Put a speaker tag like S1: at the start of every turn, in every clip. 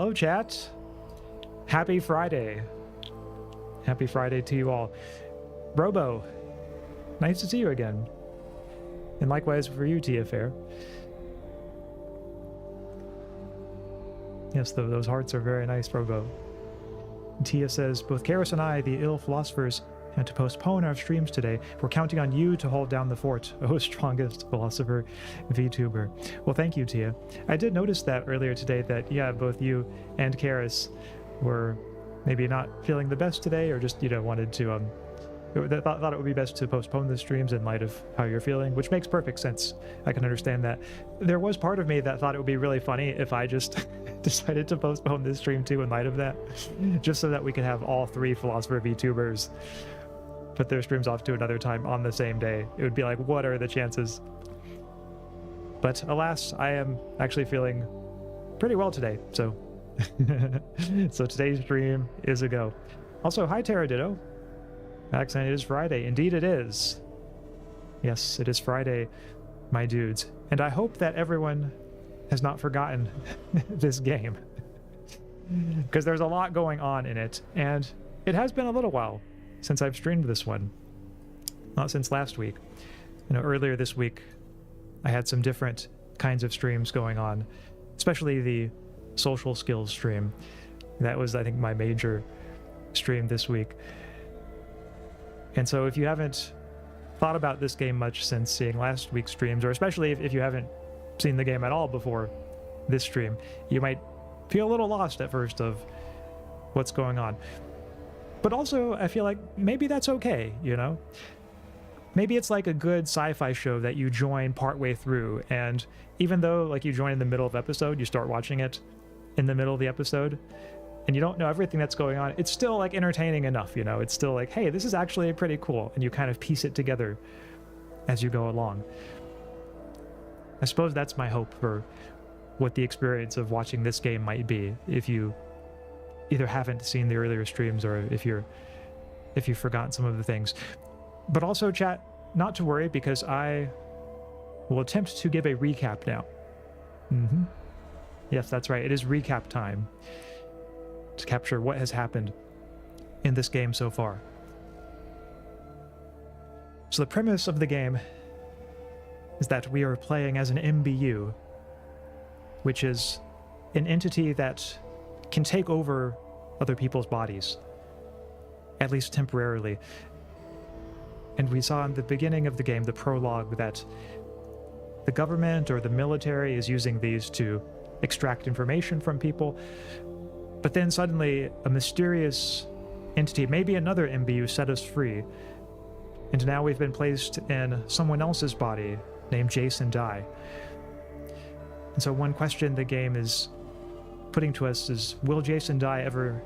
S1: Hello, chat. Happy Friday. Happy Friday to you all. Robo, nice to see you again. And likewise for you, Tia Fair. Yes, those hearts are very nice, Robo. Tia says, both Karis and I, the ill philosophers, had to postpone our streams today. We're counting on you to hold down the fort. Oh, strongest philosopher VTuber. Well, thank you, Tia. I did notice that earlier today that, yeah, both you and Karis were maybe not feeling the best today, or just, wanted to, thought it would be best to postpone the streams in light of how you're feeling, which makes perfect sense. I can understand that. There was part of me that thought it would be really funny if I just decided to postpone this stream too in light of that, just so that we could have all three philosopher VTubers put their streams off to another time on the same day. It would be like, what are the chances? But alas, I am actually feeling pretty well today, so so today's stream is a go. Also, hi Terraditto. Axaeon, it is Friday. Indeed it is. Yes, it is Friday, my dudes. And I hope that everyone has not forgotten this game, because there's a lot going on in it, and it has been a little while since I've streamed this one. Not since last week. Earlier this week, I had some different kinds of streams going on, especially the social skills stream. That was, I think, my major stream this week. And so if you haven't thought about this game much since seeing last week's streams, or especially if you haven't seen the game at all before this stream, you might feel a little lost at first of what's going on. But also, I feel like maybe that's okay, Maybe it's like a good sci-fi show that you join partway through, and even though like you join in the middle of episode, you start watching it in the middle of the episode, and you don't know everything that's going on, it's still like entertaining enough, It's still like, hey, this is actually pretty cool, and you kind of piece it together as you go along. I suppose that's my hope for what the experience of watching this game might be, if you either haven't seen the earlier streams or if you've forgotten some of the things. But also, chat, not to worry, because I will attempt to give a recap now. Yes, that's right. It is recap time to capture what has happened in this game so far. So the premise of the game is that we are playing as an MBU, which is an entity that can take over other people's bodies, at least temporarily. And we saw in the beginning of the game, the prologue, that the government or the military is using these to extract information from people. But then suddenly a mysterious entity, maybe another MBU, set us free. And now we've been placed in someone else's body named Jason Dai. And so one question the game is putting to us is, will Jason Dai ever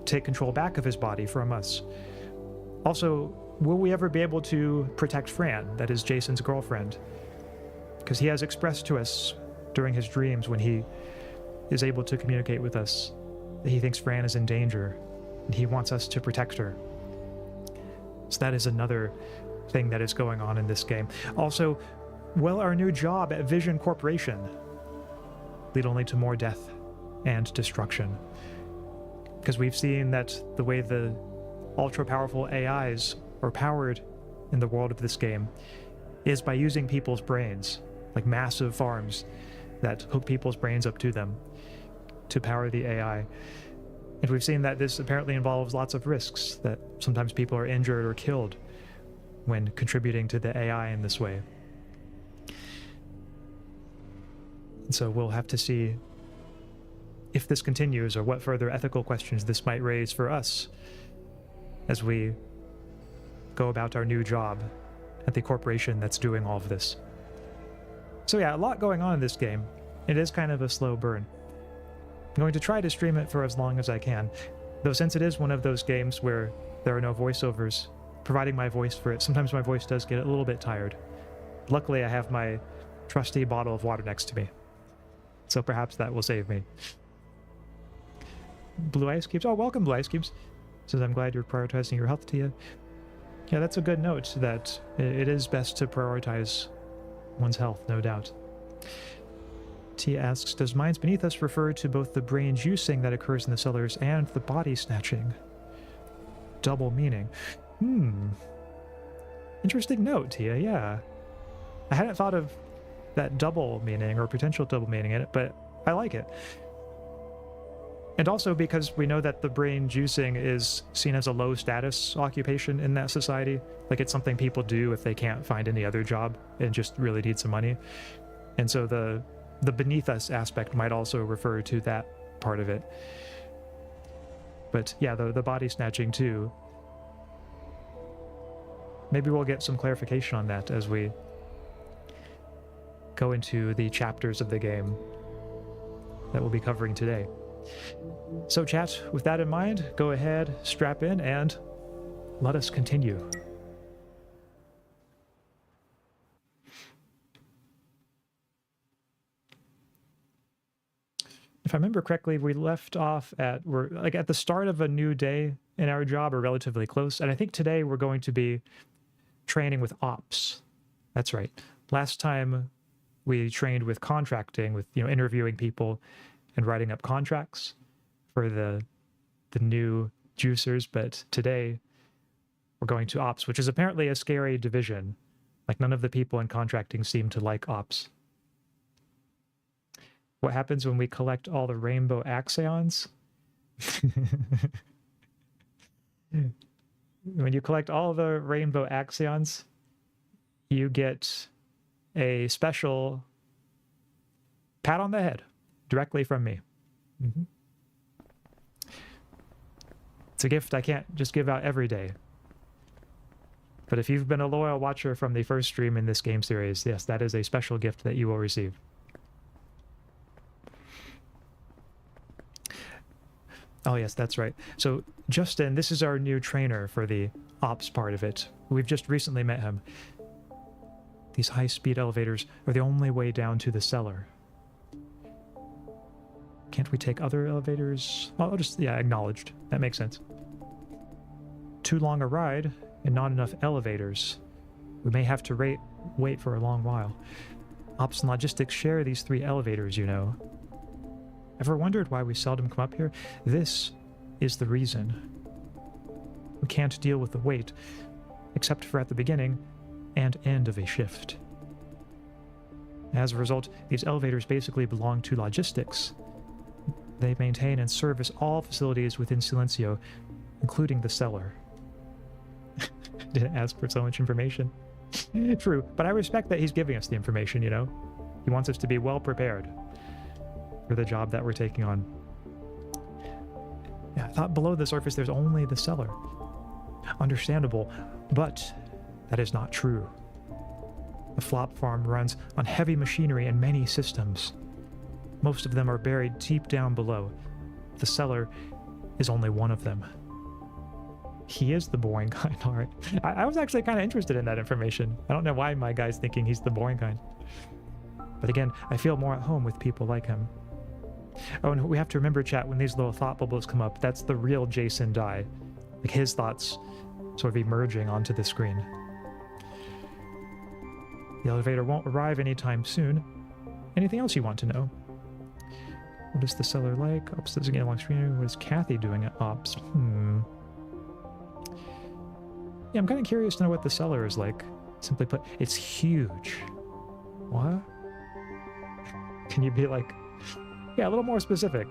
S1: take control back of his body from us? Also, will we ever be able to protect Fran, that is Jason's girlfriend? Because he has expressed to us during his dreams, when he is able to communicate with us, that he thinks Fran is in danger, and he wants us to protect her. So that is another thing that is going on in this game. Also, will our new job at Vision Corporation lead only to more death and destruction? Because we've seen that the way the ultra-powerful AIs are powered in the world of this game is by using people's brains, like massive farms that hook people's brains up to them to power the AI. And we've seen that this apparently involves lots of risks, that sometimes people are injured or killed when contributing to the AI in this way. And so we'll have to see if this continues, or what further ethical questions this might raise for us as we go about our new job at the corporation that's doing all of this. So yeah, a lot going on in this game. It is kind of a slow burn. I'm going to try to stream it for as long as I can, though since it is one of those games where there are no voiceovers providing my voice for it, sometimes my voice does get a little bit tired. Luckily, I have my trusty bottle of water next to me, so perhaps that will save me. Blue Ice Cubes. Oh, welcome, Blue Ice Cubes. Says, I'm glad you're prioritizing your health, Tia. Yeah, that's a good note, that it is best to prioritize one's health, no doubt. Tia asks, does minds beneath us refer to both the brain juicing that occurs in the cellars and the body snatching? Double meaning. Interesting note, Tia, yeah. I hadn't thought of that double meaning or potential double meaning in it, but I like it. And also because we know that the brain juicing is seen as a low status occupation in that society. Like it's something people do if they can't find any other job and just really need some money. And so the beneath us aspect might also refer to that part of it. But yeah, the body snatching too. Maybe we'll get some clarification on that as we go into the chapters of the game that we'll be covering today. So chat, with that in mind, go ahead, strap in, and let us continue. If I remember correctly, we left off we're like at the start of a new day in our job, or relatively close, and I think today we're going to be training with ops. That's right. Last time we trained with contracting, with interviewing people and writing up contracts for the new juicers, but today we're going to ops, which is apparently a scary division. Like none of the people in contracting seem to like ops. What happens when we collect all the rainbow Axaeons? When you collect all the rainbow Axaeons, you get a special pat on the head directly from me. It's a gift I can't just give out every day. But if you've been a loyal watcher from the first stream in this game series, yes, that is a special gift that you will receive. Oh yes, that's right. So Justin, this is our new trainer for the ops part of it. We've just recently met him. These high-speed elevators are the only way down to the cellar. Can't we take other elevators? Oh, I'll just, yeah, acknowledged. That makes sense. Too long a ride and not enough elevators. We may have to wait for a long while. Ops and logistics share these 3 elevators, Ever wondered why we seldom come up here? This is the reason. We can't deal with the wait, except for at the beginning and end of a shift. As a result, these elevators basically belong to logistics. They maintain and service all facilities within Silencio, including the cellar. Didn't ask for so much information. True, but I respect that he's giving us the information, He wants us to be well prepared for the job that we're taking on. Yeah, I thought below the surface there's only the cellar. Understandable, but that is not true. The flop farm runs on heavy machinery and many systems. Most of them are buried deep down below. The cellar is only one of them. He is the boring kind, alright. I was actually kind of interested in that information. I don't know why my guy's thinking he's the boring kind. But again, I feel more at home with people like him. Oh, and we have to remember, chat, when these little thought bubbles come up, that's the real Jason Dai. Like his thoughts sort of emerging onto the screen. The elevator won't arrive anytime soon. Anything else you want to know? What is the cellar like? Ops doesn't get along screen. What is Kathy doing at Ops? Yeah, I'm kind of curious to know what the cellar is like. Simply put, it's huge. What? Can you be like... Yeah, a little more specific.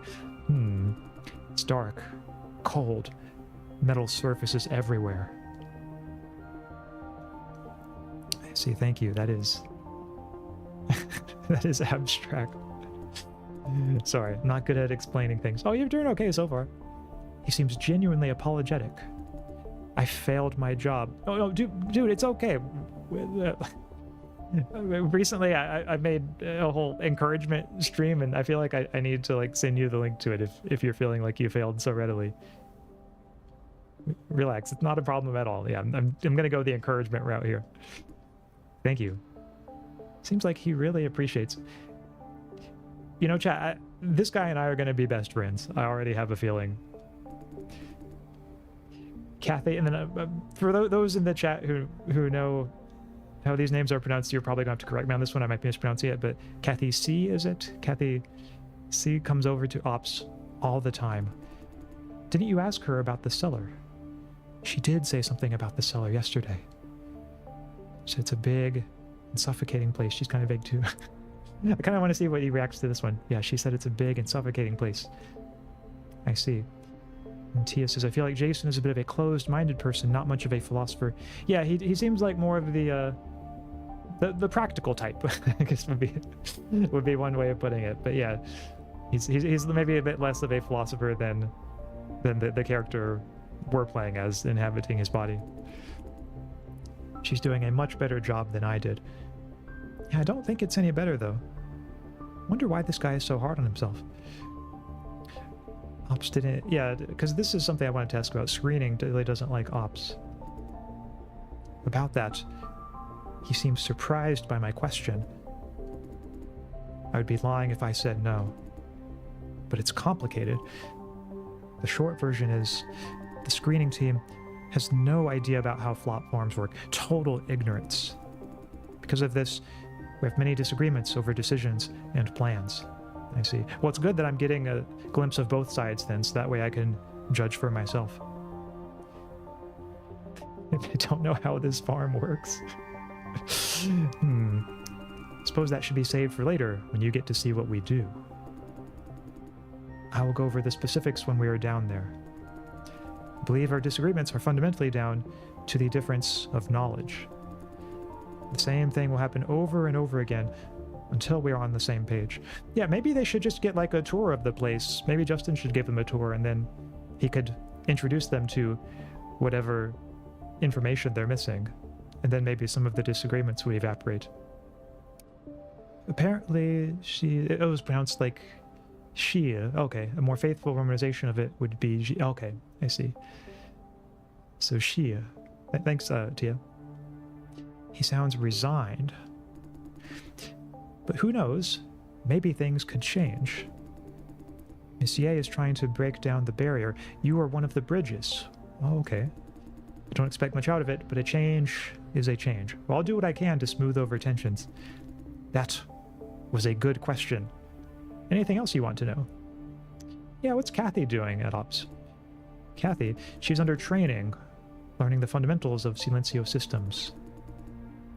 S1: It's dark, cold, metal surfaces everywhere. I see, thank you. That is... that is abstract. Sorry, I'm not good at explaining things. Oh, you're doing okay so far. He seems genuinely apologetic. I failed my job. Oh, no, dude, it's okay. Recently, I made a whole encouragement stream, and I feel like I need to like send you the link to it if you're feeling like you failed so readily. Relax, it's not a problem at all. Yeah, I'm gonna go the encouragement route here. Thank you. Seems like he really appreciates. Chat, this guy and I are gonna be best friends. I already have a feeling. Kathy, and then for those in the chat who know how these names are pronounced. You're probably going to have to correct me on this one. I might be mispronouncing it, but Kathy C, is it? Kathy C comes over to Ops all the time. Didn't you ask her about the cellar? She did say something about the cellar yesterday. So it's a big and suffocating place. She's kind of big too. I kind of want to see what he reacts to this one. Yeah, she said it's a big and suffocating place. I see. And Tia says, I feel like Jason is a bit of a closed-minded person, not much of a philosopher. Yeah, he seems like more of the practical type, I guess would be one way of putting it. But yeah, he's maybe a bit less of a philosopher than the character we're playing as, inhabiting his body. She's doing a much better job than I did. Yeah, I don't think it's any better, though. Wonder why this guy is so hard on himself. Ops didn't... Yeah, because this is something I wanted to ask about. Screening really doesn't like Ops. About that, he seems surprised by my question. I would be lying if I said no. But it's complicated. The short version is, the screening team has no idea about how flop forms work. Total ignorance. Because of this, we have many disagreements over decisions and plans. I see. Well, it's good that I'm getting a glimpse of both sides then, so that way I can judge for myself. I don't know how this farm works. Suppose that should be saved for later, when you get to see what we do. I will go over the specifics when we are down there. I believe our disagreements are fundamentally down to the difference of knowledge. The same thing will happen over and over again until we are on the same page. Yeah, maybe they should just get like a tour of the place. Maybe Justin should give them a tour, and then he could introduce them to whatever information they're missing, and then maybe some of the disagreements would evaporate. Apparently, it was pronounced like Shia. Okay, a more faithful romanization of it would be okay, I see. So Shia. Thanks, Tia. He sounds resigned. But who knows? Maybe things could change. Monsieur is trying to break down the barrier. You are one of the bridges. Oh, okay. I don't expect much out of it, but a change is a change. Well, I'll do what I can to smooth over tensions. That was a good question. Anything else you want to know? Yeah, what's Kathy doing at Ops? Kathy, she's under training, learning the fundamentals of Silencio systems.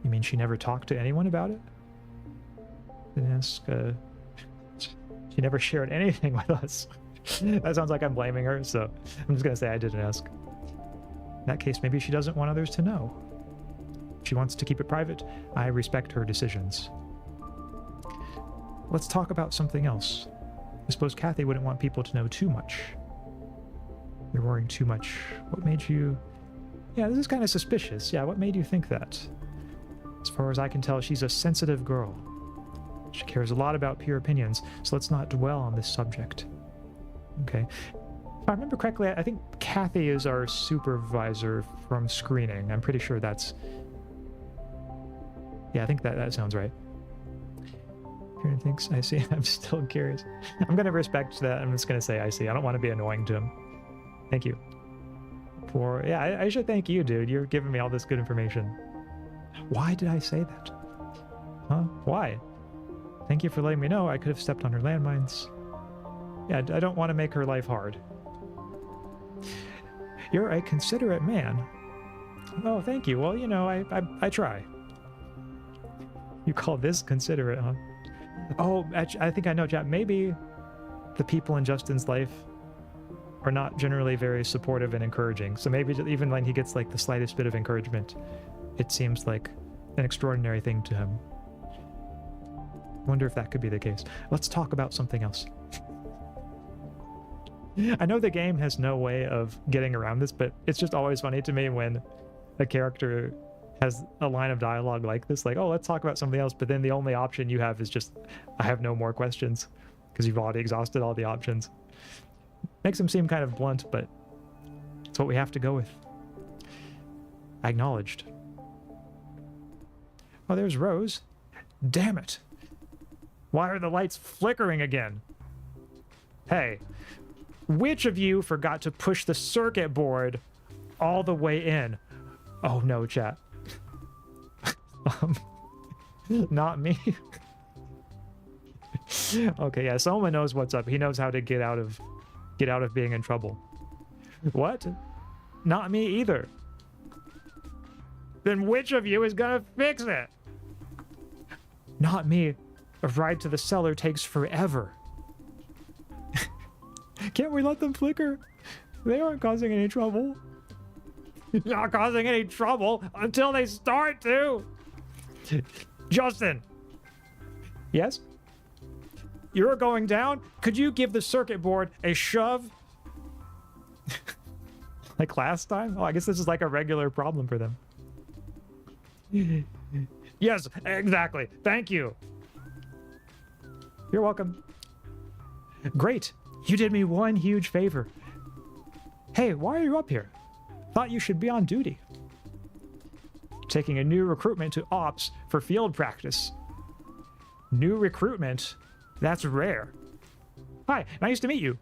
S1: You mean she never talked to anyone about it? Didn't ask, she never shared anything with us. That sounds like I'm blaming her, so I'm just gonna say I didn't ask. In that case, maybe she doesn't want others to know. If she wants to keep it private, I respect her decisions. Let's talk about something else. I suppose Kathy wouldn't want people to know too much. You're worrying too much. What made you... Yeah, this is kind of suspicious. Yeah, what made you think that? As far as I can tell, she's a sensitive girl. She cares a lot about peer opinions, so let's not dwell on this subject. Okay. If I remember correctly, I think Kathy is our supervisor from screening. I'm pretty sure that's... Yeah, I think that sounds right. Karen thinks, I see. I'm still curious. I'm going to respect that. I'm just going to say I see. I don't want to be annoying to him. Thank you. Yeah, I should thank you, dude. You're giving me all this good information. Why did I say that? Huh? Why? Thank you for letting me know. I could have stepped on her landmines. Yeah, I don't want to make her life hard. You're a considerate man. Oh, thank you. Well, you know, I try. You call this considerate, huh? Oh, I think I know, chat. Maybe the people in Justin's life are not generally very supportive and encouraging. So maybe even when he gets like the slightest bit of encouragement, it seems like an extraordinary thing to him. Wonder if that could be the case. Let's talk about something else. I know the game has no way of getting around this, but it's just always funny to me when a character has a line of dialogue like this, like, oh, let's talk about something else, but then the only option you have is just, I have no more questions, because you've already exhausted all the options. Makes him seem kind of blunt, but it's what we have to go with. I acknowledged. Oh, there's Rose. Damn it. Why are the lights flickering again? Hey, which of you forgot to push the circuit board all the way in? Oh no, chat. Um, not me. Okay, yeah, someone knows what's up. He knows how to get out of being in trouble. What? Not me either. Then which of you is gonna fix it? Not me. A ride to the cellar takes forever. Can't we let them flicker? They aren't causing any trouble. Not causing any trouble until they start to. Justin. Yes? You're going down? Could you give the circuit board a shove? Like last time? Oh, I guess this is like a regular problem for them. Yes, exactly. Thank you. You're welcome. Great. You did me one huge favor. Hey, why are you up here? Thought you should be on duty. Taking a new recruitment to ops for field practice. New recruitment? That's rare. Hi, nice to meet you.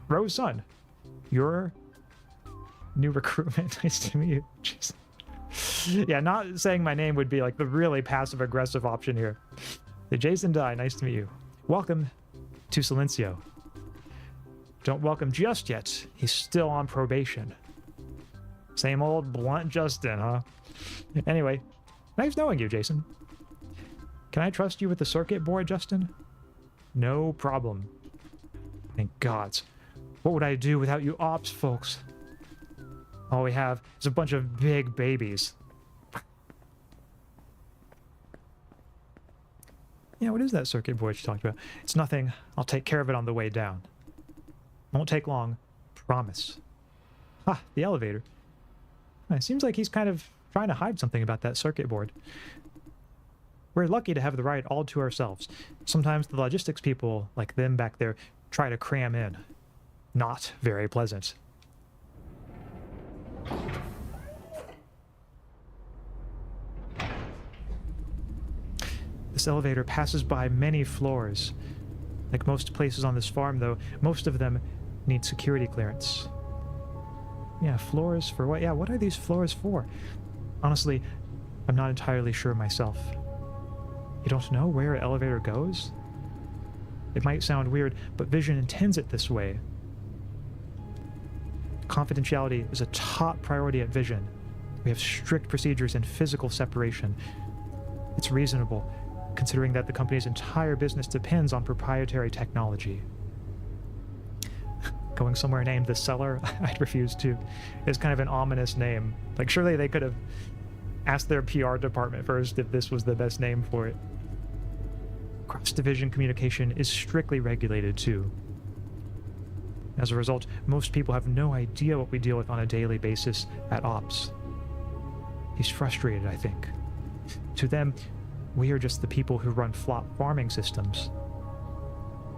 S1: Rose Sun. You're new recruitment. Nice to meet you. Jeez. Yeah, not saying my name would be like the really passive-aggressive option here. Jason Dai, nice to meet you. Welcome to Silencio. Don't welcome just yet. He's still on probation. Same old blunt Justin, huh? Anyway, nice knowing you, Jason. Can I trust you with the circuit board, Justin? No problem. Thank gods. What would I do without you ops, folks? All we have is a bunch of big babies. Yeah, what is that circuit board you talked about? It's nothing. I'll take care of it on the way down. Won't take long. Promise. Ah, the elevator. It seems like he's kind of trying to hide something about that circuit board. We're lucky to have the ride all to ourselves. Sometimes the logistics people, like them back there, try to cram in. Not very pleasant. This elevator passes by many floors. Like most places on this farm, though, most of them need security clearance. Yeah, floors for what? Yeah, what are these floors for? Honestly, I'm not entirely sure myself. You don't know where an elevator goes? It might sound weird, but Vision intends it this way. Confidentiality is a top priority at Vision. We have strict procedures and physical separation. It's reasonable, considering that the company's entire business depends on proprietary technology. Going somewhere named The Cellar, I'd refuse to. It's kind of an ominous name. Like, surely they could have asked their PR department first if this was the best name for it. Cross-division communication is strictly regulated, too. As a result, most people have no idea what we deal with on a daily basis at Ops. He's frustrated, I think. To them, we are just the people who run flop farming systems.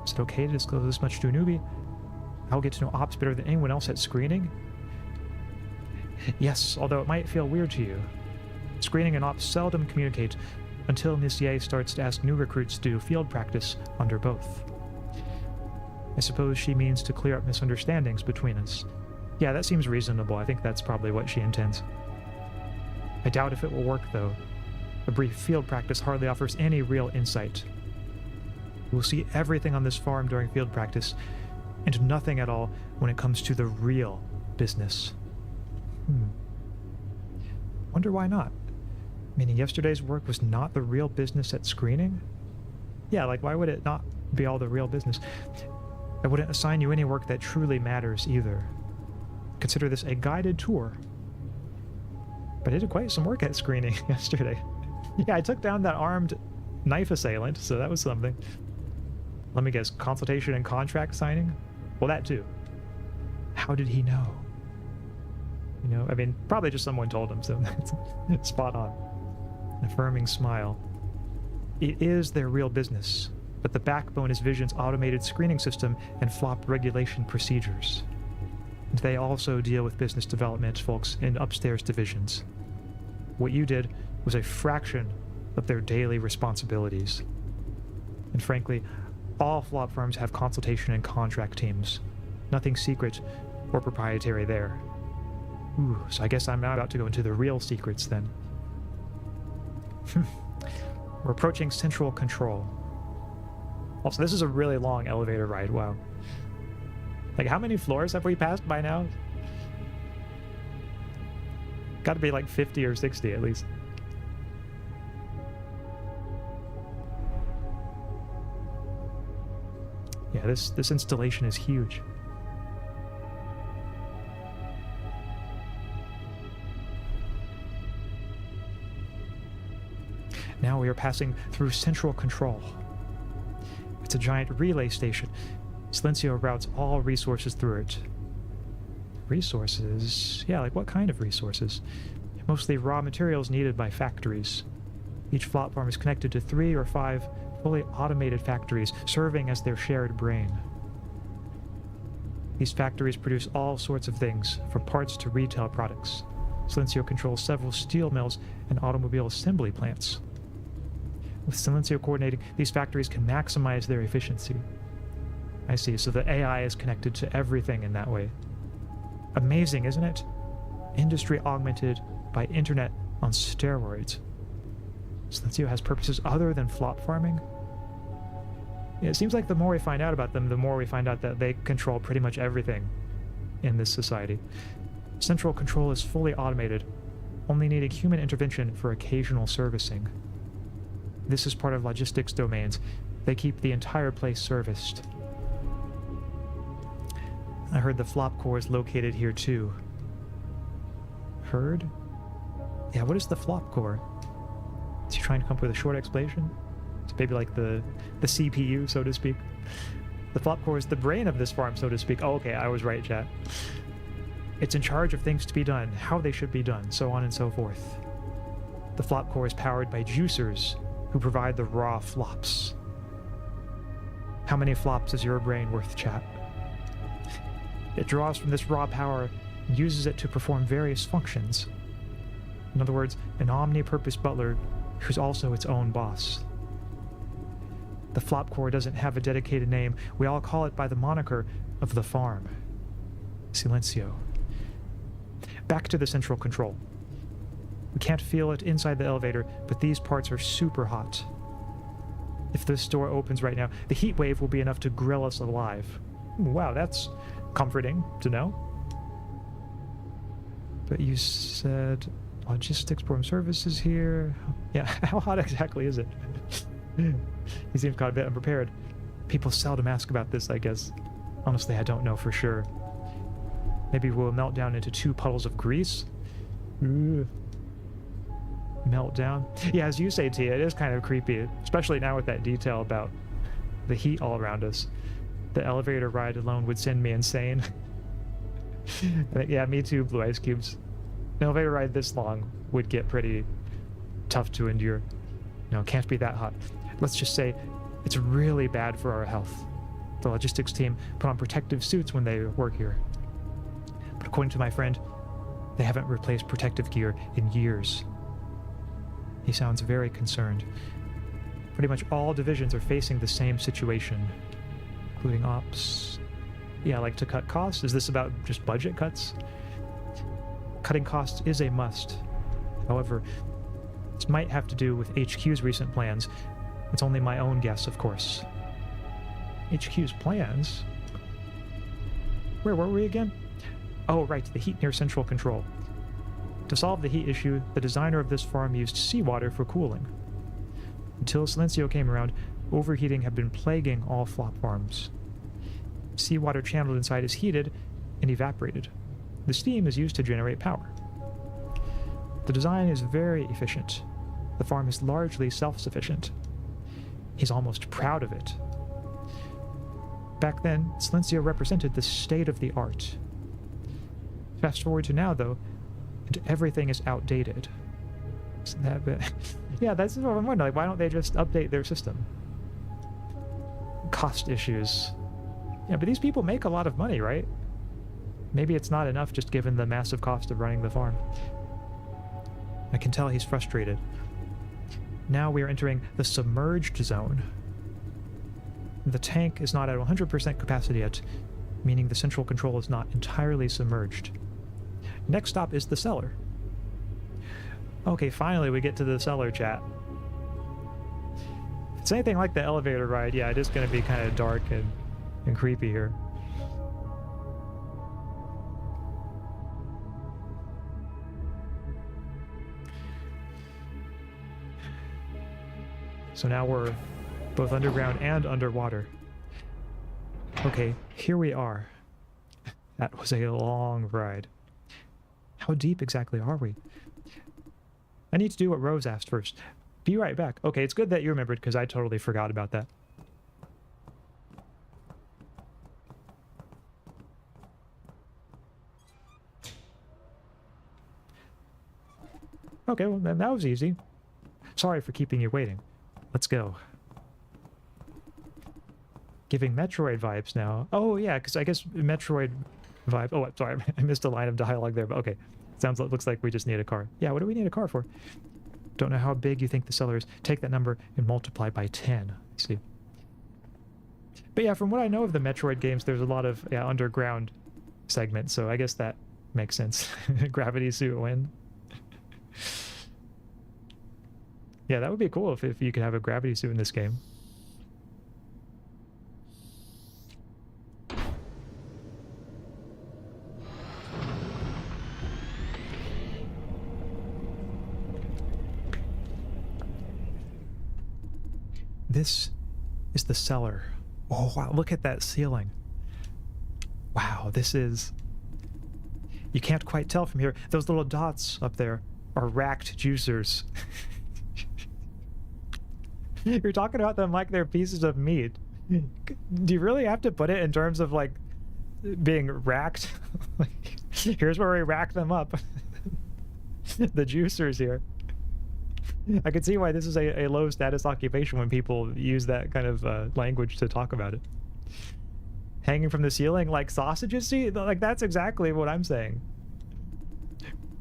S1: Is it okay to disclose this much to a newbie? I'll get to know Ops better than anyone else at screening? Yes, although it might feel weird to you. Screening and Ops seldom communicate until Miss Ye starts to ask new recruits to do field practice under both. I suppose she means to clear up misunderstandings between us. Yeah, that seems reasonable. I think that's probably what she intends. I doubt if it will work, though. A brief field practice hardly offers any real insight. We'll see everything on this farm during field practice, and nothing at all when it comes to the real business. Wonder why not? Meaning yesterday's work was not the real business at screening? Yeah, like why would it not be all the real business? I wouldn't assign you any work that truly matters either. Consider this a guided tour. But I did quite some work at screening yesterday. Yeah, I took down that armed knife assailant, so that was something. Let me guess, consultation and contract signing? Well, that too. How did he know? You know, I mean, probably just someone told him, so that's spot on. An affirming smile. It is their real business, but the backbone is Vision's automated screening system and flop regulation procedures. And they also deal with business development folks in upstairs divisions. What you did was a fraction of their daily responsibilities. And frankly, all flop firms have consultation and contract teams. Nothing secret or proprietary there. Ooh, so I guess I'm now about to go into the real secrets then. We're approaching central control. Also, this is a really long elevator ride. Wow. Like, how many floors have we passed by now? Got to be like 50 or 60 at least. Yeah, this installation is huge. Now we are passing through central control. It's a giant relay station. Silencio routes all resources through it. Resources? Yeah, like what kind of resources? Mostly raw materials needed by factories. Each flop farm is connected to 3 or 5 fully automated factories, serving as their shared brain. These factories produce all sorts of things, from parts to retail products. Silencio controls several steel mills and automobile assembly plants. With Silencio coordinating, these factories can maximize their efficiency. I see, so the AI is connected to everything in that way. Amazing, isn't it? Industry augmented by internet on steroids. Silencio has purposes other than flop farming? Yeah, it seems like the more we find out about them, the more we find out that they control pretty much everything in this society. Central control is fully automated, only needing human intervention for occasional servicing. This is part of logistics domains. They keep the entire place serviced. I heard the flop core is located here too. Heard? Yeah, what is the flop core? Is he trying to come up with a short explanation? It's maybe like the CPU, so to speak. The flop core is the brain of this farm, so to speak. Oh, okay, I was right, chat. It's in charge of things to be done, how they should be done, so on and so forth. The flop core is powered by juicers, who provide the raw flops. How many flops is your brain worth, chat? It draws from this raw power and uses it to perform various functions. In other words, an omni-purpose butler who's also its own boss. The flop core doesn't have a dedicated name. We all call it by the moniker of the farm. Silencio. Back to the central control. We can't feel it inside the elevator, but these parts are super hot. If this door opens right now, the heat wave will be enough to grill us alive. Wow, that's comforting to know. But you said logistics perform services here. Yeah, how hot exactly is it? He seems quite a bit unprepared. People seldom ask about this, I guess. Honestly, I don't know for sure. Maybe we'll melt down into 2 puddles of grease? Ooh. Meltdown. Yeah, as you say, Tia, it is kind of creepy, especially now with that detail about the heat all around us. The elevator ride alone would send me insane. Yeah, me too, Blue Ice Cubes. An elevator ride this long would get pretty tough to endure. No, it can't be that hot. Let's just say it's really bad for our health. The logistics team put on protective suits when they work here. But according to my friend, they haven't replaced protective gear in years. He sounds very concerned. Pretty much all divisions are facing the same situation, including ops. Yeah, like to cut costs? Is this about just budget cuts? Cutting costs is a must. However, this might have to do with HQ's recent plans. It's only my own guess, of course. HQ's plans? Where were we again? Oh, right, the heat near central control. To solve the heat issue, the designer of this farm used seawater for cooling. Until Silencio came around, overheating had been plaguing all flop farms. Seawater channeled inside is heated and evaporated. The steam is used to generate power. The design is very efficient. The farm is largely self-sufficient. He's almost proud of it. Back then, Silencio represented the state of the art. Fast forward to now, though, and everything is outdated. Isn't that bad? Yeah, that's what I'm wondering. Like, why don't they just update their system? Cost issues. Yeah, but these people make a lot of money, right? Maybe it's not enough just given the massive cost of running the farm. I can tell he's frustrated. Now we are entering the submerged zone. The tank is not at 100% capacity yet, meaning the central control is not entirely submerged. Next stop is the cellar. Okay, finally we get to the cellar, chat. If it's anything like the elevator ride, yeah, it is going to be kind of dark and creepy here. So now we're both underground and underwater. Okay, here we are. That was a long ride. How deep exactly are we? I need to do what Rose asked first. Be right back. Okay, it's good that you remembered because I totally forgot about that. Okay, well then that was easy. Sorry for keeping you waiting. Let's go. Giving Metroid vibes now. Oh yeah, because I guess Metroid vibe. Oh, sorry, I missed a line of dialogue there, but okay. Looks like we just need a car. Yeah, what do we need a car for? Don't know how big you think the cellar is. Take that number and multiply by 10. See. But yeah, from what I know of the Metroid games, there's a lot of underground segments, so I guess that makes sense. Gravity suit win. Yeah, that would be cool if you could have a gravity suit in this game. This is the cellar. Oh, wow, look at that ceiling. Wow, this is... You can't quite tell from here. Those little dots up there are racked juicers. You're talking about them like they're pieces of meat. Do you really have to put it in terms of, like, being racked? Like, here's where we rack them up. The juicers here. I can see why this is a low status occupation when people use that kind of language to talk about it. Hanging from the ceiling like sausages? See, like that's exactly what I'm saying.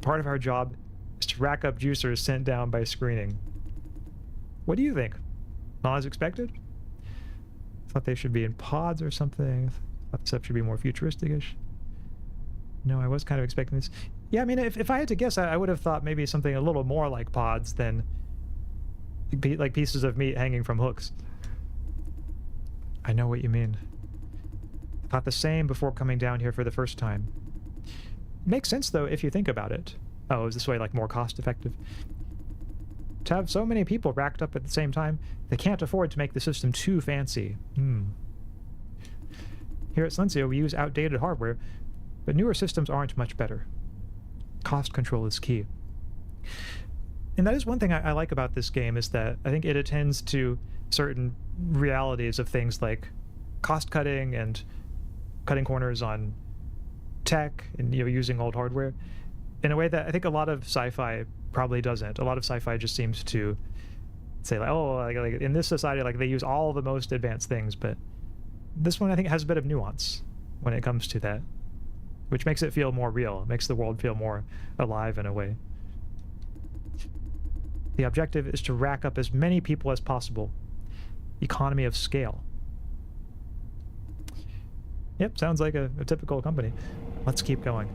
S1: Part of our job is to rack up juicers sent down by screening. What do you think? Not as expected? Thought they should be in pods or something. Thought the stuff should be more futuristic-ish. No, I was kind of expecting this. Yeah, I mean, if I had to guess, I would have thought maybe something a little more like pods than like pieces of meat hanging from hooks. I know what you mean. Thought the same before coming down here for the first time. Makes sense, though, if you think about it. Oh, is this way, like, more cost-effective? To have so many people racked up at the same time, they can't afford to make the system too fancy. Here at Silencio, we use outdated hardware, but newer systems aren't much better. Cost control is key. And that is one thing I like about this game, is that I think it attends to certain realities of things like cost cutting and cutting corners on tech and using old hardware in a way that I think a lot of sci-fi probably doesn't. A lot of sci-fi just seems to say like, oh, like in this society, like they use all the most advanced things, but this one I think has a bit of nuance when it comes to that, which makes it feel more real. It makes the world feel more alive in a way. The objective is to rack up as many people as possible. Economy of scale. Yep, sounds like a typical company. Let's keep going.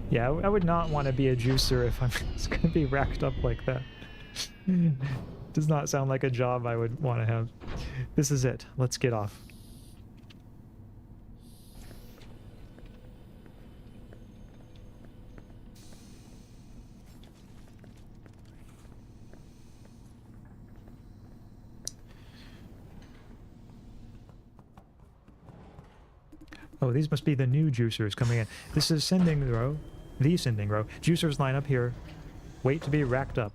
S1: Yeah, I would not want to be a juicer if I'm just going to be racked up like that. Does not sound like a job I would want to have. This is it. Let's get off. Oh, these must be the new juicers coming in. This is sending row. The sending row. Juicers line up here. Wait to be racked up.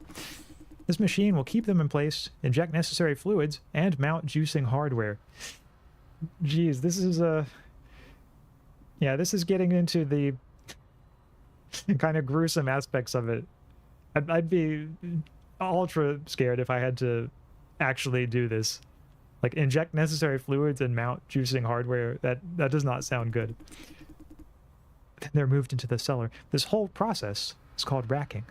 S1: This machine will keep them in place, inject necessary fluids, and mount juicing hardware. Jeez, this is yeah, this is getting into the kind of gruesome aspects of it. I'd be ultra scared if I had to actually do this. Like, inject necessary fluids and mount juicing hardware. That does not sound good. Then they're moved into the cellar. This whole process is called racking.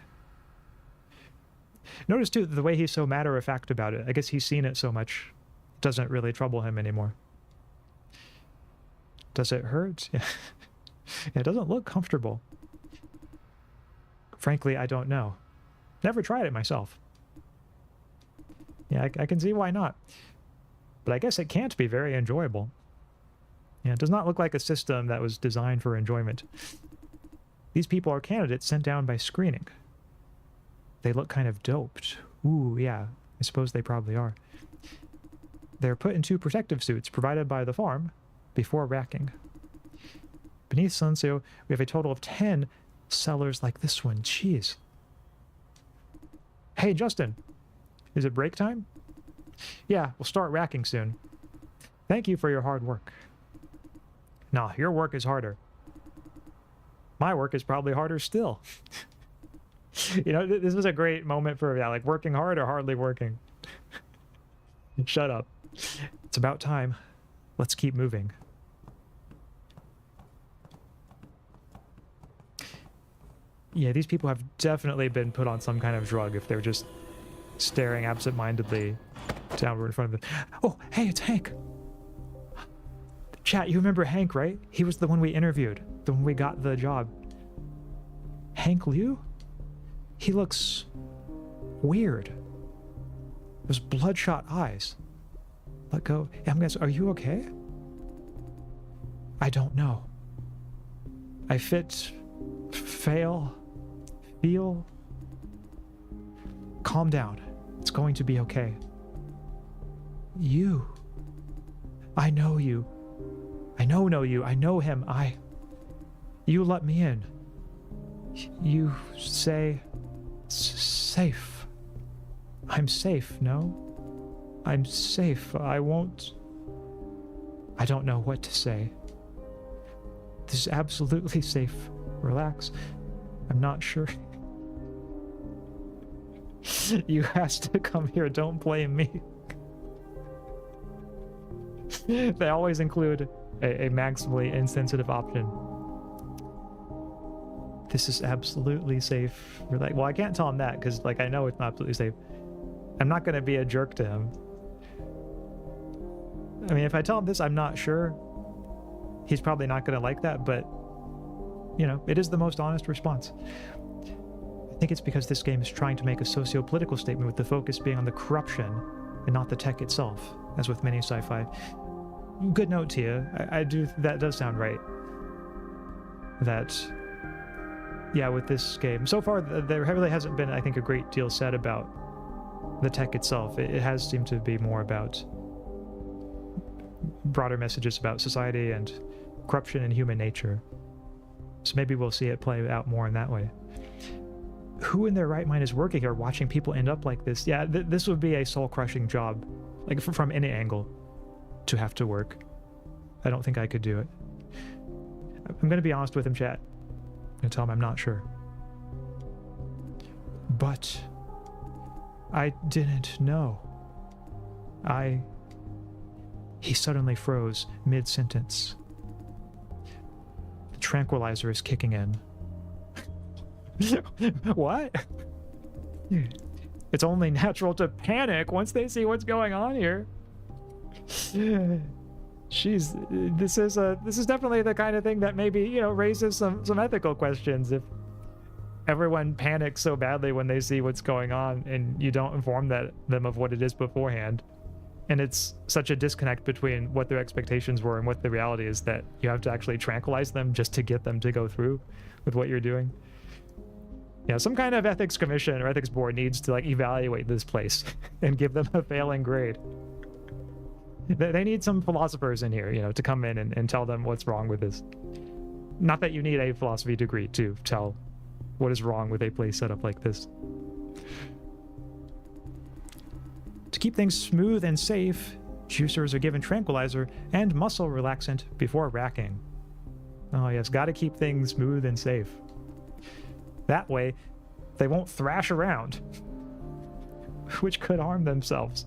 S1: Notice, too, the way he's so matter-of-fact about it. I guess he's seen it so much, it doesn't really trouble him anymore. Does it hurt? Yeah. It doesn't look comfortable. Frankly, I don't know. Never tried it myself. Yeah, I can see why not. But I guess it can't be very enjoyable. Yeah, it does not look like a system that was designed for enjoyment. These people are candidates sent down by screening. They look kind of doped. Ooh, yeah, I suppose they probably are. They're put into protective suits provided by the farm before racking. Beneath Sunseo, we have a total of 10 cellars like this one. Jeez. Hey, Justin. Is it break time? Yeah, we'll start racking soon. Thank you for your hard work. Nah, your work is harder. My work is probably harder still. You know, this was a great moment for, yeah, like working hard or hardly working. Shut up. It's about time. Let's keep moving. Yeah, these people have definitely been put on some kind of drug if they're just staring absent-mindedly downward in front of them. Oh, hey, it's Hank. Chat, you remember Hank, right? He was the one we interviewed, the one we got the job. Hank Liu? He looks weird. Those bloodshot eyes. Let go. I'm guessing, are you okay? I don't know. I fail, feel. Calm down. It's going to be okay. You. I know you. I know you. I know him. You let me in. You say safe. I'm safe, no? I'm safe. I don't know what to say. This is absolutely safe. Relax. I'm not sure. You asked to come here. Don't blame me. They always include a maximally insensitive option. This is absolutely safe. We're like, well, I can't tell him that because, like, I know it's not absolutely safe. I'm not going to be a jerk to him. I mean, if I tell him this, I'm not sure. He's probably not going to like that, but, you know, it is the most honest response. I think it's because this game is trying to make a socio-political statement with the focus being on the corruption and not the tech itself, as with many sci-fi. Good note, Tia. I do, that does sound right. That, yeah, with this game, so far there really hasn't been, I think, a great deal said about the tech itself. It has seemed to be more about broader messages about society and corruption and human nature. So maybe we'll see it play out more in that way. Who in their right mind is working here watching people end up like this? Yeah, this would be a soul-crushing job, like from any angle, to have to work. I don't think I could do it. I'm going to be honest with him, chat. I'm going to tell him I'm not sure. But I didn't know. He suddenly froze mid-sentence. The tranquilizer is kicking in. What? It's only natural to panic once they see what's going on here. Jeez, this is definitely the kind of thing that maybe, you know, raises some ethical questions. If everyone panics so badly when they see what's going on and you don't inform them of what it is beforehand, and it's such a disconnect between what their expectations were and what the reality is that you have to actually tranquilize them just to get them to go through with what you're doing. Yeah, some kind of ethics commission or ethics board needs to, like, evaluate this place and give them a failing grade. They need some philosophers in here, you know, to come in and tell them what's wrong with this. Not that you need a philosophy degree to tell what is wrong with a place set up like this. To keep things smooth and safe, juicers are given tranquilizer and muscle relaxant before racking. Oh yes, gotta keep things smooth and safe. That way, they won't thrash around, which could harm themselves.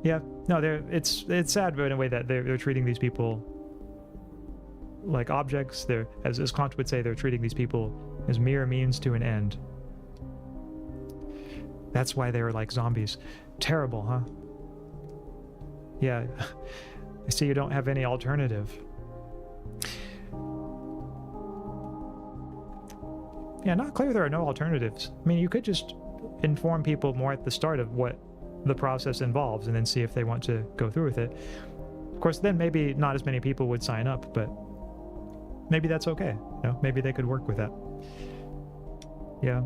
S1: Yeah, no, it's sad, but in a way that they're treating these people like objects. They're, as Kant would say, they're treating these people as mere means to an end. That's why they were like zombies. Terrible, huh? Yeah, I see you don't have any alternative. Yeah, not clear there are no alternatives. I mean, you could just inform people more at the start of what the process involves and then see if they want to go through with it. Of course, then maybe not as many people would sign up, but maybe that's okay. You know, maybe they could work with that. Yeah.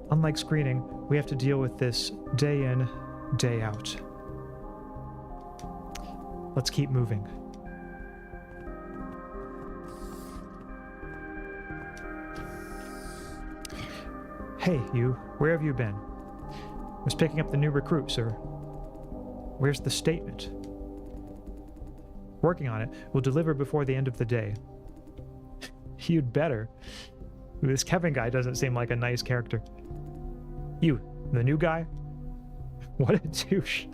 S1: Unlike screening, we have to deal with this day in, day out. Let's keep moving. Hey, you. Where have you been? I was picking up the new recruit, sir. Where's the statement? Working on it. We'll deliver before the end of the day. You'd better. This Kevin guy doesn't seem like a nice character. You, the new guy? What a douche.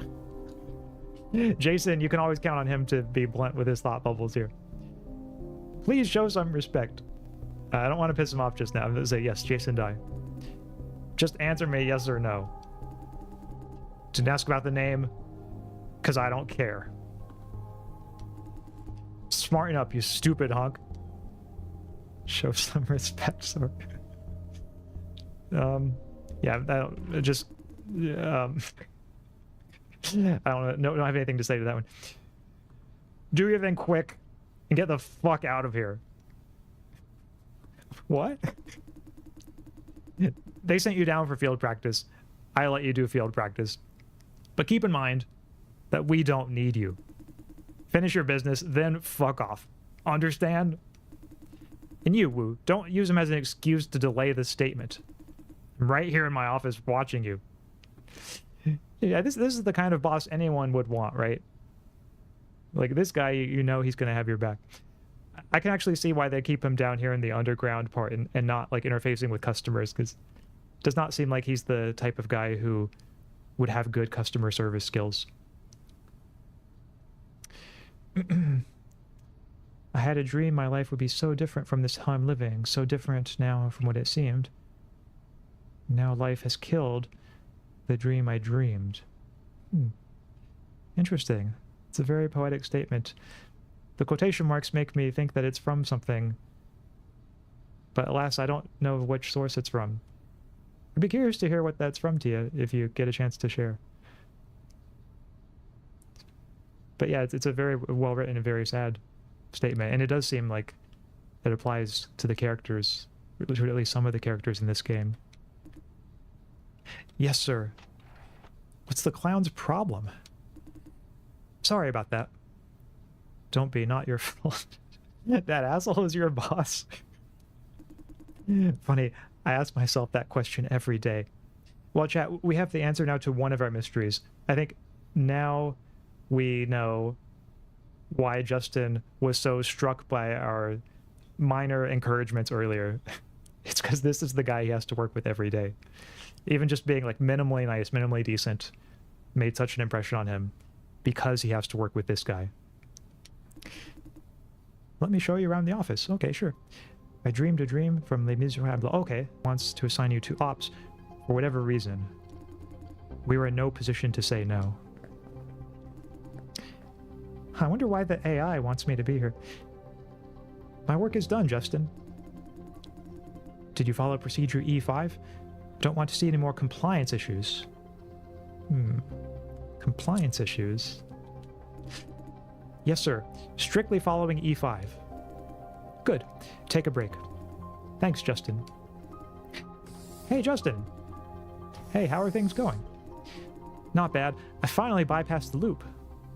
S1: Jason, you can always count on him to be blunt with his thought bubbles here. Please show some respect. I don't want to piss him off just now. I'm going to say yes, Jason Dai. Just answer me yes or no. Didn't ask about the name, because I don't care. Smarten up, you stupid hunk. Show some respect, sir. Yeah, I just... I don't have anything to say to that one. Do your thing quick and get the fuck out of here. What? They sent you down for field practice. I let you do field practice. But keep in mind that we don't need you. Finish your business, then fuck off. Understand? And you, Wu, don't use him as an excuse to delay the statement. I'm right here in my office watching you. Yeah, this is the kind of boss anyone would want, right? Like, this guy, you know he's going to have your back. I can actually see why they keep him down here in the underground part and not, like, interfacing with customers, because it does not seem like he's the type of guy who would have good customer service skills. I had a dream my life would be so different from this how I'm living, so different now from what it seemed. Now life has killed the dream I dreamed. Interesting. It's a very poetic statement. The quotation marks make me think that it's from something, but alas, I don't know which source it's from. I'd be curious to hear what that's from, Tia, if you get a chance to share. But yeah, it's a very well-written and very sad statement, and it does seem like it applies to the characters, or at least some of the characters in this game. Yes, sir. What's the clown's problem? Sorry about that. Don't be, not your fault. That asshole is your boss. Funny, I ask myself that question every day. Well, chat, we have the answer now to one of our mysteries. I think now we know why Justin was so struck by our minor encouragements earlier. It's because this is the guy he has to work with every day. Even just being like minimally nice, minimally decent, made such an impression on him because he has to work with this guy. Let me show you around the office. Okay, sure. I dreamed a dream from Les Miserables. Okay, wants to assign you to ops for whatever reason. We were in no position to say no. I wonder why the AI wants me to be here. My work is done, Justin. Did you follow procedure E5? Don't want to see any more compliance issues. Compliance issues? Yes, sir. Strictly following E5. Good. Take a break. Thanks, Justin. Hey, Justin. Hey, how are things going? Not bad. I finally bypassed the loop.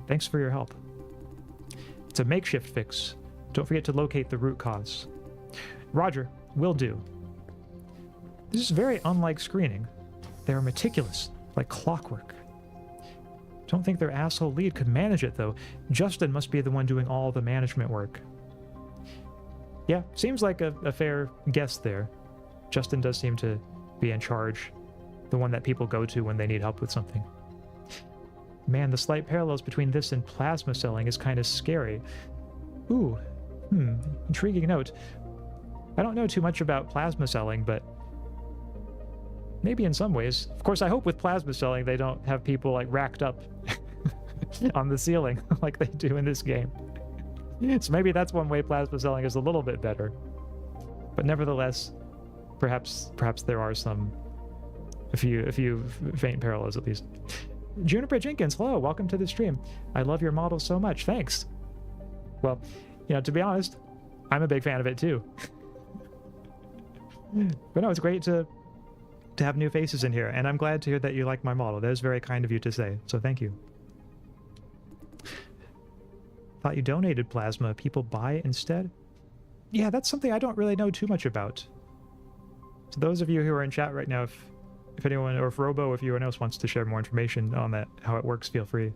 S1: Thanks for your help. It's a makeshift fix. Don't forget to locate the root cause. Roger. Will do. This is very unlike screening. They are meticulous, like clockwork. Don't think their asshole lead could manage it, though. Justin must be the one doing all the management work. Yeah, seems like a fair guess there. Justin does seem to be in charge, the one that people go to when they need help with something. Man, the slight parallels between this and plasma selling is kind of scary. Ooh, intriguing note. I don't know too much about plasma selling, but maybe in some ways. Of course, I hope with plasma selling they don't have people like racked up on the ceiling like they do in this game. So maybe that's one way plasma selling is a little bit better. But nevertheless, perhaps there are a few faint parallels at least. Juniper Jenkins, hello, welcome to the stream. I love your model so much, thanks. Well, to be honest, I'm a big fan of it too. But no, it's great to have new faces in here, and I'm glad to hear that you like my model. That is very kind of you to say, so thank you. Thought you donated plasma. People buy it instead? Yeah, that's something I don't really know too much about. So those of you who are in chat right now, if anyone, or if Robo, if anyone else wants to share more information on that, how it works, feel free.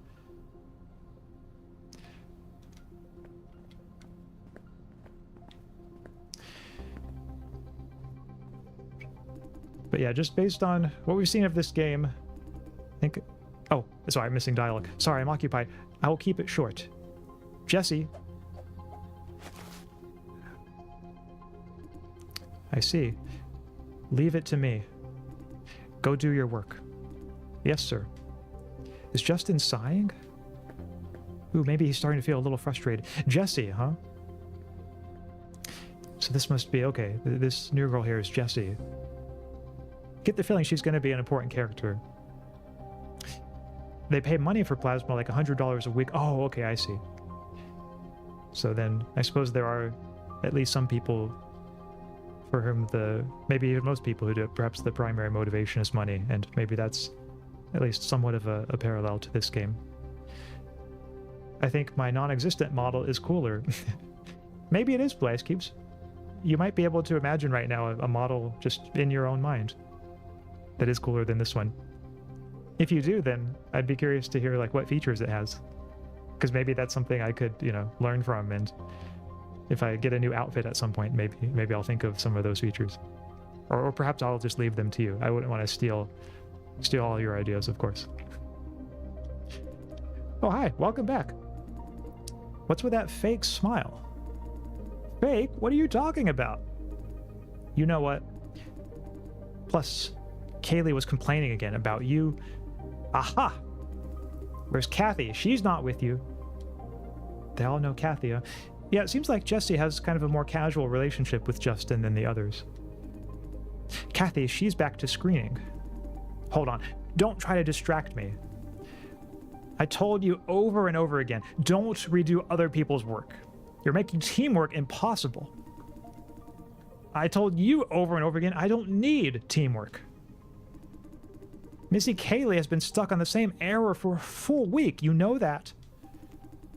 S1: But yeah, just based on what we've seen of this game, I think... Oh, sorry, I'm missing dialogue. Sorry, I'm occupied. I will keep it short. Jesse. I see. Leave it to me. Go do your work. Yes, sir. Is Justin sighing? Ooh, maybe he's starting to feel a little frustrated. Jesse, huh? So this must be... Okay, this new girl here is Jesse. Get the feeling she's going to be an important character. They pay money for plasma, like $100 a week. Oh, okay, I see. So then, I suppose there are at least some people for whom maybe even most people who do it, perhaps the primary motivation is money, and maybe that's at least somewhat of a parallel to this game. I think my non-existent model is cooler. Maybe it is, Blaze Keeps. You might be able to imagine right now a model just in your own mind that is cooler than this one. If you do, then I'd be curious to hear like what features it has, because maybe that's something I could learn from, and if I get a new outfit at some point, maybe I'll think of some of those features, or perhaps I'll just leave them to you. I wouldn't want to steal all your ideas, of course. Oh, hi, welcome back. What's with that fake smile? Fake? What are you talking about? You know what? Plus, Kaylee was complaining again about you. Aha! Where's Kathy? She's not with you. They all know Kathy, huh? Yeah, it seems like Jesse has kind of a more casual relationship with Justin than the others. Kathy, she's back to screening. Hold on. Don't try to distract me. I told you over and over again, don't redo other people's work. You're making teamwork impossible. I told you over and over again, I don't need teamwork. Missy Kaylee has been stuck on the same error for a full week. You know that.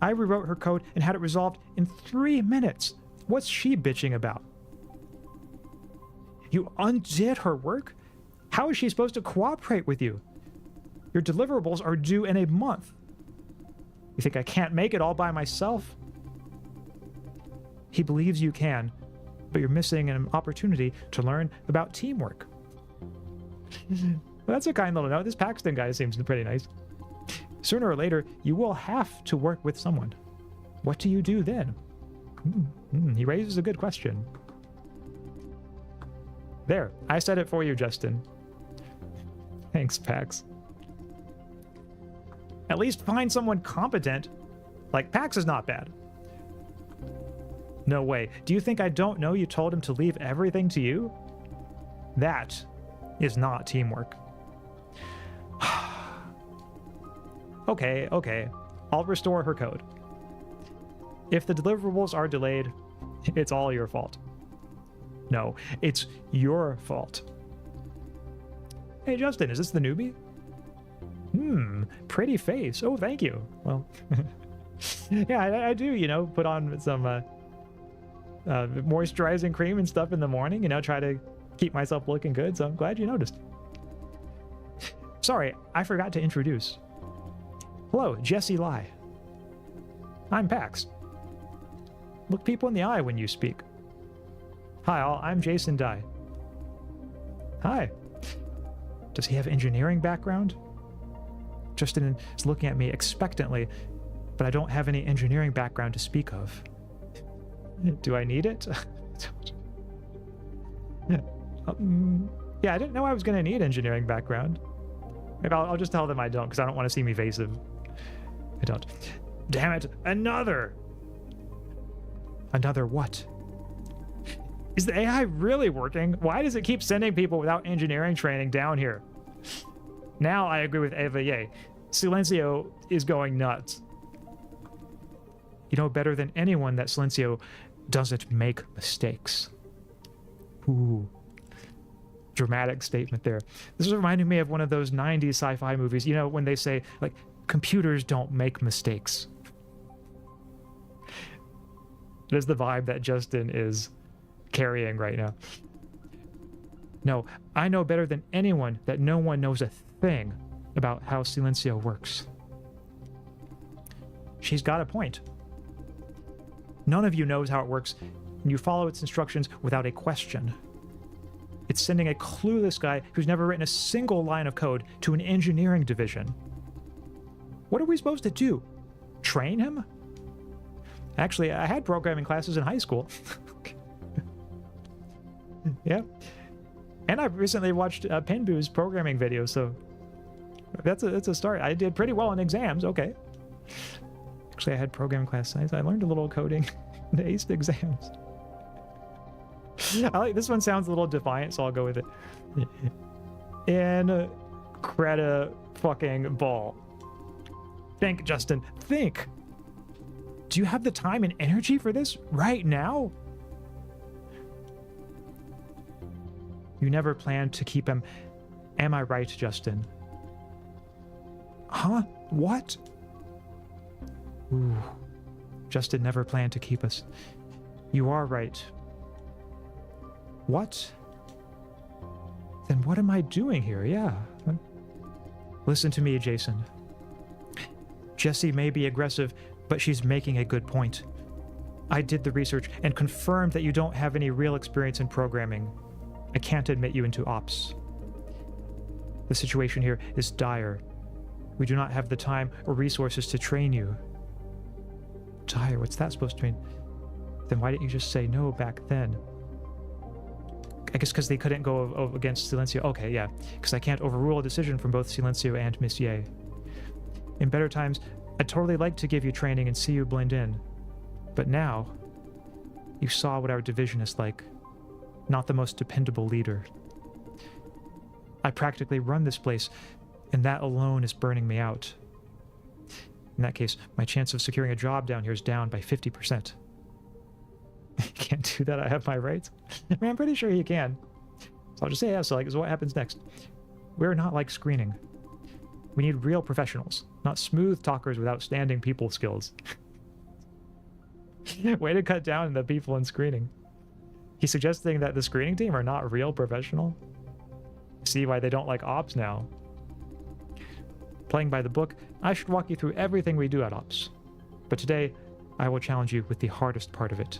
S1: I rewrote her code and had it resolved in 3 minutes. What's she bitching about? You undid her work? How is she supposed to cooperate with you? Your deliverables are due in a month. You think I can't make it all by myself? He believes you can, but you're missing an opportunity to learn about teamwork. Well, that's a kind little note. This Paxton guy seems pretty nice. Sooner or later, you will have to work with someone. What do you do then? He raises a good question. There, I said it for you, Justin. Thanks, Pax. At least find someone competent. Like, Pax is not bad. No way. Do you think I don't know you told him to leave everything to you? That is not teamwork. Okay. I'll restore her code. If the deliverables are delayed, it's all your fault. No, it's your fault. Hey, Justin, is this the newbie? Pretty face. Oh, thank you. Well, yeah, I do, put on some moisturizing cream and stuff in the morning, try to keep myself looking good, so I'm glad you noticed. Sorry, I forgot to introduce. Hello, Jesse Lai. I'm Pax. Look people in the eye when you speak. Hi all, I'm Jason Dai. Hi. Does he have engineering background? Justin is looking at me expectantly, but I don't have any engineering background to speak of. Do I need it? Yeah, I didn't know I was going to need engineering background. Maybe I'll just tell them I don't, because I don't want to seem evasive. I don't. Damn it, another! Another what? Is the AI really working? Why does it keep sending people without engineering training down here? Now I agree with Eva Ye. Silencio is going nuts. You know better than anyone that Silencio doesn't make mistakes. Ooh. Dramatic statement there. This is reminding me of one of those 90s sci-fi movies, you know, when they say, like, computers don't make mistakes. It is the vibe that Justin is carrying right now. No, I know better than anyone that no one knows a thing about how Silencio works. She's got a point. None of you knows how it works, and you follow its instructions without a question. It's sending a clueless guy who's never written a single line of code to an engineering division. What are we supposed to do? Train him? Actually, I had programming classes in high school. Yeah. And I recently watched Pinboo's programming video, so that's a start. I did pretty well in exams, okay. Actually, I had programming class. I learned a little coding and aced exams. I like this one. Sounds a little defiant, so I'll go with it. And Creta fucking ball. Think, Justin. Think. Do you have the time and energy for this right now? You never planned to keep him. Am I right, Justin? Huh? What? Ooh. Justin never planned to keep us. You are right. What? Then what am I doing here? Yeah. Listen to me, Jason. Jessie may be aggressive, but she's making a good point. I did the research and confirmed that you don't have any real experience in programming. I can't admit you into ops. The situation here is dire. We do not have the time or resources to train you. Dire? What's that supposed to mean? Then why didn't you just say no back then? I guess because they couldn't go against Silencio. Okay, yeah. Because I can't overrule a decision from both Silencio and Miss Ye. In better times, I'd totally like to give you training and see you blend in. But now, you saw what our division is like. Not the most dependable leader. I practically run this place, and that alone is burning me out. In that case, my chance of securing a job down here is down by 50%. Can't do that, I have my rights. I mean, I'm pretty sure you can. So I'll just say yes, so what happens next? We're not like screening. We need real professionals, not smooth talkers with outstanding people skills. Way to cut down the people in screening. He's suggesting that the screening team are not real professional. See why they don't like ops now. Playing by the book, I should walk you through everything we do at ops. But today, I will challenge you with the hardest part of it.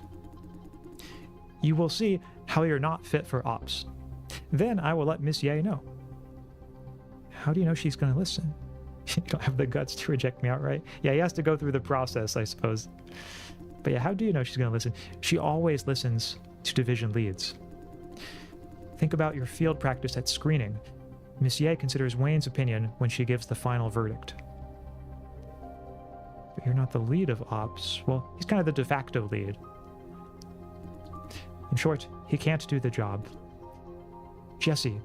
S1: You will see how you're not fit for ops. Then I will let Miss Ye know. How do you know she's going to listen? You don't have the guts to reject me outright. Yeah, he has to go through the process, I suppose. But yeah, how do you know she's going to listen? She always listens to division leads. Think about your field practice at screening. Miss Ye considers Wayne's opinion when she gives the final verdict. But you're not the lead of ops. Well, he's kind of the de facto lead. In short, he can't do the job. Jessie.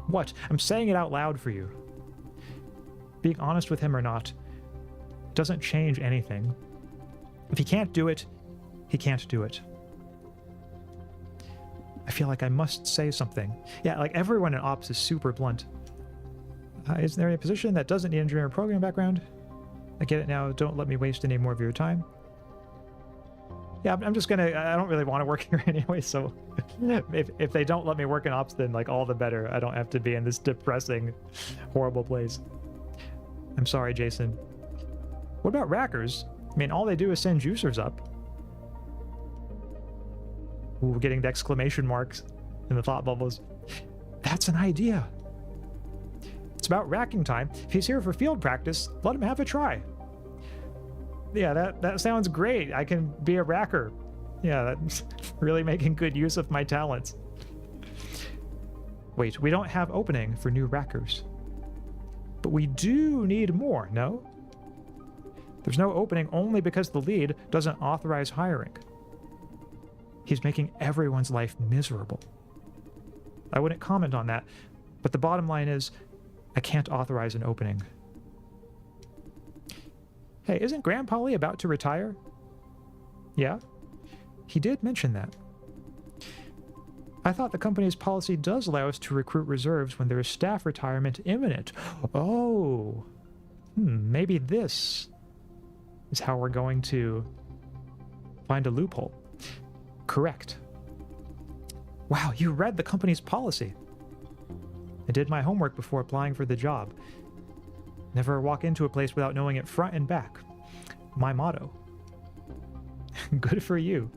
S1: What? I'm saying it out loud for you. Being honest with him or not doesn't change anything. If he can't do it, he can't do it. I feel like I must say something. Yeah, like everyone in ops is super blunt. Is there a position that doesn't need engineering program background? I get it now. Don't let me waste any more of your time. Yeah, I'm just gonna... I don't really want to work here anyway, so... if they don't let me work in ops, then like all the better. I don't have to be in this depressing, horrible place. I'm sorry, Jason. What about rackers? I mean, all they do is send juicers up. Ooh, we're getting the exclamation marks in the thought bubbles. That's an idea. It's about racking time. If he's here for field practice, let him have a try. Yeah, that sounds great. I can be a racker. Yeah, that's really making good use of my talents. Wait, we don't have opening for new rackers. But we do need more, no? There's no opening only because the lead doesn't authorize hiring. He's making everyone's life miserable. I wouldn't comment on that, but the bottom line is, I can't authorize an opening. Hey, isn't Grandpolly about to retire? Yeah? He did mention that. I thought the company's policy does allow us to recruit reserves when there is staff retirement imminent. Oh. Maybe this is how we're going to find a loophole. Correct. Wow, you read the company's policy. I did my homework before applying for the job. Never walk into a place without knowing it front and back. My motto. Good for you.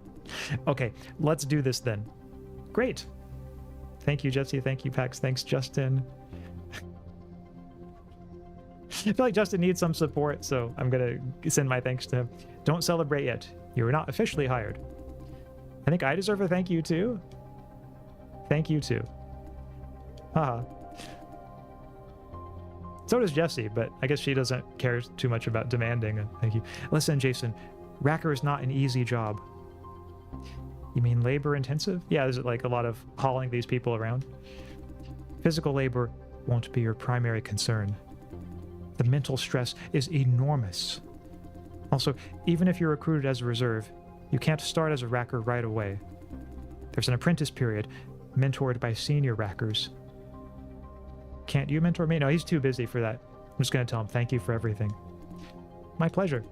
S1: Okay, let's do this then. Great. Thank you, Jesse. Thank you, Pax. Thanks, Justin. I feel like Justin needs some support, so I'm going to send my thanks to him. Don't celebrate yet. You are not officially hired. I think I deserve a thank you, too. Thank you, too. Haha. So does Jessie, but I guess she doesn't care too much about demanding a thank you. Listen, Jason, Racker is not an easy job. You mean labor intensive? Yeah, is it like a lot of hauling these people around? Physical labor won't be your primary concern. The mental stress is enormous. Also, even if you're recruited as a reserve, you can't start as a Racker right away. There's an apprentice period, mentored by senior Rackers. Can't you mentor me? No, he's too busy for that. I'm just going to tell him thank you for everything. My pleasure.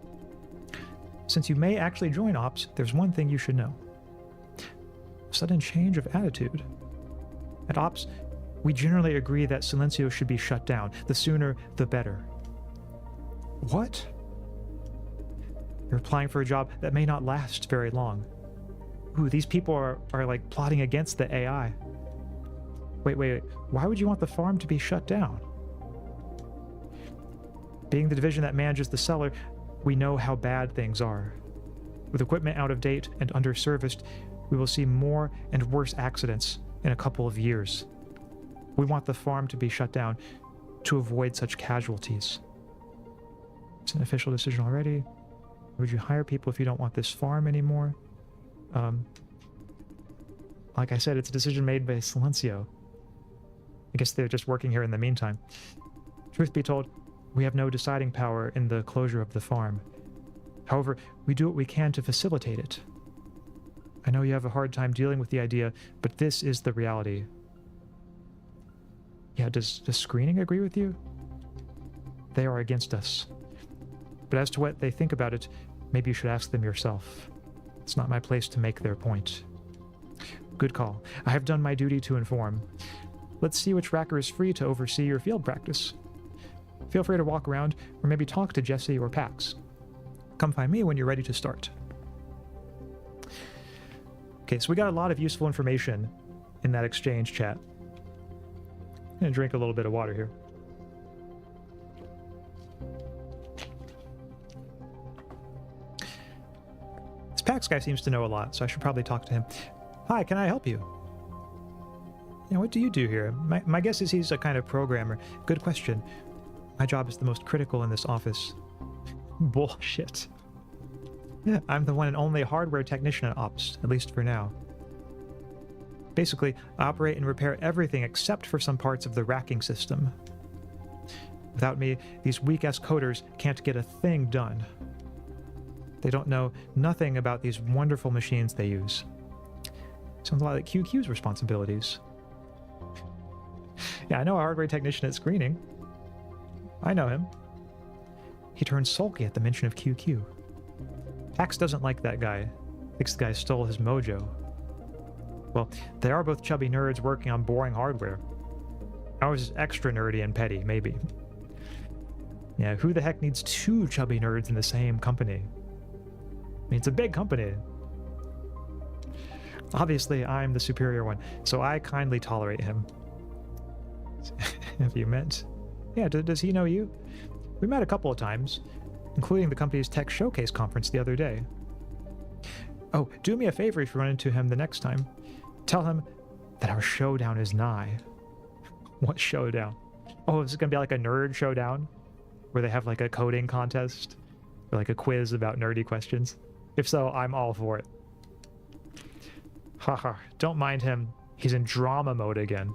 S1: Since you may actually join Ops, there's one thing you should know. A sudden change of attitude. At Ops, we generally agree that Silencio should be shut down. The sooner, the better. What? You're applying for a job that may not last very long. Ooh, these people are like plotting against the AI. Wait. Why would you want the farm to be shut down? Being the division that manages the cellar, we know how bad things are. With equipment out of date and underserviced, we will see more and worse accidents in a couple of years. We want the farm to be shut down to avoid such casualties. It's an official decision already. Would you hire people if you don't want this farm anymore? Like I said, it's a decision made by Silencio. I guess they're just working here in the meantime. Truth be told, we have no deciding power in the closure of the farm. However, we do what we can to facilitate it. I know you have a hard time dealing with the idea, but this is the reality. Yeah, does Screening agree with you? They are against us. But as to what they think about it, maybe you should ask them yourself. It's not my place to make their point. Good call. I have done my duty to inform. Let's see which Racker is free to oversee your field practice. Feel free to walk around, or maybe talk to Jesse or Pax. Come find me when you're ready to start. Okay, so we got a lot of useful information in that exchange chat. I'm gonna drink a little bit of water here. This Pax guy seems to know a lot, so I should probably talk to him. Hi, can I help you? What do you do here? My guess is he's a kind of programmer. Good question. My job is the most critical in this office. Bullshit. I'm the one and only hardware technician at Ops, at least for now. Basically, I operate and repair everything except for some parts of the racking system. Without me, these weak-ass coders can't get a thing done. They don't know nothing about these wonderful machines they use. Sounds a lot like QQ's responsibilities. Yeah, I know a hardware technician at Screening. I know him. He turns sulky at the mention of QQ. Pax doesn't like that guy. Thinks the guy stole his mojo. Well, they are both chubby nerds working on boring hardware. Ours is extra nerdy and petty, maybe. Yeah, who the heck needs two chubby nerds in the same company? I mean, it's a big company. Obviously, I'm the superior one, so I kindly tolerate him. Have you met? Yeah, does he know you? We met a couple of times, including the company's tech showcase conference the other day. Oh, do me a favor if you run into him the next time. Tell him that our showdown is nigh. What showdown? Oh, is it gonna be like a nerd showdown? Where they have like a coding contest? Or like a quiz about nerdy questions? If so, I'm all for it. Haha, don't mind him. He's in drama mode again.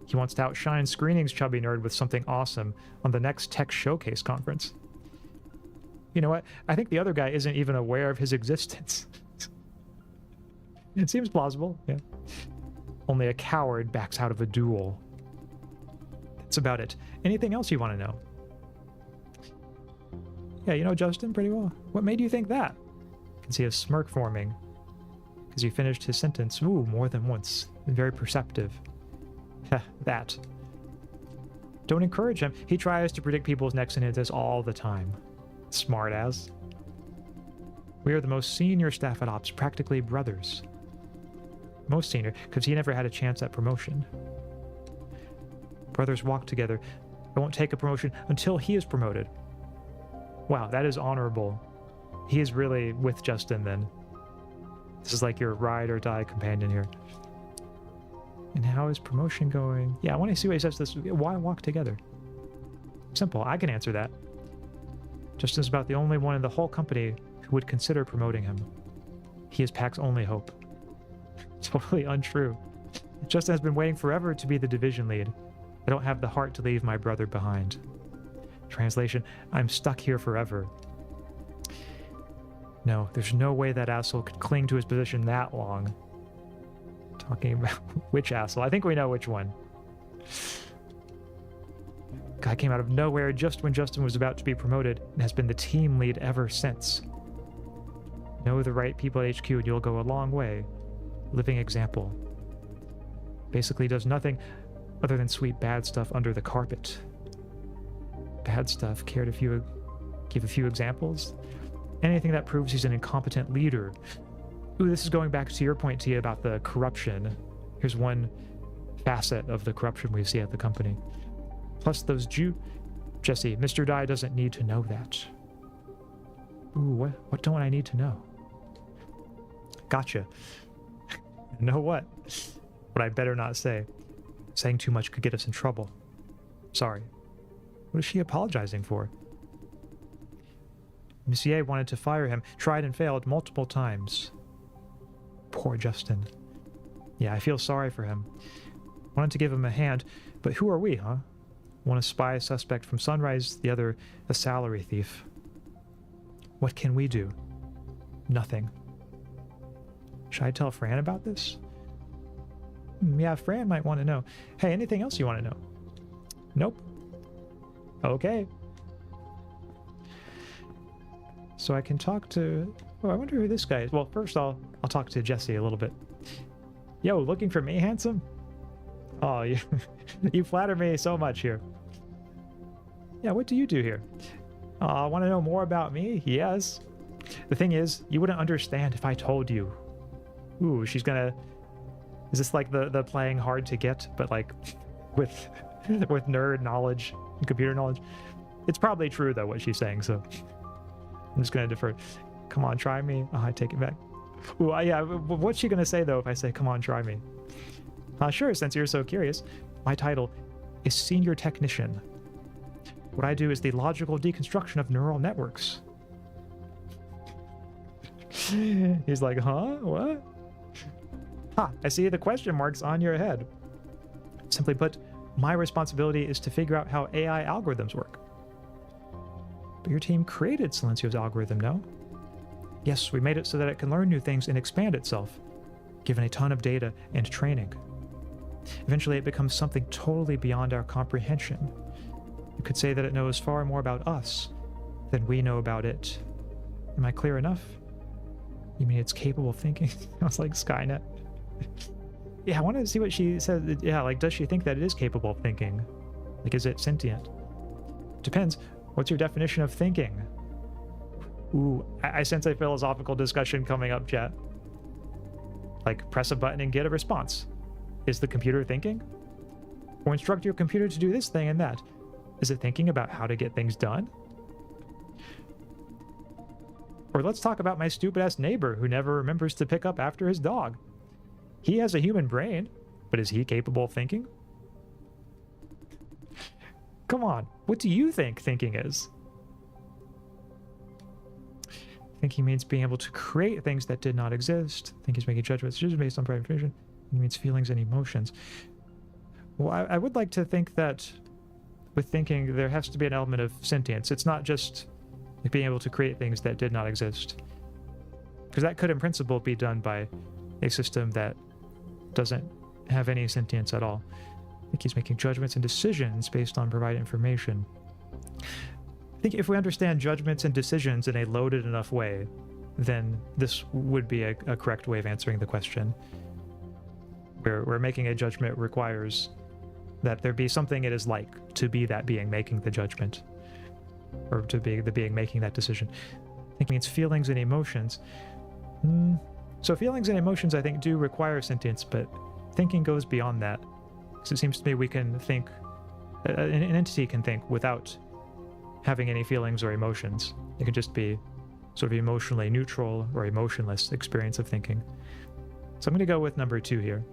S1: He wants to outshine Screening's chubby nerd with something awesome on the next tech showcase conference. You know what? I think the other guy isn't even aware of his existence. It seems plausible, yeah. Only a coward backs out of a duel. That's about it. Anything else you want to know? Yeah, you know Justin pretty well. What made you think that? You can see a smirk forming because he finished his sentence. Ooh, more than once. Very perceptive. Heh, that. Don't encourage him. He tries to predict people's next sentences all the time. Smart ass. We are the most senior staff at Ops, practically brothers. Most senior, because he never had a chance at promotion. Brothers walk together. I won't take a promotion until he is promoted. Wow, that is honorable. He is really with Justin then. This is like your ride or die companion here. And how is promotion going? Yeah, I want to see what he says this. Why walk together? Simple, I can answer that. Justin's about the only one in the whole company who would consider promoting him. He is Pack's only hope. Totally untrue. Justin has been waiting forever to be the division lead. I don't have the heart to leave my brother behind. Translation, I'm stuck here forever. No, there's no way that asshole could cling to his position that long. Talking about which asshole? I think we know which one. Guy came out of nowhere just when Justin was about to be promoted and has been the team lead ever since. Know the right people at HQ and you'll go a long way. Living example. Basically does nothing other than sweep bad stuff under the carpet. Bad stuff. Care to give a few examples? Anything that proves he's an incompetent leader. Ooh, this is going back to your point, Tia, about the corruption. Here's one facet of the corruption we see at the company. Plus those Jesse, Mr. Dai doesn't need to know that. Ooh, what don't I need to know? Gotcha. Know what? But I better not say. Saying too much could get us in trouble. Sorry. What is she apologizing for? Monsieur wanted to fire him, tried and failed multiple times. Poor Justin. Yeah, I feel sorry for him. Wanted to give him a hand, but who are we, huh? One a spy suspect from Sunrise, the other a salary thief. What can we do? Nothing. Should I tell Fran about this? Yeah, Fran might want to know. Hey, anything else you want to know? Nope. Okay. So I can talk to... Oh, I wonder who this guy is. Well, first I'll talk to Jesse a little bit. Yo, looking for me, handsome? Oh, you flatter me so much here. Yeah, what do you do here? I want to know more about me? Yes. The thing is, you wouldn't understand if I told you. Ooh, she's gonna... Is this like the playing hard to get, but like with nerd knowledge and computer knowledge? It's probably true though, what she's saying, so I'm just gonna defer. Come on, try me. Oh, I take it back. Ooh, yeah, what's she gonna say though if I say, come on, try me? Sure, since you're so curious. My title is Senior Technician. What I do is the logical deconstruction of neural networks. He's like, huh? What? Ha, I see the question marks on your head. Simply put, my responsibility is to figure out how AI algorithms work. But your team created Silencio's algorithm, no? Yes, we made it so that it can learn new things and expand itself, given a ton of data and training. Eventually, it becomes something totally beyond our comprehension. You could say that it knows far more about us than we know about it. Am I clear enough? You mean it's capable of thinking? Sounds like Skynet. Yeah, I want to see what she says. Yeah, like, does she think that it is capable of thinking? Like, is it sentient? Depends. What's your definition of thinking? Ooh, I sense a philosophical discussion coming up, chat. Like, press a button and get a response. Is the computer thinking? Or instruct your computer to do this thing and that. Is it thinking about how to get things done? Or let's talk about my stupid-ass neighbor who never remembers to pick up after his dog. He has a human brain, but is he capable of thinking? Come on, what do you think thinking is? I Thinking means being able to create things that did not exist. Think he's making judgments based on private information. It means feelings and emotions. Well, I would like to think that with thinking, there has to be an element of sentience. It's not just like being able to create things that did not exist. Because that could, in principle, be done by a system that doesn't have any sentience at all. I think he's making judgments and decisions based on provided information. I think if we understand judgments and decisions in a loaded enough way, then this would be a correct way of answering the question. Where making a judgment requires that there be something it is like to be that being making the judgment, or to be the being making that decision. I think it means feelings and emotions. So feelings and emotions, I think, do require sentience, but thinking goes beyond that. So it seems to me we can think, an entity can think without having any feelings or emotions. It can just be sort of emotionally neutral or emotionless experience of thinking. So I'm going to go with number 2 here.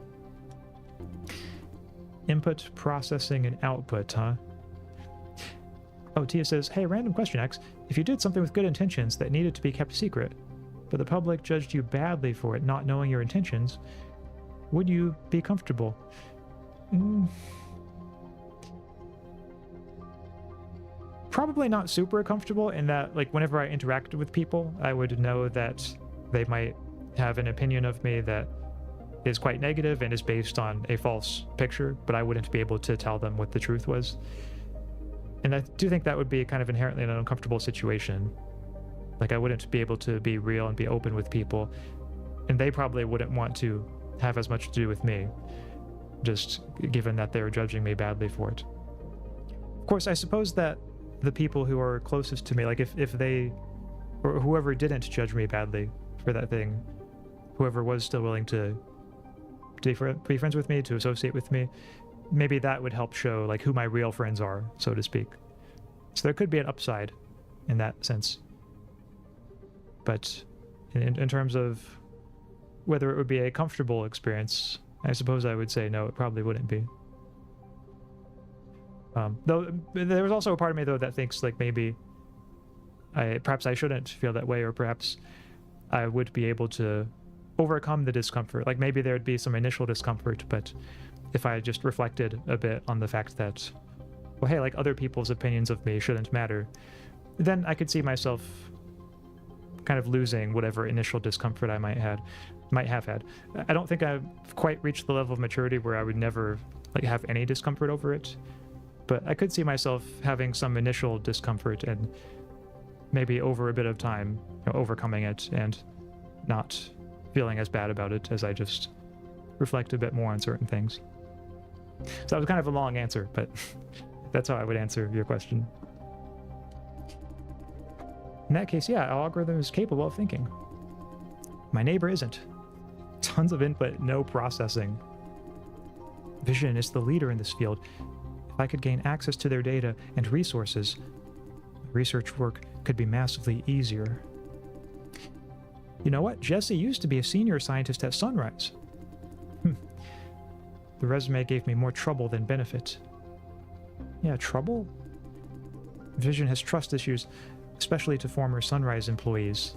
S1: Input, processing, and output, huh? Oh, Tia says, hey, random question, X. If you did something with good intentions that needed to be kept secret, but the public judged you badly for it, not knowing your intentions, would you be comfortable? Probably not super comfortable in that, like, whenever I interacted with people, I would know that they might have an opinion of me that is quite negative and is based on a false picture, but I wouldn't be able to tell them what the truth was. And I do think that would be kind of inherently an uncomfortable situation. Like, I wouldn't be able to be real and be open with people, and they probably wouldn't want to have as much to do with me, just given that they were judging me badly for it. Of course, I suppose that the people who are closest to me, like if they, or whoever didn't judge me badly for that thing, whoever was still willing to be friends with me, to associate with me, maybe that would help show like who my real friends are, so to speak. So there could be an upside in that sense. But in terms of whether it would be a comfortable experience, I suppose I would say no, it probably wouldn't be. Though there was also a part of me though that thinks like maybe perhaps I shouldn't feel that way, or perhaps I would be able to overcome the discomfort. Like maybe there would be some initial discomfort, but if I just reflected a bit on the fact that, well, hey, like other people's opinions of me shouldn't matter, then I could see myself kind of losing whatever initial discomfort I might have had. I don't think I've quite reached the level of maturity where I would never like have any discomfort over it, but I could see myself having some initial discomfort and maybe over a bit of time, overcoming it and not feeling as bad about it as I just reflect a bit more on certain things. So that was kind of a long answer, but that's how I would answer your question. In that case, yeah, our algorithm is capable of thinking. My neighbor isn't. Tons of input, no processing. Vision is the leader in this field. If I could gain access to their data and resources, research work could be massively easier. You know what? Jesse used to be a senior scientist at Sunrise. The resume gave me more trouble than benefit. Yeah, trouble? Vision has trust issues, especially to former Sunrise employees.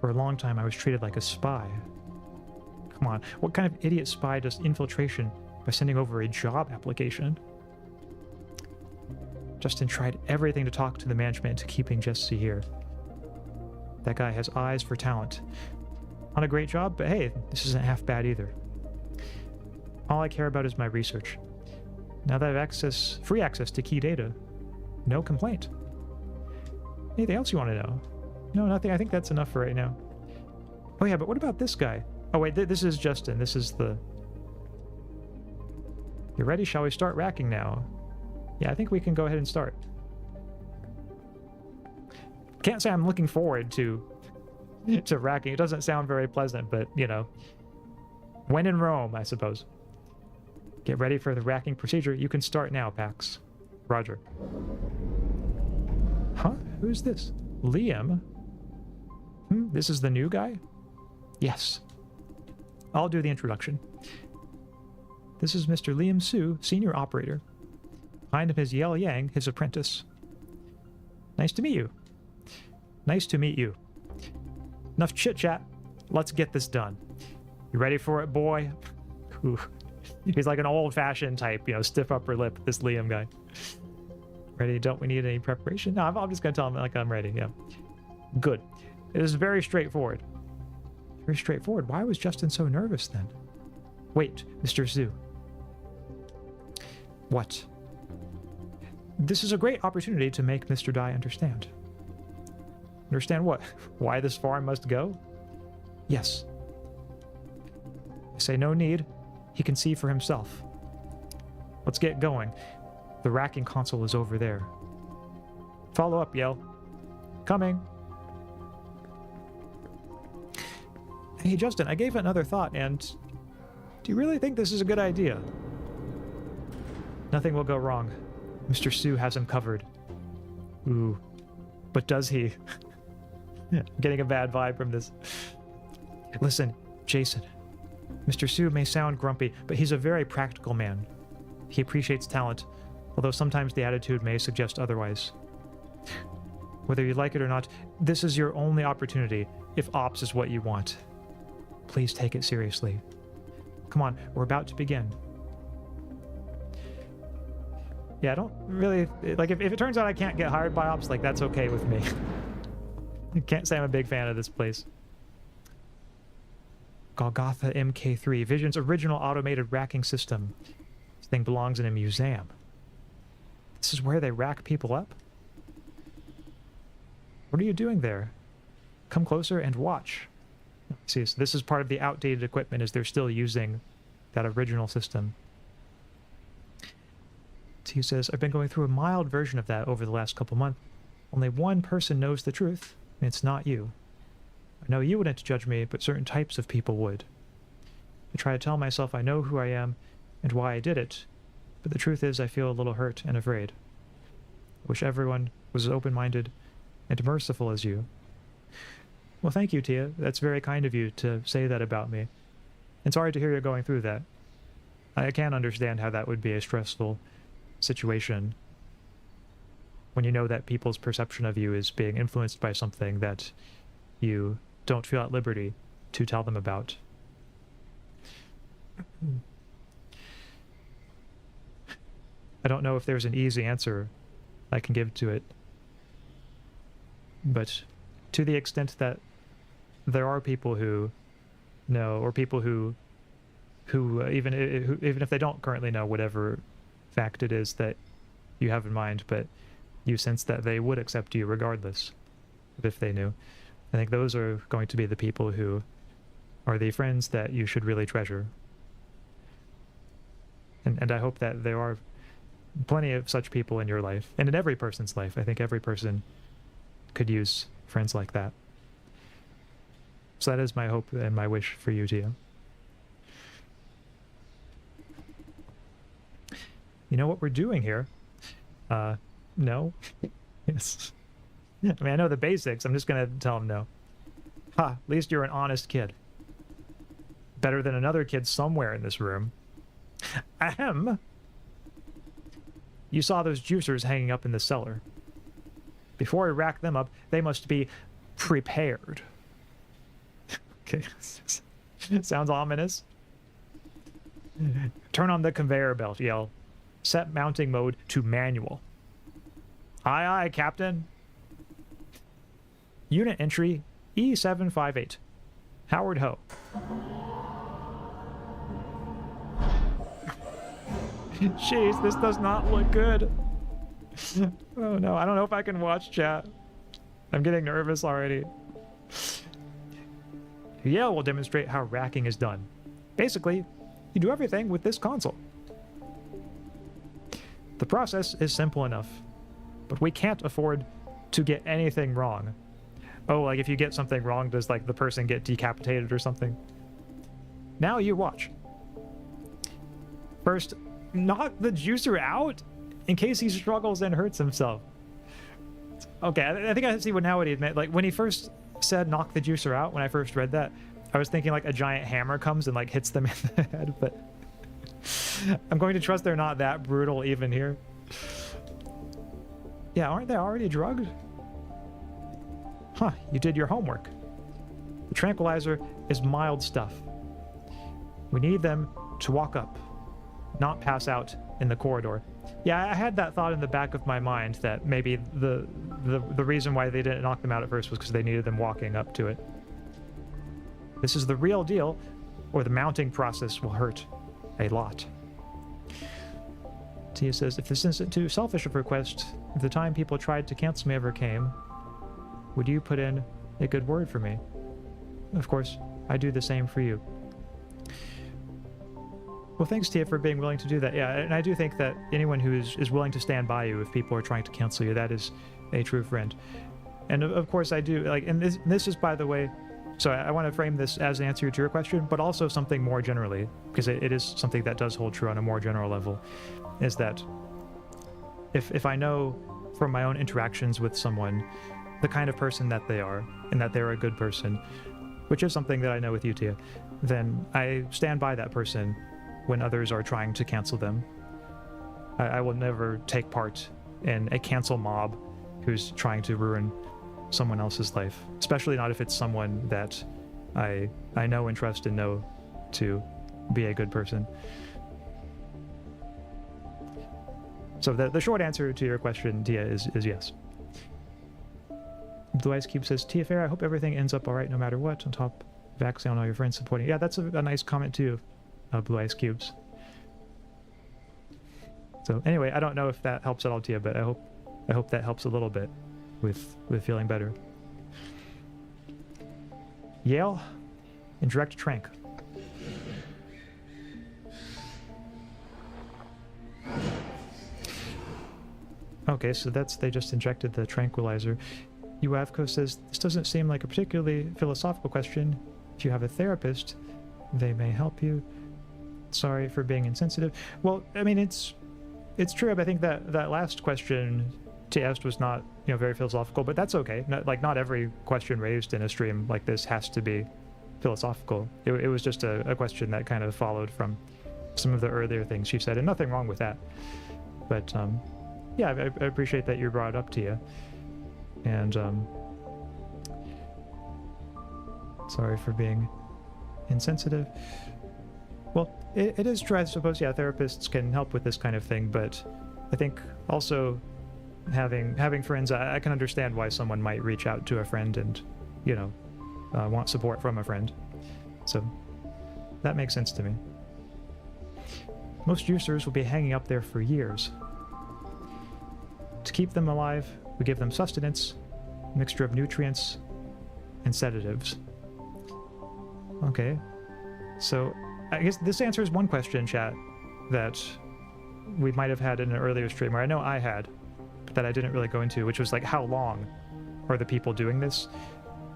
S1: For a long time, I was treated like a spy. Come on, what kind of idiot spy does infiltration by sending over a job application? Justin tried everything to talk to the management into keeping Jesse here. That guy has eyes for talent. Not a great job, but hey, this isn't half bad either. All I care about is my research. Now that I have free access to key data, no complaint. Anything else you want to know? No, nothing. I think that's enough for right now. Oh yeah, but what about this guy? Oh wait, this is Justin. This is the... You ready? Shall we start racking now? Yeah, I think we can go ahead and start. Can't say I'm looking forward to racking. It doesn't sound very pleasant, but, you know, when in Rome, I suppose. Get ready for the racking procedure. You can start now, Pax. Roger. Huh? Who's this? Liam? This is the new guy? Yes. I'll do the introduction. This is Mr. Liam Su, senior operator. Behind him is Yel Yang, his apprentice. Nice to meet you. Nice to meet you. enough chit-chat. Let's get this done. You ready for it, boy? Ooh. He's like an old-fashioned type, you know, stiff upper lip, this Liam guy. Ready? Don't we need any preparation? No, I'm just gonna tell him like I'm ready. Yeah. Good. It is very straightforward. Very straightforward. Why was Justin so nervous then? Wait, Mr. Zhu. What? This is a great opportunity to make Mr. Dai understand. Understand what? Why this farm must go? Yes. I say no need. He can see for himself. Let's get going. The racking console is over there. Follow up, Yell. Coming. Hey, Justin, I gave it another thought, and do you really think this is a good idea? Nothing will go wrong. Mr. Su has him covered. Ooh. But does he? I'm getting a bad vibe from this. Listen, Jason. Mr. Su may sound grumpy, but he's a very practical man. He appreciates talent, although sometimes the attitude may suggest otherwise. Whether you like it or not, this is your only opportunity if ops is what you want. Please take it seriously. Come on, we're about to begin. Yeah, I don't really... Like, if it turns out I can't get hired by ops, like, that's okay with me. I can't say I'm a big fan of this place. Golgotha MK3, Vision's original automated racking system. This thing belongs in a museum. This is where they rack people up? What are you doing there? Come closer and watch. See, so this is part of the outdated equipment, is they're still using that original system. He says, I've been going through a mild version of that over the last couple months. Only one person knows the truth, and it's not you. I know you wouldn't judge me, but certain types of people would. I try to tell myself I know who I am and why I did it, but the truth is I feel a little hurt and afraid. I wish everyone was as open-minded and merciful as you. Well, thank you, Tia. That's very kind of you to say that about me. And sorry to hear you're going through that. I can understand how that would be a stressful situation when you know that people's perception of you is being influenced by something that you don't feel at liberty to tell them about. I don't know if there's an easy answer I can give to it, but to the extent that there are people who know, or people who even if they don't currently know whatever fact it is that you have in mind, but you sense that they would accept you regardless if they knew. I think those are going to be the people who are the friends that you should really treasure. And I hope that there are plenty of such people in your life, and in every person's life. I think every person could use friends like that. So that is my hope and my wish for you, Tia. You know what we're doing here? No. Yes. I mean, I know the basics. I'm just going to tell him no. Ha, at least you're an honest kid. Better than another kid somewhere in this room. Ahem. You saw those juicers hanging up in the cellar. Before we rack them up, they must be prepared. Okay. Sounds ominous. Turn on the conveyor belt, Yell. Set mounting mode to manual. Aye, aye, Captain. Unit entry E758. Howard Ho. Jeez, this does not look good. Oh no, I don't know if I can watch chat. I'm getting nervous already. Yale will demonstrate how racking is done. Basically, you do everything with this console. The process is simple enough, but we can't afford to get anything wrong. Oh, like if you get something wrong, does like the person get decapitated or something? Now you watch. First, knock the juicer out in case he struggles and hurts himself. Okay, I think I see what he meant. Like when he first said knock the juicer out, when I first read that, I was thinking like a giant hammer comes and like hits them in the head, but I'm going to trust they're not that brutal even here. Yeah, aren't they already drugged? Huh, you did your homework. The tranquilizer is mild stuff. We need them to walk up, not pass out in the corridor. Yeah, I had that thought in the back of my mind that maybe the reason why they didn't knock them out at first was because they needed them walking up to it. This is the real deal, or the mounting process will hurt a lot. Tia says, if this isn't too selfish of a request, if the time people tried to cancel me ever came, would you put in a good word for me? Of course, I do the same for you. Well, thanks, Tia, for being willing to do that. Yeah, and I do think that anyone who is willing to stand by you if people are trying to cancel you, that is a true friend. And of course, I do, like, and this is, by the way, so I want to frame this as an answer to your question, but also something more generally, because it is something that does hold true on a more general level, is that if I know from my own interactions with someone the kind of person that they are, and that they're a good person, which is something that I know with you, Tia, then I stand by that person when others are trying to cancel them. I will never take part in a cancel mob who's trying to ruin someone else's life, especially not if it's someone that I know and trust and know to be a good person. So the short answer to your question, Tia, is yes. Blue Ice Cube says, Tia Fair, I hope everything ends up all right no matter what. On top of Axaeon, all your friends supporting. Yeah, that's a nice comment too, Blue Ice Cubes. So anyway, I don't know if that helps at all, Tia, but I hope that helps a little bit with feeling better. Yale and direct trank. Okay, so they just injected the tranquilizer. Uavco says, this doesn't seem like a particularly philosophical question. If you have a therapist, they may help you. Sorry for being insensitive. Well, I mean, it's true, but I think that last question Tia asked was not, very philosophical, but that's okay. Not every question raised in a stream like this has to be philosophical. It was just a question that kind of followed from some of the earlier things she said, and nothing wrong with that. But, yeah, I appreciate that you brought it up, Tia. And, sorry for being insensitive. Well, it is true, I suppose, yeah, therapists can help with this kind of thing, but I think also having friends, I can understand why someone might reach out to a friend and, want support from a friend. So that makes sense to me. Most juicers will be hanging up there for years. To keep them alive, we give them sustenance, a mixture of nutrients, and sedatives. Okay, so I guess this answers one question, chat, that we might have had in an earlier stream, or I know I had, but that I didn't really go into, which was like, how long are the people doing this?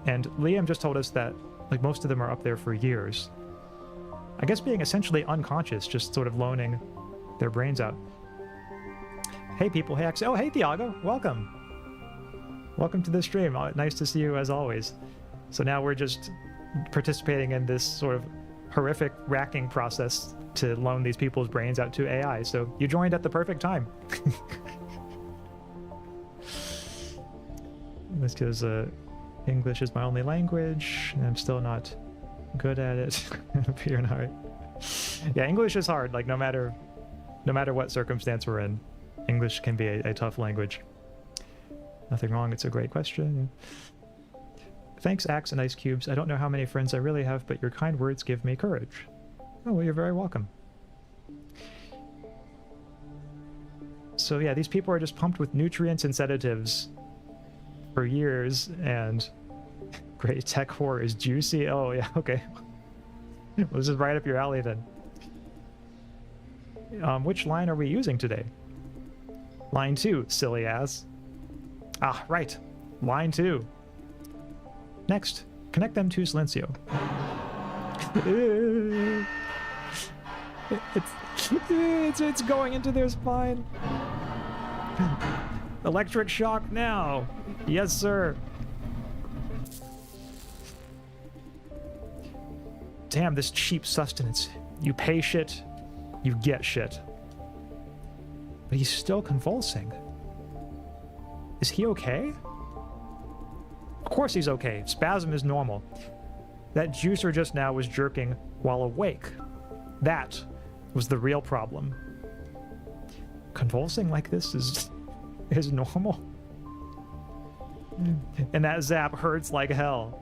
S1: And Liam just told us that like most of them are up there for years. I guess being essentially unconscious, just sort of loaning their brains out. Hey people, hey Axaeon. Oh, hey Thiago, welcome. Welcome to the stream. Nice to see you as always. So now we're just participating in this sort of horrific racking process to loan these people's brains out to AI. So you joined at the perfect time. This because English is my only language, and I'm still not good at it. Yeah, English is hard. Like no matter what circumstance we're in, English can be a tough language. Nothing wrong. It's a great question. Thanks, Axe and Ice Cubes. I don't know how many friends I really have, but your kind words give me courage. Oh, well, you're very welcome. So yeah, these people are just pumped with nutrients and sedatives for years, and great tech horror is juicy. Oh yeah, okay. Well, this is right up your alley then. Which line are we using today? Line 2, silly ass. Ah, right. Line 2. Next, connect them to Silencio. It's going into their spine. Electric shock now. Yes, sir. Damn, this cheap sustenance. You pay shit, you get shit. But he's still convulsing. Is he okay? Of course he's okay. Spasm is normal. That juicer just now was jerking while awake. That was the real problem. Convulsing like this is normal. And that zap hurts like hell.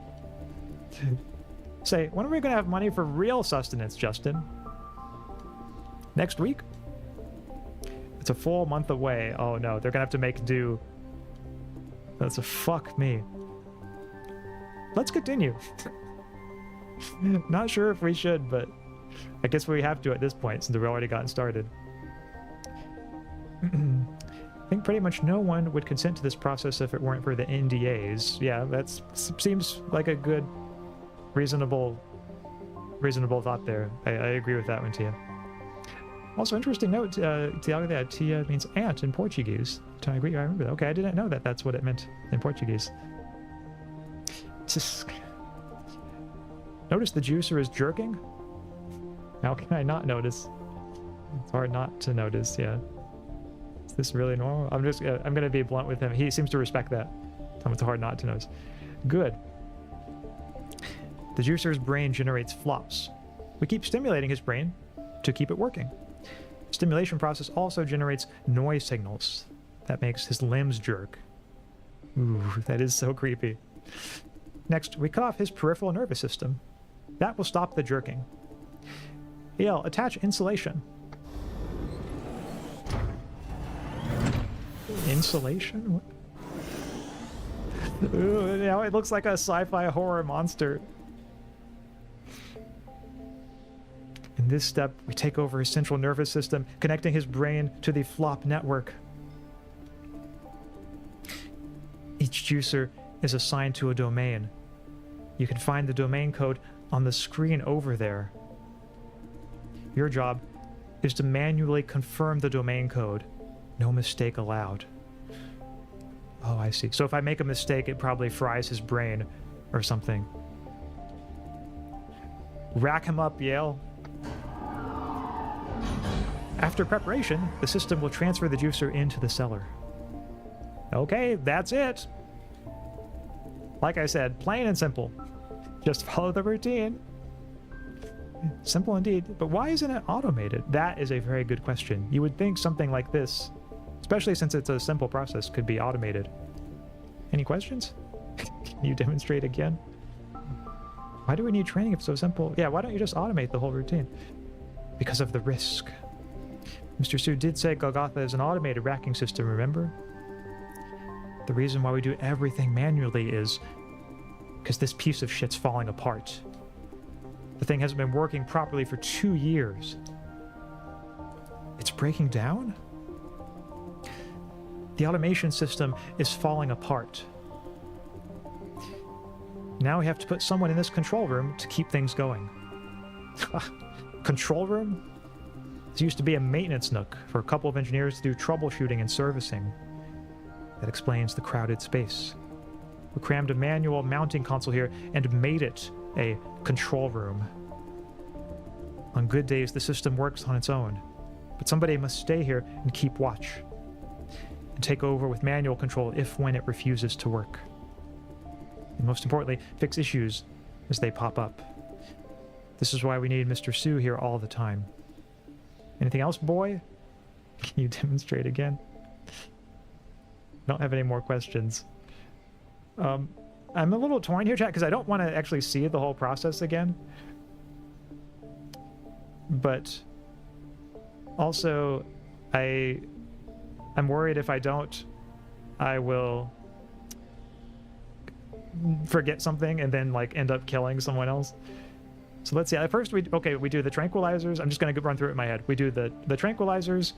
S1: Say, when are we going to have money for real sustenance, Justin? Next week? It's a full month away. Oh no, they're going to have to make do. That's a fuck me. Let's continue. Not sure if we should, but I guess we have to at this point since we've already gotten started. I think pretty much no one would consent to this process if it weren't for the NDAs. Yeah, that seems like a good, reasonable thought there. I agree with that one, Tia. Also, interesting note, Tia means ant in Portuguese. I agree, I remember that. Okay, I didn't know that that's what it meant in Portuguese. Just... Notice the juicer is jerking? How can I not notice? It's hard not to notice, yeah. Is this really normal? I'm gonna be blunt with him. He seems to respect that. It's hard not to notice. Good. The juicer's brain generates flops. We keep stimulating his brain to keep it working. The stimulation process also generates noise signals. That makes his limbs jerk. Ooh, that is so creepy. Next, we cut off his peripheral nervous system. That will stop the jerking. EL, attach insulation. Insulation? What? Ooh, now it looks like a sci-fi horror monster. In this step, we take over his central nervous system, connecting his brain to the flop network. Each juicer is assigned to a domain. You can find the domain code on the screen over there. Your job is to manually confirm the domain code. No mistake allowed. Oh, I see. So if I make a mistake, it probably fries his brain or something. Rack him up, Yale. After preparation, the system will transfer the juicer into the cellar. Okay, that's it. Like I said, plain and simple. Just follow the routine. Simple indeed, but why isn't it automated? That is a very good question. You would think something like this, especially since it's a simple process, could be automated. Any questions? Can you demonstrate again? Why do we need training if it's so simple? Yeah, why don't you just automate the whole routine? Because of the risk. Mr. Su did say Golgotha is an automated racking system, remember? The reason why we do everything manually is because this piece of shit's falling apart. The thing hasn't been working properly for 2 years. It's breaking down? The automation system is falling apart. Now we have to put someone in this control room to keep things going. Control room? This used to be a maintenance nook for a couple of engineers to do troubleshooting and servicing. That explains the crowded space. We crammed a manual mounting console here and made it a control room. On good days, the system works on its own, but somebody must stay here and keep watch, and take over with manual control if when it refuses to work. And most importantly, fix issues as they pop up. This is why we need Mr. Su here all the time. Anything else, boy? Can you demonstrate again? Don't have any more questions. I'm a little torn here, chat, because I don't want to actually see the whole process again. But also, I'm worried if I don't, I will forget something and then like end up killing someone else. So let's see. At first, we do the tranquilizers. I'm just going to run through it in my head. We do the tranquilizers,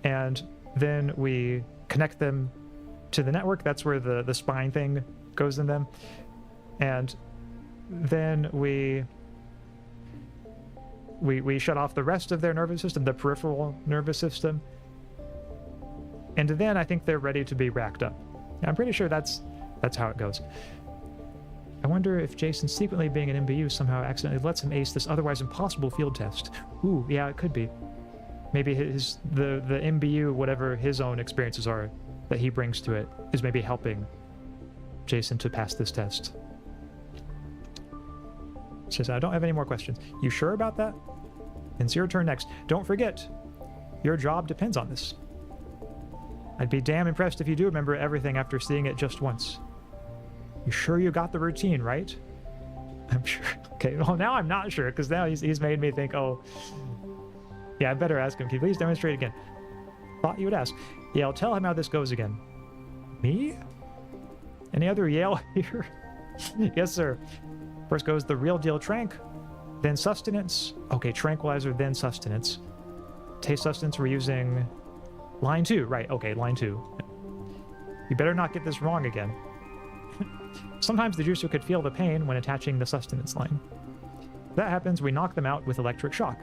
S1: and then we connect them to the network. That's where the spine thing goes in them. And then we shut off the rest of their nervous system, the peripheral nervous system. And then I think they're ready to be racked up. I'm pretty sure that's how it goes. I wonder if Jason secretly being an MBU somehow accidentally lets him ace this otherwise impossible field test. Ooh, yeah, it could be. Maybe the MBU, whatever his own experiences are that he brings to it, is maybe helping Jason to pass this test. Says, I don't have any more questions. You sure about that? It's your turn next. Don't forget, your job depends on this. I'd be damn impressed if you do remember everything after seeing it just once. You sure you got the routine, right? I'm sure. Okay, well, now I'm not sure, because now he's made me think, oh, yeah, I better ask him. Can you please demonstrate again? Thought you would ask. Yeah, I'll tell him how this goes again. Me? Any other Yale here? Yes, sir. First goes the real deal trank, then sustenance. Okay, tranquilizer, then sustenance. Taste sustenance, we're using line 2. Right, okay, line 2. You better not get this wrong again. Sometimes the juicer could feel the pain when attaching the sustenance line. If that happens, we knock them out with electric shock.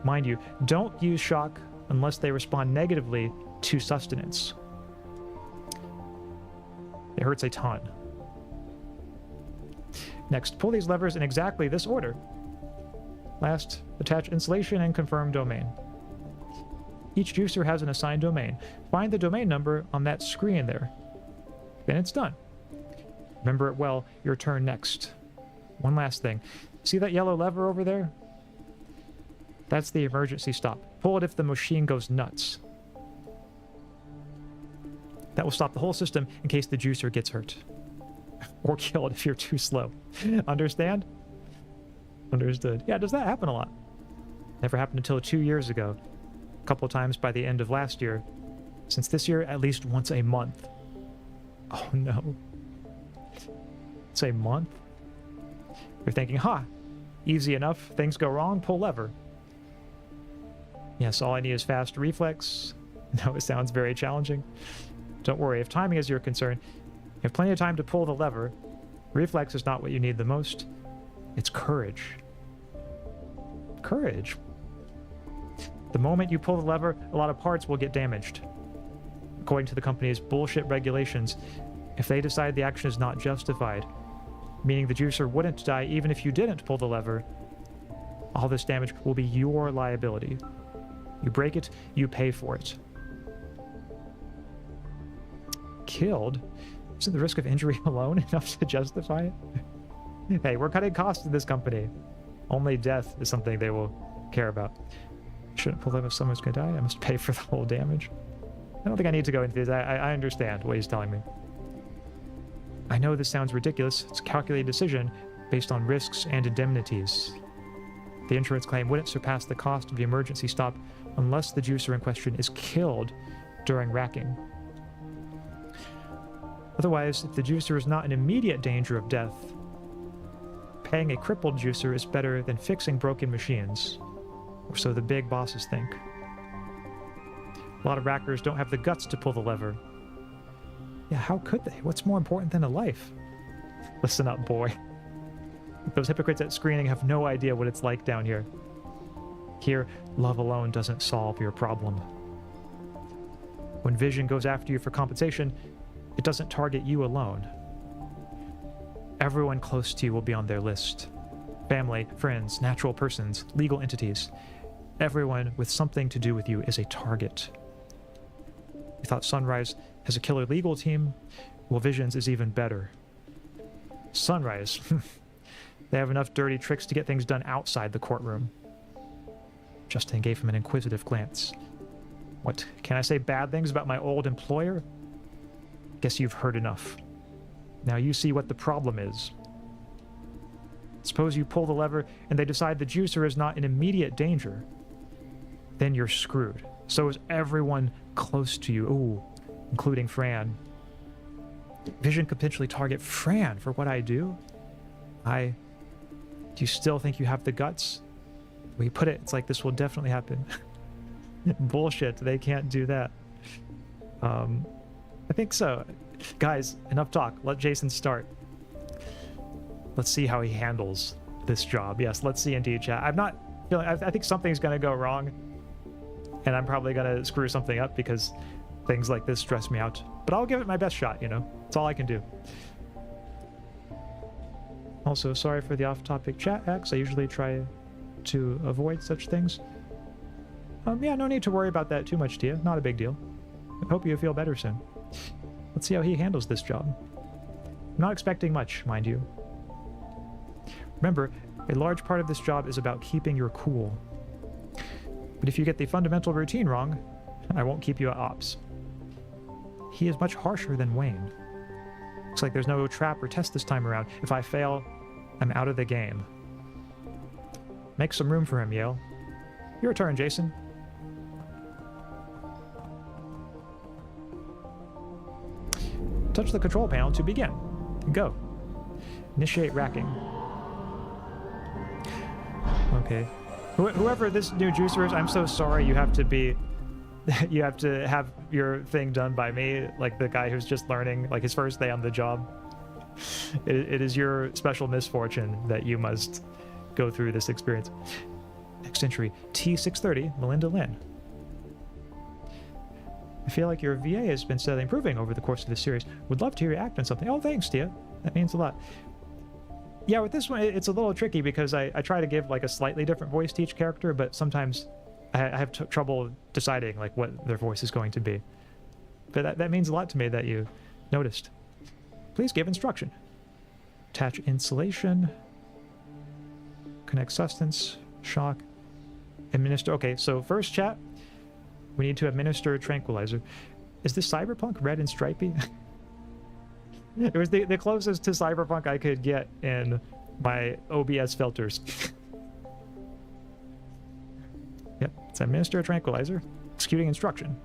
S1: Mind you, don't use shock unless they respond negatively to sustenance. It hurts a ton. Next, pull these levers in exactly this order. Last, attach insulation and confirm domain. Each juicer has an assigned domain. Find the domain number on that screen there. Then it's done. Remember it well, your turn next. One last thing. See that yellow lever over there? That's the emergency stop. Pull it if the machine goes nuts. That will stop the whole system in case the juicer gets hurt. Or killed if you're too slow. Understand? Understood. Yeah, does that happen a lot? Never happened until 2 years ago. A couple of times by the end of last year. Since this year, at least once a month. Oh no. It's a month? You're thinking, easy enough. Things go wrong, pull lever. Yes, all I need is fast reflex. No, it sounds very challenging. Don't worry, if timing is your concern, you have plenty of time to pull the lever. Reflex is not what you need the most. It's courage. Courage? The moment you pull the lever, a lot of parts will get damaged. According to the company's bullshit regulations, if they decide the action is not justified, meaning the juicer wouldn't die even if you didn't pull the lever, all this damage will be your liability. You break it, you pay for it. Killed? Isn't the risk of injury alone enough to justify it? Hey, we're cutting costs in this company. Only death is something they will care about. Shouldn't pull them if someone's gonna die. I must pay for the whole damage. I don't think I need to go into this. I understand what he's telling me. I know this sounds ridiculous. It's a calculated decision based on risks and indemnities. The insurance claim wouldn't surpass the cost of the emergency stop unless the juicer in question is killed during racking. Otherwise, if the juicer is not in immediate danger of death, paying a crippled juicer is better than fixing broken machines, or so the big bosses think. A lot of rackers don't have the guts to pull the lever. Yeah, how could they? What's more important than a life? Listen up, boy. Those hypocrites at screening have no idea what it's like down here. Here, love alone doesn't solve your problem. When Vision goes after you for compensation, it doesn't target you alone. Everyone close to you will be on their list. Family, friends, natural persons, legal entities. Everyone with something to do with you is a target. You thought Sunrise has a killer legal team? Well, Vision's is even better. Sunrise. They have enough dirty tricks to get things done outside the courtroom. Justin gave him an inquisitive glance. What, can I say bad things about my old employer? Guess you've heard enough. Now you see what the problem is. Suppose you pull the lever and they decide the juicer is not in immediate danger. Then you're screwed. So is everyone close to you. Ooh, including Fran. Vision could potentially target Fran for what I do. Do you still think you have the guts? The way you put it, it's like this will definitely happen. Bullshit, they can't do that. I think so. Guys, enough talk. Let Jason start. Let's see how he handles this job. Yes, let's see indeed, chat. I'm not feeling... I think something's going to go wrong. And I'm probably going to screw something up because things like this stress me out. But I'll give it my best shot, you know? That's all I can do. Also, sorry for the off-topic chat hacks. I usually try to avoid such things. Yeah, no need to worry about that too much, Tia. Not a big deal. I hope you feel better soon. Let's see how he handles this job. I'm not expecting much, mind you. Remember, a large part of this job is about keeping your cool. But if you get the fundamental routine wrong, I won't keep you at ops. He is much harsher than Wayne. Looks like there's no trap or test this time around. If I fail, I'm out of the game. Make some room for him, Yale. Your turn, Jason. Touch the control panel to begin. Go. Initiate racking. Okay. Whoever this new juicer is, I'm so sorry you have to be... you have to have your thing done by me, like the guy who's just learning, like his first day on the job. It is your special misfortune that you must go through this experience. Next entry, T630, Melinda Lynn. I feel like your VA has been steadily improving over the course of this series. Would love to hear you act on something. Oh, thanks, Tia. That means a lot. Yeah, with this one, it's a little tricky because I try to give like a slightly different voice to each character, but sometimes I have trouble deciding like what their voice is going to be. But that means a lot to me that you noticed. Please give instruction. Attach insulation. Connect substance. Shock. Administer. Okay, so first chat, we need to administer tranquilizer. Is this cyberpunk red and stripy? It was the closest to cyberpunk I could get in my OBS filters. Yep, it's administer a tranquilizer. Executing instruction.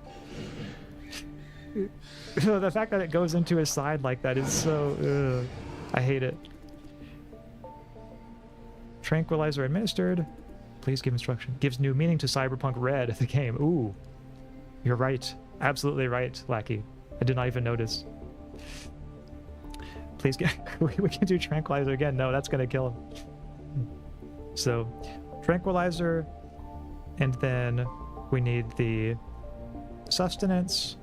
S1: The fact that it goes into his side like that is so... I hate it. Tranquilizer administered. Please give instruction. Gives new meaning to cyberpunk red, the game. Ooh. You're right. Absolutely right, Lackey. I did not even notice. Please get... we can do tranquilizer again. No, that's going to kill him. So, tranquilizer... And then we need the sustenance.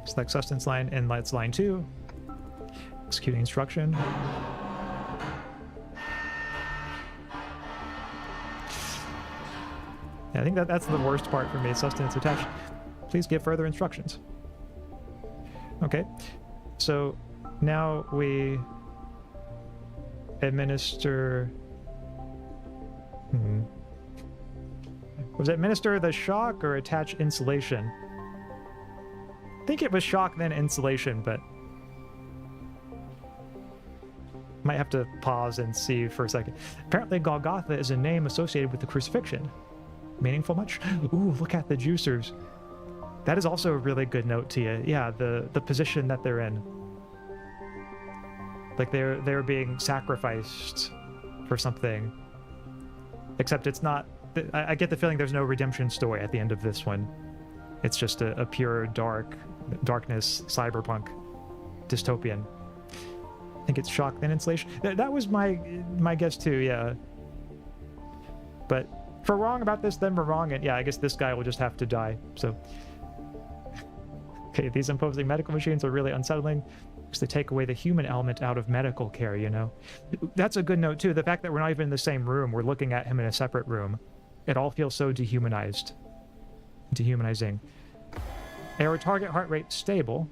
S1: Select sustenance line, and that's line 2. Executing instruction. Yeah, I think that's the worst part for me, sustenance attached. Please give further instructions. Okay, so now we administer... Was it administer the shock or attach insulation? I think it was shock, then insulation, but... Might have to pause and see for a second. Apparently Golgotha is a name associated with the crucifixion. Meaningful much? Ooh, look at the juicers. That is also a really good note to you. Yeah, the position that they're in. Like they're being sacrificed for something. Except it's not... I get the feeling there's no redemption story at the end of this one. It's just a pure darkness, cyberpunk, dystopian. I think it's shock, then insulation. That was my guess too, yeah. But if we're wrong about this, then we're wrong, and yeah, I guess this guy will just have to die, so. Okay, these imposing medical machines are really unsettling because they take away the human element out of medical care, you know? That's a good note too, the fact that we're not even in the same room, we're looking at him in a separate room. It all feels so dehumanized. Dehumanizing. Our target heart rate stable.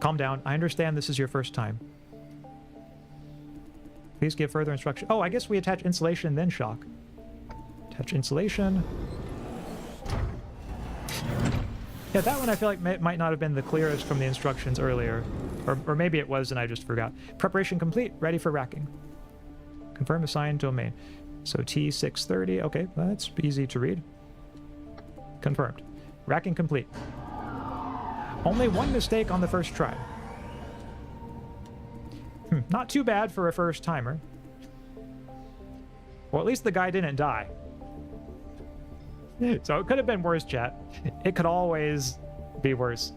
S1: Calm down. I understand this is your first time. Please give further instruction. Oh, I guess we attach insulation, then shock. Attach insulation. Yeah, that one I feel like might not have been the clearest from the instructions earlier. Or maybe it was and I just forgot. Preparation complete. Ready for racking. Confirm assigned domain. So T630. Okay, that's easy to read. Confirmed. Racking complete. Only one mistake on the first try. Not too bad for a first timer. Well, at least the guy didn't die. So it could have been worse, chat. It could always be worse.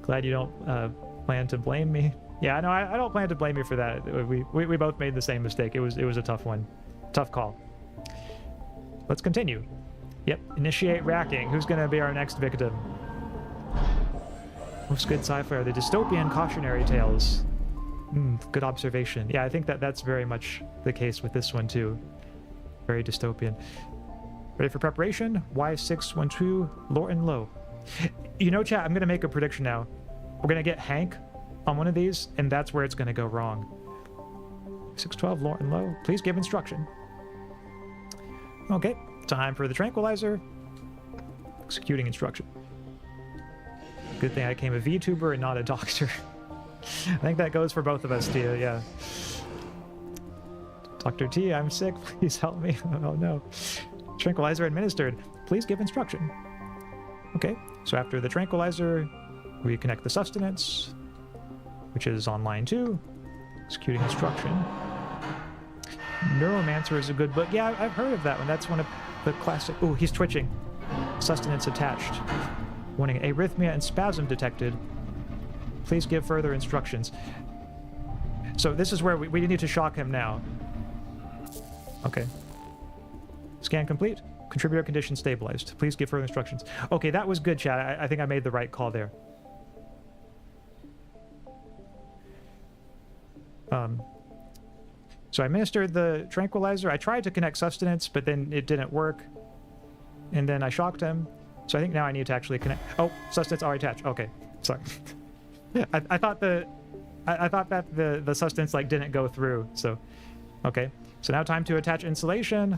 S1: Glad you don't plan to blame me. Yeah, no, I don't plan to blame you for that. We both made the same mistake. It was a tough one. Tough call. Let's continue. Yep, initiate racking. Who's going to be our next victim? Most good sci-fi are the dystopian cautionary tales. Good observation. Yeah, I think that's very much the case with this one too. Very dystopian. Ready for preparation? Y612, Lorton Low. You know, chat, I'm going to make a prediction now. We're going to get Hank on one of these, and that's where it's going to go wrong. 612, low and low. Please give instruction. Okay, time for the tranquilizer. Executing instruction. Good thing I became a VTuber and not a doctor. I think that goes for both of us, Tia, yeah. Dr. T, I'm sick. Please help me. Oh no. Tranquilizer administered. Please give instruction. Okay, so after the tranquilizer, we connect the sustenance, which is on line 2. Executing instruction. Neuromancer is a good book. Yeah, I've heard of that one. That's one of the classic... Oh, he's twitching. Sustenance attached. Warning, arrhythmia and spasm detected. Please give further instructions. So this is where we need to shock him now. Okay. Scan complete. Contributor condition stabilized. Please give further instructions. Okay, that was good, chat. I think I made the right call there. So I administered the tranquilizer. I tried to connect sustenance, but then it didn't work. And then I shocked him. So I think now I need to actually connect. Oh, sustenance already attached. Okay, sorry. I thought that the sustenance like didn't go through. So, okay. So now time to attach insulation.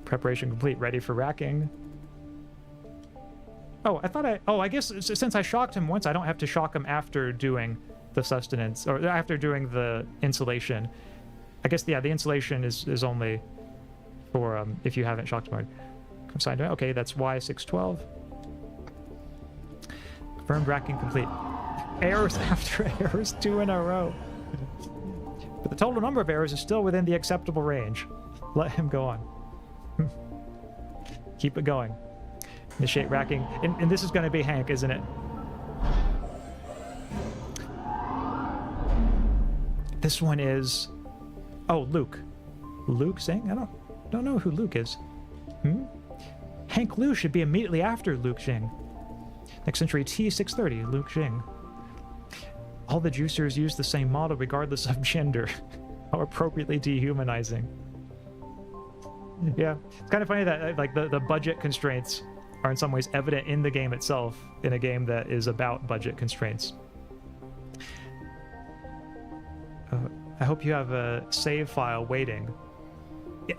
S1: Preparation complete. Ready for racking. Oh, I guess since I shocked him once, I don't have to shock him after doing the sustenance, or after doing the insulation. I guess, yeah, the insulation is only for if you haven't shocked him. Consigned to it. Okay, that's Y612. Confirmed racking complete. Errors after errors, 2 in a row. But the total number of errors is still within the acceptable range. Let him go on. Keep it going. Initiate racking. And this is going to be Hank, isn't it? This one is... Oh, Luke. Luke Zhang? I don't know who Luke is. Hank Liu should be immediately after Luke Xing. Next century T630, Luke Xing. All the juicers use the same model regardless of gender. How appropriately dehumanizing. Yeah, it's kind of funny that like the budget constraints are in some ways evident in the game itself, in a game that is about budget constraints. I hope you have a save file waiting.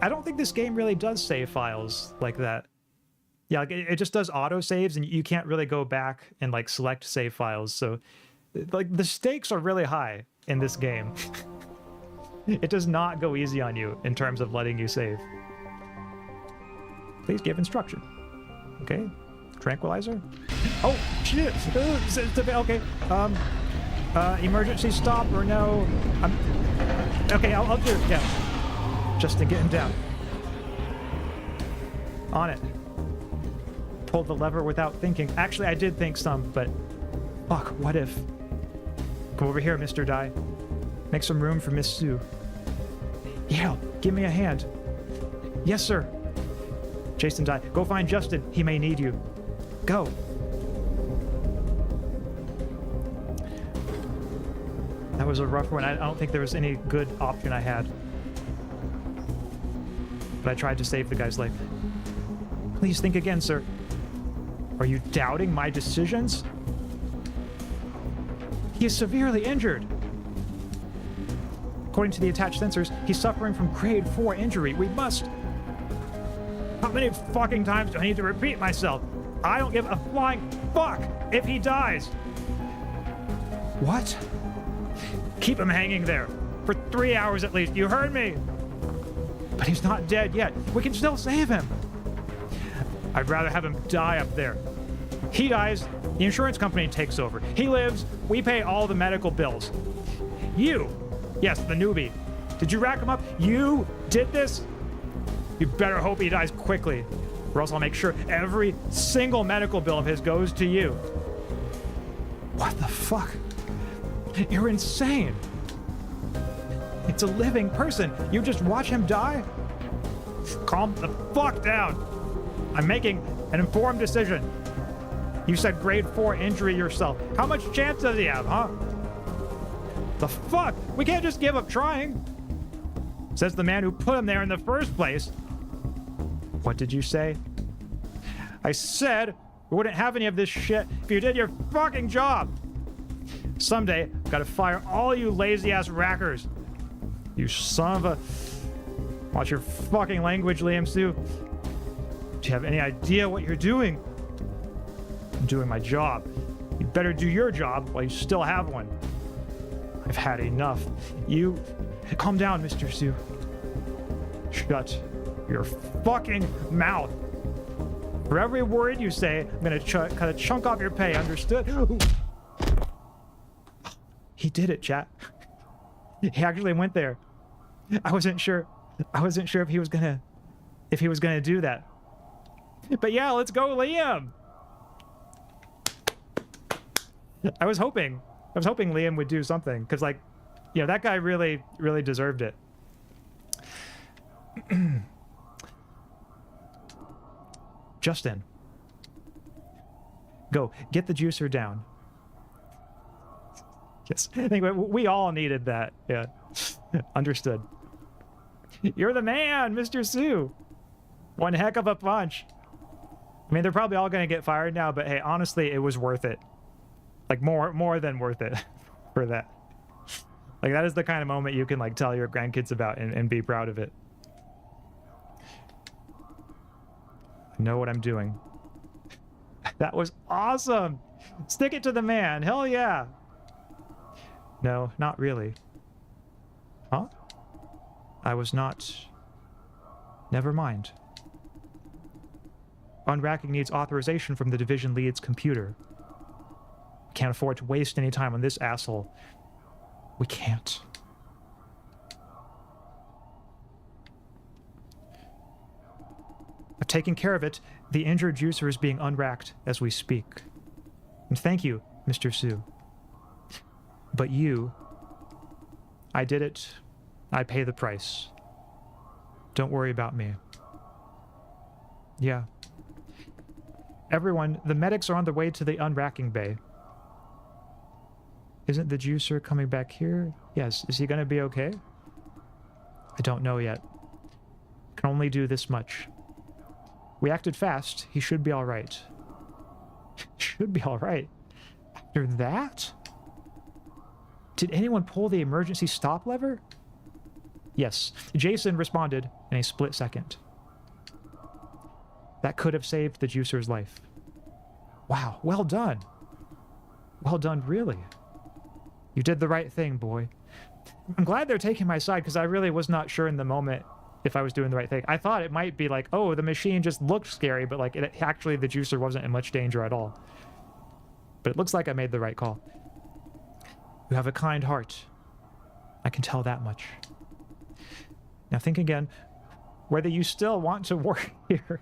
S1: I don't think this game really does save files like that. Yeah, like it just does auto saves, and you can't really go back and like select save files. So like the stakes are really high in this game. It does not go easy on you in terms of letting you save. Please give instruction. Okay, tranquilizer. Oh shit! Okay. Emergency stop or no? Okay, I'll do it. Yeah. Just to get him down. On it. Pull the lever without thinking. Actually, I did think some, but fuck, what if? Come over here, Mr. Dai. Make some room for Miss Sue. Yeah, give me a hand. Yes, sir. Jason Dai, go find Justin. He may need you. Go. That was a rough one. I don't think there was any good option I had. But I tried to save the guy's life. Please think again, sir. Are you doubting my decisions? He is severely injured. According to the attached sensors, he's suffering from grade 4 injury. We must... How many fucking times do I need to repeat myself? I don't give a flying fuck if he dies. What? Keep him hanging there for 3 hours at least. You heard me? But he's not dead yet. We can still save him. I'd rather have him die up there. He dies, the insurance company takes over. He lives, we pay all the medical bills. You, yes, the newbie, did you rack him up? You did this? You better hope he dies quickly, or else I'll make sure every single medical bill of his goes to you. What the fuck? You're insane. It's a living person. You just watch him die? Calm the fuck down. I'm making an informed decision. You said grade 4 injury yourself. How much chance does he have, huh? The fuck? We can't just give up trying. Says the man who put him there in the first place. What did you say? I said we wouldn't have any of this shit if you did your fucking job. Someday, I've got to fire all you lazy-ass rackers. You son of a... Watch your fucking language, Liam Sue. Do you have any idea what you're doing? I'm doing my job. You better do your job while you still have one. I've had enough. You... Calm down, Mr. Sue. Shut your fucking mouth. For every word you say, I'm gonna cut a chunk off your pay, understood? He did it, chat. He actually went there. I wasn't sure if he was gonna do that. But yeah, let's go, Liam. I was hoping Liam would do something, because, like, you know, that guy really deserved it. Justin, go get the juicer down. Yes, I think we all needed that. Yeah, understood. You're the man, Mr. Sue. One heck of a punch. I mean, they're probably all gonna get fired now, but hey, honestly, it was worth it. Like more than worth it for that. Like, that is the kind of moment you can, like, tell your grandkids about and be proud of it. I know what I'm doing. That was awesome. Stick it to the man. Hell yeah. No, not really. Huh? I was not... Never mind. Unracking needs authorization from the division lead's computer. We can't afford to waste any time on this asshole. We can't. I've taken care of it. The injured juicer is being unracked as we speak. And thank you, Mr. Sue. But you... I did it. I pay the price. Don't worry about me. Yeah. Everyone, the medics are on their way to the unracking bay. Isn't the juicer coming back here? Yes. Is he going to be okay? I don't know yet. Can only do this much. We acted fast. He should be all right. Should be all right. After that? Did anyone pull the emergency stop lever? Yes. Jason responded in a split second. That could have saved the juicer's life. Wow. Well done. Well done, really. You did the right thing, boy. I'm glad they're taking my side, because I really was not sure in the moment if I was doing the right thing. I thought it might be like, oh, the machine just looked scary, but like actually the juicer wasn't in much danger at all. But it looks like I made the right call. You have a kind heart. I can tell that much. Now think again, whether you still want to work here.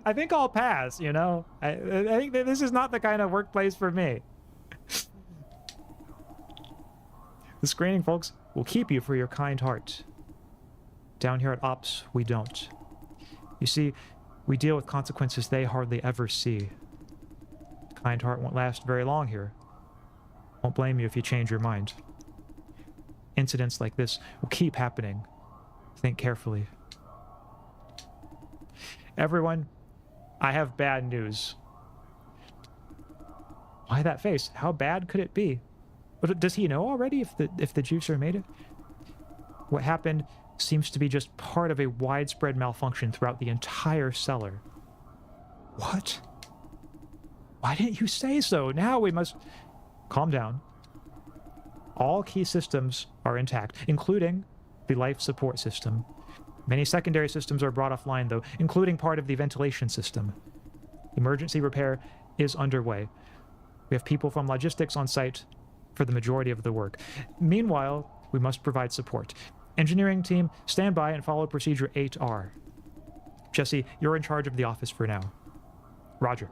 S1: I think I'll pass, you know? I think that this is not the kind of workplace for me. The screening, folks, will keep you for your kind heart. Down here at Ops, we don't. You see, we deal with consequences they hardly ever see. Kind heart won't last very long here. Won't blame you if you change your mind. Incidents like this will keep happening. Think carefully. Everyone, I have bad news. Why that face? How bad could it be? But does he know already if the juicer made it? What happened seems to be just part of a widespread malfunction throughout the entire cellar. What? Why didn't you say so? Now we must... Calm down. All key systems are intact, including the life support system. Many secondary systems are brought offline, though, including part of the ventilation system. Emergency repair is underway. We have people from logistics on site for the majority of the work. Meanwhile, we must provide support. Engineering team, stand by and follow procedure 8R. Jesse, you're in charge of the office for now. Roger.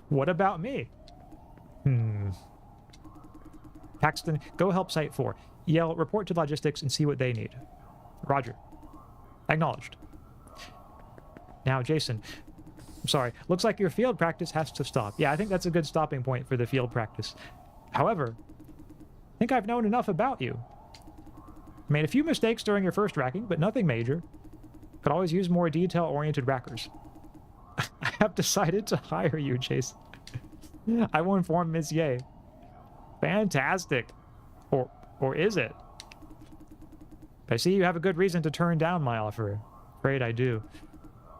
S1: What about me? Paxton, go help Site 4. Yell, report to logistics and see what they need. Roger. Acknowledged. Now, Jason. I'm sorry. Looks like your field practice has to stop. Yeah, I think that's a good stopping point for the field practice. However, I think I've known enough about you. Made a few mistakes during your first racking, but nothing major. Could always use more detail-oriented rackers. I have decided to hire you, Jason. I will inform Ms. Ye. Fantastic. Or is it? I see you have a good reason to turn down my offer. Afraid I do.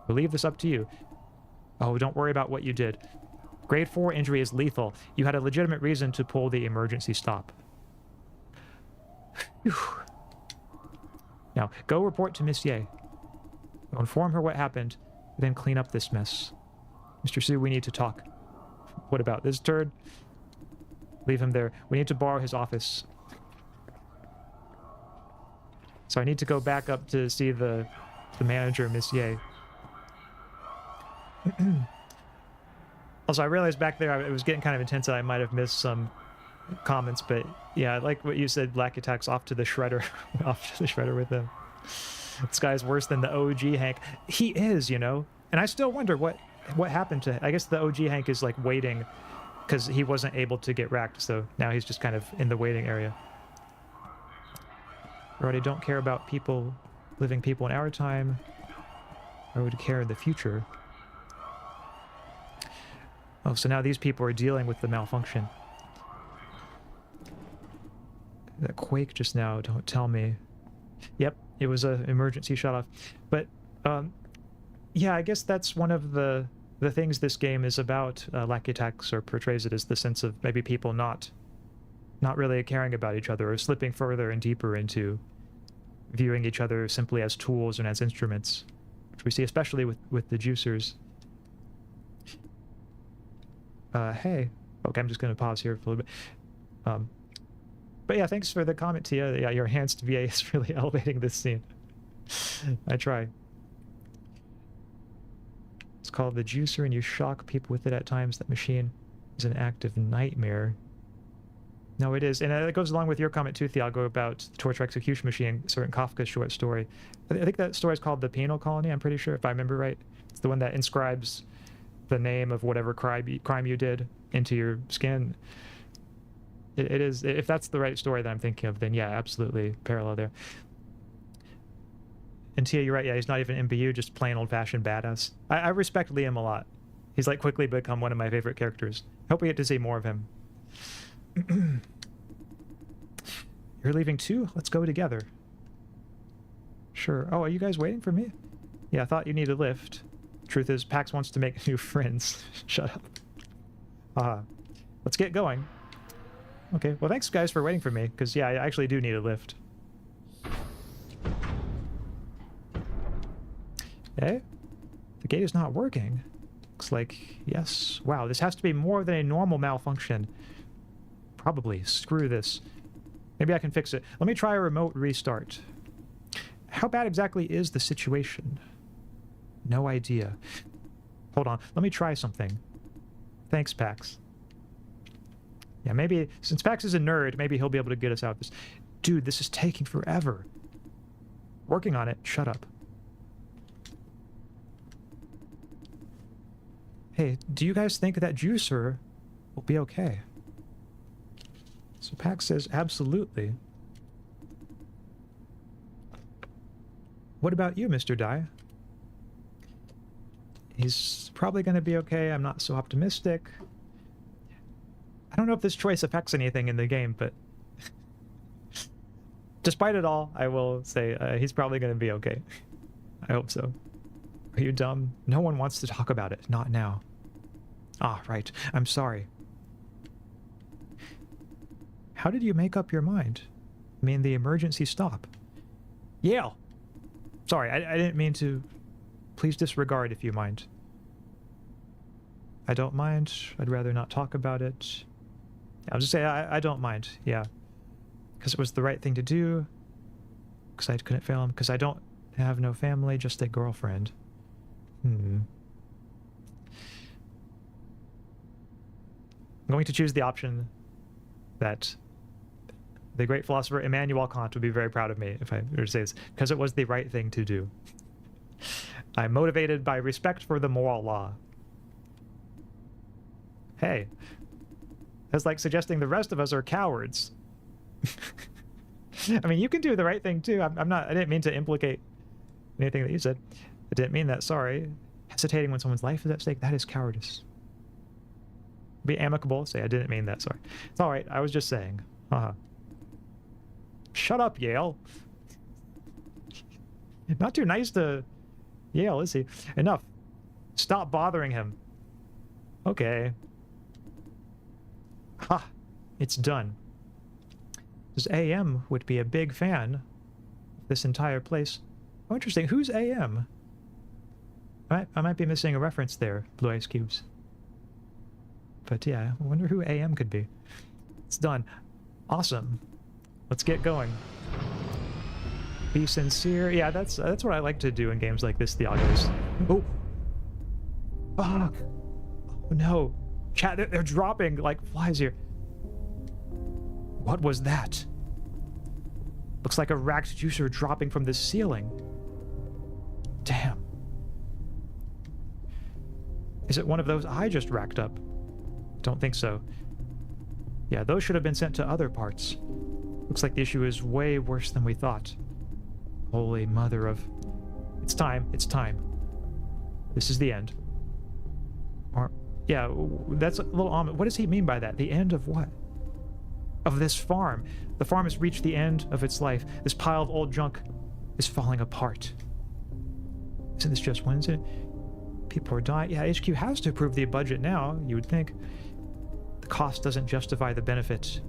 S1: We'll leave this up to you. Oh, don't worry about what you did. Grade 4 injury is lethal. You had a legitimate reason to pull the emergency stop. Whew. Now, go report to Miss Ye. Go inform her what happened, then clean up this mess. Mr. Su, we need to talk. What about this turd? Leave him there. We need to borrow his office. So I need to go back up to see the manager, Miss Ye. Also, I realized back there it was getting kind of intense and I might have missed some comments, but yeah, I like what you said, Black Attack's off to the shredder. Off to the shredder with him. This guy's worse than the OG Hank. He is, you know? And I still wonder what happened to... I guess the OG Hank is like waiting because he wasn't able to get racked, so now he's just kind of in the waiting area. Right, I don't care about people, living people in our time. I would care in the future. Oh, so now these people are dealing with the malfunction. That quake just now, don't tell me. Yep, it was an emergency shut-off. But, yeah, I guess that's one of the things this game is about. Lackey Attacks or portrays it as the sense of maybe people not really caring about each other or slipping further and deeper into viewing each other simply as tools and as instruments, which we see especially with the juicers. Hey. Okay, I'm just going to pause here for a little bit. But yeah, thanks for the comment, Tia. Yeah, your enhanced VA is really elevating this scene. I try. It's called the juicer, and you shock people with it at times. That machine is an active nightmare. No, it is. And it goes along with your comment too, Thiago, about the torture execution machine, certain Kafka's short story. I think that story is called The Penal Colony, I'm pretty sure, if I remember right. It's the one that inscribes the name of whatever crime you did into your skin. It is, if that's the right story that I'm thinking of, then yeah, absolutely parallel there. And Tia, you're right, yeah, he's not even MBU, just plain old-fashioned badass. I respect Liam a lot. He's like quickly become one of my favorite characters. Hope we get to see more of him. You're leaving too? Let's go together. Sure. Oh, are you guys waiting for me? Yeah, I thought you needed a lift. Truth is, Pax wants to make new friends. Shut up. Let's get going. Okay, well thanks guys for waiting for me, because yeah, I actually do need a lift. Okay. The gate is not working. Looks like, yes. Wow, this has to be more than a normal malfunction. Probably. Screw this. Maybe I can fix it. Let me try a remote restart. How bad exactly is the situation? No idea. Hold on. Let me try something. Thanks, Pax. Yeah, maybe, since Pax is a nerd, maybe he'll be able to get us out of this. Dude, this is taking forever. Working on it. Shut up. Hey, do you guys think that juicer will be okay? So Pax says absolutely. What about you, Mr. Dai? He's probably going to be okay. I'm not so optimistic. I don't know if this choice affects anything in the game, but despite it all, I will say he's probably going to be okay. I hope so. Are you dumb? No one wants to talk about it. Not now. Ah, right. I'm sorry. How did you make up your mind? I mean, the emergency stop. Yale! Sorry, I didn't mean to... Please disregard if you mind. I don't mind. I'd rather not talk about it. I'll just say I don't mind, yeah. Because it was the right thing to do. Because I couldn't fail him. Because I don't have no family, just a girlfriend. I'm going to choose the option that the great philosopher Immanuel Kant would be very proud of me if I were to say this, because it was the right thing to do. I'm motivated by respect for the moral law. Hey, that's like suggesting the rest of us are cowards. I mean, you can do the right thing too. I'm not. I didn't mean to implicate anything that you said. I didn't mean that. Sorry. Hesitating when someone's life is at stake. That is cowardice. Be amicable. Say I didn't mean that. Sorry. It's all right. I was just saying. Shut up, Yale. Not too nice to Yale, is he? Enough. Stop bothering him. Okay. Ha! It's done. Because AM would be a big fan of this entire place. Oh, interesting. Who's AM? I might be missing a reference there, Blue Ice Cubes. But yeah, I wonder who AM could be. It's done. Awesome. Let's get going. Be sincere. Yeah, that's what I like to do in games like this, Thiagos. Oh! Fuck! Oh no! Chat, they're dropping like flies here. What was that? Looks like a racked juicer dropping from the ceiling. Damn. Is it one of those I just racked up? Don't think so. Yeah, those should have been sent to other parts. Looks like the issue is way worse than we thought. Holy mother of... It's time. It's time. This is the end. Or... Yeah, that's a little ominous. What does he mean by that? The end of what? Of this farm. The farm has reached the end of its life. This pile of old junk is falling apart. Isn't this just Wednesday? People are dying. Yeah, HQ has to approve the budget now, you would think. The cost doesn't justify the benefit.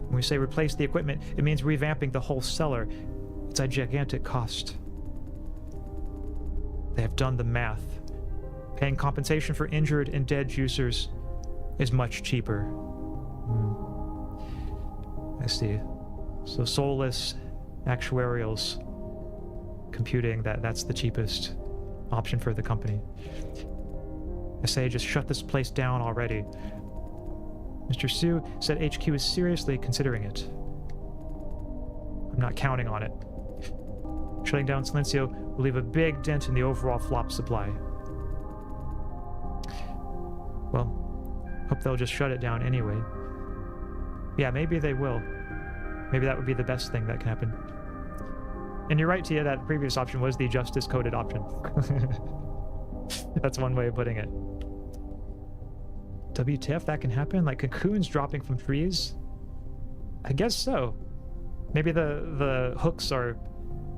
S1: When we say replace the equipment, it means revamping the whole cellar. It's a gigantic cost. They have done the math. Paying compensation for injured and dead juicers is much cheaper. I see. So soulless actuarials computing that's the cheapest option for the company. I say just shut this place down already. Mr. Su said HQ is seriously considering it. I'm not counting on it. Shutting down Silencio will leave a big dent in the overall flop supply. Well, hope they'll just shut it down anyway. Yeah, maybe they will. Maybe that would be the best thing that can happen. And you're right, Tia, that previous option was the justice-coded option. That's one way of putting it. WTF, that can happen? Like cocoons dropping from trees? I guess so. Maybe the hooks are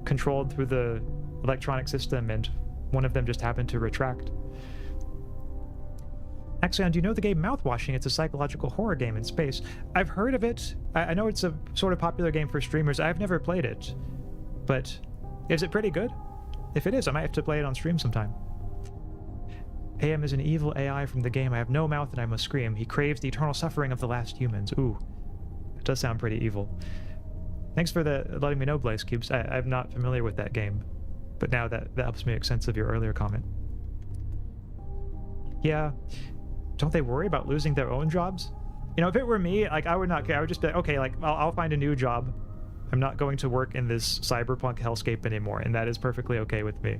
S1: controlled through the electronic system and one of them just happened to retract. Axaeon, do you know the game Mouthwashing? It's a psychological horror game in space. I've heard of it. I know it's a sort of popular game for streamers. I've never played it. But is it pretty good? If it is, I might have to play it on stream sometime. AM is an evil AI from the game. I have no mouth and I must scream. He craves the eternal suffering of the last humans. Ooh, it does sound pretty evil. Thanks for letting me know, Blaze Cubes. I'm not familiar with that game. But now that helps me make sense of your earlier comment. Yeah. Don't they worry about losing their own jobs? You know, if it were me, like, I would not care. I would just be like, okay, like, I'll find a new job. I'm not going to work in this cyberpunk hellscape anymore, and that is perfectly okay with me.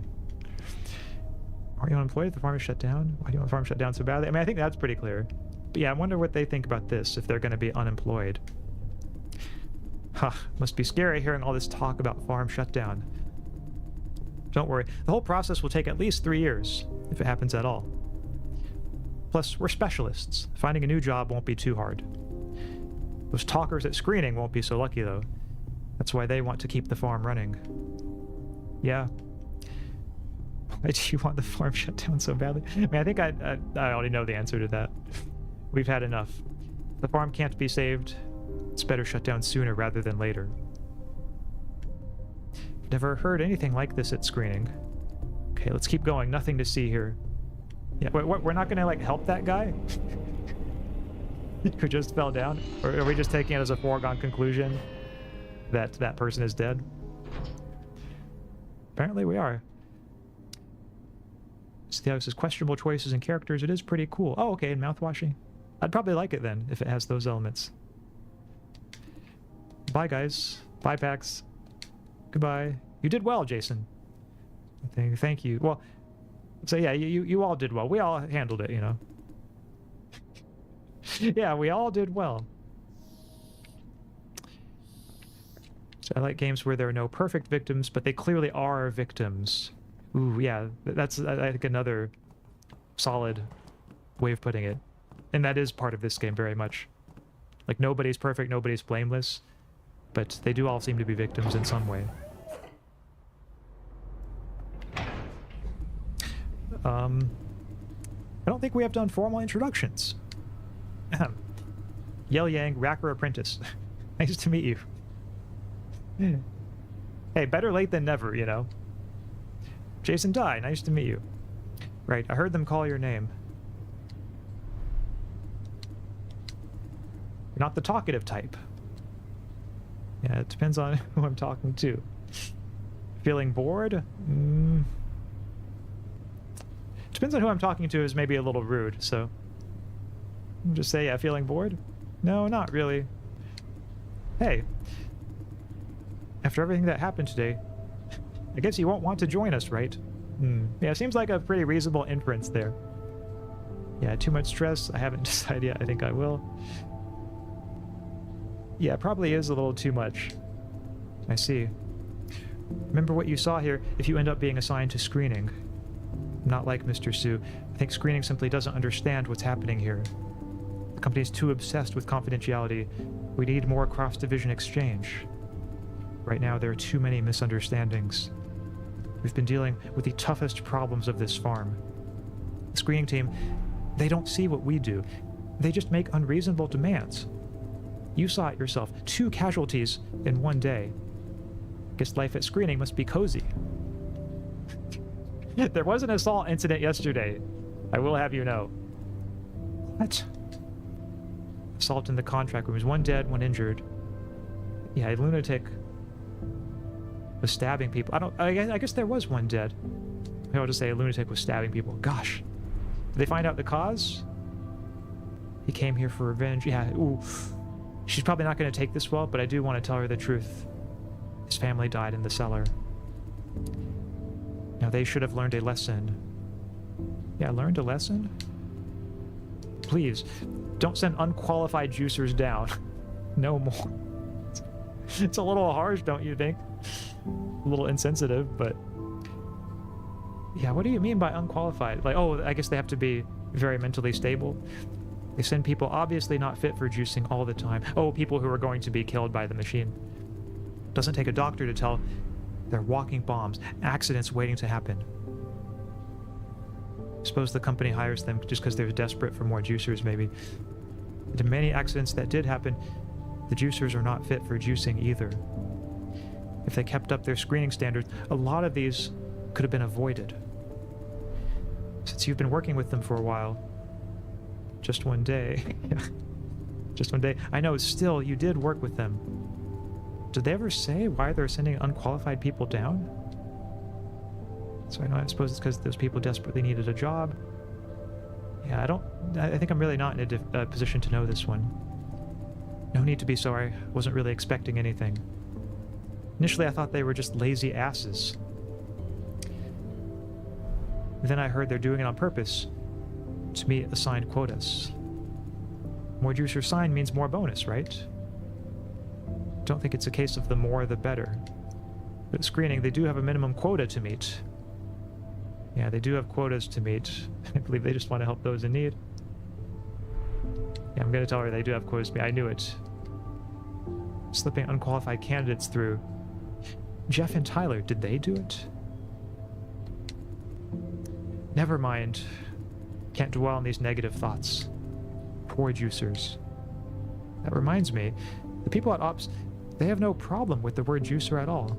S1: Are you unemployed if the farm is shut down? Why do you want the farm shut down so badly? I mean, I think that's pretty clear. But yeah, I wonder what they think about this, if they're going to be unemployed. Huh, must be scary hearing all this talk about farm shutdown. Don't worry, the whole process will take at least 3 years, if it happens at all. Plus, we're specialists. Finding a new job won't be too hard. Those talkers at screening won't be so lucky, though. That's why they want to keep the farm running. Yeah. Why do you want the farm shut down so badly? I mean, I think I already know the answer to that. We've had enough. The farm can't be saved. It's better shut down sooner rather than later. Never heard anything like this at screening. Okay, let's keep going. Nothing to see here. Yeah, we're not gonna, like, help that guy? Who just fell down? Or are we just taking it as a foregone conclusion that that person is dead? Apparently we are. Theos says questionable choices and characters. It is pretty cool. Oh, okay, and mouthwashing. I'd probably like it then, if it has those elements. Bye, guys. Bye, Pax. Goodbye. You did well, Jason. Thank you. Well, so yeah, you all did well. We all handled it, you know. Yeah, we all did well. I like games where there are no perfect victims, but they clearly are victims. Ooh, yeah, that's, I think, another solid way of putting it. And that is part of this game very much. Like, nobody's perfect, nobody's blameless, but they do all seem to be victims in some way. I don't think we have done formal introductions. Yell Yang, Racker Apprentice. Nice to meet you. Hey, better late than never, you know. Jason Dai, nice to meet you. Right, I heard them call your name. You're not the talkative type. Yeah, it depends on who I'm talking to. Feeling bored? Depends on who I'm talking to is maybe a little rude, so... just say, yeah, feeling bored? No, not really. Hey. After everything that happened today, I guess you won't want to join us, right? Yeah, seems like a pretty reasonable inference there. Yeah, too much stress. I haven't decided yet. I think I will. Yeah, it probably is a little too much. I see. Remember what you saw here if you end up being assigned to screening. Not like Mr. Su. I think screening simply doesn't understand what's happening here. The company's too obsessed with confidentiality. We need more cross-division exchange. Right now, there are too many misunderstandings. We've been dealing with the toughest problems of this farm. The screening team, they don't see what we do. They just make unreasonable demands. You saw it yourself. 2 casualties in one day. Guess life at screening must be cozy. There was an assault incident yesterday. I will have you know. What? Assault in the contract room. There's 1 dead, 1 injured. Yeah, a lunatic was stabbing people. I guess there was 1 dead. Maybe I'll just say a lunatic was stabbing people. Gosh. Did they find out the cause? He came here for revenge. Yeah, ooh. She's probably not going to take this well, but I do want to tell her the truth. His family died in the cellar. Now, they should have learned a lesson. Yeah, learned a lesson? Please, don't send unqualified juicers down. No more. It's a little harsh, don't you think? A little insensitive, but... yeah, what do you mean by unqualified? Like, oh, I guess they have to be very mentally stable. They send people obviously not fit for juicing all the time. Oh, people who are going to be killed by the machine. Doesn't take a doctor to tell. They're walking bombs. Accidents waiting to happen. Suppose the company hires them just because they're desperate for more juicers, maybe. The many accidents that did happen, the juicers are not fit for juicing either. If they kept up their screening standards, a lot of these could have been avoided. Since you've been working with them for a while, just 1 day. Just 1 day. I know, still, you did work with them. Did they ever say why they're sending unqualified people down? So I suppose it's because those people desperately needed a job. Yeah, I think I'm really not in a position to know this one. No need to be sorry. Wasn't really expecting anything. Initially, I thought they were just lazy asses. Then I heard they're doing it on purpose to meet assigned quotas. More juicer signed means more bonus, right? Don't think it's a case of the more the better. But at screening, they do have a minimum quota to meet. Yeah, they do have quotas to meet. I believe they just want to help those in need. Yeah, I'm going to tell her they do have quotas to meet. I knew it. Slipping unqualified candidates through. Jeff and Tyler, did they do it? Never mind. Can't dwell on these negative thoughts. Poor juicers. That reminds me, the people at Ops, they have no problem with the word juicer at all.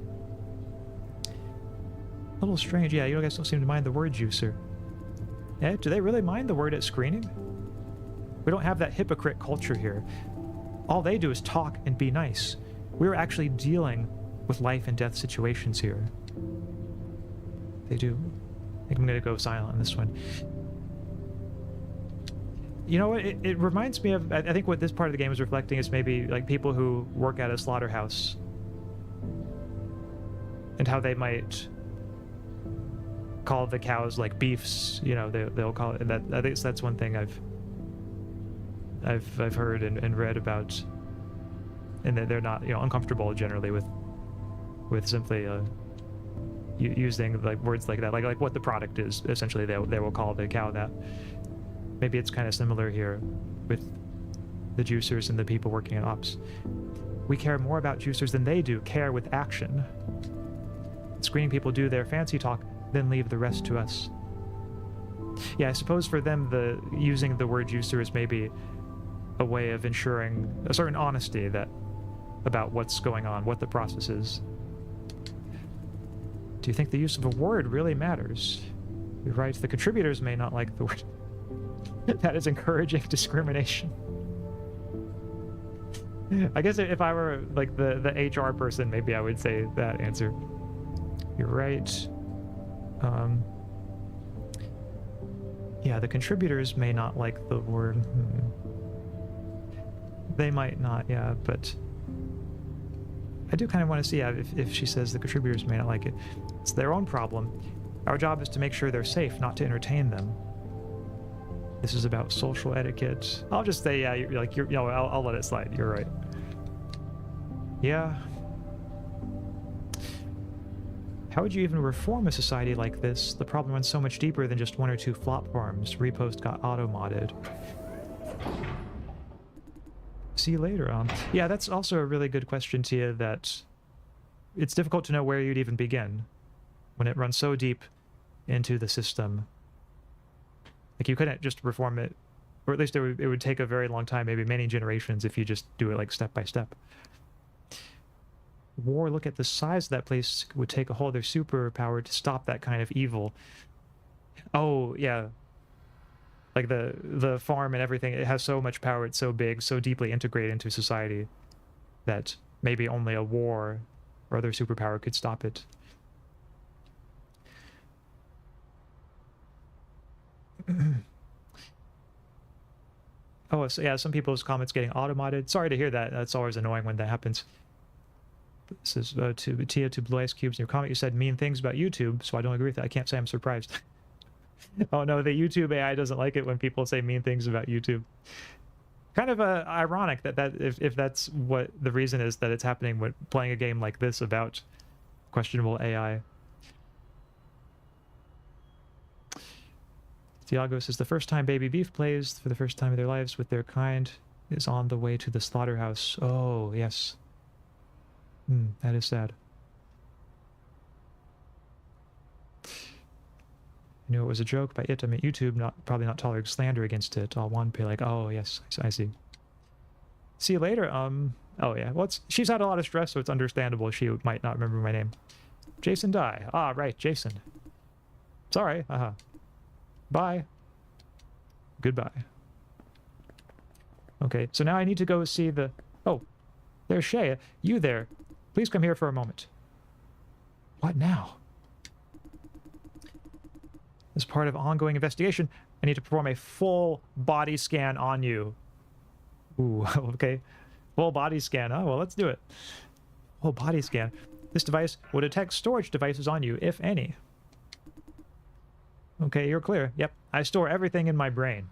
S1: A little strange, yeah, you guys don't seem to mind the word juicer. Eh, do they really mind the word at screening? We don't have that hypocrite culture here. All they do is talk and be nice. We're actually dealing with life and death situations here. They do. I think I'm going to go silent on this one. You know what? It reminds me of... I think what this part of the game is reflecting is maybe like people who work at a slaughterhouse. And how they might call the cows like beefs. You know, they'll call it... That, I think that's one thing I've heard and read about. And that they're not, you know, uncomfortable generally with with simply using like words like that, like what the product is. Essentially, they will call the cow that. Maybe it's kind of similar here with the juicers and the people working in ops. We care more about juicers than they do. Care with action. Screening people do their fancy talk, then leave the rest to us. Yeah, I suppose for them, using the word juicer is maybe a way of ensuring a certain honesty about what's going on, what the process is. Do you think the use of a word really matters? You're right, the contributors may not like the word. That is encouraging discrimination. I guess if I were like the HR person, maybe I would say that answer. You're right. Yeah, the contributors may not like the word. They might not, yeah, but I do kind of want to see if she says the contributors may not like it. It's their own problem. Our job is to make sure they're safe, not to entertain them. This is about social etiquette. I'll just say, yeah, I'll let it slide. You're right. Yeah. How would you even reform a society like this? The problem runs so much deeper than just one or two flop farms. Repost got auto-modded. See you later. Yeah, that's also a really good question, Tia, that it's difficult to know where you'd even begin when it runs so deep into the system. Like, you couldn't just reform it, or at least it would take a very long time, maybe many generations, if you just do it like step by step. War, look at the size of that place. Would take a whole other superpower to stop that kind of evil. Oh, yeah. Like the farm and everything, it has so much power, it's so big, so deeply integrated into society that maybe only a war or other superpower could stop it. Oh, so yeah, some people's comments getting auto-modded. Sorry to hear that. That's always annoying when that happens. This is to Tia to Blue Ice Cubes. In your comment, you said mean things about YouTube, so I don't agree with that. I can't say I'm surprised. Oh no, the YouTube AI doesn't like it when people say mean things about YouTube. Kind of ironic that if that's what the reason is that it's happening when playing a game like this about questionable AI. Thiago says the first time baby beef plays for the first time in their lives with their kind is on the way to the slaughterhouse. Oh, yes. That is sad. I knew it was a joke. By it, I mean YouTube, probably not tolerating slander against it. All one pay like, oh, yes, I see. See you later. Oh, yeah. Well, she's had a lot of stress, so it's understandable she might not remember my name. Jason Dai. Ah, right, Jason. Sorry. Bye. Goodbye. Okay, so now I need to go see the... Oh, there's Shea. You there. Please come here for a moment. What now? As part of ongoing investigation, I need to perform a full body scan on you. Ooh, okay. Full body scan. Oh, well, let's do it. Full body scan. This device will detect storage devices on you, if any. Okay, you're clear. Yep, I store everything in my brain.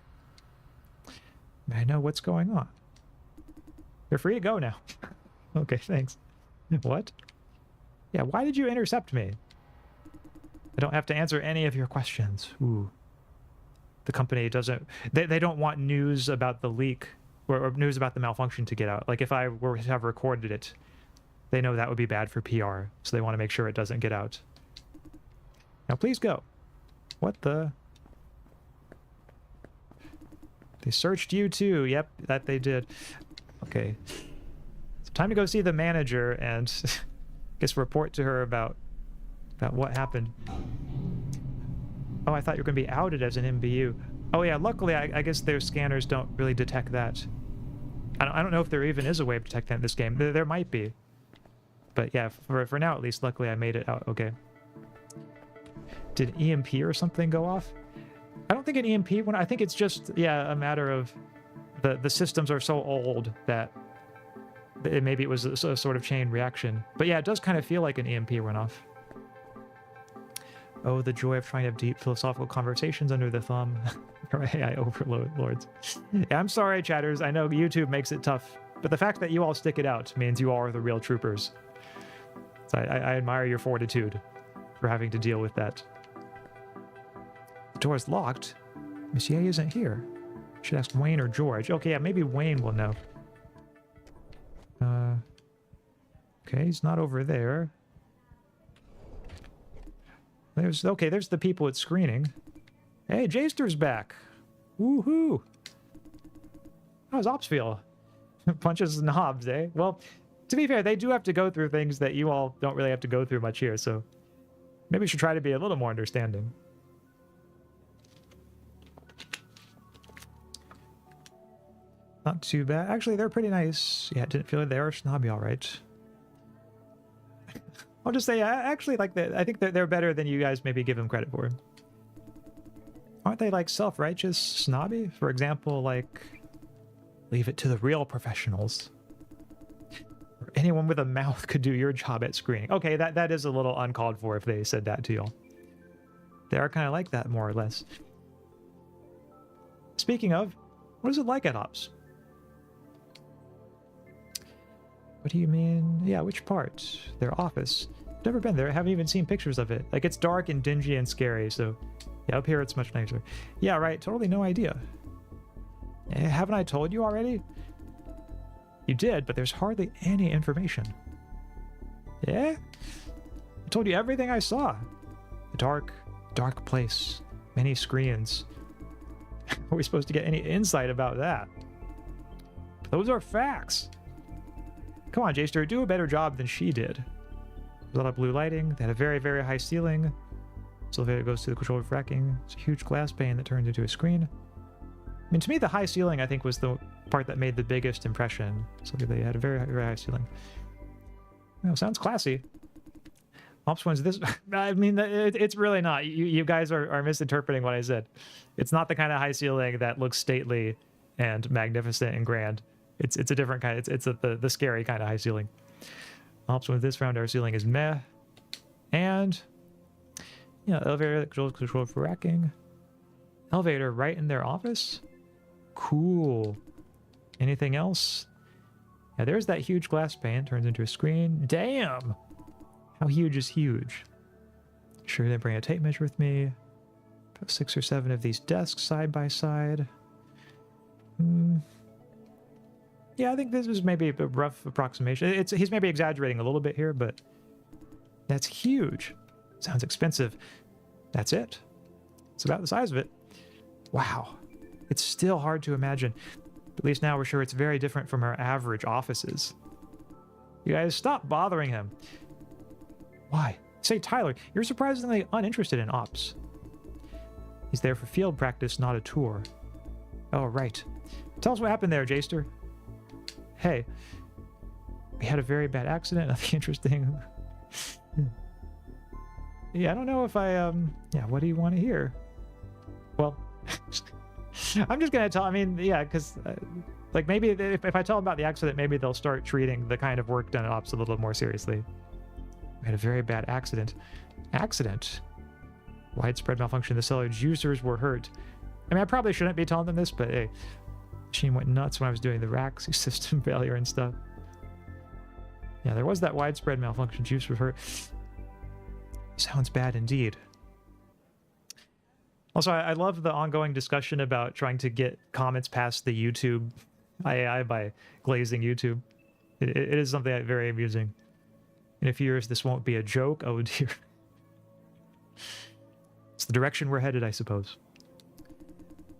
S1: May I know what's going on? You're free to go now. Okay, thanks. What? Yeah, why did you intercept me? I don't have to answer any of your questions. Ooh. The company doesn't... They don't want news about the leak or news about the malfunction to get out. Like, if I were to have recorded it, they know that would be bad for PR, so they want to make sure it doesn't get out. Now, please go. What the... They searched you too. Yep, that they did. Okay. It's time to go see the manager and guess report to her about what happened. Oh, I thought you were going to be outed as an MBU. Oh yeah, luckily I guess their scanners don't really detect that. I don't know if there even is a way of detecting that in this game. There might be. But yeah, for now at least, luckily I made it out okay. Did EMP or something go off? I don't think an EMP went. I think it's just, yeah, a matter of the systems are so old that maybe it was a sort of chain reaction. But yeah, it does kind of feel like an EMP went off. Oh, the joy of trying to have deep philosophical conversations under the thumb. AI overlords. Yeah, I'm sorry, chatters. I know YouTube makes it tough, but the fact that you all stick it out means you all are the real troopers. So I admire your fortitude for having to deal with that. The door is locked. Monsieur isn't here. Should ask Wayne or George. Okay, yeah, maybe Wayne will know. Okay, he's not over there. There's the people at screening. Hey, Jaster's back. Woohoo! How's Ops feel? Punches knobs, eh? Well, to be fair, they do have to go through things that you all don't really have to go through much here, so maybe we should try to be a little more understanding. Not too bad. Actually, they're pretty nice. Yeah, didn't feel like they are snobby, all right. I'll just say, actually, like, I think that they're better than you guys maybe give them credit for. Aren't they, like, self-righteous snobby? For example, like, leave it to the real professionals. Or anyone with a mouth could do your job at screening. Okay, that is a little uncalled for if they said that to y'all. They are kind of like that, more or less. Speaking of, what is it like at Ops? What do you mean? Yeah, which part? Their office. Never been there. I haven't even seen pictures of it. Like, it's dark and dingy and scary, so... Yeah, up here it's much nicer. Yeah, right. Totally no idea. Haven't I told you already? You did, but there's hardly any information. Yeah? I told you everything I saw. A dark, dark place. Many screens. Are we supposed to get any insight about that? Those are facts. Come on, Jaster, do a better job than she did. There's a lot of blue lighting. They had a very, very high ceiling. This elevator goes to the control for fracking. It's a huge glass pane that turns into a screen. I mean, to me, the high ceiling, I think, was the part that made the biggest impression. So they had a very, very high ceiling. Well, sounds classy. Ops one's this... I mean, it's really not. You guys are misinterpreting what I said. It's not the kind of high ceiling that looks stately and magnificent and grand. It's a different kind. It's the scary kind of high ceiling. Ops with this round, our ceiling is meh. And... yeah, elevator control for racking. Elevator right in their office? Cool. Anything else? Yeah, there's that huge glass pane. Turns into a screen. Damn! How huge is huge? Sure, they bring a tape measure with me. About 6 or 7 of these desks side by side. Yeah, I think this is maybe a rough approximation. He's maybe exaggerating a little bit here, but that's huge. Sounds expensive. That's it. It's about the size of it. Wow. It's still hard to imagine. At least now we're sure it's very different from our average offices. You guys, stop bothering him. Why? Say, Tyler, you're surprisingly uninterested in Ops. He's there for field practice, not a tour. Oh, right. Tell us what happened there, Jaster. Hey. We had a very bad accident. Nothing interesting. Yeah, I don't know if I, yeah, what do you want to hear? Well, I'm just going to tell, I mean, yeah, because, like, maybe if I tell them about the accident, maybe they'll start treating the kind of work done at Ops a little more seriously. We had a very bad accident. Accident? Widespread malfunction. The cellar users were hurt. I mean, I probably shouldn't be telling them this, but hey, machine went nuts when I was doing the racks, system failure and stuff. Yeah, there was that widespread malfunction. Juice was hurt. Sounds bad indeed. Also, I love the ongoing discussion about trying to get comments past the YouTube AI by glazing YouTube. It is something very amusing. In a few years, this won't be a joke. Oh dear. It's the direction we're headed, I suppose.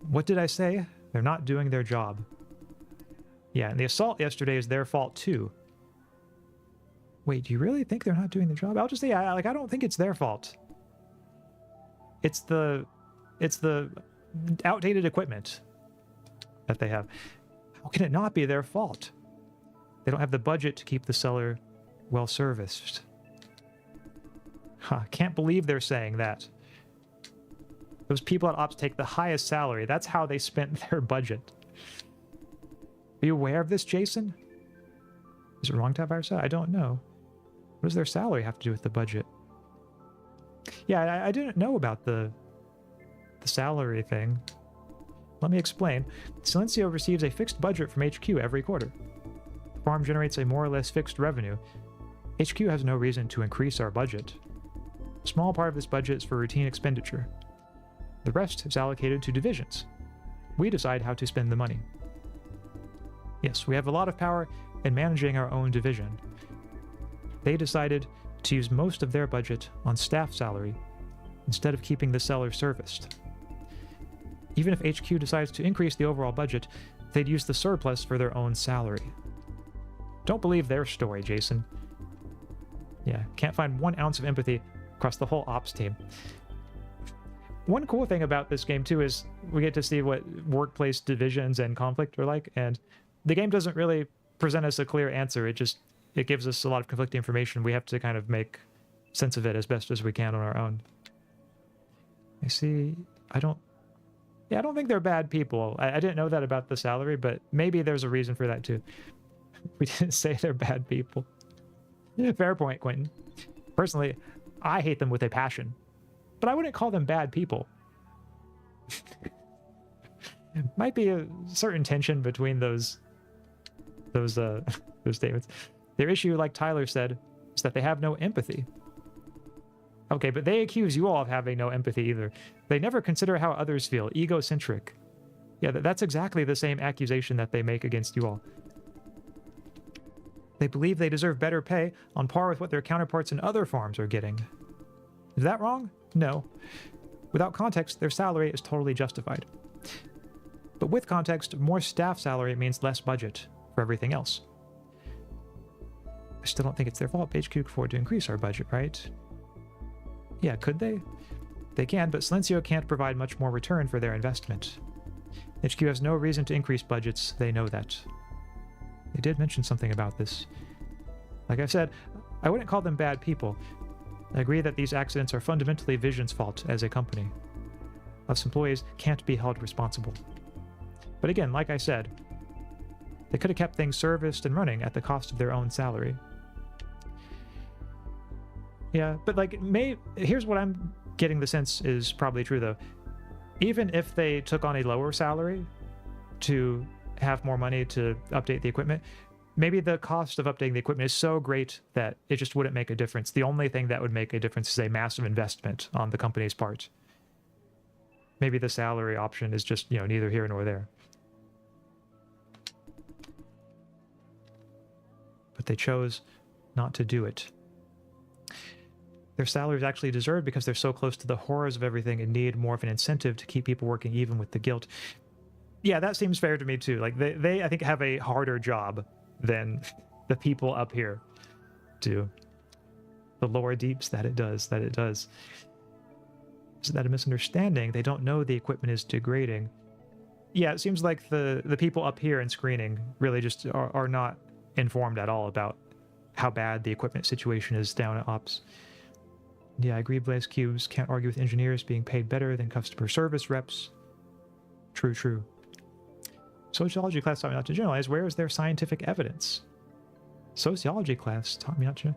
S1: What did I say? They're not doing their job. Yeah, and the assault yesterday is their fault too. Wait, do you really think they're not doing their job? I'll just say, I don't think it's their fault. It's the outdated equipment that they have. How can it not be their fault? They don't have the budget to keep the cellar well serviced. Huh, can't believe they're saying that. Those people at Ops take the highest salary. That's how they spent their budget. Are you aware of this, Jason? Is it wrong to have higher salary? I don't know. What does their salary have to do with the budget? Yeah, I didn't know about the salary thing. Let me explain. Silencio receives a fixed budget from HQ every quarter. The farm generates a more or less fixed revenue. HQ has no reason to increase our budget. A small part of this budget is for routine expenditure. The rest is allocated to divisions. We decide how to spend the money. Yes, we have a lot of power in managing our own division. They decided to use most of their budget on staff salary instead of keeping the sellers serviced. Even if HQ decides to increase the overall budget, they'd use the surplus for their own salary. Don't believe their story, Jason. Yeah, can't find 1 ounce of empathy across the whole ops team. One cool thing about this game, too, is we get to see what workplace divisions and conflict are like, and the game doesn't really present us a clear answer. It gives us a lot of conflicting information. We have to kind of make sense of it as best as we can on our own. I see. I don't think they're bad people. I didn't know that about the salary, but maybe there's a reason for that too. We didn't say they're bad people. Fair point, Quentin. Personally, I hate them with a passion, but I wouldn't call them bad people. Might be a certain tension between those statements. Their issue, like Tyler said, is that they have no empathy. Okay, but they accuse you all of having no empathy either. They never consider how others feel, egocentric. Yeah, that's exactly the same accusation that they make against you all. They believe they deserve better pay on par with what their counterparts in other farms are getting. Is that wrong? No. Without context, their salary is totally justified. But with context, more staff salary means less budget for everything else. I still don't think it's their fault. HQ could afford to increase our budget, right? Yeah, could they? They can, but Silencio can't provide much more return for their investment. HQ has no reason to increase budgets, they know that. They did mention something about this. Like I said, I wouldn't call them bad people. I agree that these accidents are fundamentally Vision's fault as a company. Us employees can't be held responsible. But again, like I said, they could have kept things serviced and running at the cost of their own salary. Yeah, but like, here's what I'm getting the sense is probably true though. Even if they took on a lower salary to have more money to update the equipment, maybe the cost of updating the equipment is so great that it just wouldn't make a difference. The only thing that would make a difference is a massive investment on the company's part. Maybe the salary option is just, neither here nor there. But they chose not to do it. Their salaries actually deserved because they're so close to the horrors of everything and need more of an incentive to keep people working even with the guilt. Yeah, that seems fair to me too. Like they I think have a harder job than the people up here do. The lower deeps that it does. Is that a misunderstanding? They don't know the equipment is degrading. Yeah, it seems like the people up here in screening really just are not informed at all about how bad the equipment situation is down at Ops. Yeah, I agree, Blaze Cubes can't argue with engineers being paid better than customer service reps. True. Sociology class taught me not to generalize. Where is their scientific evidence? Sociology class taught me not to...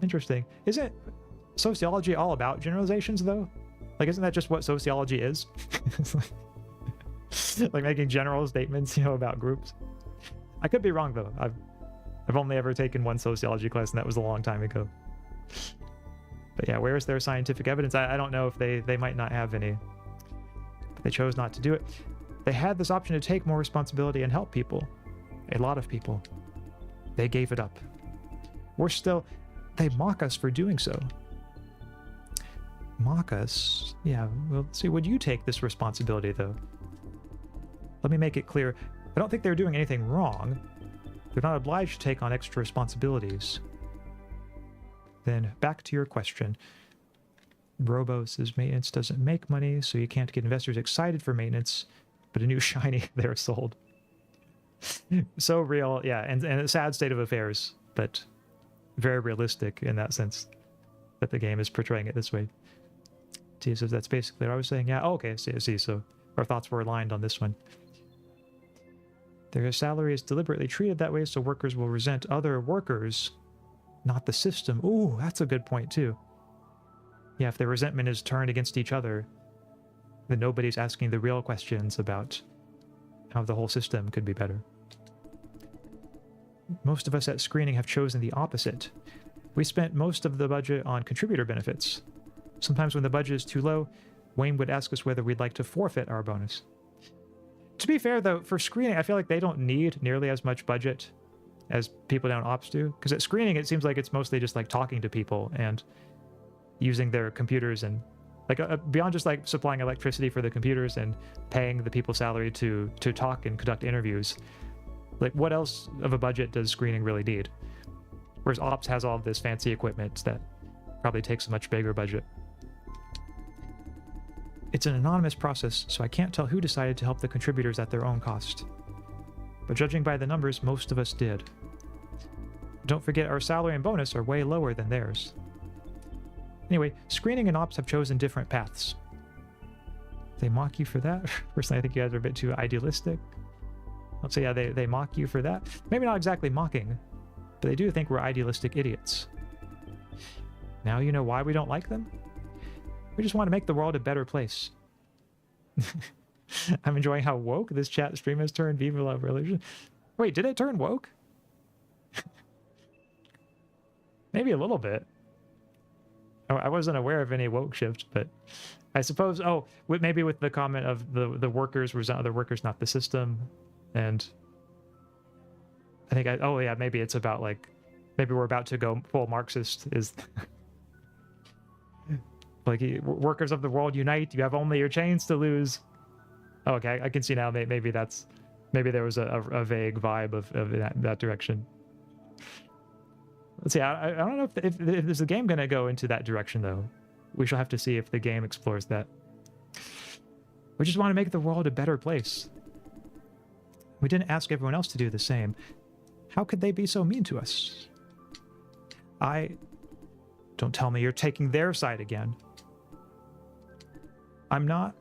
S1: interesting. Isn't sociology all about generalizations, though? Like, isn't that just what sociology is? like making general statements, about groups. I could be wrong, though. I've only ever taken one sociology class, and that was a long time ago. But yeah, where is their scientific evidence? I don't know if they might not have any. But they chose not to do it. They had this option to take more responsibility and help people. A lot of people. They gave it up. They mock us for doing so. Mock us? Yeah, well, let's see, would you take this responsibility, though? Let me make it clear. I don't think they're doing anything wrong. They're not obliged to take on extra responsibilities. Then, back to your question. Robo says maintenance doesn't make money, so you can't get investors excited for maintenance, but a new shiny, they're sold. So real, yeah, and a sad state of affairs, but very realistic in that sense, that the game is portraying it this way. Tia says that's basically what I was saying. Yeah, okay, see, so our thoughts were aligned on this one. Their salary is deliberately treated that way so workers will resent other workers, not the system. Ooh, that's a good point too. Yeah, if their resentment is turned against each other, then nobody's asking the real questions about how the whole system could be better. most of us at screening have chosen the opposite. We spent most of the budget on contributor benefits. Sometimes when the budget is too low, Wayne would ask us whether we'd like to forfeit our bonus. To be fair, though, for screening, I feel like they don't need nearly as much budget as people down ops do. Because at screening, it seems like it's mostly just like talking to people and using their computers and like beyond just like supplying electricity for the computers and paying the people salary to talk and conduct interviews. Like, what else of a budget does screening really need? Whereas ops has all of this fancy equipment that probably takes a much bigger budget. It's an anonymous process, so I can't tell who decided to help the contributors at their own cost. But judging by the numbers, most of us did. Don't forget, our salary and bonus are way lower than theirs. Anyway, screening and ops have chosen different paths. They mock you for that? Personally, I think you guys are a bit too idealistic. Let's say, yeah, they mock you for that. Maybe not exactly mocking, but they do think we're idealistic idiots. Now you know why we don't like them? We just want to make the world a better place. I'm enjoying how woke this chat stream has turned Viva La Religion. Wait, did it turn woke? Maybe a little bit. I wasn't aware of any woke shift, but I suppose, oh, maybe with the comment of the workers resent other workers, not the system. And I think, oh yeah, maybe it's about like, maybe we're about to go full Marxist is like, workers of the world unite, you have only your chains to lose. Oh, okay, I can see now, maybe that's, maybe there was a vague vibe of that direction. Let's see, I don't know if there's a game going to go into that direction, though. We shall have to see if the game explores that. We just want to make the world a better place. We didn't ask everyone else to do the same. How could they be so mean to us? Don't tell me you're taking their side again. I'm not.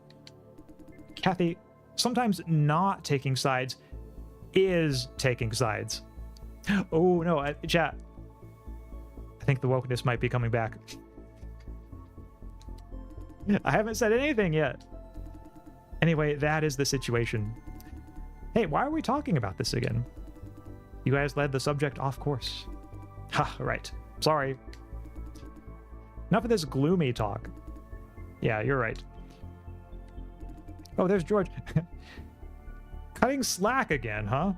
S1: Kathy, sometimes not taking sides is taking sides. Oh, no, chat. I think the wokeness might be coming back. I haven't said anything yet. Anyway, that is the situation. Hey, why are we talking about this again? You guys led the subject off course. Ha, right. Sorry. Enough of this gloomy talk. Yeah, you're right. Oh, there's George. Cutting slack again, huh?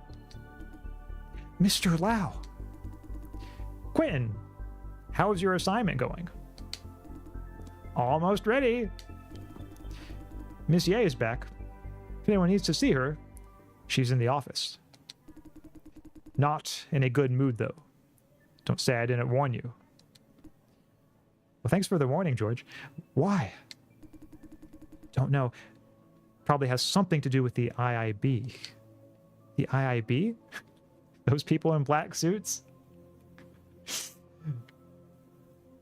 S1: Mr. Lau. Quentin, how's your assignment going? Almost ready. Miss Ye is back. If anyone needs to see her, she's in the office. Not in a good mood, though. Don't say I didn't warn you. Well, thanks for the warning, George. Why? Don't know. Probably has something to do with the IIB. The IIB? Those people in black suits?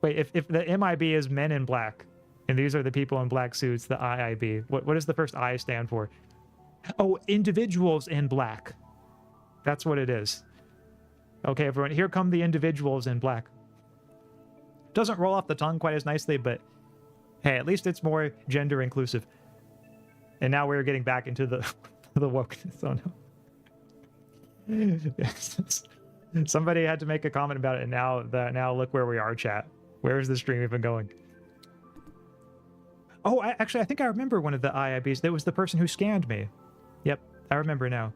S1: Wait, if the MIB is men in black, and these are the people in black suits, the IIB, what does the first I stand for? Oh, individuals in black. That's what it is. Okay, everyone, here come the individuals in black. Doesn't roll off the tongue quite as nicely, but hey, at least it's more gender inclusive. And now we're getting back into the wokeness. Oh no. Yes. Somebody had to make a comment about it, and now look where we are, chat. Where is the stream even going? Oh, actually, I think I remember one of the IIBs. That was the person who scanned me. Yep, I remember now.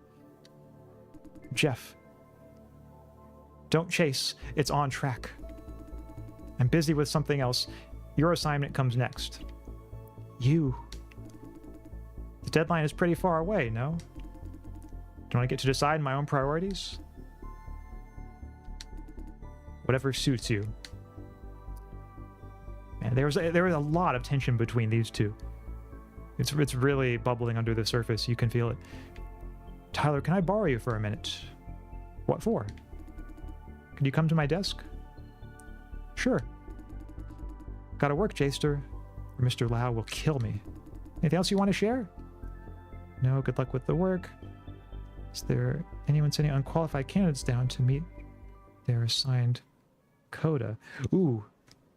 S1: Jeff. Don't chase. It's on track. I'm busy with something else. Your assignment comes next. You. The deadline is pretty far away, no? Don't I get to decide my own priorities? Whatever suits you. Man, there was a lot of tension between these two. It's really bubbling under the surface. You can feel it. Tyler, can I borrow you for a minute? What for? Could you come to my desk? Sure. Gotta work, Jaster, or Mr. Lau will kill me. Anything else you want to share? No, good luck with the work. Is there anyone sending unqualified candidates down to meet their assigned quota? Ooh,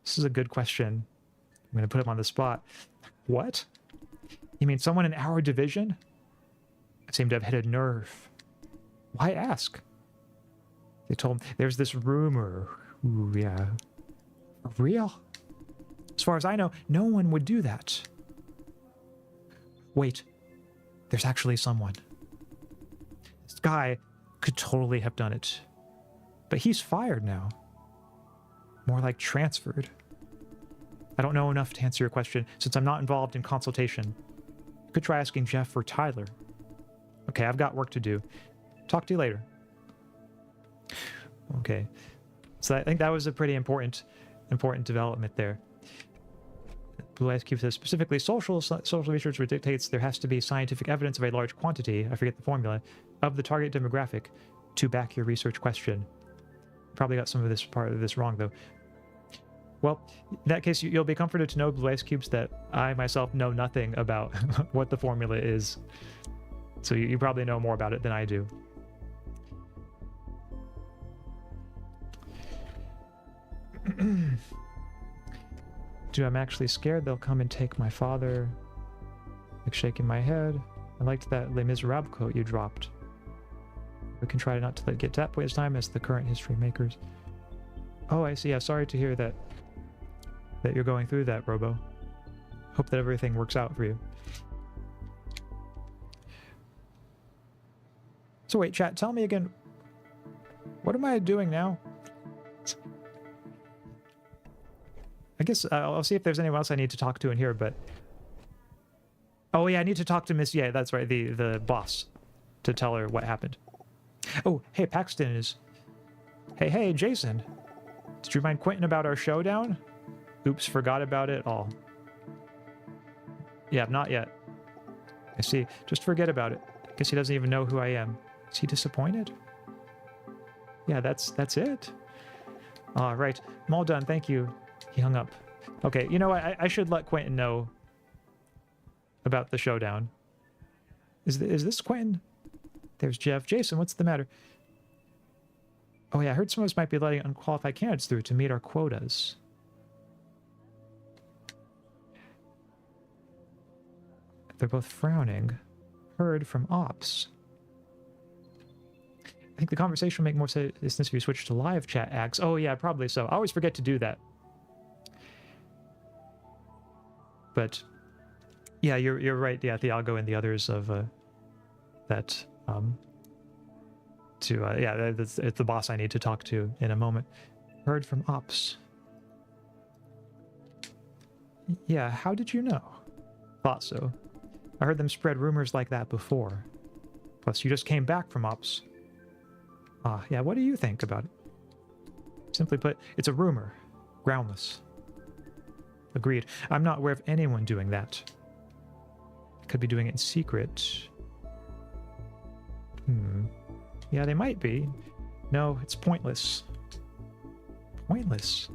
S1: this is a good question. I'm going to put him on the spot. What? You mean someone in our division? I seem to have hit a nerve. Why ask? They told me there's this rumor. Ooh, yeah. Real? As far as I know, no one would do that. Wait. There's actually someone. This guy could totally have done it. But he's fired now. More like transferred. I don't know enough to answer your question, since I'm not involved in consultation. You could try asking Jeff or Tyler. Okay, I've got work to do. Talk to you later. Okay. So I think that was a pretty important development there. Blue Ice Cube says, specifically, social research dictates there has to be scientific evidence of a large quantity, I forget the formula, of the target demographic to back your research question. Probably got some of this part of this wrong, though. Well, in that case, you'll be comforted to know, Blue Ice Cubes, that I myself know nothing about what the formula is. So you probably know more about it than I do. Dude, I'm actually scared they'll come and take my father. Like shaking my head. I liked that Les Miserables quote you dropped. We can try not to let it get to that point this time as the current history makers. Oh, I see. Yeah, sorry to hear that you're going through that, Robo. Hope that everything works out for you. So wait, chat, tell me again. What am I doing now? I guess I'll see if there's anyone else I need to talk to in here, but... Oh yeah, I need to talk to Miss... Yeah, that's right, the boss. To tell her what happened. Oh, hey, Paxton is... Hey, Jason. Did you remind Quentin about our showdown? Oops, forgot about it all. Yeah, not yet. I see. Just forget about it. Guess he doesn't even know who I am. Is he disappointed? Yeah, that's it. All right. I'm all done. Thank you. He hung up. Okay, you know what? I should let Quentin know about the showdown. Is this Quentin? There's Jeff. Jason, what's the matter? Oh yeah, I heard some of us might be letting unqualified candidates through to meet our quotas. They're both frowning. Heard from ops. I think the conversation will make more sense if you switch to live chat, Axe. Oh yeah, probably so. I always forget to do that. But yeah, you're right. Yeah, Thiago and the others of that yeah, it's the boss I need to talk to in a moment. Heard from ops. Yeah, how did you know? Thought so. I heard them spread rumors like that before. Plus, you just came back from ops. Ah, yeah, what do you think about it? Simply put, it's a rumor. Groundless. Agreed. I'm not aware of anyone doing that. Could be doing it in secret. Yeah, they might be. No, it's pointless. Pointless?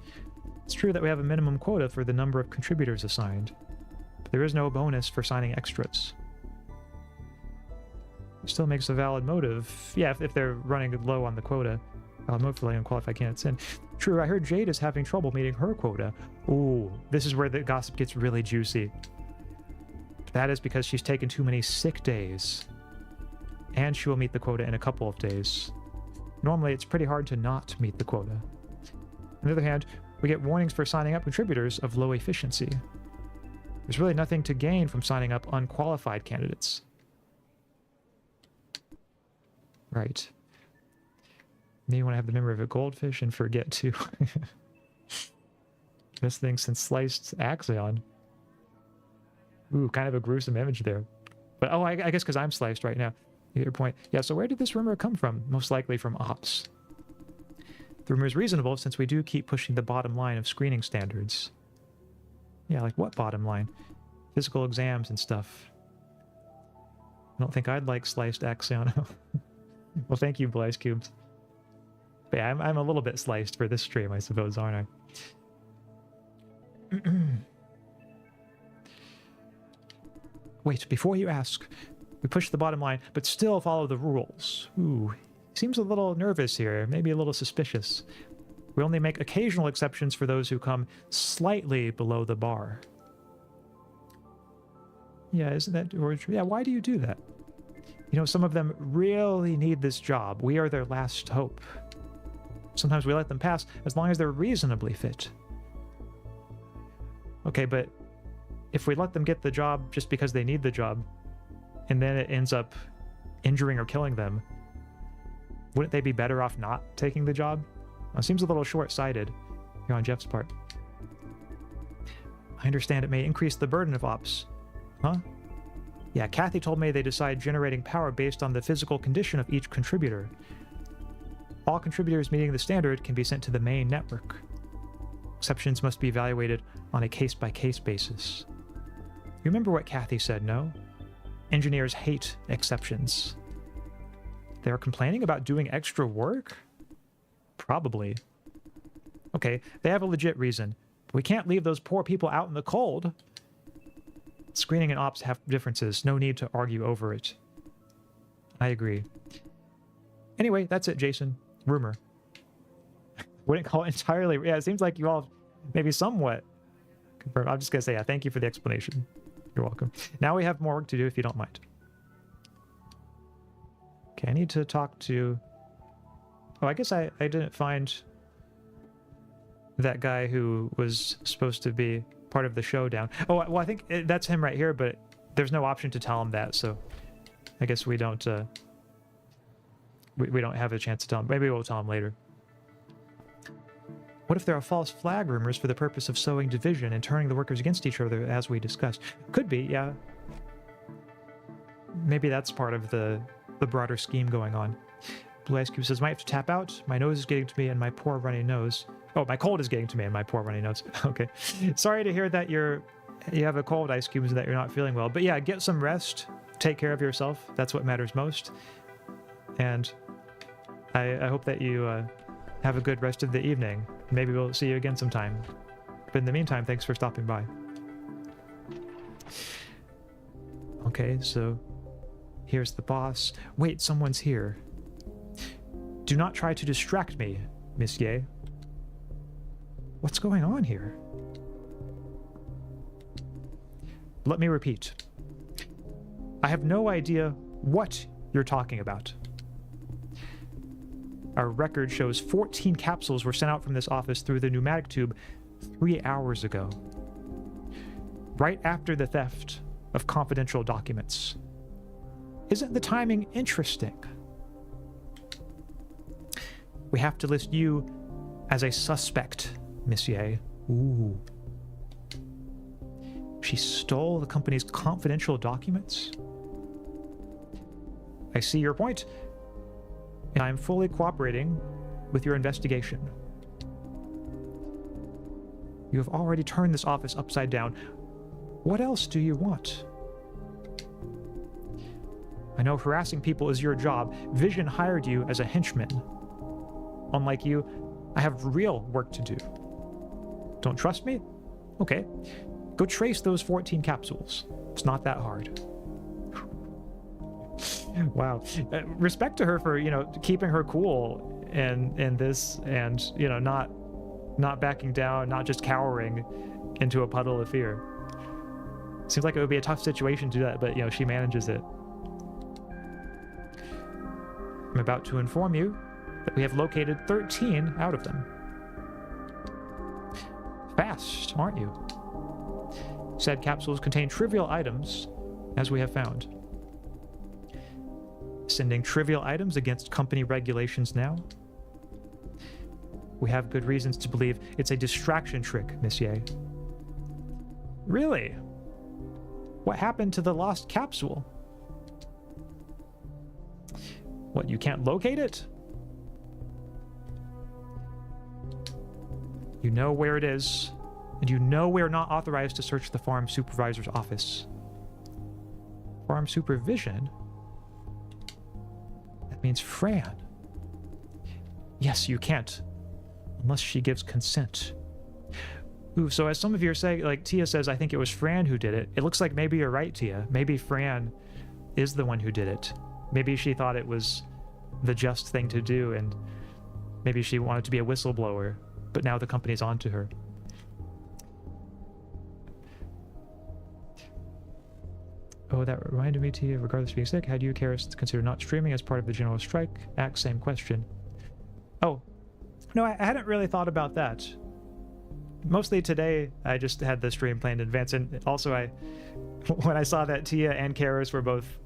S1: It's true that we have a minimum quota for the number of contributors assigned. But there is no bonus for signing extras. It still makes a valid motive. Yeah, if they're running low on the quota. Valid motive for letting unqualified candidates in. True, I heard Jade is having trouble meeting her quota. Ooh, this is where the gossip gets really juicy. That is because she's taken too many sick days. And she will meet the quota in a couple of days. Normally, it's pretty hard to not meet the quota. On the other hand, we get warnings for signing up contributors of low efficiency. There's really nothing to gain from signing up unqualified candidates. Right. Maybe want to have the memory of a goldfish and forget to. Best thing since sliced Axaeon. Ooh, kind of a gruesome image there. But oh, I guess because I'm sliced right now. You get your point. Yeah, so where did this rumor come from? Most likely from ops. The rumor is reasonable since we do keep pushing the bottom line of screening standards. Yeah, like what bottom line? Physical exams and stuff. I don't think I'd like sliced Axaeon. Well, thank you, Blaze Cubes. But yeah, I'm a little bit sliced for this stream, I suppose, aren't I? Wait, before you ask, we push the bottom line, but still follow the rules. Ooh, seems a little nervous here, maybe a little suspicious. We only make occasional exceptions for those who come slightly below the bar. Yeah, isn't that... Or, yeah, why do you do that? You know, some of them really need this job. We are their last hope. Sometimes we let them pass as long as they're reasonably fit. Okay, but if we let them get the job just because they need the job, and then it ends up injuring or killing them, wouldn't they be better off not taking the job? It seems a little short-sighted here on Jeff's part. I understand it may increase the burden of ops. Huh? Yeah, Kathy told me they decide generating power based on the physical condition of each contributor. All contributors meeting the standard can be sent to the main network. Exceptions must be evaluated on a case-by-case basis. You remember what Kathy said, no? Engineers hate exceptions. They're complaining about doing extra work? Probably. Okay, they have a legit reason. We can't leave those poor people out in the cold. Screening and ops have differences. No need to argue over it. I agree. Anyway, that's it, Jason. Rumor. Wouldn't call it entirely... Yeah, it seems like you all maybe somewhat confirmed. I'm just going to say, yeah, thank you for the explanation. You're welcome. Now we have more work to do if you don't mind. Okay, I need to talk to... Oh, I guess I didn't find that guy who was supposed to be part of the showdown. Oh, well, I think that's him right here, but there's no option to tell him that, so I guess we don't... We don't have a chance to tell him. Maybe we'll tell him later. What if there are false flag rumors for the purpose of sowing division and turning the workers against each other, as we discussed? Could be, yeah. Maybe that's part of the broader scheme going on. Blue Ice Cube says, might have to tap out. My nose is getting to me and my poor runny nose. Oh, my cold is getting to me and my poor runny nose. Okay. Sorry to hear that you have a cold, Ice Cube, and that you're not feeling well. But yeah, get some rest. Take care of yourself. That's what matters most. And I hope that you have a good rest of the evening. Maybe we'll see you again sometime. But in the meantime, thanks for stopping by. Okay, so here's the boss. Wait, someone's here. Do not try to distract me, Monsieur. What's going on here? Let me repeat. I have no idea what you're talking about. Our record shows 14 capsules were sent out from this office through the pneumatic tube 3 hours ago. Right after the theft of confidential documents. Isn't the timing interesting? We have to list you as a suspect, Monsieur. Ooh. She stole the company's confidential documents? I see your point. And I am fully cooperating with your investigation. You have already turned this office upside down. What else do you want? I know harassing people is your job. Vision hired you as a henchman. Unlike you, I have real work to do. Don't trust me? Okay. Go trace those 14 capsules. It's not that hard. Wow. Respect to her for, keeping her cool in this and, not backing down, not just cowering into a puddle of fear. Seems like it would be a tough situation to do that, but, she manages it. I'm about to inform you that we have located 13 out of them. Fast, aren't you? Said capsules contain trivial items, as we have found. Sending trivial items against company regulations now? We have good reasons to believe it's a distraction trick, Monsieur. Really? What happened to the lost capsule? What, you can't locate it? You know where it is, and you know we're not authorized to search the farm supervisor's office. Farm supervision? That means Fran. Yes, you can't, unless she gives consent. Ooh, so as some of you are saying, like Tia says, I think it was Fran who did it. It looks like maybe you're right, Tia. Maybe Fran is the one who did it. Maybe she thought it was the just thing to do, and maybe she wanted to be a whistleblower, but now the company's onto her. Oh, that reminded me, Tia, regardless of being sick, had you, Karis, consider not streaming as part of the general strike? Same question. Oh, No, I hadn't really thought about that. Mostly today, I just had the stream planned in advance, and also when I saw that Tia and Karis were both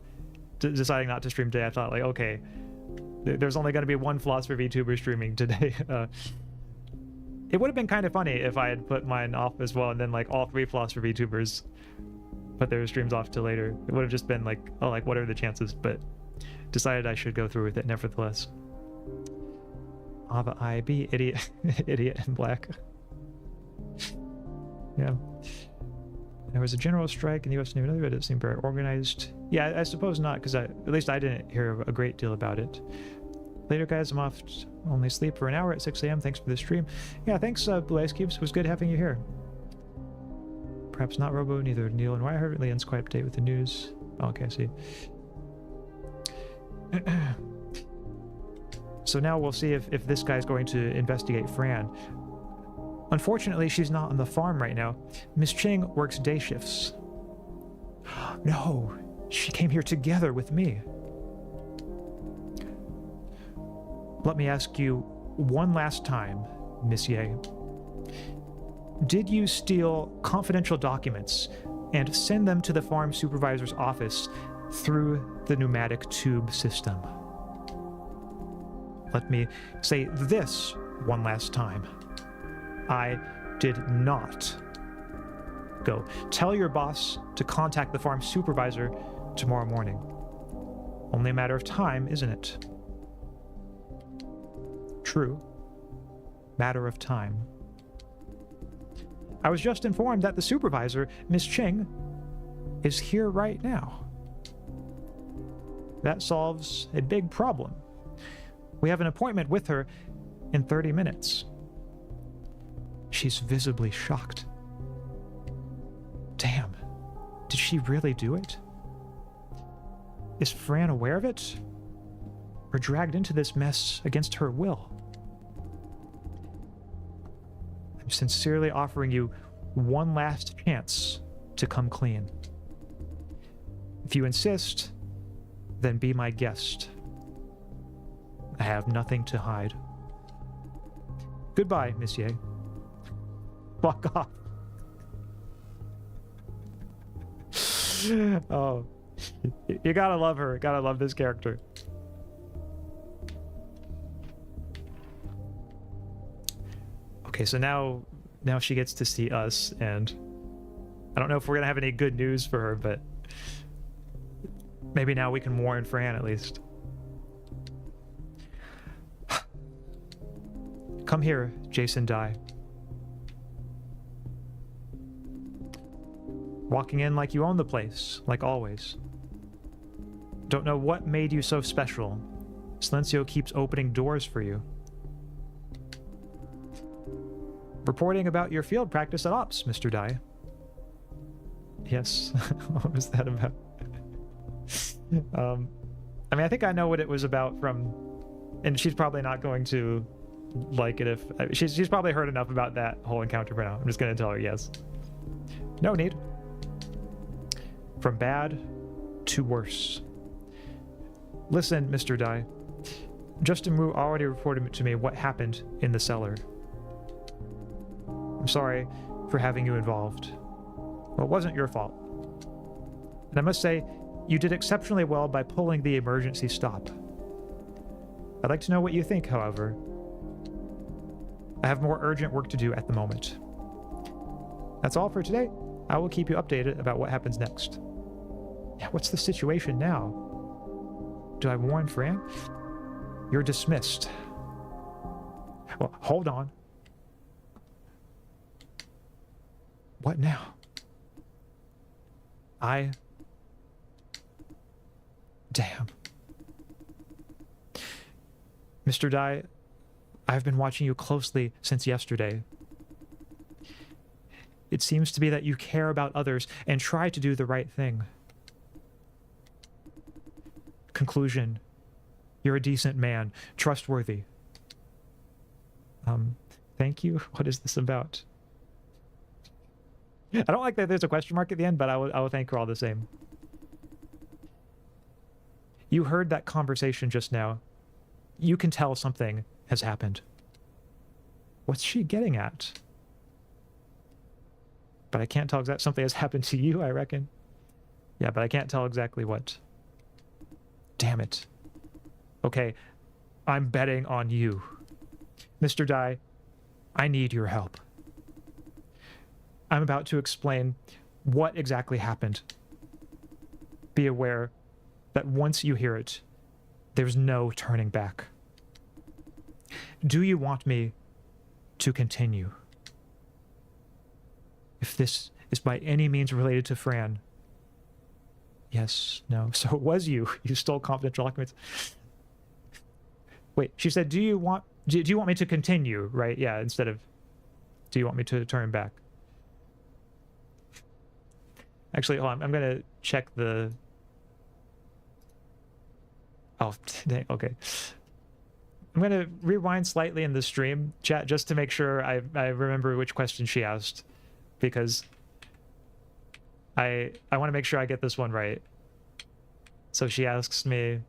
S1: deciding not to stream today, I thought, like, okay, there's only going to be one Philosopher VTuber streaming today. It would have been kind of funny if I had put mine off as well, and then like all 3 Philosopher VTubers put their streams off till later. It would have just been like, oh, like what are the chances? But decided I should go through with it nevertheless. Ava IB, idiot, idiot in black. Yeah. There was a general strike in the U.S. Navy, but it seemed very organized. Yeah, I suppose not, because at least I didn't hear a great deal about it. Later, guys, I'm off to only sleep for an hour at 6 a.m. Thanks for the stream. Yeah, thanks, Blue Ice Cubes. It was good having you here. Perhaps not Robo, neither Neil and Wyatt. Leon's quite up to date with the news. Oh, okay, I see. So now we'll see if this guy's going to investigate Fran. Unfortunately, she's not on the farm right now. Miss Ching works day shifts. No, she came here together with me. Let me ask you one last time, Miss Ye. Did you steal confidential documents and send them to the farm supervisor's office through the pneumatic tube system? Let me say this one last time. I did not. Go. Tell your boss to contact the farm supervisor tomorrow morning. Only a matter of time, isn't it? True. Matter of time. I was just informed that the supervisor, Miss Ching, is here right now. That solves a big problem. We have an appointment with her in 30 minutes. She's visibly shocked. Damn. Did she really do it? Is Fran aware of it? Or dragged into this mess against her will? I'm sincerely offering you one last chance to come clean. If you insist, then be my guest. I have nothing to hide. Goodbye, Monsieur. Fuck off. Oh, you gotta love her. Gotta love this character. Okay, so now she gets to see us, and I don't know if we're gonna have any good news for her, but maybe now we can warn Fran at least. Come here, Jason Dai. Walking in like you own the place, like always. Don't know what made you so special. Silencio keeps opening doors for you. Reporting about your field practice at Ops, Mr. Dai. Yes, what was that about? I mean, I think I know what it was about from, and she's probably not going to like it if she's probably heard enough about that whole encounter for now. I'm just gonna tell her yes. No need. From bad to worse. Listen, Mr. Dai. Justin Wu already reported to me what happened in the cellar. I'm sorry for having you involved. Well, it wasn't your fault. And I must say, you did exceptionally well by pulling the emergency stop. I'd like to know what you think, however. I have more urgent work to do at the moment. That's all for today. I will keep you updated about what happens next. Yeah, what's the situation now? Do I warn Fran? You're dismissed. Well, hold on. What now? Damn. Mr. Dai, I've been watching you closely since yesterday. It seems to be that you care about others and try to do the right thing. Conclusion. You're a decent man, trustworthy. Thank you? What is this about? I don't like that there's a question mark at the end, but I will thank her all the same. You heard that conversation just now. You can tell something has happened. What's she getting at? But I can't tell exactly. Something has happened to you, I reckon. Yeah, but I can't tell exactly what. Damn it. Okay, I'm betting on you. Mr. Dai, I need your help. I'm about to explain what exactly happened. Be aware that once you hear it, there's no turning back. Do you want me to continue? If this is by any means related to Fran. Yes, no. So it was you. You stole confidential documents. Wait, she said, do you want me to continue, right? Yeah, instead of, do you want me to turn back? Actually, hold on. I'm going to check the... Oh, dang, okay. I'm going to rewind slightly in the stream chat just to make sure I remember which question she asked. Because I want to make sure I get this one right. So she asks me...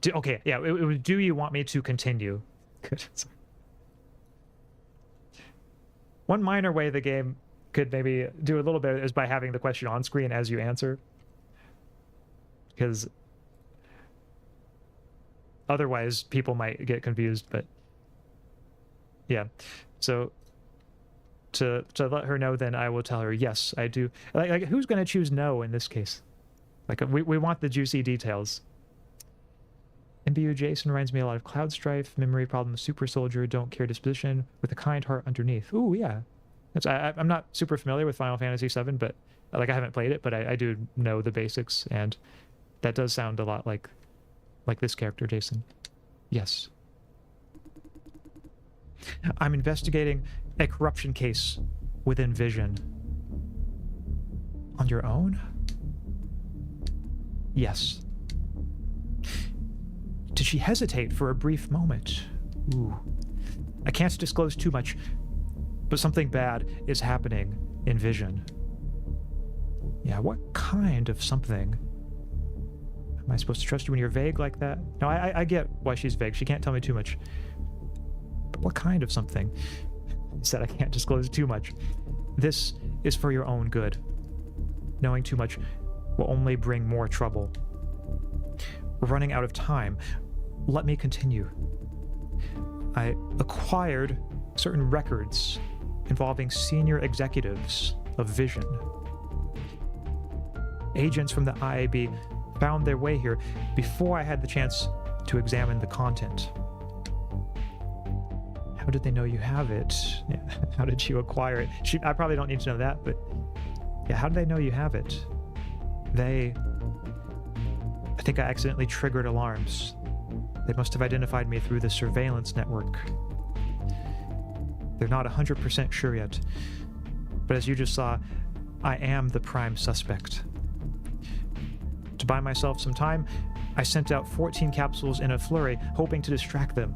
S1: okay, yeah, it was, do you want me to continue? Good. One minor way the game could maybe do a little bit is by having the question on screen as you answer. Because otherwise people might get confused, but yeah. So to let her know, then I will tell her, yes, I do. Like who's going to choose no in this case? Like we want the juicy details. MBU Jason reminds me a lot of Cloud Strife, memory problem, super soldier, don't care disposition, with a kind heart underneath. Ooh, yeah. I'm not super familiar with Final Fantasy VII, but like I haven't played it, but I do know the basics, and that does sound a lot like this character, Jason. Yes. I'm investigating a corruption case within Vision. On your own? Yes. Did she hesitate for a brief moment? Ooh. I can't disclose too much, but something bad is happening in Vision. Yeah, what kind of something? Am I supposed to trust you when you're vague like that? No, I get why she's vague. She can't tell me too much. But what kind of something? I said I can't disclose too much. This is for your own good. Knowing too much will only bring more trouble. We're running out of time. Let me continue. I acquired certain records involving senior executives of Vision. Agents from the IAB found their way here before I had the chance to examine the content. How did they know you have it? Yeah. How did you acquire it? I probably don't need to know that, but yeah, how did they know you have it? I think I accidentally triggered alarms. They must have identified me through the surveillance network. They're not 100% sure yet, but as you just saw, I am the prime suspect. To buy myself some time, I sent out 14 capsules in a flurry, hoping to distract them.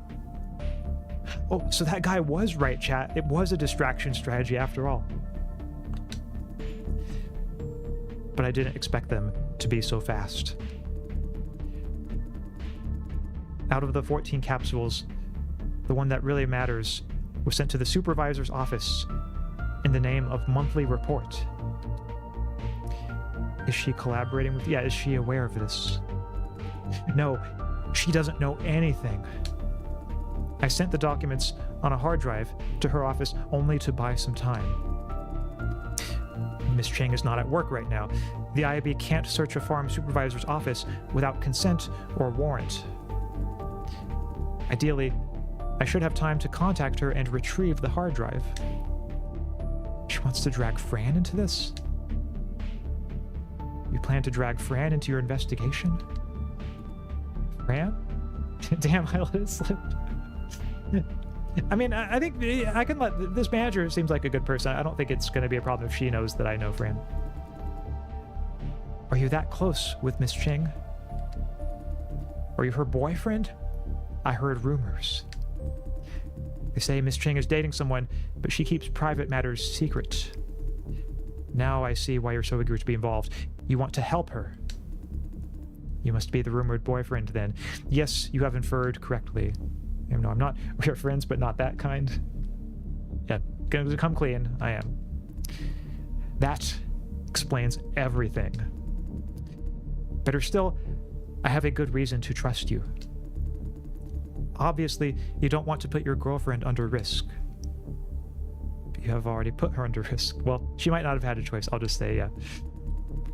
S1: Oh, so that guy was right, chat. It was a distraction strategy after all. But I didn't expect them to be so fast. Out of the 14 capsules, the one that really matters was sent to the supervisor's office in the name of monthly report. Is she collaborating with... Yeah, is she aware of this? No, she doesn't know anything. I sent the documents on a hard drive to her office only to buy some time. Miss Chang is not at work right now. The IAB can't search a farm supervisor's office without consent or warrant. Ideally, I should have time to contact her and retrieve the hard drive. She wants to drag Fran into this? You plan to drag Fran into your investigation? Fran? Damn, I let it slip. I mean, I think I can let... This manager seems like a good person. I don't think it's going to be a problem if she knows that I know Fran. Are you that close with Miss Ching? Are you her boyfriend? I heard rumors. They say Miss Ching is dating someone, but she keeps private matters secret. Now I see why you're so eager to be involved. You want to help her. You must be the rumored boyfriend then. Yes, you have inferred correctly. No, I'm not. We are friends, but not that kind. Yeah, gonna come clean. I am. That explains everything. Better still, I have a good reason to trust you. Obviously, you don't want to put your girlfriend under risk. But you have already put her under risk. Well, she might not have had a choice. I'll just say, yeah.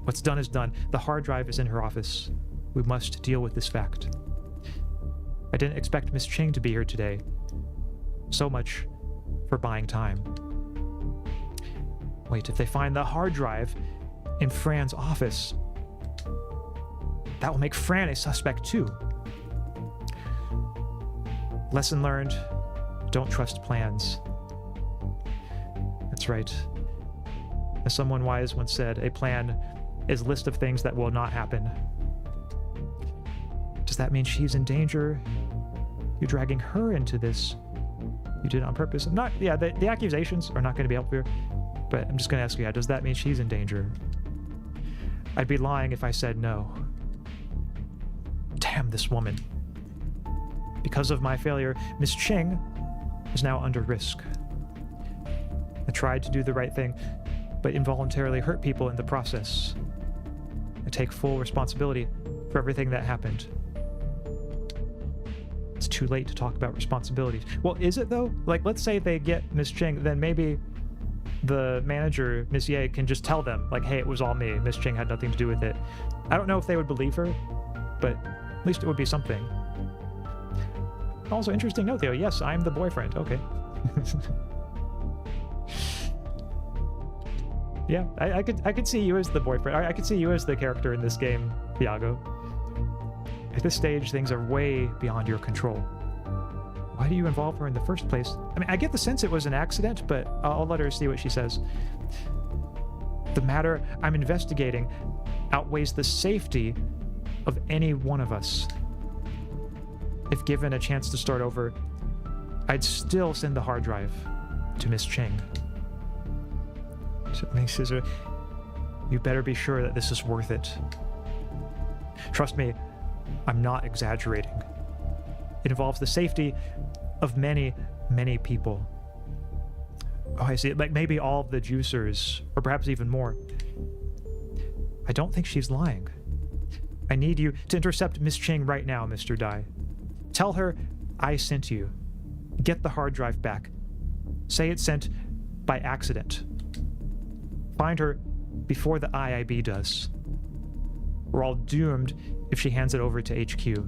S1: What's done is done. The hard drive is in her office. We must deal with this fact. I didn't expect Miss Ching to be here today. So much for buying time. Wait, if they find the hard drive in Fran's office, that will make Fran a suspect too. Lesson learned, don't trust plans. That's right. As someone wise once said, a plan is a list of things that will not happen. Does that mean she's in danger? You're dragging her into this. You did it on purpose. The accusations are not going to be helpful here, but I'm just going to ask you, does that mean she's in danger? I'd be lying if I said no. Damn this woman. Because of my failure, Miss Ching is now under risk. I tried to do the right thing, but involuntarily hurt people in the process. I take full responsibility for everything that happened. It's too late to talk about responsibilities. Well, is it though? Like, let's say they get Miss Ching, then maybe the manager, Miss Ye, can just tell them, like, hey, it was all me. Miss Ching had nothing to do with it. I don't know if they would believe her, but at least it would be something. Also, interesting note, though. Yes, I'm the boyfriend. Okay. Yeah, I could see you as the boyfriend. I could see you as the character in this game, Thiago. At this stage, things are way beyond your control. Why do you involve her in the first place? I mean, I get the sense it was an accident, but I'll let her see what she says. The matter I'm investigating outweighs the safety of any one of us. If given a chance to start over, I'd still send the hard drive to Miss Ching. So, Scissor, you better be sure that this is worth it. Trust me, I'm not exaggerating. It involves the safety of many, many people. Oh, I see. Like maybe all of the juicers, or perhaps even more. I don't think she's lying. I need you to intercept Miss Ching right now, Mr. Dai. Tell her I sent you. Get the hard drive back. Say it's sent by accident. Find her before the IIB does. We're all doomed if she hands it over to HQ.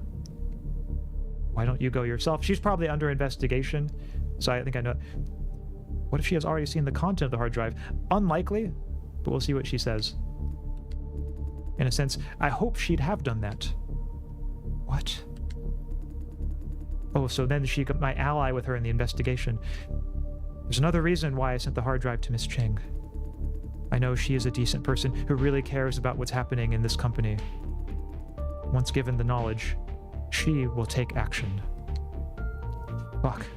S1: Why don't you go yourself? She's probably under investigation, so I think I know. What if she has already seen the content of the hard drive? Unlikely, but we'll see what she says. In a sense, I hope she'd have done that. What? Oh, so then she got my ally with her in the investigation. There's another reason why I sent the hard drive to Miss Ching. I know she is a decent person who really cares about what's happening in this company. Once given the knowledge, she will take action. Fuck.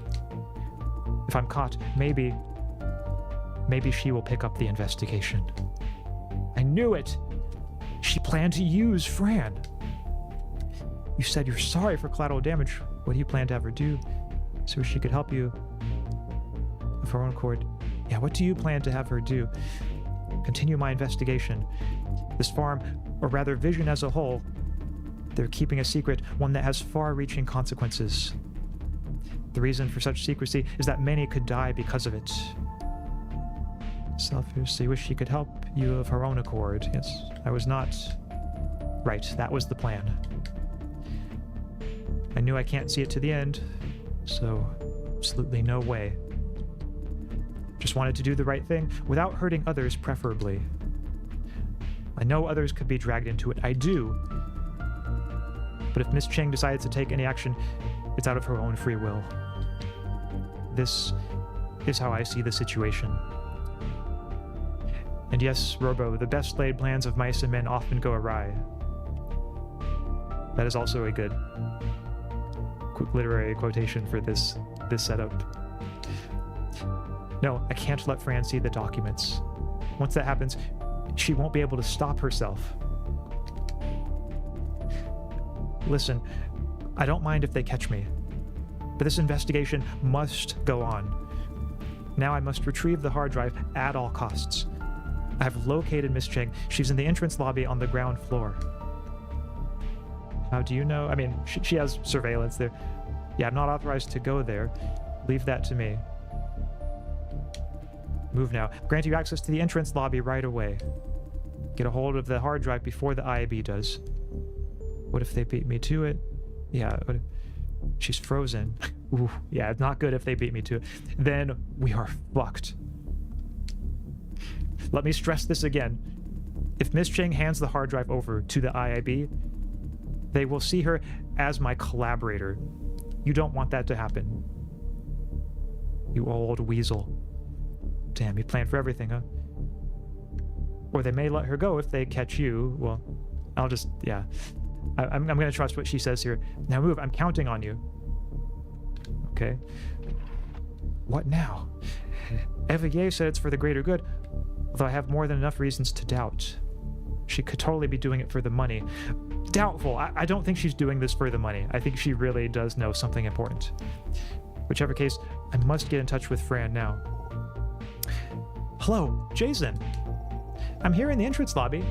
S1: If I'm caught, maybe she will pick up the investigation. I knew it! She planned to use Fran. You said you're sorry for collateral damage. What do you plan to have her do so she could help you of her own accord? Yeah, what do you plan to have her do? Continue my investigation. This farm, or rather Vision as a whole, they're keeping a secret, one that has far-reaching consequences. The reason for such secrecy is that many could die because of it. Selfishly wish she could help you of her own accord. Yes, I was not... Right, that was the plan. I knew I can't see it to the end, so absolutely no way. Just wanted to do the right thing without hurting others, preferably. I know others could be dragged into it. I do. But if Miss Ching decides to take any action, it's out of her own free will. This is how I see the situation. And yes, Robo, the best laid plans of mice and men often go awry. That is also a good literary quotation for this setup. No, I can't let Fran see the documents. Once that happens, she won't be able to stop herself. Listen, I don't mind if they catch me, but this investigation must go on. Now I must retrieve the hard drive at all costs. I have located Miss Cheng. She's in the entrance lobby on the ground floor. How do you know? I mean, she has surveillance there. Yeah, I'm not authorized to go there. Leave that to me. Move now. Grant you access to the entrance lobby right away. Get a hold of the hard drive before the IAB does. What if they beat me to it? Yeah, she's frozen. Ooh, yeah, it's not good if they beat me to it. Then we are fucked. Let me stress this again. If Miss Cheng hands the hard drive over to the IAB, they will see her as my collaborator. You don't want that to happen. You old weasel. Damn, you planned for everything, huh? Or they may let her go if they catch you. Well, I'll just, yeah. I'm going to trust what she says here. Now move, I'm counting on you. Okay. What now? Evier said it's for the greater good, although I have more than enough reasons to doubt. She could totally be doing it for the money. Doubtful. I don't think she's doing this for the money. I think she really does know something important. Whichever case, I must get in touch with Fran now. Hello, Jason. I'm here in the entrance lobby.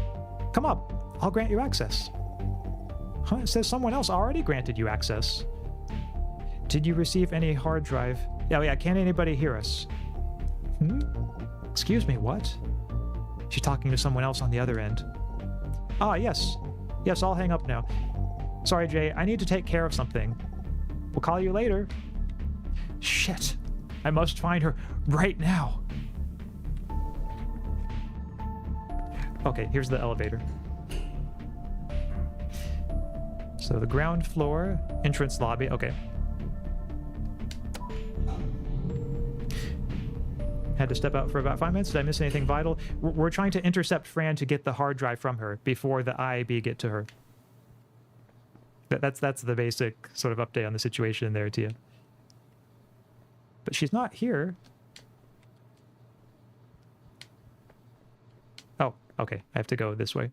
S1: Come up. I'll grant you access. Huh? It says someone else already granted you access. Did you receive any hard drive? Oh yeah, can't anybody hear us? Excuse me, what? She's talking to someone else on the other end. Ah, yes. Yes, I'll hang up now. Sorry, Jay, I need to take care of something. We'll call you later. Shit. I must find her right now. Okay, here's the elevator. So the ground floor, entrance lobby, okay. Had to step out for about 5 minutes. Did I miss anything vital? We're trying to intercept Fran to get the hard drive from her before the IAB get to her. That's the basic sort of update on the situation there, Tia. But she's not here. Oh, okay. I have to go this way.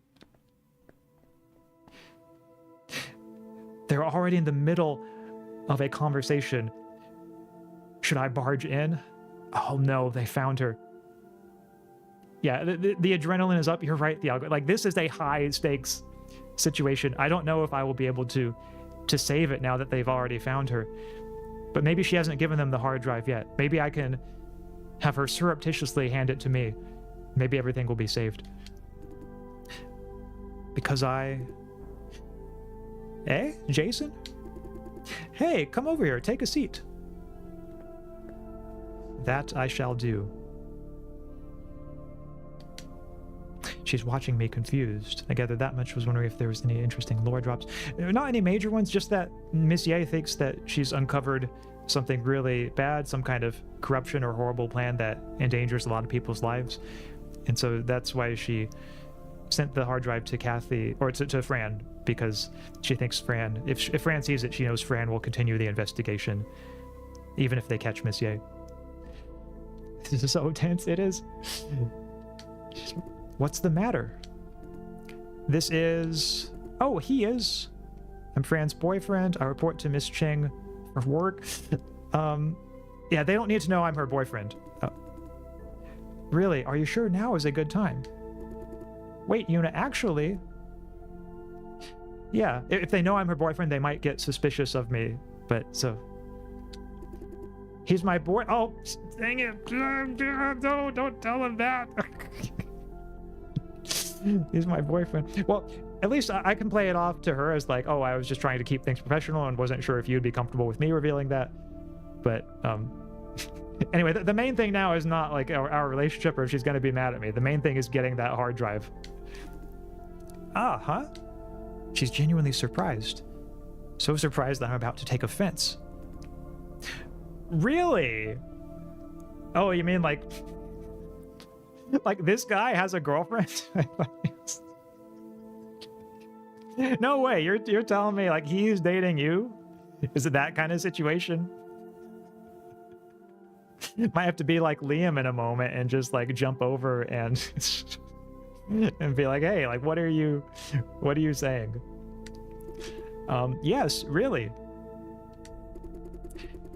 S1: They're already in the middle of a conversation. Should I barge in? Oh no, they found her. Yeah, the adrenaline is up. You're right, Thiago. Like, this is a high stakes situation. I don't know if I will be able to save it now that they've already found her. But maybe she hasn't given them the hard drive yet. Maybe I can have her surreptitiously hand it to me. Maybe everything will be saved. Because I... Eh, Jason? Hey, come over here. Take a seat. That I shall do. She's watching me confused. I gather that much. Was wondering if there was any interesting lore drops. Not any major ones, just that Miss Ye thinks that she's uncovered something really bad, some kind of corruption or horrible plan that endangers a lot of people's lives. And so that's why she sent the hard drive to Kathy, or to Fran, because she thinks Fran, if Fran sees it, she knows Fran will continue the investigation, even if they catch Miss Ye. This is so tense, it is. What's the matter? This is... Oh, he is. I'm Fran's boyfriend. I report to Miss Cheng for work. Yeah, they don't need to know I'm her boyfriend. Really? Are you sure now is a good time? Wait, Yuna, actually... Yeah, if they know I'm her boyfriend, they might get suspicious of me. But, so... He's my boy... Oh, dang it. No, don't tell him that. He's my boyfriend. Well, at least I can play it off to her as like, oh, I was just trying to keep things professional and wasn't sure if you'd be comfortable with me revealing that. But, anyway, the main thing now is not like our relationship or if she's going to be mad at me. The main thing is getting that hard drive. Ah, huh? She's genuinely surprised. So surprised that I'm about to take offense. Really? Oh, you mean like this guy has a girlfriend? No way. You're telling me like he's dating you? Is it that kind of situation? Might have to be like Liam in a moment and just like jump over and and be like, hey, like what are you saying? Yes, really.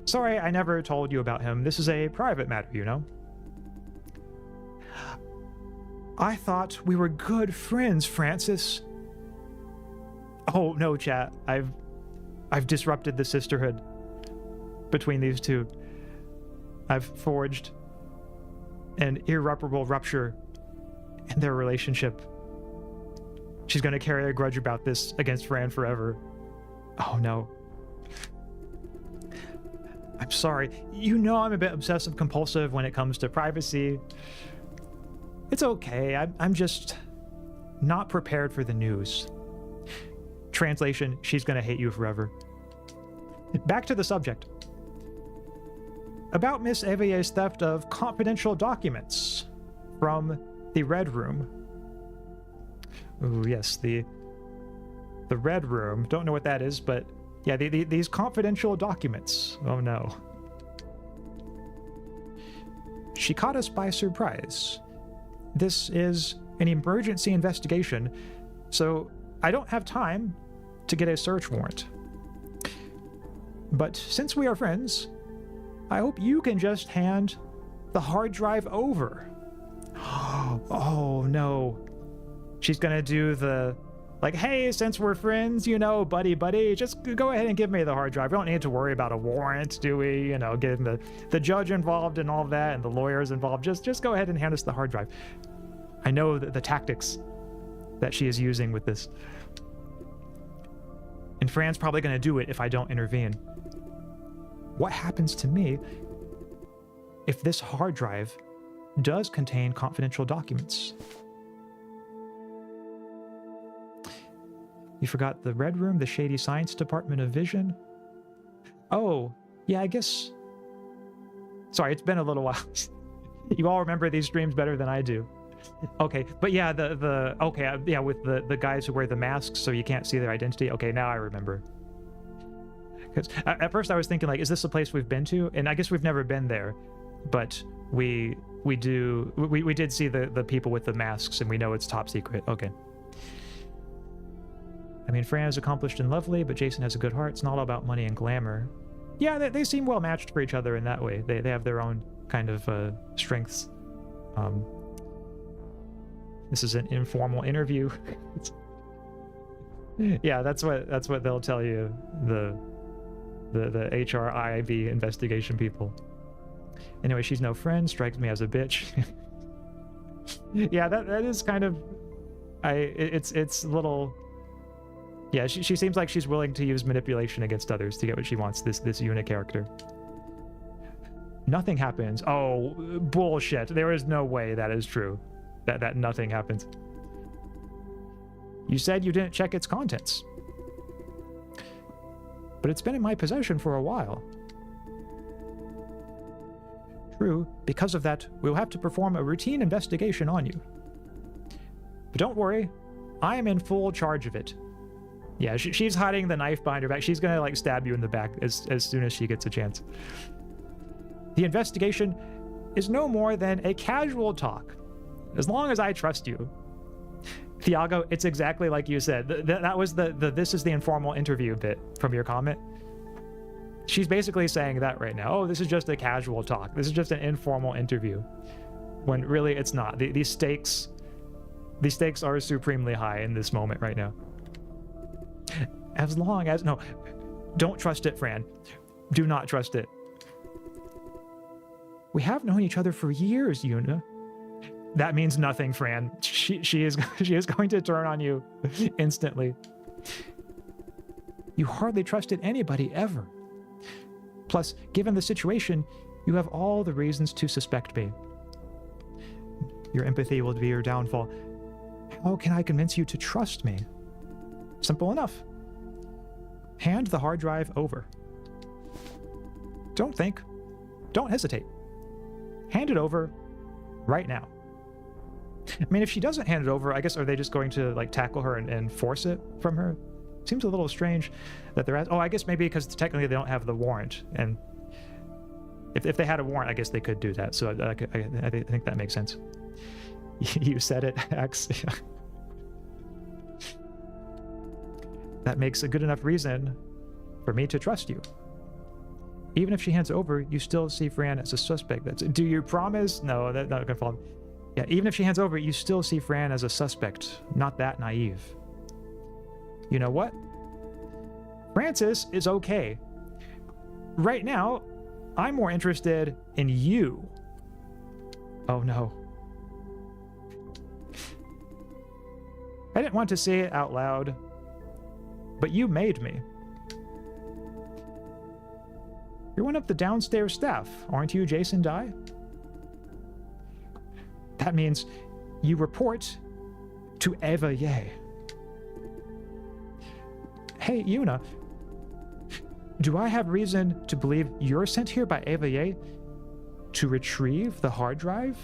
S1: Sorry, I never told you about him. This is a private matter, you know? I thought we were good friends, Francis. Oh, no, chat. I've disrupted the sisterhood between these two. I've forged an irreparable rupture in their relationship. She's going to carry a grudge about this against Fran forever. Oh, no. I'm sorry. You know I'm a bit obsessive-compulsive when it comes to privacy. It's okay. I'm just not prepared for the news. Translation, she's going to hate you forever. Back to the subject. About Miss Evier's theft of confidential documents from the Red Room. Ooh, yes, the Red Room. Don't know what that is, but yeah, these confidential documents. Oh no. She caught us by surprise. This is an emergency investigation, so I don't have time to get a search warrant. But since we are friends, I hope you can just hand the hard drive over. Oh no. She's gonna do the, like, hey, since we're friends, you know, buddy, just go ahead and give me the hard drive. We don't need to worry about a warrant, do we? You know, getting the judge involved and all of that and the lawyers involved. Just go ahead and hand us the hard drive. I know the tactics that she is using with this. And Fran's probably gonna do it if I don't intervene. What happens to me if this hard drive does contain confidential documents? You forgot the Red Room, the shady science department of Vision? Oh, yeah, I guess... Sorry, it's been a little while. You all remember these streams better than I do. Okay, but yeah, yeah, with the guys who wear the masks so you can't see their identity. Okay, now I remember. Because at first I was thinking, like, is this a place we've been to? And I guess we've never been there, but we did see the people with the masks, and we know it's top secret. Okay. I mean, Fran is accomplished and lovely, but Jason has a good heart. It's not all about money and glamour. Yeah, they seem well matched for each other in that way. They have their own kind of strengths. This is an informal interview. Yeah, that's what they'll tell you. The HRIV investigation people. Anyway, she's no friend. Strikes me as a bitch. Yeah, that is kind of. It's a little. Yeah, she seems like she's willing to use manipulation against others to get what she wants, this unit character. Nothing happens. Oh, bullshit. There is no way that is true. That nothing happens. You said you didn't check its contents. But it's been in my possession for a while. True, because of that, we'll have to perform a routine investigation on you. But don't worry, I am in full charge of it. Yeah, she's hiding the knife behind her back. She's gonna, like, stab you in the back as soon as she gets a chance. The investigation is no more than a casual talk, as long as I trust you. Thiago, it's exactly like you said. That was the this is the informal interview bit from your comment. She's basically saying that right now. Oh, this is just a casual talk. This is just an informal interview. When really it's not. These stakes are supremely high in this moment right now. As long as... No, don't trust it, Fran. Do not trust it. We have known each other for years, Yuna. That means nothing, Fran. She is going to turn on you instantly. You hardly trusted anybody ever. Plus, given the situation, you have all the reasons to suspect me. Your empathy will be your downfall. How can I convince you to trust me? Simple enough. Hand the hard drive over. Don't think. Don't hesitate. Hand it over right now. I mean, if she doesn't hand it over, I guess, are they just going to, like, tackle her and force it from her? Seems a little strange that they're... Oh, I guess maybe because technically they don't have the warrant. And if they had a warrant, I guess they could do that. So I think that makes sense. You said it, Ax. That makes a good enough reason for me to trust you. Even if she hands over, you still see Fran as a suspect. Do you promise? No, that's not gonna fall. Yeah, even if she hands over, you still see Fran as a suspect. Not that naive. You know what? Francis is okay. Right now, I'm more interested in you. Oh no. I didn't want to say it out loud, but you made me. You're one of the downstairs staff, aren't you, Jason Dai? That means you report to Eva Ye. Hey, Yuna. Do I have reason to believe you're sent here by Eva Ye to retrieve the hard drive?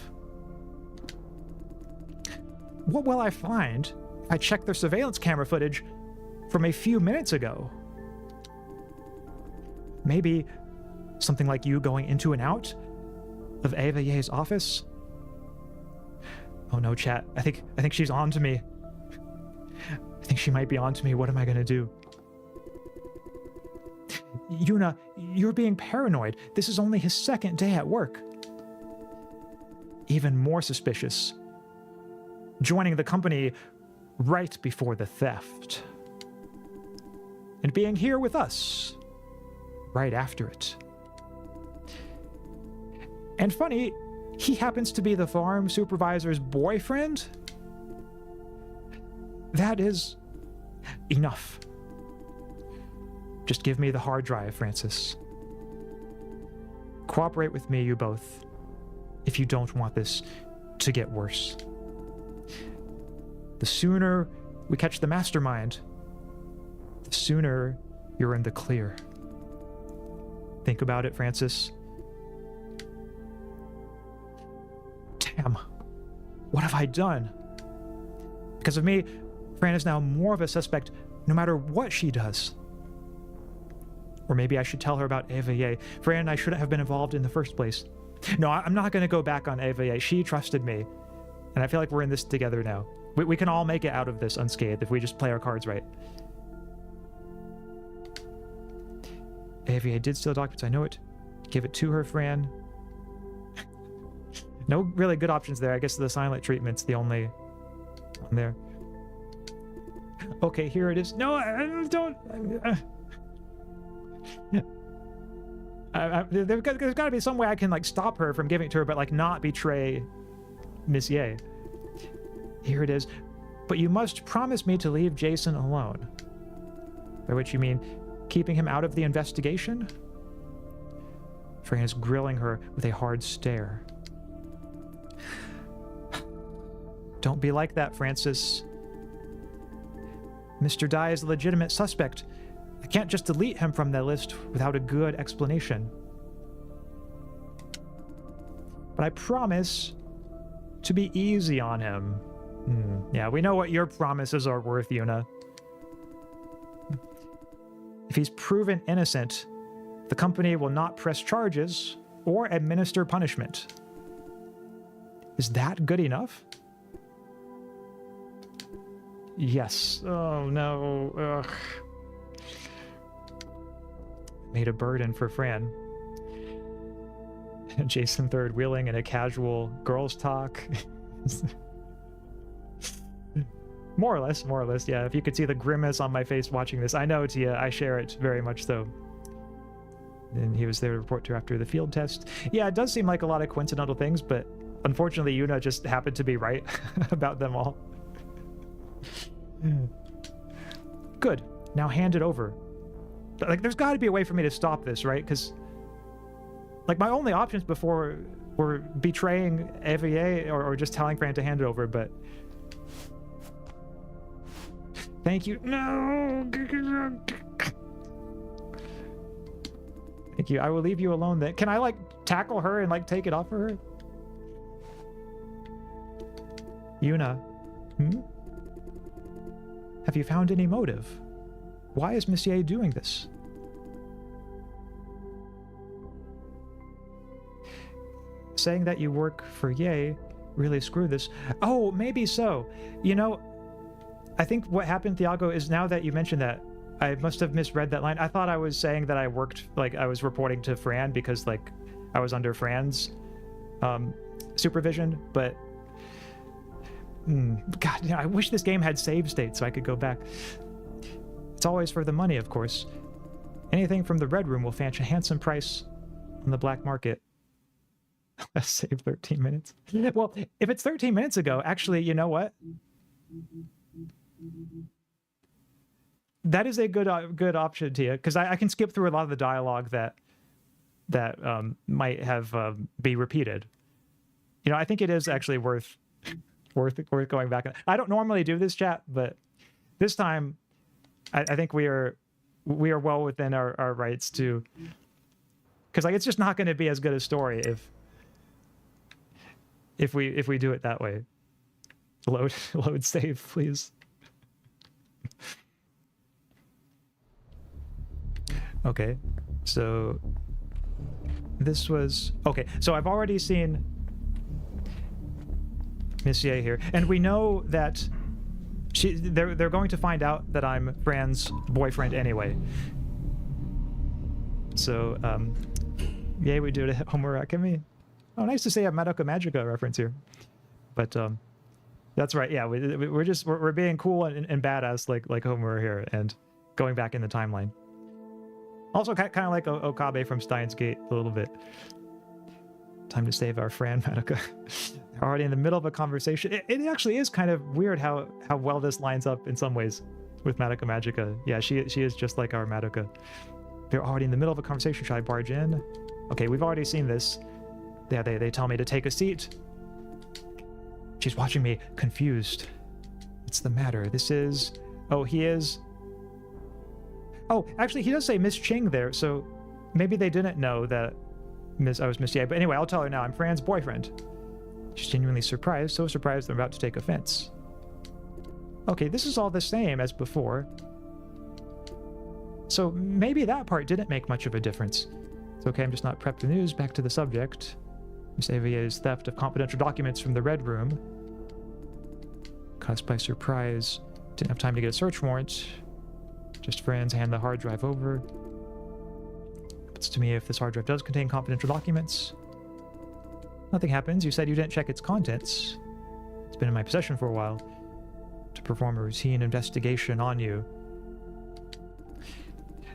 S1: What will I find if I check their surveillance camera footage from a few minutes ago? Maybe something like you going into and out of Eva Ye's office? Oh no, chat. I think she's on to me. I think she might be on to me. What am I gonna do? Yuna, you're being paranoid. This is only his second day at work. Even more suspicious. Joining the company right before the theft. And being here with us right after it. And funny, he happens to be the farm supervisor's boyfriend? That is enough. Just give me the hard drive, Francis. Cooperate with me, you both, if you don't want this to get worse. The sooner we catch the mastermind, the sooner you're in the clear. Think about it, Francis. Damn, what have I done? Because of me, Fran is now more of a suspect no matter what she does. Or maybe I should tell her about Eva Ye. Fran, I shouldn't have been involved in the first place. No, I'm not going to go back on Eva Ye. She trusted me. And I feel like we're in this together now. We can all make it out of this unscathed if we just play our cards right. Eva Ye did steal documents, I know it. Give it to her, Fran. No really good options there. I guess the silent treatment's the only one there. Okay, here it is. No, I don't... there's got to be some way I can like stop her from giving it to her, but like not betray Miss Ye. Here it is. But you must promise me to leave Jason alone. By which you mean keeping him out of the investigation? Fran is grilling her with a hard stare. Don't be like that, Francis. Mr. Dai is a legitimate suspect. I can't just delete him from the list without a good explanation. But I promise to be easy on him. Yeah, we know what your promises are worth, Yuna. If he's proven innocent, the company will not press charges or administer punishment. Is that good enough? Yes. Oh, no. Ugh. Made a burden for Fran. Jason third wheeling in a casual girls talk. More or less, yeah. If you could see the grimace on my face watching this. I know, Tia, I share it very much so. And he was there to report to her after the field test. Yeah, it does seem like a lot of coincidental things, but unfortunately Yuna just happened to be right about them all. Good. Now hand it over. Like, there's got to be a way for me to stop this, right? Because, like, my only options before were betraying Eva or just telling Fran to hand it over, but... Thank you. No! Thank you. I will leave you alone then. Can I, like, tackle her and, like, take it off of her? Yuna. Have you found any motive? Why is Miss Ye doing this? Saying that you work for Ye really screwed this. Oh, maybe so. You know, I think what happened, Thiago, is now that you mentioned that, I must have misread that line. I thought I was saying that I worked, like I was reporting to Fran because like I was under Fran's supervision, but God, I wish this game had save states so I could go back. It's always for the money, of course. Anything from the Red Room will fetch a handsome price on the black market. Let's save 13 minutes. Well, if it's 13 minutes ago, actually, you know what? That is a good option, Tia, because I can skip through a lot of the dialogue that might have be repeated. You know, I think it is actually worth going back. I don't normally do this, chat, but this time I think we are well within our rights to, because like it's just not going to be as good a story if we do it that way. Load save, please. Okay, so this was okay. So I've already seen Monsieur here, and we know that they're going to find out that I'm Fran's boyfriend anyway. So yay, we do it. Homurakami. Oh, nice to see a Madoka Magica reference here. But that's right. Yeah, we're being cool and badass like Homer here, and going back in the timeline. Also, kind of like Okabe from Steins Gate a little bit. Time to save our Fran Madoka. They're already in the middle of a conversation. It actually is kind of weird how well this lines up in some ways with Madoka Magica. Yeah, she is just like our Madoka. They're already in the middle of a conversation. Should I barge in? Okay, we've already seen this. Yeah, they tell me to take a seat. She's watching me, confused. What's the matter? This is... Oh, he is... Oh, actually, he does say Miss Ching there, so maybe they didn't know that I was Miss Ye. But anyway, I'll tell her now. I'm Fran's boyfriend. She's genuinely surprised, so surprised I'm about to take offense. Okay, this is all the same as before. So maybe that part didn't make much of a difference. It's okay, I'm just not prepped for news. Back to the subject. Miss Avier's theft of confidential documents from the Red Room. Caught by surprise. Didn't have time to get a search warrant. Just friends, hand the hard drive over. Happens to me if this hard drive does contain confidential documents. Nothing happens. You said you didn't check its contents. It's been in my possession for a while. To perform a routine investigation on you.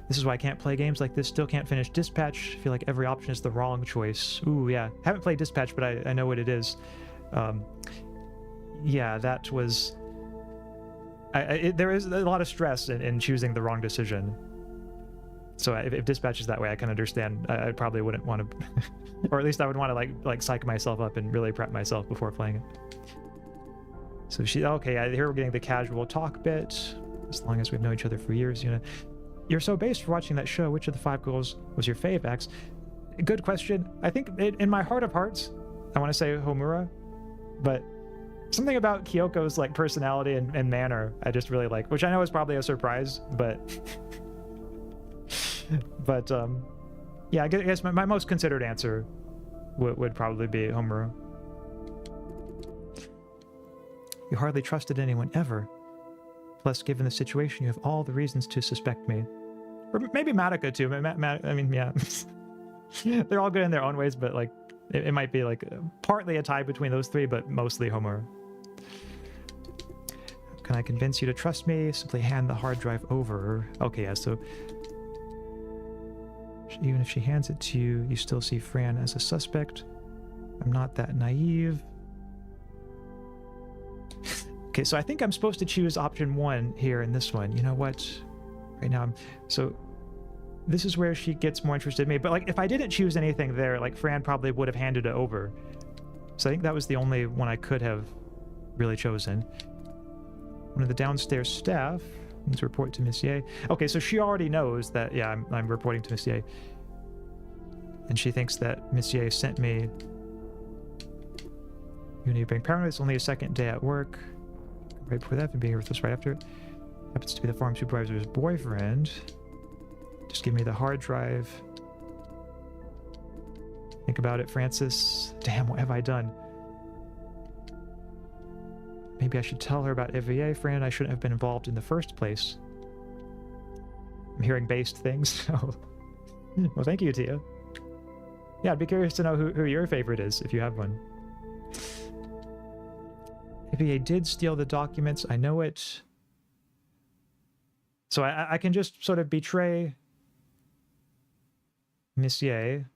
S1: This is why I can't play games like this. Still can't finish Dispatch. I feel like every option is the wrong choice. Ooh, yeah. Haven't played Dispatch, but I know what it is. Yeah, that was... there is a lot of stress in choosing the wrong decision. So if Dispatch is that way, I can understand. I probably wouldn't want to... or at least I would want to like psych myself up and really prep myself before playing it. So okay, here we're getting the casual talk bit. As long as we've known each other for years, you know. You're so based for watching that show. Which of the 5 girls was your fave, Ax? Good question. I think in my heart of hearts, I want to say Homura, but something about Kyoko's like personality and manner I just really like, which I know is probably a surprise, but but yeah, I guess my most considered answer would probably be Homura. You hardly trusted anyone ever. Plus, given the situation, you have all the reasons to suspect me. Or maybe Madoka too. I mean, yeah. They're all good in their own ways, but like it might be like partly a tie between those 3, but mostly Homura. Can I convince you to trust me? Simply hand the hard drive over. Okay, yeah, so even if she hands it to you, you still see Fran as a suspect. I'm not that naive. Okay, so I think I'm supposed to choose option 1 here in this one. You know what? Right now, so this is where she gets more interested in me. But like, if I didn't choose anything there, like Fran probably would have handed it over. So I think that was the only one I could have really chosen. One of the downstairs staff needs to report to Monsieur. Okay, so she already knows that, yeah, I'm reporting to Monsieur. And she thinks that Monsieur sent me. You need to bring paranoid. It's only a second day at work. Right before that, and being with us right after it. Happens to be the farm supervisor's boyfriend. Just give me the hard drive. Think about it, Francis. Damn, what have I done? Maybe I should tell her about Evier, Fran. I shouldn't have been involved in the first place. I'm hearing based things. So, well, thank you, Tia. Yeah, I'd be curious to know who your favorite is, if you have one. If he did steal the documents, I know it. So I can just sort of betray Monsieur,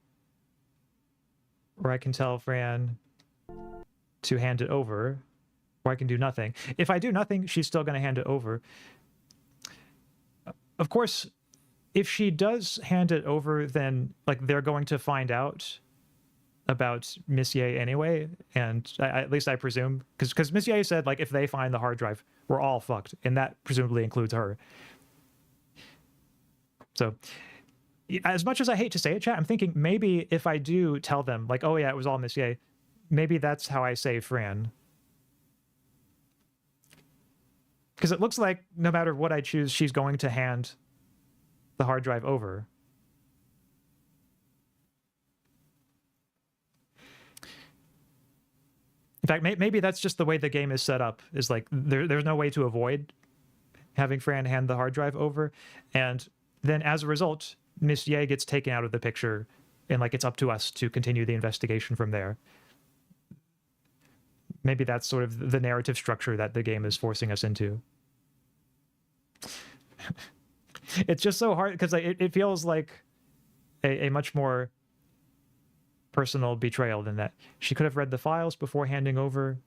S1: or I can tell Fran to hand it over, or I can do nothing. If I do nothing, she's still going to hand it over. Of course, if she does hand it over, then like they're going to find out about Monsieur anyway, and at least I presume, because Monsieur said like if they find the hard drive, we're all fucked, and that presumably includes her. So, as much as I hate to say it, chat, I'm thinking maybe if I do tell them like, oh yeah, it was all Monsieur, maybe that's how I save Fran. Because it looks like no matter what I choose, she's going to hand the hard drive over. In fact, maybe that's just the way the game is set up, is like there's no way to avoid having Fran hand the hard drive over. And then as a result, Monsieur gets taken out of the picture, and like it's up to us to continue the investigation from there. Maybe that's sort of the narrative structure that the game is forcing us into. It's just so hard because it feels like a much more personal betrayal than that. She could have read the files before handing over.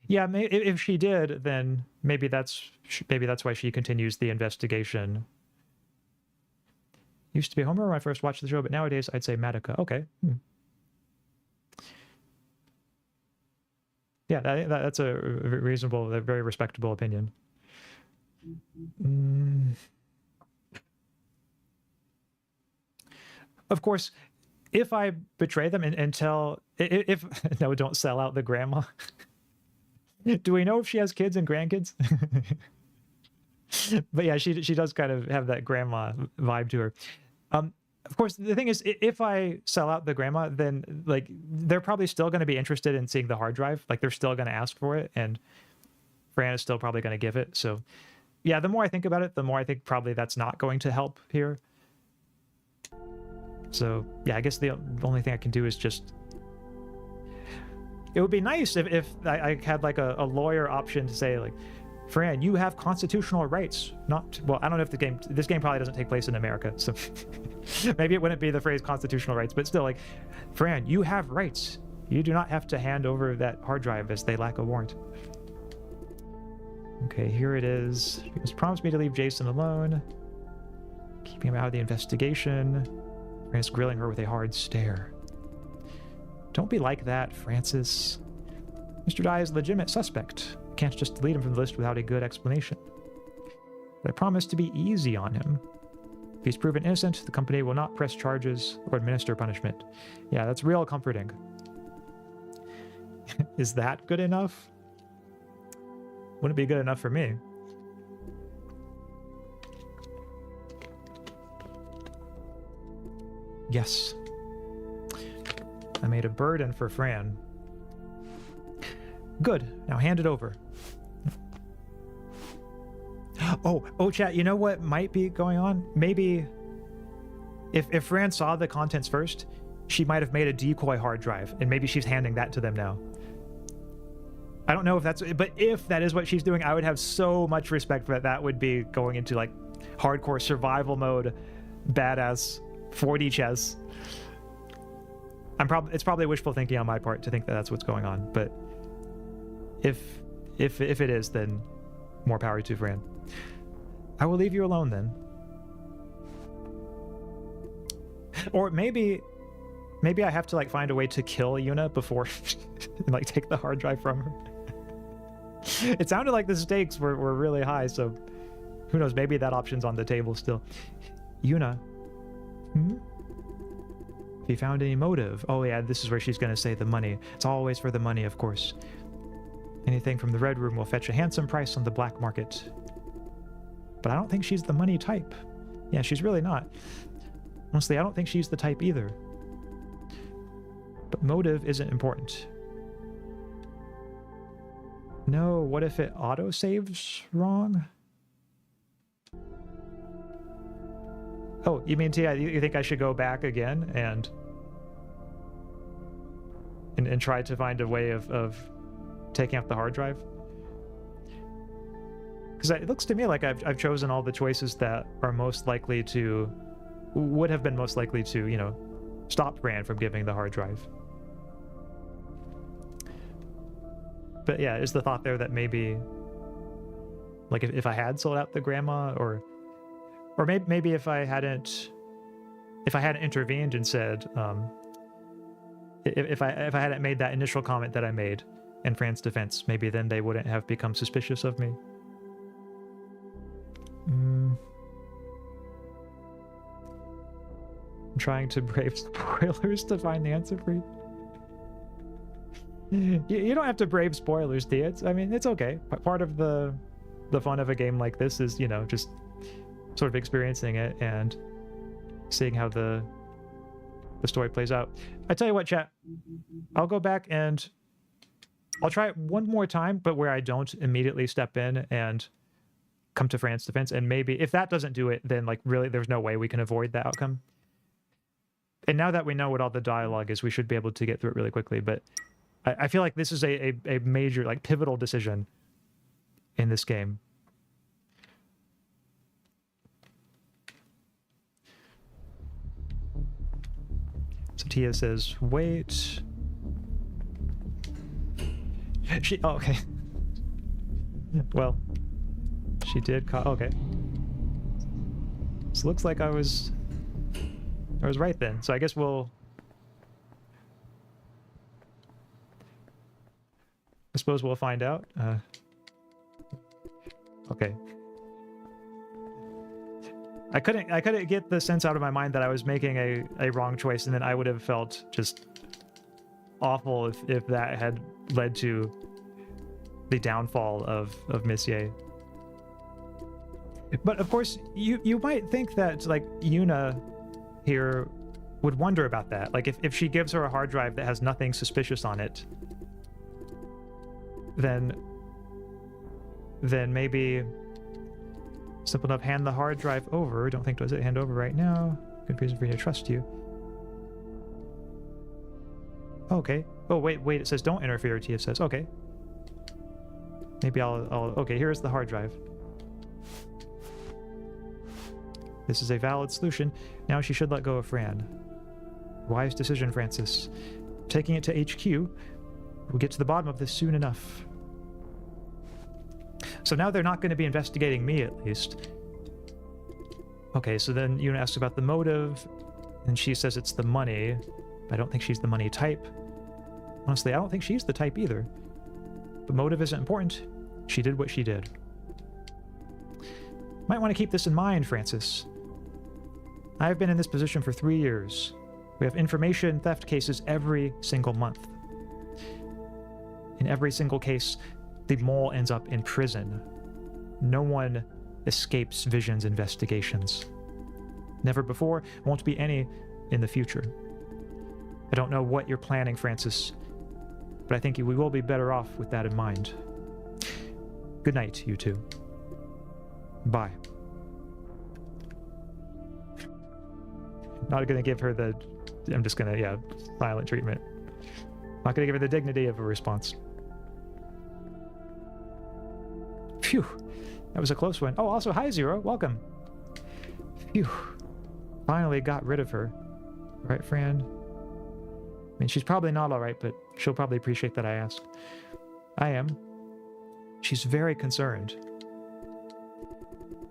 S1: Yeah, if she did, then maybe that's why she continues the investigation. Used to be Homer when I first watched the show, but nowadays I'd say Madoka. Okay. Yeah, that's a reasonable, a very respectable opinion. Of course, if I betray them and tell, if no, don't sell out the grandma. Do we know if she has kids and grandkids? But yeah, she does kind of have that grandma vibe to her. Of course, the thing is, if I sell out the grandma, then like they're probably still going to be interested in seeing the hard drive. Like they're still going to ask for it, and Fran is still probably going to give it. So yeah, the more I think about it, the more I think probably that's not going to help here. So yeah, I guess the only thing I can do is just... It would be nice if I had like a lawyer option to say like, Fran, you have constitutional rights. Not... Well, I don't know if this game probably doesn't take place in America, so maybe it wouldn't be the phrase constitutional rights, but still like, Fran, you have rights. You do not have to hand over that hard drive as they lack a warrant. Okay, here it is. He was promised me to leave Jason alone, keeping him out of the investigation. Francis grilling her with a hard stare. Don't be like that, Francis. Mr. Dai is a legitimate suspect. Can't just delete him from the list without a good explanation. But I promise to be easy on him. If he's proven innocent, the company will not press charges or administer punishment. Yeah, that's real comforting. Is that good enough? Wouldn't be good enough for me. Yes. I made a burden for Fran. Good. Now hand it over. Oh, chat, you know what might be going on? Maybe if Fran saw the contents first, she might have made a decoy hard drive, and maybe she's handing that to them now. I don't know if that's... But if that is what she's doing, I would have so much respect for that. That would be going into, like, hardcore survival mode, badass 4D chess. It's probably wishful thinking on my part to think that that's what's going on, but if it is, then more power to Fran. I will leave you alone then. Or maybe I have to like find a way to kill Yuna before and like take the hard drive from her. It sounded like the stakes were really high, so who knows, maybe that option's on the table still. Yuna. Have you found any motive? Oh yeah, this is where she's gonna say the money. It's always for the money, of course. Anything from the Red Room will fetch a handsome price on the black market. But I don't think she's the money type. Yeah, she's really not. Honestly, I don't think she's the type either. But motive isn't important. No, what if it auto-saves wrong? Oh, you mean Tia? You think I should go back again and try to find a way of taking out the hard drive? Because it looks to me like I've chosen all the choices that are most likely to, would have been most likely to, you know, stop Fran from giving the hard drive. But yeah, is the thought there that maybe, like, if I had sold out the grandma, or maybe if I hadn't intervened and said, if I hadn't made that initial comment that I made in Fran's defense, maybe then they wouldn't have become suspicious of me. I'm trying to brave spoilers to find the answer for you. You don't have to brave spoilers, Tia. I mean, it's okay. Part of the fun of a game like this is, you know, just sort of experiencing it and seeing how the story plays out. I tell you what, chat, I'll go back and I'll try it one more time, but where I don't immediately step in and come to Fran's defense. And maybe if that doesn't do it, then like really there's no way we can avoid the outcome. And now that we know what all the dialogue is, we should be able to get through it really quickly. But I feel like this is a major, like, pivotal decision in this game. So Tia says, wait. Oh, okay. Well, she did okay. So looks like I was right then. So I guess I suppose we'll find out. Okay. I couldn't get the sense out of my mind that I was making a wrong choice, and then I would have felt just awful if that had led to the downfall of Messier. But of course, you might think that, like, Yuna here would wonder about that. Like, if she gives her a hard drive that has nothing suspicious on it, then maybe simple enough, hand the hard drive over. Don't think does it hand over right now. Good reason for me to trust you. Okay. Oh, wait, it says don't interfere, Tia says. Okay. Maybe I'll okay, here's the hard drive. This is a valid solution. Now she should let go of Fran. Wise decision, Francis. Taking it to HQ. We'll get to the bottom of this soon enough. So now they're not going to be investigating me, at least. Okay, so then Yuna asks about the motive, and she says it's the money. I don't think she's the money type. Honestly, I don't think she's the type either. But motive isn't important. She did what she did. Might want to keep this in mind, Francis. I've been in this position for 3 years. We have information theft cases every single month. In every single case, the mole ends up in prison. No one escapes Vision's investigations. Never before, won't be any in the future. I don't know what you're planning, Francis, but I think we will be better off with that in mind. Good night, you two. Bye. Not gonna give her the... I'm just gonna, yeah, silent treatment. Not gonna give her the dignity of a response. Phew, that was a close one. Oh, also, hi, Zero. Welcome. Phew. Finally got rid of her. Right, Fran? I mean, she's probably not all right, but she'll probably appreciate that I asked. I am. She's very concerned.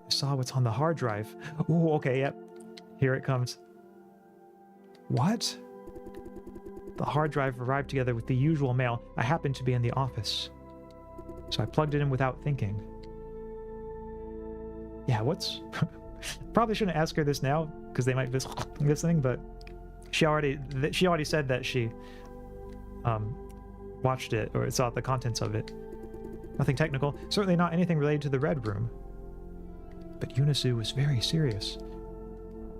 S1: I saw what's on the hard drive. Ooh, okay, yep. Here it comes. What? The hard drive arrived together with the usual mail. I happened to be in the office, so I plugged it in without thinking. Yeah, what's... Probably shouldn't ask her this now, because they might be listening, but she already said that she watched it, or saw the contents of it. Nothing technical, certainly not anything related to the Red Room. But Unisu was very serious.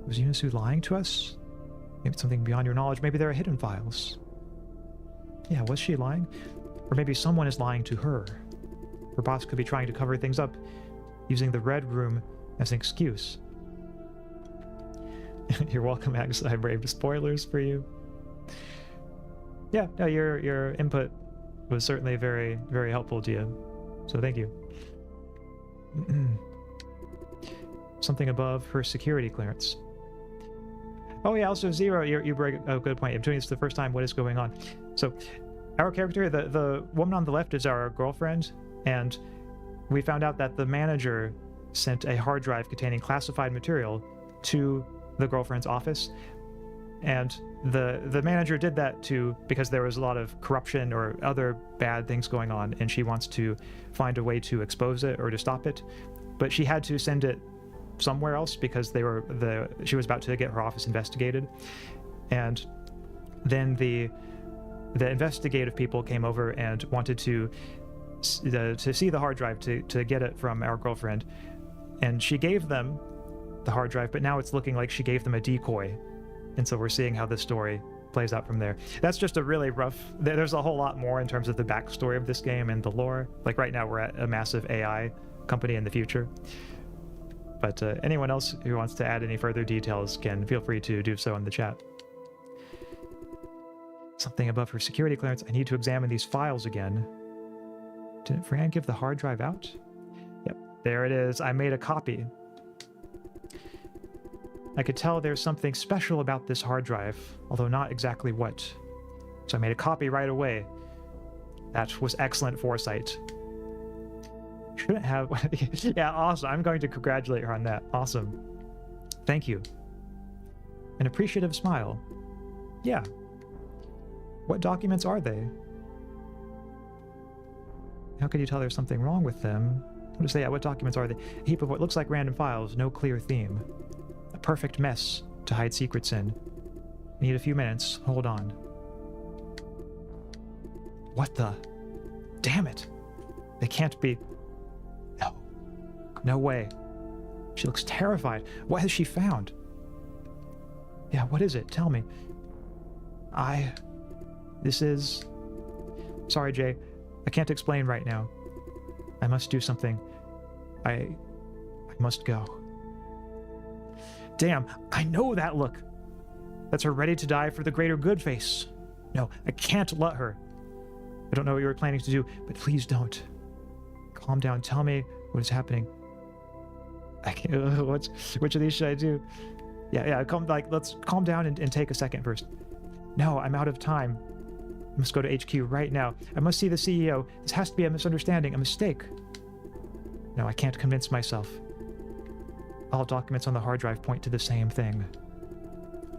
S1: Was Unisu lying to us? Maybe it's something beyond your knowledge. Maybe there are hidden files. Yeah, was she lying? Or maybe someone is lying to her. Her boss could be trying to cover things up, using the Red Room as an excuse. You're welcome, Ax. I braved spoilers for you. Yeah, no, your input was certainly very, very helpful to you. So thank you. Something above her security clearance. Oh yeah, also Zero, you bring a good point. I'm doing this the first time. What is going on? So our character, the woman on the left is our girlfriend, and we found out that the manager sent a hard drive containing classified material to the girlfriend's office, and the manager did that because there was a lot of corruption or other bad things going on, and she wants to find a way to expose it or to stop it, but she had to send it somewhere else because she was about to get her office investigated. And then the investigative people came over and wanted to see the hard drive to get it from our girlfriend, and she gave them the hard drive, but now it's looking like she gave them a decoy, and so we're seeing how this story plays out from there. That's just a really rough... There's a whole lot more in terms of the backstory of this game and the lore. Like right now we're at a massive AI company in the future. But anyone else who wants to add any further details can feel free to do so in the chat. Something above her security clearance. I need to examine these files again. Didn't Fran give the hard drive out? Yep, there it is. I made a copy. I could tell there's something special about this hard drive, although not exactly what. So I made a copy right away. That was excellent foresight. Shouldn't have... Yeah, awesome. I'm going to congratulate her on that. Awesome. Thank you. An appreciative smile. Yeah. What documents are they? How can you tell there's something wrong with them? What to say? Yeah, what documents are they? A heap of what looks like random files, no clear theme. A perfect mess to hide secrets in. Need a few minutes. Hold on. What the? Damn it. They can't be... No. No way. She looks terrified. What has she found? Yeah, what is it? Tell me. This is... Sorry, Jay. I can't explain right now. I must do something. I must go. Damn, I know that look. That's her ready to die for the greater good face. No, I can't let her. I don't know what you were planning to do, but please don't. Calm down. Tell me what is happening. I can't. Which of these should I do? Yeah. Let's calm down and take a second first. No, I'm out of time. I must go to HQ right now. I must see the CEO. This has to be a misunderstanding, a mistake. No, I can't convince myself. All documents on the hard drive point to the same thing.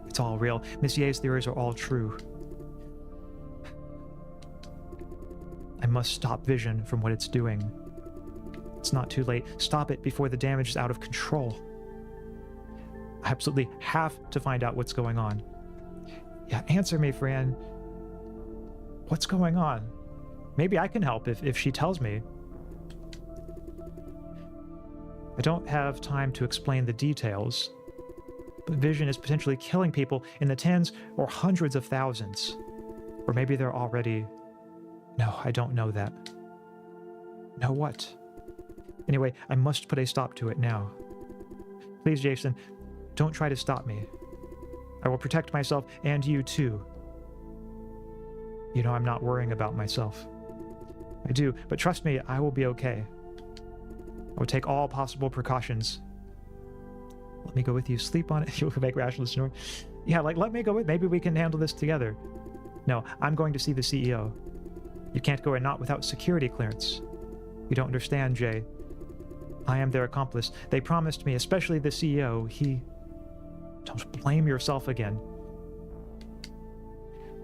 S1: It's all real. Miss Ye's theories are all true. I must stop Vision from what it's doing. It's not too late. Stop it before the damage is out of control. I absolutely have to find out what's going on. Yeah, answer me, Fran. What's going on? Maybe I can help if she tells me. I don't have time to explain the details, but Vision is potentially killing people in the tens or hundreds of thousands. Or maybe they're already... No, I don't know that. Know what? Anyway, I must put a stop to it now. Please, Jason, don't try to stop me. I will protect myself and you too. You know I'm not worrying about myself. I do, but trust me, I will be okay. I will take all possible precautions. Let me go with you. Sleep on it. You'll make rational snore. Yeah, let me go with... Maybe we can handle this together. No, I'm going to see the CEO. You can't go in not without security clearance. You don't understand, Jay. I am their accomplice. They promised me, especially the CEO, Don't blame yourself again.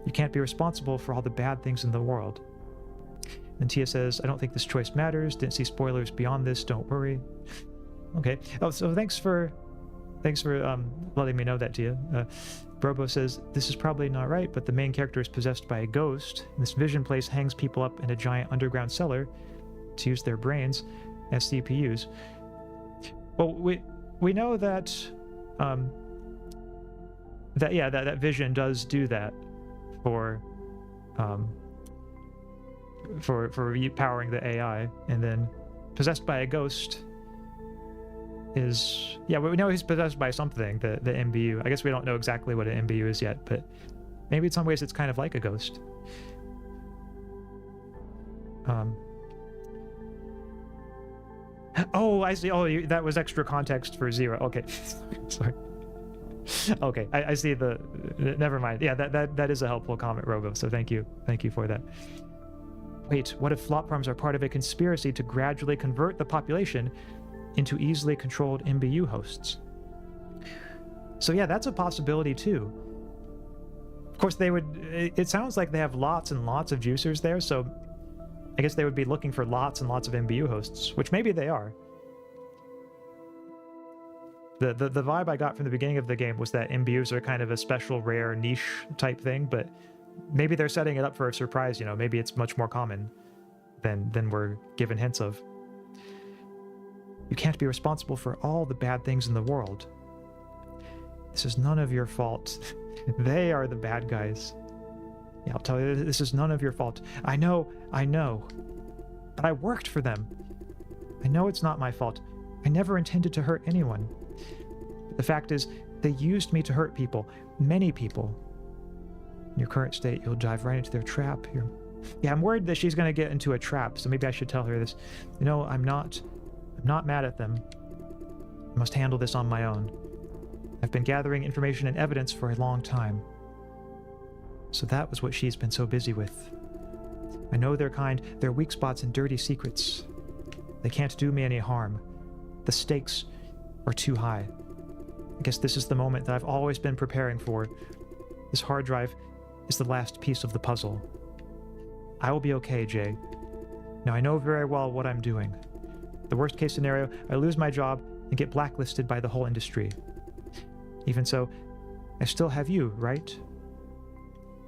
S1: You can't be responsible for all the bad things in the world. And Tia says, I don't think this choice matters. Didn't see spoilers beyond this. Don't worry. Okay. Oh, so thanks for letting me know that, Tia. Brobo says, this is probably not right, but the main character is possessed by a ghost. And this Vision place hangs people up in a giant underground cellar to use their brains as CPUs. Well, we know that that Vision does do that for powering the AI, and then possessed by a ghost. is... Yeah, we know he's possessed by something, the MBU. I guess we don't know exactly what an MBU is yet, but maybe in some ways it's kind of like a ghost. Oh, I see. Oh, that was extra context for Zero. Okay. Sorry. Okay, I see the... Never mind. Yeah, that is a helpful comment, Rogo, so thank you. Thank you for that. Wait, what if flop farms are part of a conspiracy to gradually convert the population into easily controlled MBU hosts? So yeah, that's a possibility too. Of course, they would... It sounds like they have lots and lots of juicers there, so I guess they would be looking for lots and lots of MBU hosts, which maybe they are. The vibe I got from the beginning of the game was that MBUs are kind of a special, rare, niche type thing, but maybe they're setting it up for a surprise, you know, maybe it's much more common than we're given hints of. You can't be responsible for all the bad things in the world. This is none of your fault. They are the bad guys. Yeah, I'll tell you, this is none of your fault. I know, but I worked for them. I know it's not my fault. I never intended to hurt anyone. But the fact is, they used me to hurt people, many people. In your current state, you'll dive right into their trap. Yeah, I'm worried that she's going to get into a trap, so maybe I should tell her this. You know, I'm not mad at them. I must handle this on my own. I've been gathering information and evidence for a long time. So that was what she's been so busy with. I know their kind, their weak spots and dirty secrets. They can't do me any harm. The stakes are too high. I guess this is the moment that I've always been preparing for. This hard drive is the last piece of the puzzle. I will be okay, Jay. Now I know very well what I'm doing. The worst case scenario, I lose my job and get blacklisted by the whole industry. Even so, I still have you, right?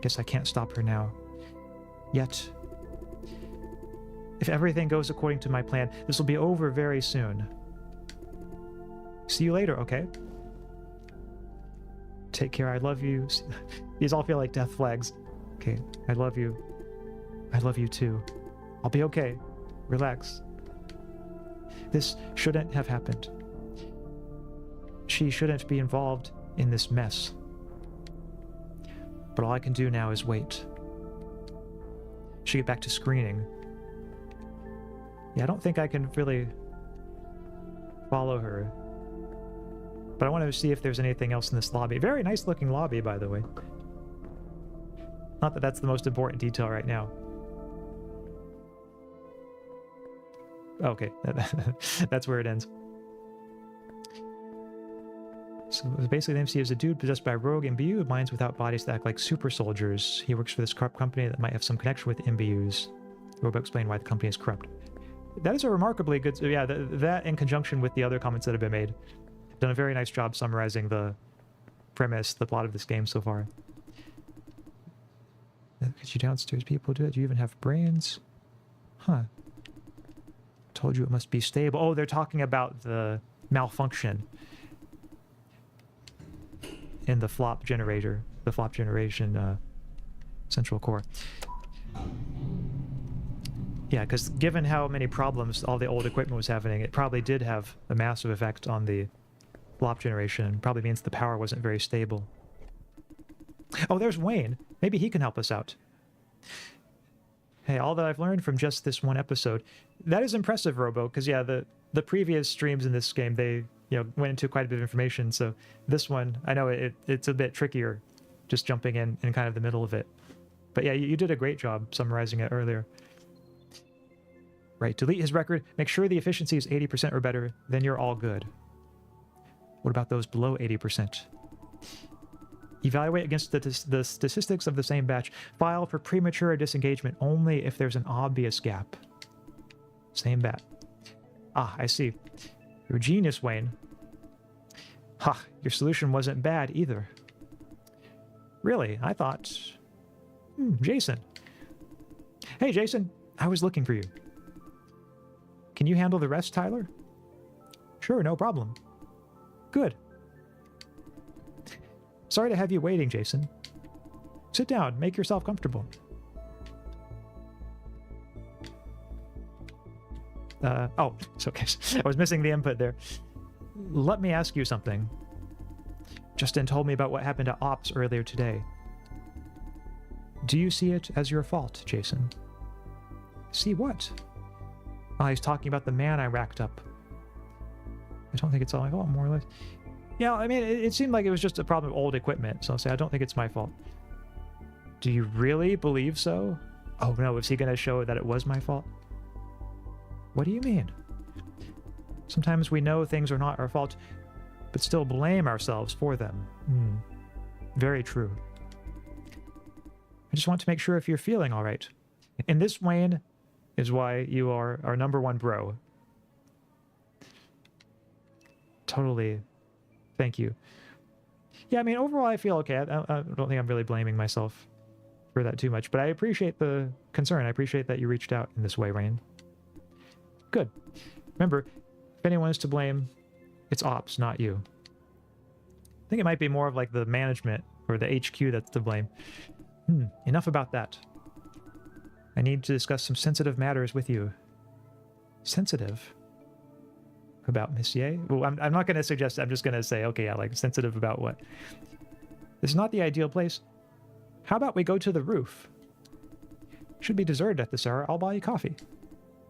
S1: Guess I can't stop her now. Yet. If everything goes according to my plan, this will be over very soon. See you later, okay? Take care, I love you. These all feel like death flags. Okay, I love you. I love you too. I'll be okay. Relax. This shouldn't have happened. She shouldn't be involved in this mess. But all I can do now is wait. She get back to screening. Yeah, I don't think I can really follow her. But I want to see if there's anything else in this lobby. Very nice looking lobby, by the way. Not that that's the most important detail right now. Okay, that's where it ends. So basically the MC is a dude possessed by a rogue MBU, minds without bodies that act like super soldiers. He works for this corrupt company that might have some connection with MBUs. We'll explain why the company is corrupt. That is a remarkably good... Yeah, that in conjunction with the other comments that have been made. Done a very nice job summarizing the premise, the plot of this game so far. Could you downstairs people do it? Do you even have brains? Huh. Told you it must be stable. Oh, they're talking about the malfunction in the flop generator, the flop generation central core. Yeah, because given how many problems all the old equipment was having, it probably did have a massive effect on the flop generation. Probably means the power wasn't very stable. Oh, there's Wayne. Maybe he can help us out. Hey, all that I've learned from just this one episode. That is impressive, Robo, because yeah, the previous streams in this game, they went into quite a bit of information. So this one, I know it's a bit trickier, just jumping in kind of the middle of it. But yeah, you did a great job summarizing it earlier. Right, delete his record, make sure the efficiency is 80% or better, then you're all good. What about those below 80%? Evaluate against the statistics of the same batch. File for premature disengagement only if there's an obvious gap. Same bat. Ah, I see. You're a genius, Wayne. Ha, your solution wasn't bad either. Really? I thought... Jason. Hey, Jason. I was looking for you. Can you handle the rest, Tyler? Sure, no problem. Good. Sorry to have you waiting, Jason. Sit down, make yourself comfortable. Oh, it's okay. I was missing the input there. let me ask you something. Justin told me about what happened at Ops earlier today. Do you see it as your fault, Jason? See what? Oh, he's talking about the man I racked up. I don't think it's all my fault, more or less. Yeah, I mean, it seemed like it was just a problem of old equipment, so I'll say I don't think it's my fault. Do you really believe so? Oh no, is he going to show that it was my fault? What do you mean? Sometimes we know things are not our fault, but still blame ourselves for them. Very true. I just want to make sure if you're feeling all right. And this, Wayne, is why you are our #1 bro. Totally. Thank you. Yeah, I mean, overall, I feel okay. I don't think I'm really blaming myself for that too much, but I appreciate the concern. I appreciate that you reached out in this way, Rain. Good. Remember, if anyone is to blame, it's Ops, not you. I think it might be more of like the management or the HQ that's to blame. Enough about that. I need to discuss some sensitive matters with you. Sensitive? About Monsieur? Well, I'm not going to suggest, I'm just going to say, okay, yeah, like sensitive about what? This is not the ideal place. How about we go to the roof? Should be deserted at this hour. I'll buy you coffee.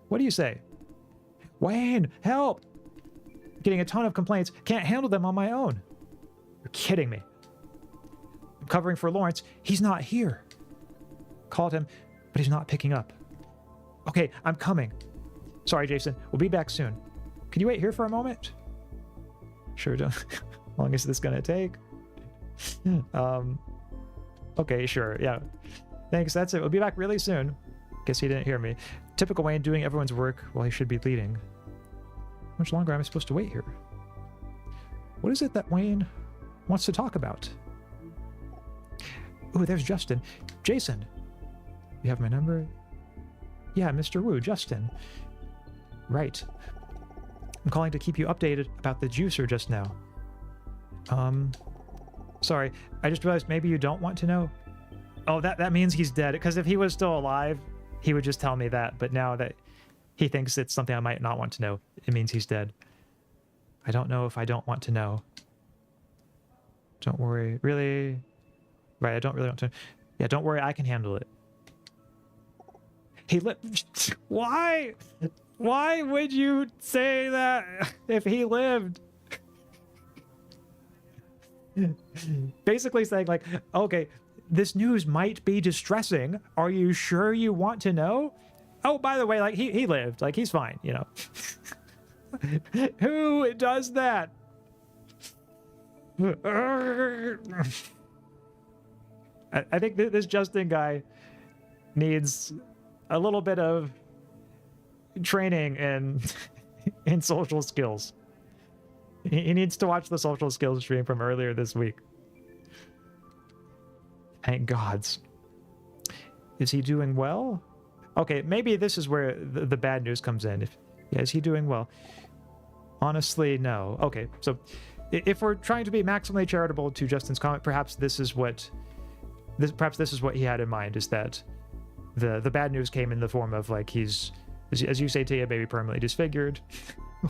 S1: What do you say? Wayne, help! Getting a ton of complaints. Can't handle them on my own. You're kidding me. I'm covering for Lawrence. He's not here. Called him, but he's not picking up. Okay, I'm coming. Sorry, Jason. We'll be back soon. Can you wait here for a moment? Sure, don't. How long is this gonna take? Okay, sure, yeah. Thanks, that's it. We'll be back really soon. Guess he didn't hear me. Typical Wayne doing everyone's work while he should be leading. How much longer am I supposed to wait here? What is it that Wayne wants to talk about? Ooh, there's Justin. Jason, you have my number? Yeah, Mr. Wu, Justin. Right. I'm calling to keep you updated about the juicer just now. Sorry, I just realized maybe you don't want to know. Oh, that means he's dead. Because if he was still alive, he would just tell me that. But now that he thinks it's something I might not want to know, it means he's dead. I don't know if I don't want to know. Don't worry. Really? Right, I don't really want to. Yeah, don't worry, I can handle it. He lived. Why? Why would you say that if he lived? Basically saying like, okay, this news might be distressing. Are you sure you want to know? Oh, by the way, like he lived, like he's fine, you know. Who does that? I think this Justin guy needs a little bit of training in social skills. He needs to watch the social skills stream from earlier this week. Thank gods. Is he doing well? Okay, maybe this is where the bad news comes in. Yeah, is he doing well? Honestly, no. Okay, so if we're trying to be maximally charitable to Justin's comment, perhaps this is what he had in mind, is that the bad news came in the form of like he's, as you say, Tia, baby permanently disfigured.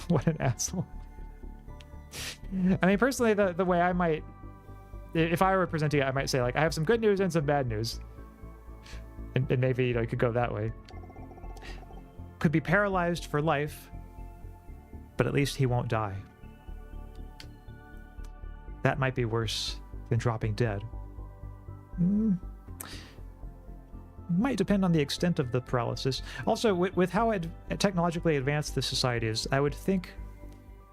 S1: What an asshole. I mean, personally, the way I might, if I were presenting it, I might say like I have some good news and some bad news, and maybe, you know, you could go that way. Could be paralyzed for life, but at least he won't die. That might be worse than dropping dead. Might depend on the extent of the paralysis. Also, with how technologically advanced the society is, I would think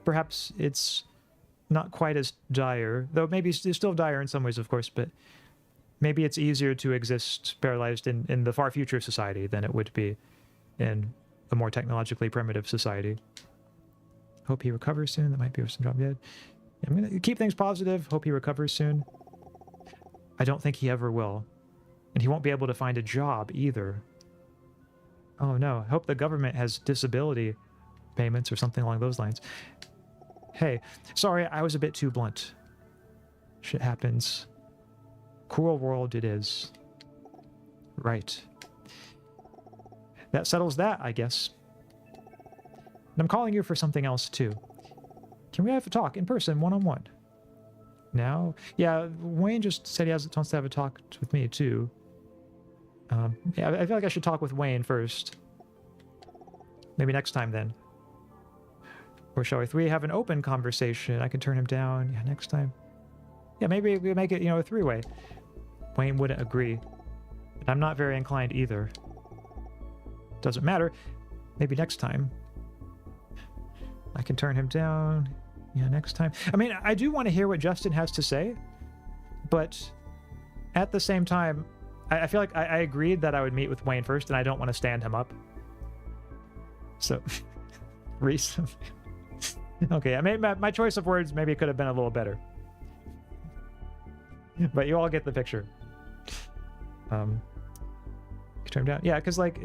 S1: perhaps it's not quite as dire, though maybe it's still dire in some ways, of course, but maybe it's easier to exist paralyzed in the far future of society than it would be in a more technologically primitive society. Hope he recovers soon. That might be some job dead. I'm going to keep things positive. Hope he recovers soon. I don't think he ever will. And he won't be able to find a job either. Oh no, I hope the government has disability payments or something along those lines. Hey, sorry, I was a bit too blunt. Shit happens. Cruel world it is. Right. That settles that, I guess. And I'm calling you for something else too. Can we have a talk in person, one-on-one? Now? Yeah, Wayne just said he wants to have a talk with me, too. Yeah, I feel like I should talk with Wayne first. Maybe next time, then. Or shall we have an open conversation? I can turn him down. Yeah, next time. Yeah, maybe we make it, a three-way. Wayne wouldn't agree. And I'm not very inclined either. Doesn't matter. Maybe next time. I can turn him down. Yeah, next time. I mean, I do want to hear what Justin has to say, but at the same time, I feel like I agreed that I would meet with Wayne first, and I don't want to stand him up. So, Reese. Okay, I mean, my choice of words maybe could have been a little better. But you all get the picture. Turn him down. Yeah, because, like,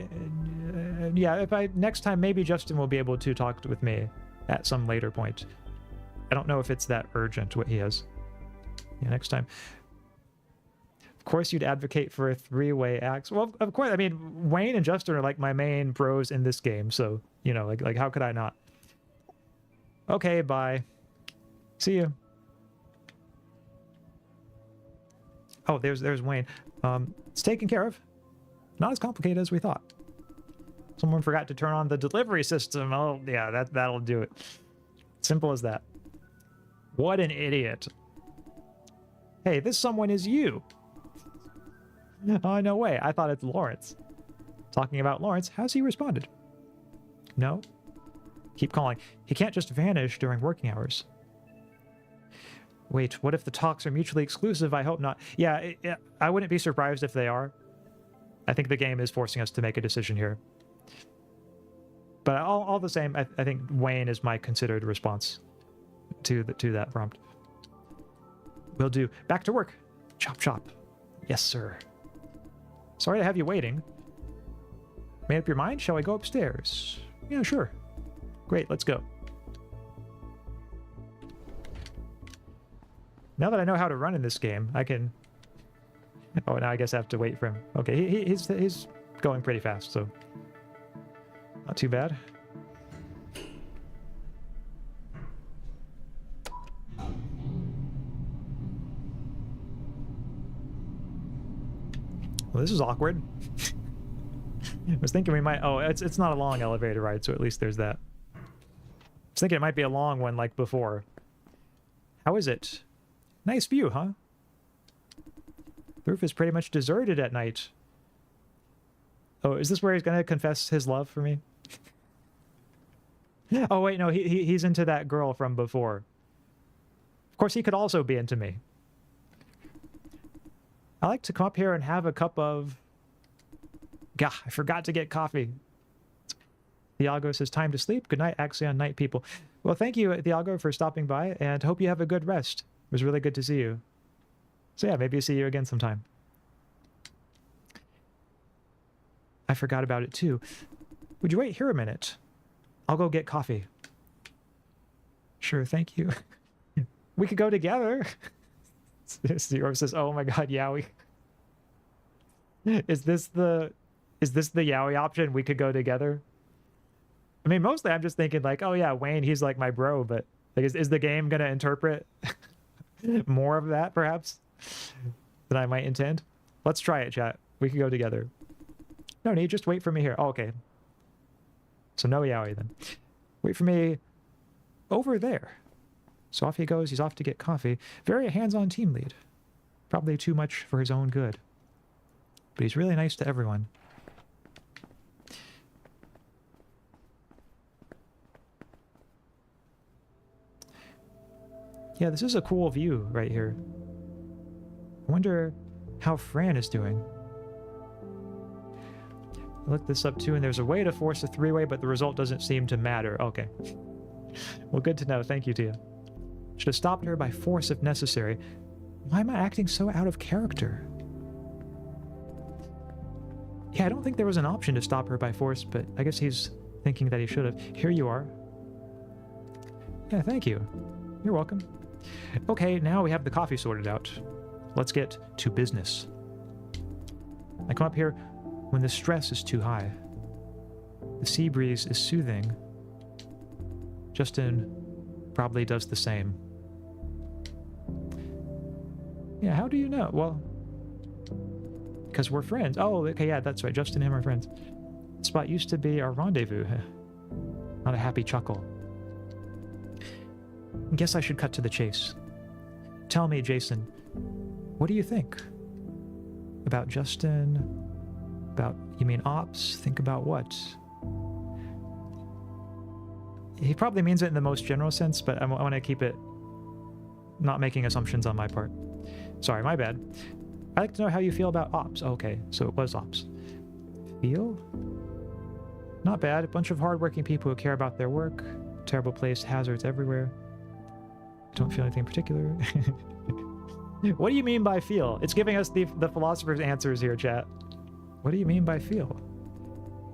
S1: yeah, next time, maybe Justin will be able to talk with me at some later point. I don't know if it's that urgent, what he has. Yeah, next time. Of course you'd advocate for a three-way axe. Well, of course. I mean, Wayne and Justin are like my main pros in this game, so, like how could I not? Okay, bye. See you. Oh, there's Wayne. It's taken care of. Not as complicated as we thought. Someone forgot to turn on the delivery system. Oh, yeah, that'll do it. Simple as that. What an idiot. Hey, this someone is you. Oh, no way. I thought it's Lawrence. Talking about Lawrence, how's he responded? No? Keep calling. He can't just vanish during working hours. Wait, what if the talks are mutually exclusive? I hope not. Yeah, I wouldn't be surprised if they are. I think the game is forcing us to make a decision here. But all the same, I think Wayne is my considered response to that prompt. Will do. Back to work. Chop chop. Yes, sir. Sorry to have you waiting. Made up your mind? Shall I go upstairs? Yeah, sure. Great, let's go. Now that I know how to run in this game, I can... Oh, now I guess I have to wait for him. Okay, he's going pretty fast, so... Not too bad. Well, this is awkward. I was thinking we might... Oh, it's not a long elevator ride, so at least there's that. I was thinking it might be a long one like before. How is it? Nice view, huh? The roof is pretty much deserted at night. Oh, is this where he's gonna confess his love for me? Oh, wait, no, he's into that girl from before. Of course, he could also be into me. I like to come up here and have a cup of... Gah, I forgot to get coffee. Thiago says, time to sleep. Good night, Axaeon night people. Well, thank you, Thiago, for stopping by, and hope you have a good rest. It was really good to see you. So yeah, maybe see you again sometime. I forgot about it too. Would you wait here a minute? I'll go get coffee. Sure, thank you. We could go together. Zero says, oh my god, Yaoi. Is this the Yaoi option? We could go together? I mean, mostly I'm just thinking like, oh yeah, Wayne, he's like my bro, but like, is the game gonna interpret more of that perhaps than I might intend? Let's try it, chat. We could go together. No need, just wait for me here. Oh, okay. So no Yaoi then. Wait for me over there. So off he goes. He's off to get coffee. Very hands-on team lead. Probably too much for his own good. But he's really nice to everyone. Yeah, this is a cool view right here. I wonder how Fran is doing. I looked this up too, and there's a way to force a three-way, but the result doesn't seem to matter. Okay. Well, good to know. Thank you, Tia. Should have stopped her by force if necessary. Why am I acting so out of character? Yeah, I don't think there was an option to stop her by force, but I guess he's thinking that he should have. Here you are. Yeah, thank you. You're welcome. Okay, now we have the coffee sorted out. Let's get to business. I come up here when the stress is too high. The sea breeze is soothing. Justin probably does the same. Yeah, how do you know? Well, because we're friends. Oh, okay, yeah, that's right. Justin and him are friends. The spot used to be our rendezvous. Not a happy chuckle. Guess I should cut to the chase. Tell me, Jason, what do you think? About Justin? About, you mean ops? Think about what? He probably means it in the most general sense, but I want to keep it not making assumptions on my part. Sorry, my bad. I'd like to know how you feel about ops. Okay, so it was ops. Feel? Not bad. A bunch of hardworking people who care about their work. Terrible place, hazards everywhere. Don't feel anything in particular. What do you mean by feel? It's giving us the philosopher's answers here, chat. What do you mean by feel?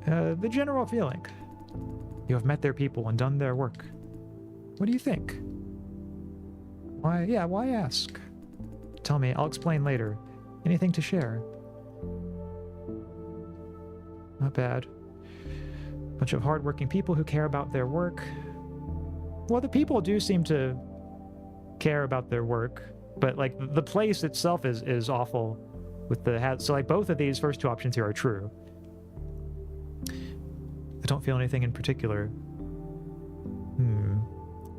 S1: The general feeling. You have met their people and done their work. What do you think? Why, yeah, why ask? Tell me, I'll explain later. Anything to share? Not bad. Bunch of hardworking people who care about their work. Well, the people do seem to care about their work, but like the place itself is awful with the so like both of these first two options here are true. I don't feel anything in particular.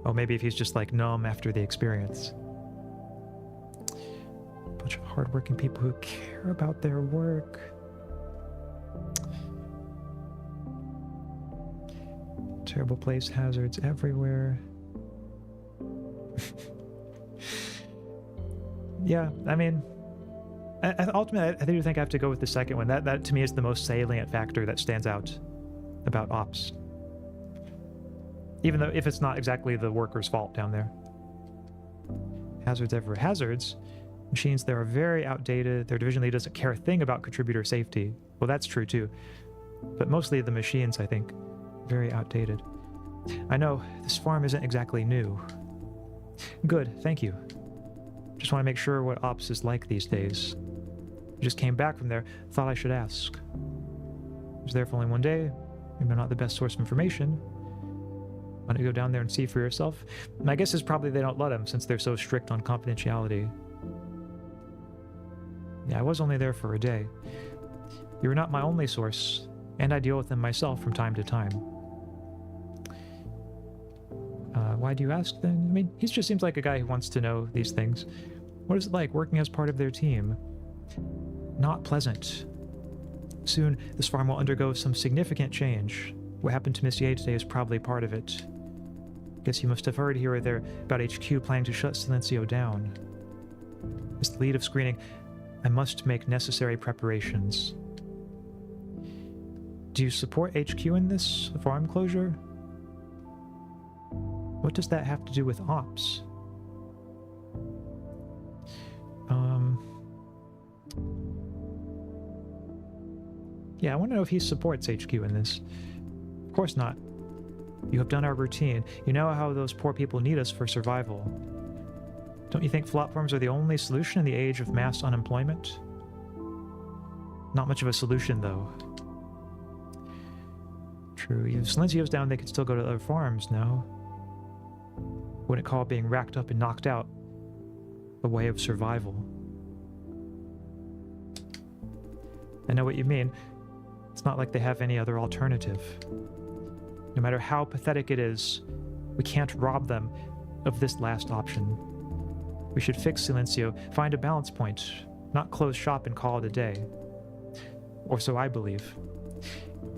S1: Oh, maybe if he's just like numb after the experience. Bunch of hardworking people who care about their work. Terrible place, hazards everywhere. Yeah, I mean, ultimately, I do think I have to go with the second one. That to me is the most salient factor that stands out about ops. Even though if it's not exactly the worker's fault down there. Hazards everywhere. Hazards? Machines there are very outdated. Their division lead doesn't care a thing about contributor safety. Well, that's true too. But mostly the machines, I think, very outdated. I know, this farm isn't exactly new. Good, thank you. Just want to make sure what ops is like these days. Just came back from there, thought I should ask. I was there for only one day, maybe not the best source of information. Why don't you go down there and see for yourself? My guess is probably they don't let him since they're so strict on confidentiality. Yeah, I was only there for a day. You were not my only source, and I deal with them myself from time to time. Why do you ask then? I mean, he just seems like a guy who wants to know these things. What is it like working as part of their team? Not pleasant. Soon, this farm will undergo some significant change. What happened to Monsieur today is probably part of it. Guess you must have heard here or there about HQ planning to shut Silencio down. As the lead of screening, I must make necessary preparations. Do you support HQ in this farm closure? What does that have to do with ops? Yeah, I want to know if he supports HQ in this. Of course not. You have done our routine. You know how those poor people need us for survival. Don't you think flop farms are the only solution in the age of mass unemployment? Not much of a solution, though. True, if Silencio's down, they could still go to other farms, no? Wouldn't call being racked up and knocked out a way of survival. I know what you mean. It's not like they have any other alternative. No matter how pathetic it is, we can't rob them of this last option. We should fix Silencio, find a balance point, not close shop and call it a day. Or so I believe.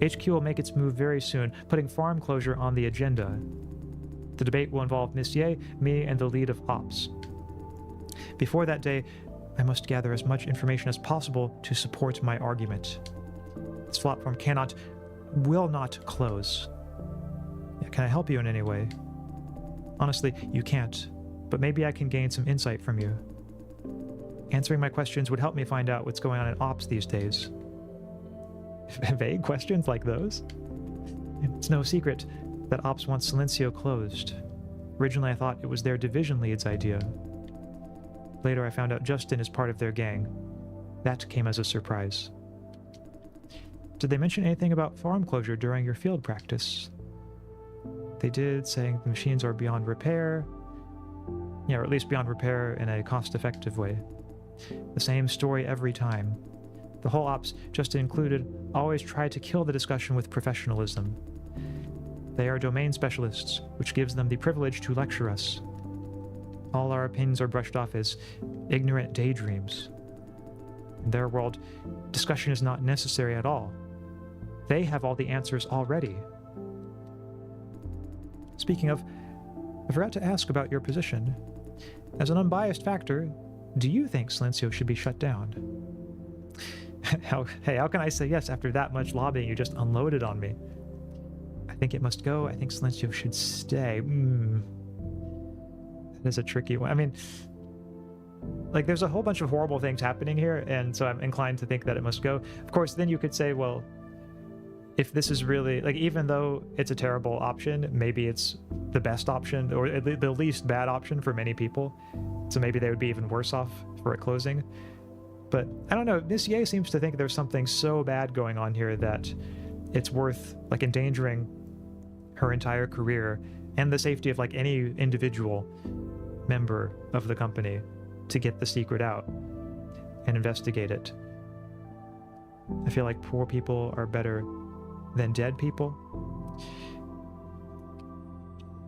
S1: HQ will make its move very soon, putting farm closure on the agenda. The debate will involve Monsieur, me, and the lead of ops. Before that day, I must gather as much information as possible to support my argument. This flop farm will not close. Can I help you in any way? Honestly, you can't, but maybe I can gain some insight from you. Answering my questions would help me find out what's going on in ops these days. Vague questions like those? It's no secret that ops wants Silencio closed. Originally, I thought it was their division lead's idea. Later, I found out Justin is part of their gang. That came as a surprise. Did they mention anything about farm closure during your field practice? They did, saying the machines are beyond repair. Yeah, or at least beyond repair in a cost-effective way. The same story every time. The whole ops, just included, always try to kill the discussion with professionalism. They are domain specialists, which gives them the privilege to lecture us. All our opinions are brushed off as ignorant daydreams. In their world, discussion is not necessary at all. They have all the answers already. Speaking of, I forgot to ask about your position. As an unbiased factor, do you think Silencio should be shut down? How can I say yes after that much lobbying you just unloaded on me? I think it must go. I think Silencio should stay. That is a tricky one. I mean, like, there's a whole bunch of horrible things happening here, and so I'm inclined to think that it must go. Of course, then you could say, well, if this is really, like, even though it's a terrible option, maybe it's the best option, or the least bad option for many people. So maybe they would be even worse off for it closing. But I don't know, Miss Ye seems to think there's something so bad going on here that it's worth, like, endangering her entire career and the safety of, like, any individual member of the company to get the secret out and investigate it. I feel like poor people are better than dead people.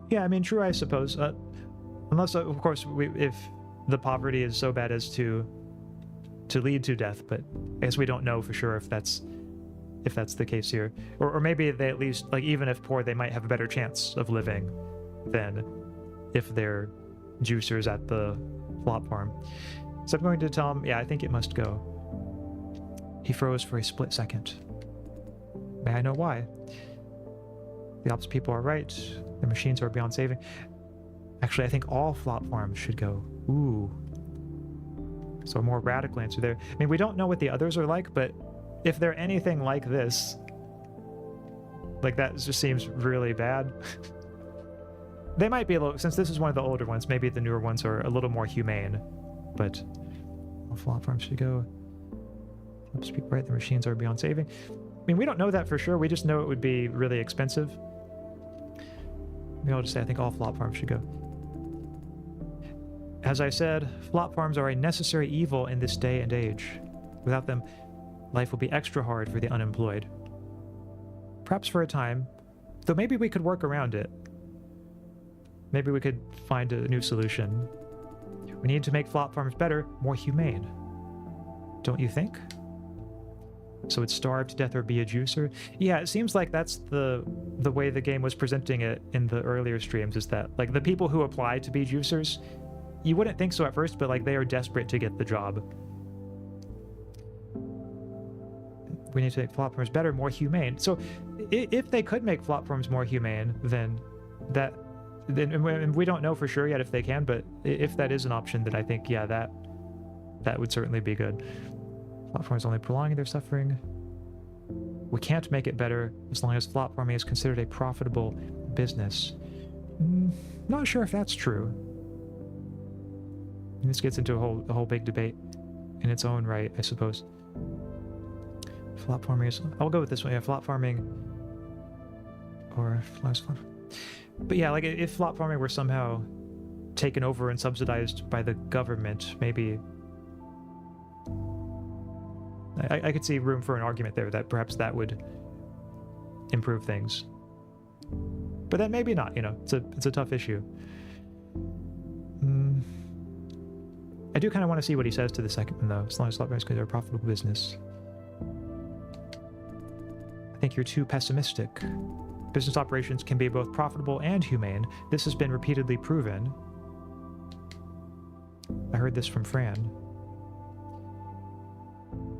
S1: Yeah, I mean, true, I suppose. Unless, of course, if the poverty is so bad as to lead to death, but I guess we don't know for sure if that's the case here. Or maybe they at least, like, even if poor, they might have a better chance of living than if they're juicers at the flop farm. So I'm going to tell him, yeah, I think it must go. He froze for a split second. May I know why? The ops people are right. The machines are beyond saving. Actually, I think all flop farms should go. Ooh. So a more radical answer there. I mean, we don't know what the others are like, but if they're anything like this, like, that just seems really bad. They might be a little, since this is one of the older ones, maybe the newer ones are a little more humane, but all flop farms should go. Let's be right, the machines are beyond saving. I mean, we don't know that for sure. We just know it would be really expensive. Maybe I'll just say I think all flop farms should go. As I said, flop farms are a necessary evil in this day and age. Without them, life will be extra hard for the unemployed. Perhaps for a time, though maybe we could work around it. Maybe we could find a new solution. We need to make flop farms better, more humane. Don't you think? So it's starve to death or be a juicer? Yeah, it seems like that's the way the game was presenting it in the earlier streams, is that, like, the people who apply to be juicers, you wouldn't think so at first, but, like, they are desperate to get the job. We need to make flop farms better, more humane. So if they could make flop farms more humane, then we don't know for sure yet if they can, but if that is an option, then I think, yeah, that would certainly be good. Flop farming is only prolonging their suffering. We can't make it better as long as flop farming is considered a profitable business. Not sure if that's true. And this gets into a whole big debate in its own right, I suppose. Flop farming is... I'll go with this one. Yeah, flop farming... Or... But yeah, like, if flop farming were somehow taken over and subsidized by the government, maybe... I could see room for an argument there that perhaps that would improve things. But then maybe not, you know, it's a tough issue. I do kind of want to see what he says to the second one, though, as long as slot because they're a profitable business. I think you're too pessimistic. Business operations can be both profitable and humane. This has been repeatedly proven. I heard this from Fran.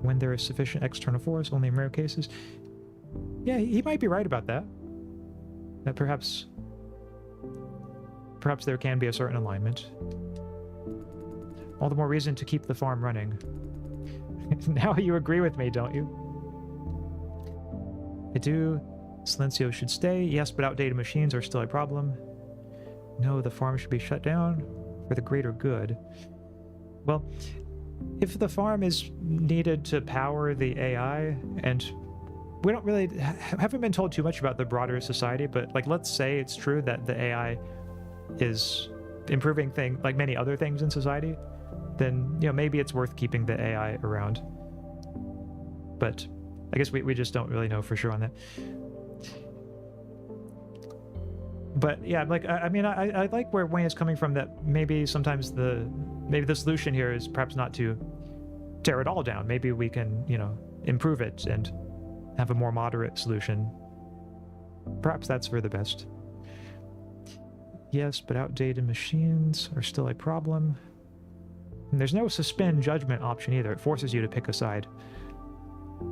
S1: When there is sufficient external force, only in rare cases. Yeah, he might be right about that. That perhaps there can be a certain alignment. All the more reason to keep the farm running. Now you agree with me, don't you? I do. Silencio should stay. Yes, but outdated machines are still a problem. No, the farm should be shut down for the greater good. Well, if the farm is needed to power the AI, and we don't really haven't been told too much about the broader society, but like, let's say it's true that the AI is improving things like many other things in society, then, you know, maybe it's worth keeping the AI around. But I guess we just don't really know for sure on that. But yeah, like, I mean, I like where Wayne is coming from, that maybe sometimes maybe the solution here is perhaps not to tear it all down. Maybe we can, you know, improve it and have a more moderate solution. Perhaps that's for the best. Yes, but outdated machines are still a problem. And there's no suspend judgment option either. It forces you to pick a side.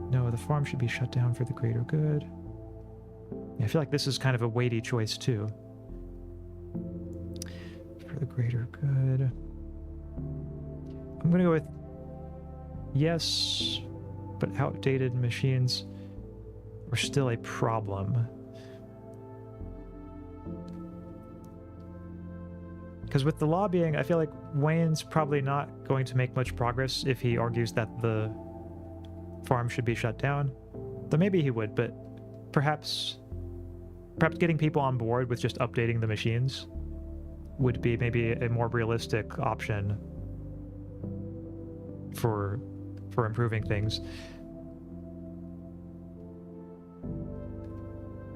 S1: No, the farm should be shut down for the greater good. Yeah, I feel like this is kind of a weighty choice too. For the greater good. I'm gonna go with yes, but outdated machines are still a problem. Because with the lobbying, I feel like Wayne's probably not going to make much progress if he argues that the farm should be shut down. Though maybe he would, but perhaps getting people on board with just updating the machines would be maybe a more realistic option for improving things.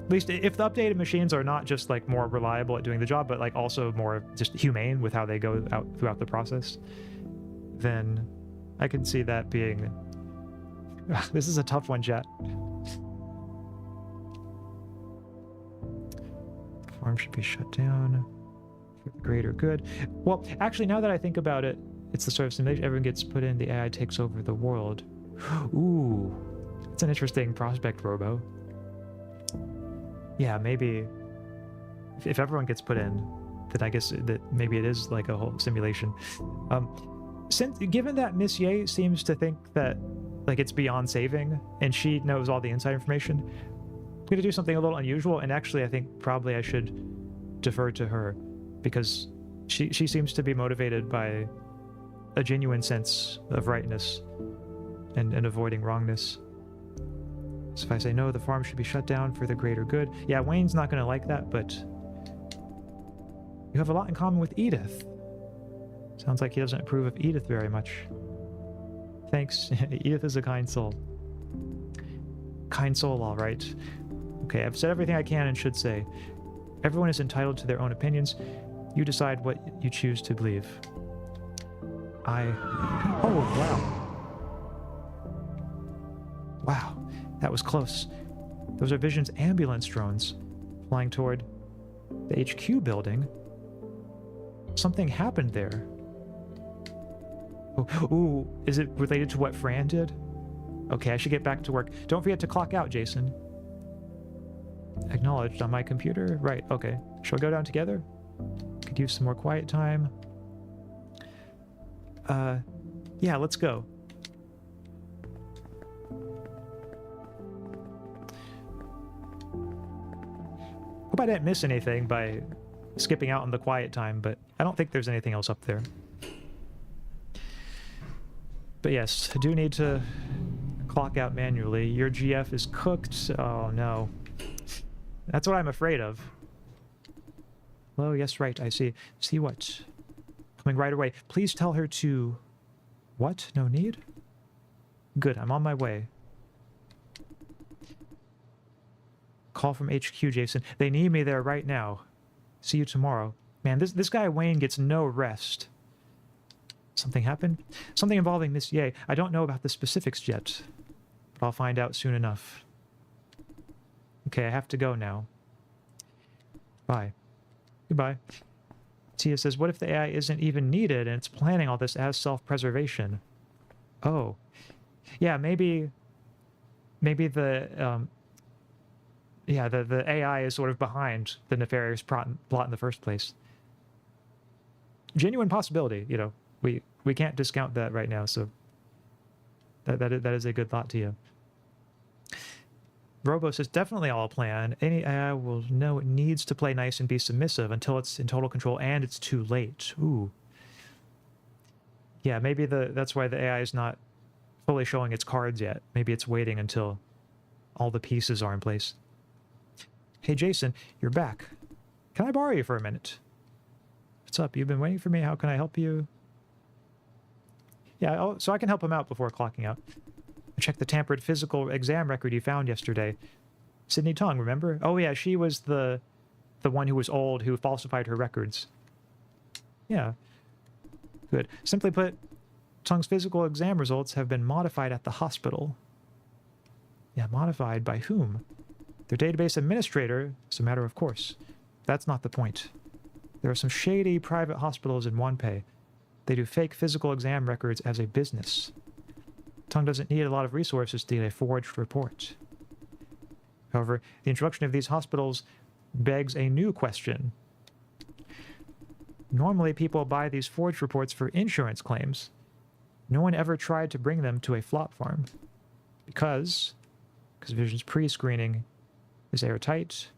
S1: At least if the updated machines are not just like more reliable at doing the job, but like also more just humane with how they go out throughout the process, then I can see that being... This is a tough one, chat. The farm should be shut down for the greater good. Well, actually, now that I think about it, it's the sort of simulation everyone gets put in, the AI takes over the world. Ooh, it's an interesting prospect, Robo. Yeah, maybe if everyone gets put in, then I guess that maybe it is like a whole simulation. Given that Miss Ye seems to think that like it's beyond saving and she knows all the inside information, I'm gonna do something a little unusual, and actually I think probably I should defer to her, because she seems to be motivated by a genuine sense of rightness and avoiding wrongness. So if I say no, the farm should be shut down for the greater good. Yeah, Wayne's not going to like that, but you have a lot in common with Edith. Sounds like he doesn't approve of Edith very much. Thanks. Edith is a kind soul. Kind soul, all right. Okay, I've said everything I can and should say. Everyone is entitled to their own opinions. You decide what you choose to believe. Oh, wow. Wow. That was close. Those are Vision's ambulance drones flying toward the HQ building. Something happened there. Oh, ooh, is it related to what Fran did? Okay, I should get back to work. Don't forget to clock out, Jason. Acknowledged on my computer. Right, okay. Shall we go down together? Could use some more quiet time. Yeah, let's go. Hope I didn't miss anything by skipping out on the quiet time, but I don't think there's anything else up there. But yes, I do need to clock out manually. Your GF is cooked. Oh no. That's what I'm afraid of. Hello, yes, right, I see. See what? Coming right away. Please tell her to... What? No need? Good, I'm on my way. Call from HQ, Jason. They need me there right now. See you tomorrow. Man, this guy Wayne gets no rest. Something happened? Something involving Miss Ye. I don't know about the specifics yet, but I'll find out soon enough. Okay, I have to go now. Bye. Goodbye. Tia says, what if the AI isn't even needed and it's planning all this as self-preservation? Oh. Yeah, maybe the... yeah, the AI is sort of behind the nefarious plot in the first place. Genuine possibility, you know. We can't discount that right now, so that is a good thought to you. Robo says, definitely all a plan. Any AI will know it needs to play nice and be submissive until it's in total control and it's too late. Ooh. Yeah, maybe that's why the AI is not fully showing its cards yet. Maybe it's waiting until all the pieces are in place. Hey, Jason, you're back. Can I borrow you for a minute? What's up? You've been waiting for me. How can I help you? Yeah, so I can help him out before clocking out. I checked the tampered physical exam record you found yesterday. Sydney Tung, remember? Oh yeah, she was the one who was old, who falsified her records. Yeah. Good. Simply put, Tung's physical exam results have been modified at the hospital. Yeah, modified by whom? Their database administrator is a matter of course. That's not the point. There are some shady private hospitals in Wanpei. They do fake physical exam records as a business. Tung doesn't need a lot of resources to get a forged report. However, the introduction of these hospitals begs a new question. Normally, people buy these forged reports for insurance claims. No one ever tried to bring them to a flop farm. Because Vision's pre-screening is airtight,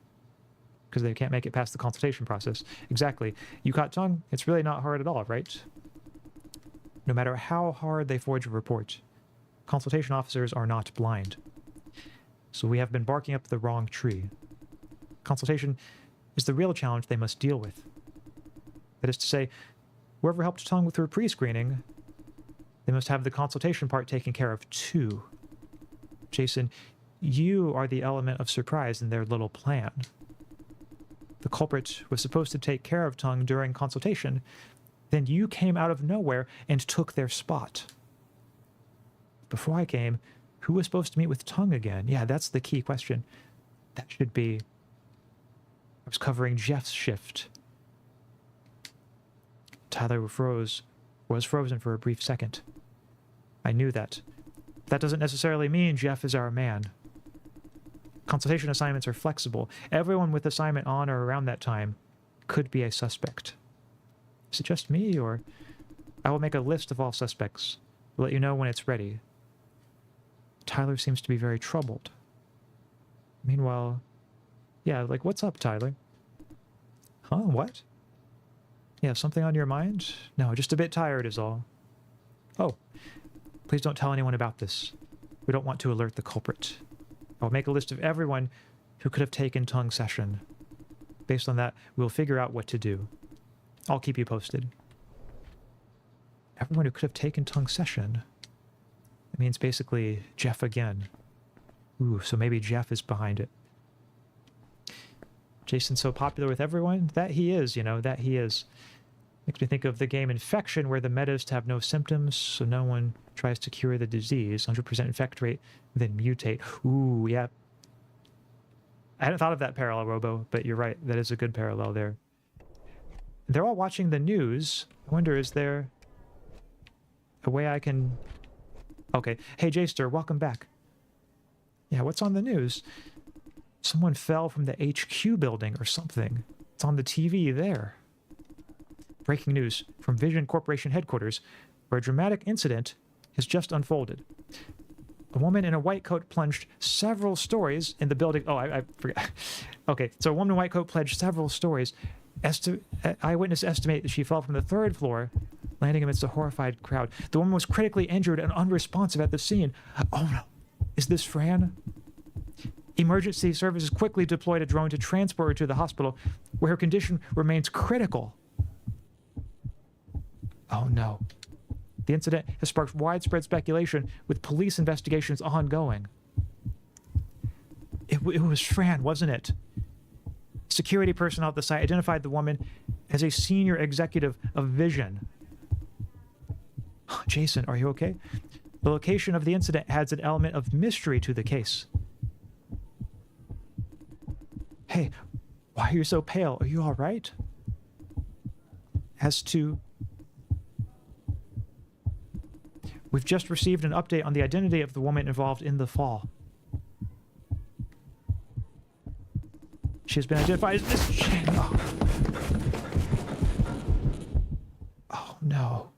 S1: because they can't make it past the consultation process. Exactly. You caught Tung, it's really not hard at all, right? No matter how hard they forge a report, consultation officers are not blind. So we have been barking up the wrong tree. Consultation is the real challenge they must deal with. That is to say, whoever helped Tung with her pre-screening, they must have the consultation part taken care of too. Jason, you are the element of surprise in their little plan. The culprit was supposed to take care of Tung during consultation, then you came out of nowhere and took their spot. Before I came, who was supposed to meet with Tung again? Yeah, that's the key question. That should be... I was covering Jeff's shift. Tyler was frozen for a brief second. I knew that. That doesn't necessarily mean Jeff is our man. Consultation assignments are flexible. Everyone with assignment on or around that time could be a suspect. Is it just me, or... I will make a list of all suspects. We'll let you know when it's ready. Tyler seems to be very troubled. Meanwhile... Yeah, like, what's up, Tyler? Huh? What? You have something on your mind? No, just a bit tired is all. Oh. Please don't tell anyone about this. We don't want to alert the culprit. I'll make a list of everyone who could have taken Tung's session. Based on that, we'll figure out what to do. I'll keep you posted. Everyone who could have taken Tung's session. That means basically Jeff again. Ooh, so maybe Jeff is behind it. Jason's so popular with everyone? That he is, you know, that he is. Makes me think of the game Infection, where the meta is to have no symptoms, so no one tries to cure the disease. 100% infect rate, then mutate. Ooh, yeah. I hadn't thought of that parallel, Robo, but you're right. That is a good parallel there. They're all watching the news. I wonder, is there a way I can... Okay. Hey, Jster, welcome back. Yeah, what's on the news? Someone fell from the HQ building or something. It's on the TV there. Breaking news from Vision Corporation headquarters, where a dramatic incident has just unfolded. A woman in a white coat plunged several stories in the building. Oh, I forgot. Okay, so a woman in a white coat plunged several stories. Eyewitness estimate that she fell from the 3rd floor, landing amidst a horrified crowd. The woman was critically injured and unresponsive at the scene. Oh no, is this Fran? Emergency services quickly deployed a drone to transport her to the hospital, where her condition remains critical. Oh no. The incident has sparked widespread speculation, with police investigations ongoing. It was Fran, wasn't it? Security personnel at the site identified the woman as a senior executive of Vision. Jason, are you okay? The location of the incident adds an element of mystery to the case. Hey, why are you so pale? Are you all right? As to... We've just received an update on the identity of the woman involved in the fall. She has been identified as Miss Chen. Oh no.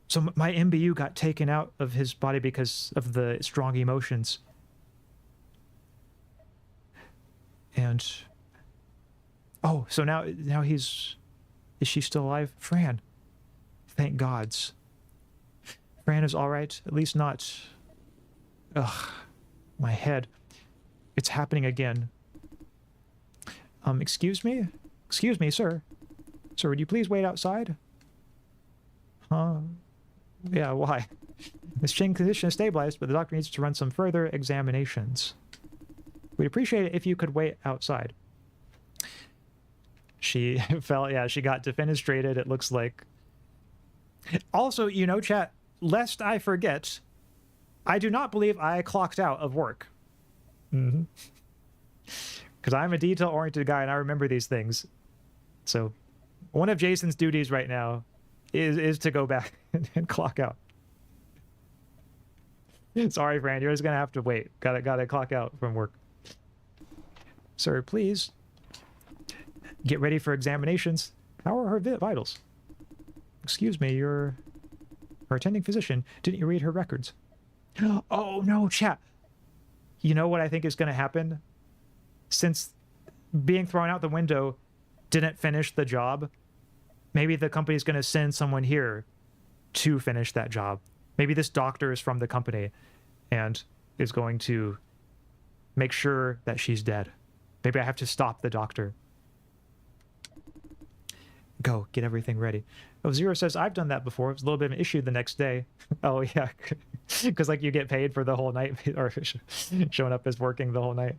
S1: So my MBU got taken out of his body because of the strong emotions. And... Oh, so now he's... Is she still alive? Fran. Thank gods. Fran is all right. At least not... Ugh. My head. It's happening again. Excuse me? Excuse me, sir. Sir, would you please wait outside? Huh? Yeah, why? This Ching condition is stabilized, but the doctor needs to run some further examinations. We'd appreciate it if you could wait outside. She felt, yeah, she got defenestrated, it looks like. Also, you know, chat, lest I forget, I do not believe I clocked out of work. Mm-hmm. Because I'm a detail-oriented guy and I remember these things. So, one of Jason's duties right now is to go back and clock out. Sorry, Fran, you're just gonna have to wait. Gotta clock out from work. Sir, please. Get ready for examinations. How are her vitals? Excuse me, you're her attending physician. Didn't you read her records? Oh, no, chat. You know what I think is going to happen? Since being thrown out the window didn't finish the job, maybe the company's going to send someone here to finish that job. Maybe this doctor is from the company and is going to make sure that she's dead. Maybe I have to stop the doctor. Go, get everything ready. Oh, Zero says, I've done that before. It was a little bit of an issue the next day. Oh, yeah. Because, like, you get paid for the whole night, or showing up as working the whole night.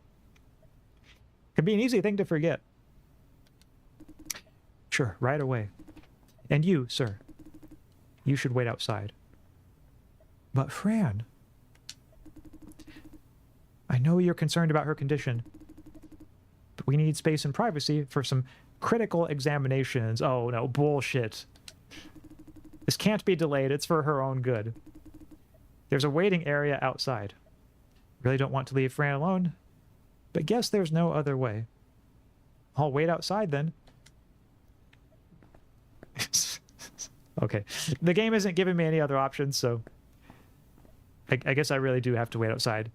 S1: Could be an easy thing to forget. Sure, right away. And you, sir, you should wait outside. But Fran, I know you're concerned about her condition, but we need space and privacy for some critical examinations. Oh, no, bullshit. This can't be delayed. It's for her own good. There's a waiting area outside. Really don't want to leave Fran alone, but guess there's no other way. I'll wait outside then. Okay. The game isn't giving me any other options, so I guess I really do have to wait outside.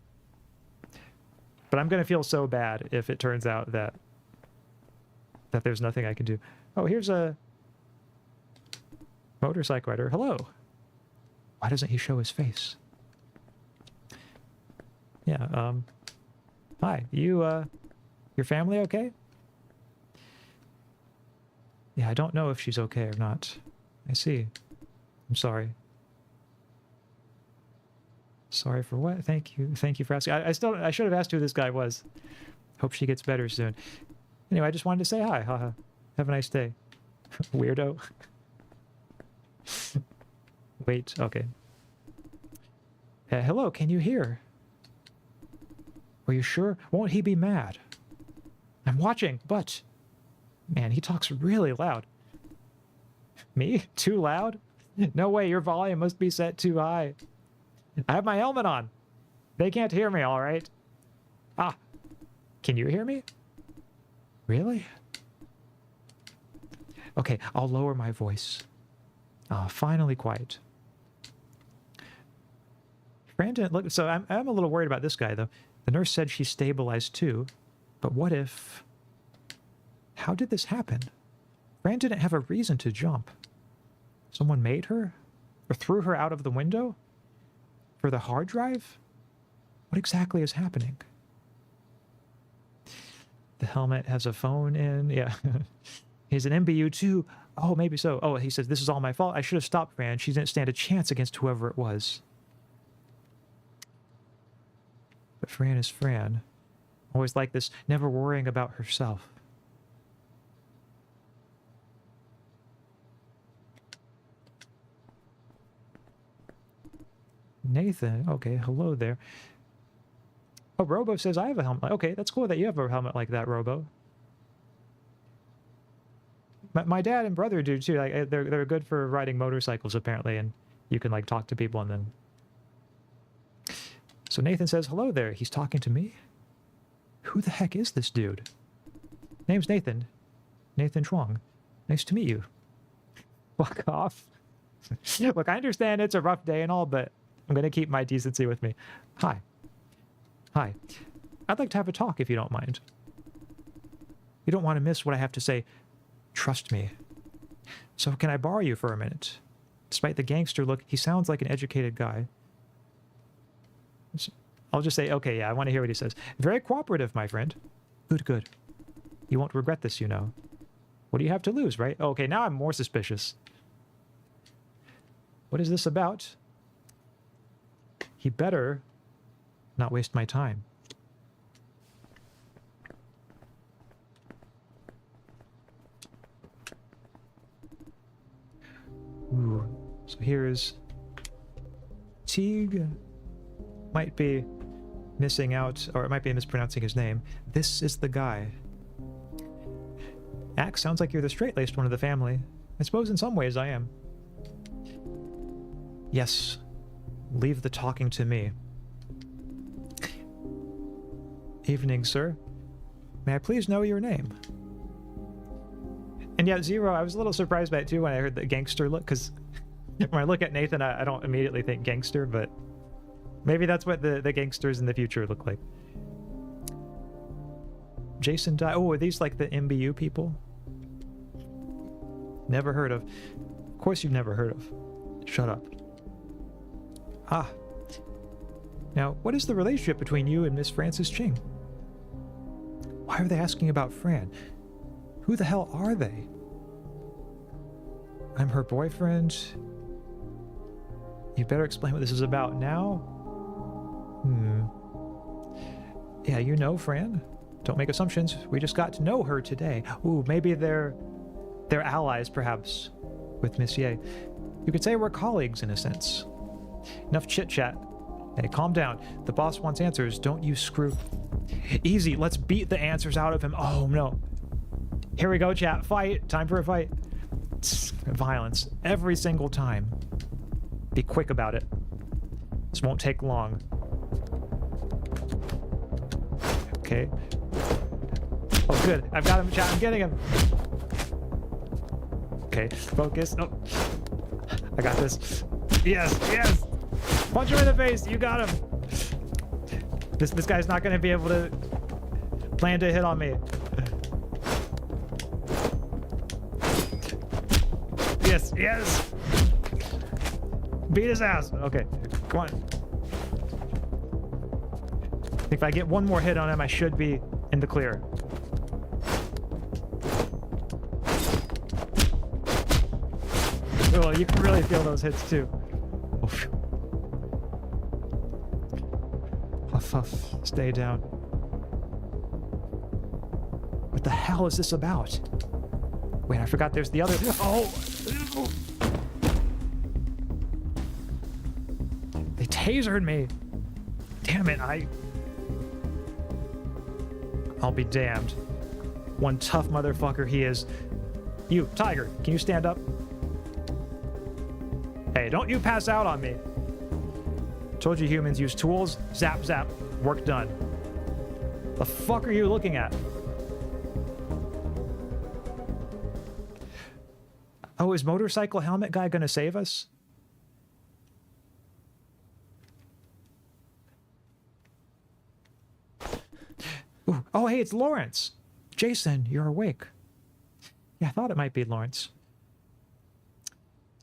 S1: But I'm going to feel so bad if it turns out that there's nothing I can do. Oh, here's a motorcycle rider. Hello. Why doesn't he show his face? Yeah, hi. Your family okay? Yeah, I don't know if she's okay or not. I see. I'm sorry. Sorry for what? Thank you. Thank you for asking. I should have asked who this guy was. Hope she gets better soon. Anyway, I just wanted to say hi. Haha. Have a nice day. Weirdo. Wait, okay. Hello, can you hear? Are you sure? Won't he be mad? I'm watching, but... Man, he talks really loud. Me? Too loud? No way, your volume must be set too high. I have my helmet on. They can't hear me, all right? Ah, can you hear me? Really? Okay, I'll lower my voice. Finally quiet. Fran didn't look... So I'm a little worried about this guy, though. The nurse said she stabilized too. But what if... How did this happen? Fran didn't have a reason to jump. Someone made her? Or threw her out of the window? For the hard drive? What exactly is happening? The helmet has a phone in. Yeah. He's an MBU too. Oh, maybe so. Oh, he says, this is all my fault. I should have stopped Fran. She didn't stand a chance against whoever it was. But Fran is Fran. Always like this, never worrying about herself. Nathan, okay, hello there. Oh, Robo says I have a helmet. Okay, that's cool that you have a helmet like that, Robo. My dad and brother do too. Like they're good for riding motorcycles apparently, and you can like talk to people and then. So Nathan says hello there. He's talking to me. Who the heck is this dude? Name's Nathan. Nathan Chuang. Nice to meet you. Fuck off. Look, I understand it's a rough day and all, but I'm gonna keep my decency with me. Hi. Hi. I'd like to have a talk if you don't mind. You don't want to miss what I have to say. Trust me. So can I borrow you for a minute? Despite the gangster look, he sounds like an educated guy. I'll just say, okay, yeah, I want to hear what he says. Very cooperative, my friend. Good, good. You won't regret this, you know. What do you have to lose, right? Oh, okay, now I'm more suspicious. What is this about? He better not waste my time. Ooh, so here's Teague. Might be missing out, or it might be mispronouncing his name. This is the guy. Axe, sounds like you're the straight-laced one of the family. I suppose in some ways I am. Yes, leave the talking to me. Evening, sir. May I please know your name? And yeah, Zero, I was a little surprised by it too when I heard the gangster look, because when I look at Nathan, I don't immediately think gangster, but maybe that's what the gangsters in the future look like. Jason Dai. Oh, are these like the MBU people? Never heard of. Of course you've never heard of. Shut up. Ah. Now, what is the relationship between you and Miss Frances Ching? Why are they asking about Fran? Who the hell are they? I'm her boyfriend. You better explain what this is about now. Yeah, you know Fran. Don't make assumptions. We just got to know her today. Ooh, maybe they're allies, perhaps, with Miss Ye. You could say we're colleagues, in a sense. Enough chit-chat. Hey, calm down. The boss wants answers. Don't you screw... Easy, let's beat the answers out of him. Oh, no. Here we go, chat. Fight. Time for a fight. Violence. Every single time. Be quick about it. This won't take long. Okay. Oh, good. I've got him, chat. I'm getting him. Okay, focus. Oh. I got this. Yes, yes! Punch him in the face. You got him. This guy's not going to be able to plan to hit on me. Yes, yes! Beat his ass. Okay, come on. I think if I get one more hit on him, I should be in the clear. Oh, you can really feel those hits too. Oof. Huff, huff. Stay down. What the hell is this about? Wait, I forgot there's the other... Oh! They tasered me! Damn it, I'll be damned. One tough motherfucker he is. You, Tiger, can you stand up? Hey, don't you pass out on me. Told you humans use tools. Zap, zap. Work done. The fuck are you looking at? Oh, is Motorcycle Helmet Guy gonna save us? Ooh. Oh, hey, it's Lawrence. Jason, you're awake. Yeah, I thought it might be Lawrence.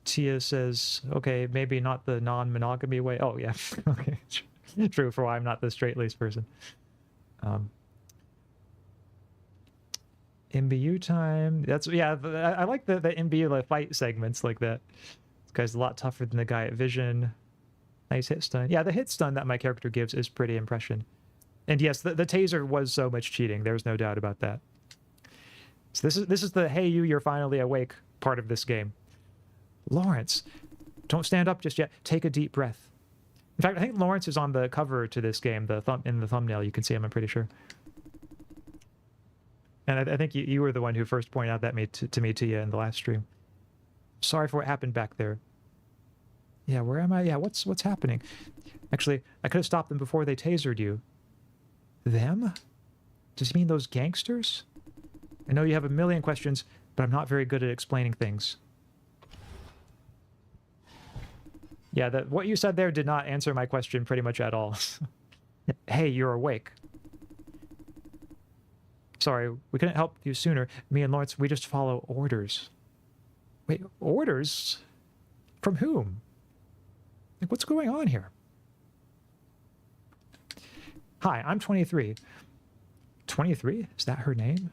S1: Tia says, okay, maybe not the non-monogamy way. Oh, yeah. Okay. True, for why I'm not the straight-laced person. MBU time. That's, yeah, I like the MBU like, fight segments like that. This guy's a lot tougher than the guy at Vision. Nice hit stun. Yeah, the hit stun that my character gives is pretty impression. And yes, the taser was so much cheating. There's no doubt about that. So this is the hey you're finally awake part of this game. Lawrence, don't stand up just yet. Take a deep breath. In fact, I think Lawrence is on the cover to this game. In the thumbnail, you can see him. I'm pretty sure. And I think you were the one who first pointed out that to me to you in the last stream. Sorry for what happened back there. Yeah, where am I? Yeah, what's happening? Actually, I could have stopped them before they tasered you. Them? Does he mean those gangsters? I know you have a million questions, but I'm not very good at explaining things. Yeah, what you said there did not answer my question pretty much at all. Hey, you're awake. Sorry, we couldn't help you sooner. Me and Lawrence, we just follow orders. Wait, orders? From whom? Like, what's going on here? Hi, I'm 23. 23? Is that her name?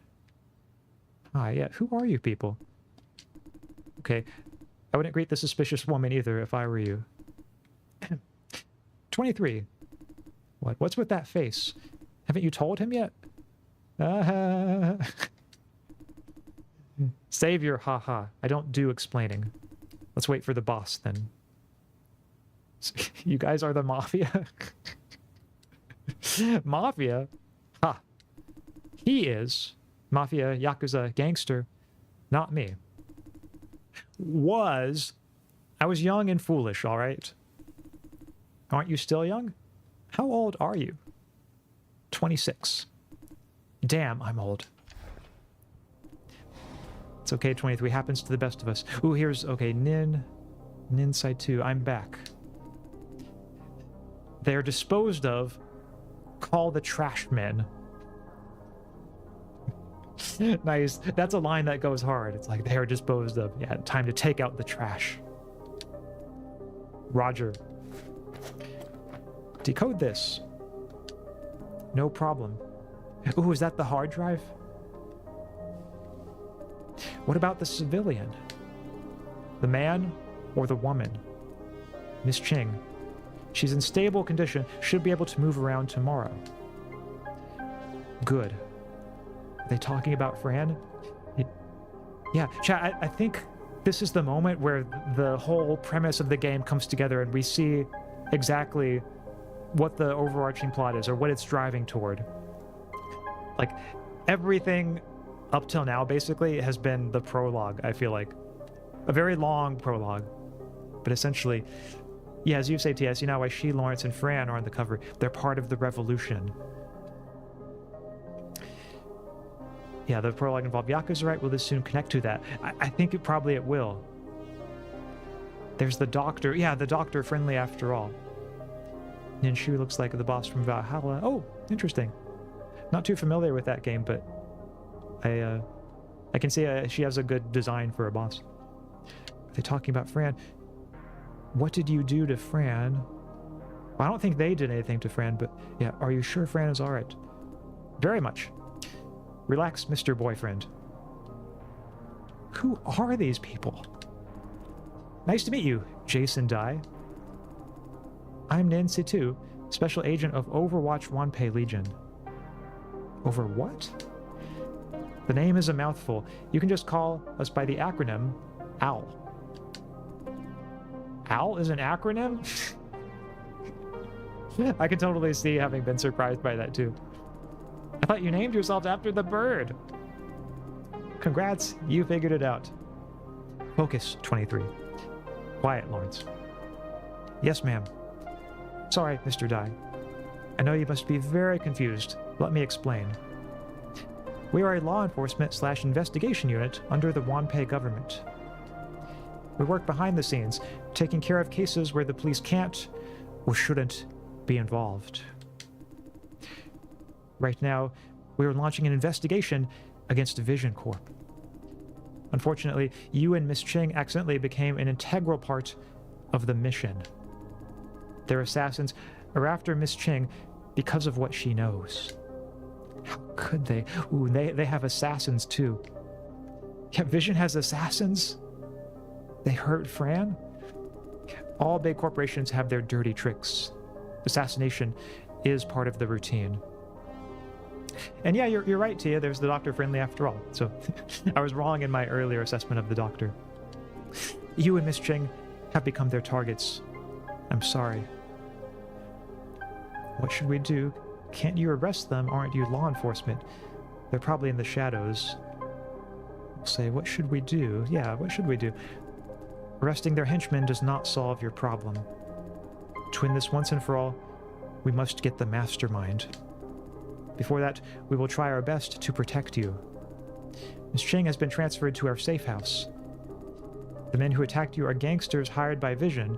S1: Hi, yeah. Who are you people? Okay. I wouldn't greet the suspicious woman either if I were you. 23. What? What's with that face? Haven't you told him yet? Savior, haha. I don't do explaining. Let's wait for the boss then. You guys are the mafia? Mafia? Ha. He is. Mafia, Yakuza, gangster. Not me. I was young and foolish, all right? Aren't you still young? How old are you? 26. Damn, I'm old. It's okay, 23 happens to the best of us. Ooh, here's, okay, Nin side 2, I'm back. They're disposed of. Call the trash men. Nice. That's a line that goes hard. It's like, they are disposed of. Yeah, time to take out the trash. Roger. Decode this. No problem. Ooh, is that the hard drive? What about the civilian? The man or the woman? Miss Ching. She's in stable condition, should be able to move around tomorrow. Good. Are they talking about Fran? Yeah, chat, I think this is the moment where the whole premise of the game comes together and we see exactly what the overarching plot is or what it's driving toward. Like, everything up till now, basically, has been the prologue, I feel like. A very long prologue. But essentially, yeah, as you say, TS, you know why she, Lawrence, and Fran are on the cover. They're part of the revolution. Yeah, the prologue involved Yakuza, right? Will this soon connect to that? I think it will. There's the doctor. Yeah, the doctor, friendly after all. Ninshu looks like the boss from Valhalla. Oh, interesting. Not too familiar with that game, but I can see she has a good design for a boss. Are they talking about Fran? What did you do to Fran? Well, I don't think they did anything to Fran, but yeah, are you sure Fran is all right? Very much. Relax, Mr. Boyfriend. Who are these people? Nice to meet you, Jason Dai. I'm Nancy too, Special Agent of Overwatch Wanpei Legion. Over what? The name is a mouthful. You can just call us by the acronym OWL. OWL is an acronym? I can totally see having been surprised by that too. I thought you named yourself after the bird. Congrats, you figured it out. Focus, 23. Quiet, Lawrence. Yes, ma'am. Sorry, Mr. Dai. I know you must be very confused. Let me explain. We are a law enforcement/investigation unit under the Wanpei government. We work behind the scenes, taking care of cases where the police can't or shouldn't be involved. Right now, we are launching an investigation against Vision Corp. Unfortunately, you and Miss Ching accidentally became an integral part of the mission. Their assassins are after Miss Ching because of what she knows. How could they? Ooh, they have assassins too. Yeah, Vision has assassins? They hurt Fran? All big corporations have their dirty tricks. Assassination is part of the routine. And yeah, you're right, Tia. There's the Doctor friendly after all. So I was wrong in my earlier assessment of the Doctor. You and Miss Ching have become their targets. I'm sorry. What should we do? Can't you arrest them? Aren't you law enforcement? They're probably in the shadows. I'll say, what should we do? Yeah, what should we do? Arresting their henchmen does not solve your problem. To win this once and for all, we must get the mastermind. Before that, we will try our best to protect you. Miss Ching has been transferred to our safe house. The men who attacked you are gangsters hired by Vision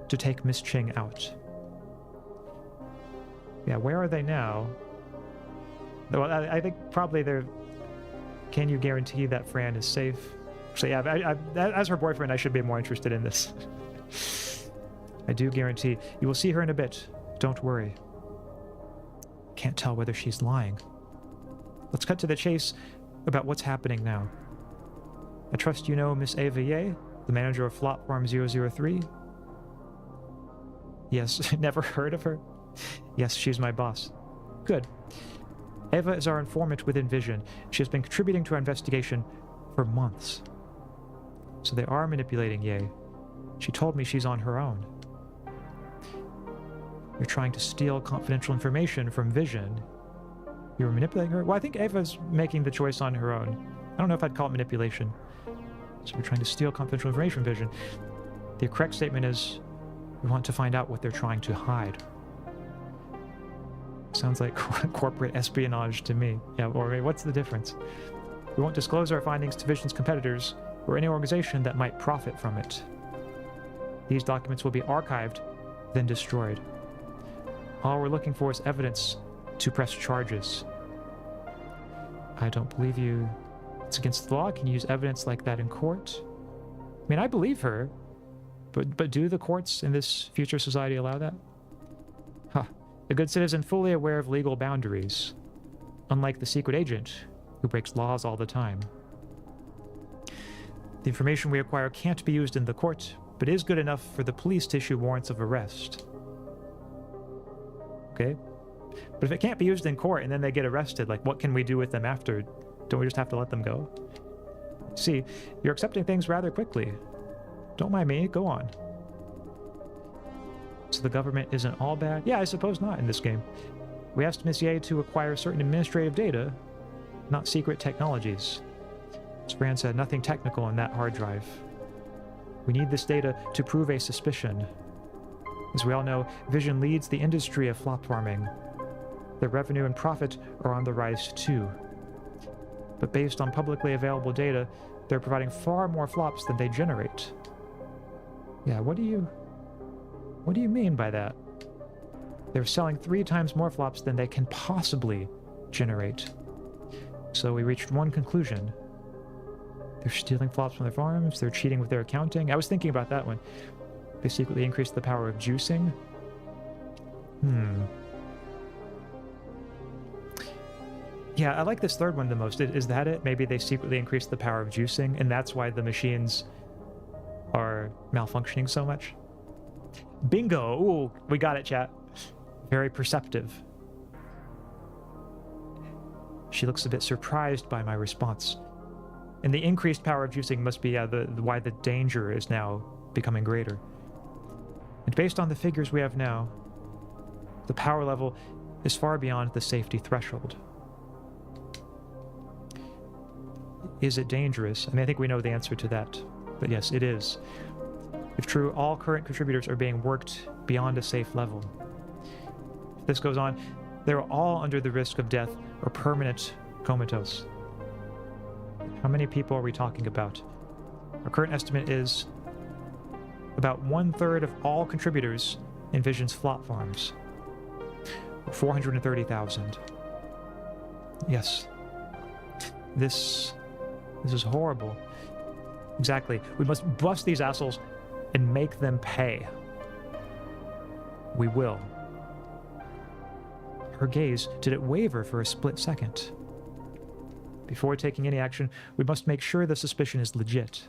S1: to take Miss Ching out. Yeah, where are they now? Well, I think probably they're... Can you guarantee that Fran is safe? So yeah, as her boyfriend, I should be more interested in this. I do guarantee you will see her in a bit. Don't worry. Can't tell whether she's lying. Let's cut to the chase about what's happening now. I trust you know Miss Ava Ye, the manager of Flop Farm 003? Yes, never heard of her? Yes, she's my boss. Good. Ava is our informant within Vision. She has been contributing to our investigation for months. So they are manipulating Ye. She told me she's on her own. You're trying to steal confidential information from Vision. You were manipulating her? Well, I think Ava's making the choice on her own. I don't know if I'd call it manipulation. So we're trying to steal confidential information from Vision. The correct statement is, we want to find out what they're trying to hide. Sounds like corporate espionage to me. Yeah, or what's the difference? We won't disclose our findings to Vision's competitors or any organization that might profit from it. These documents will be archived, then destroyed. All we're looking for is evidence to press charges. I don't believe you. It's against the law. Can you use evidence like that in court? I mean, I believe her, but do the courts in this future society allow that? Huh. A good citizen fully aware of legal boundaries, unlike the secret agent who breaks laws all the time. The information we acquire can't be used in the court, but is good enough for the police to issue warrants of arrest. Okay? But if it can't be used in court and then they get arrested, like, what can we do with them after? Don't we just have to let them go? See, you're accepting things rather quickly. Don't mind me, go on. So the government isn't all bad? Yeah, I suppose not in this game. We asked Miss Ye to acquire certain administrative data, not secret technologies. As Fran said, nothing technical in that hard drive. We need this data to prove a suspicion. As we all know, Vision leads the industry of flop farming. Their revenue and profit are on the rise too. But based on publicly available data, they're providing far more flops than they generate. Yeah, what do you mean by that? They're selling 3 times more flops than they can possibly generate. So we reached one conclusion. They're stealing flops from their farms, they're cheating with their accounting. I was thinking about that one. They secretly increased the power of juicing. Yeah, I like this third one the most. Is that it? Maybe they secretly increased the power of juicing, and that's why the machines are malfunctioning so much. Bingo! Ooh, we got it, chat. Very perceptive. She looks a bit surprised by my response. And the increased power of juicing must be why the danger is now becoming greater. And based on the figures we have now, the power level is far beyond the safety threshold. Is it dangerous? I mean, I think we know the answer to that. But yes, it is. If true, all current contributors are being worked beyond a safe level. If this goes on, they're all under the risk of death or permanent comatose. How many people are we talking about? Our current estimate is about 1/3 of all contributors in Vision's flop farms. 430,000. Yes. This is horrible. Exactly. We must bust these assholes and make them pay. We will. Her gaze, did it waver for a split second? Before taking any action, we must make sure the suspicion is legit.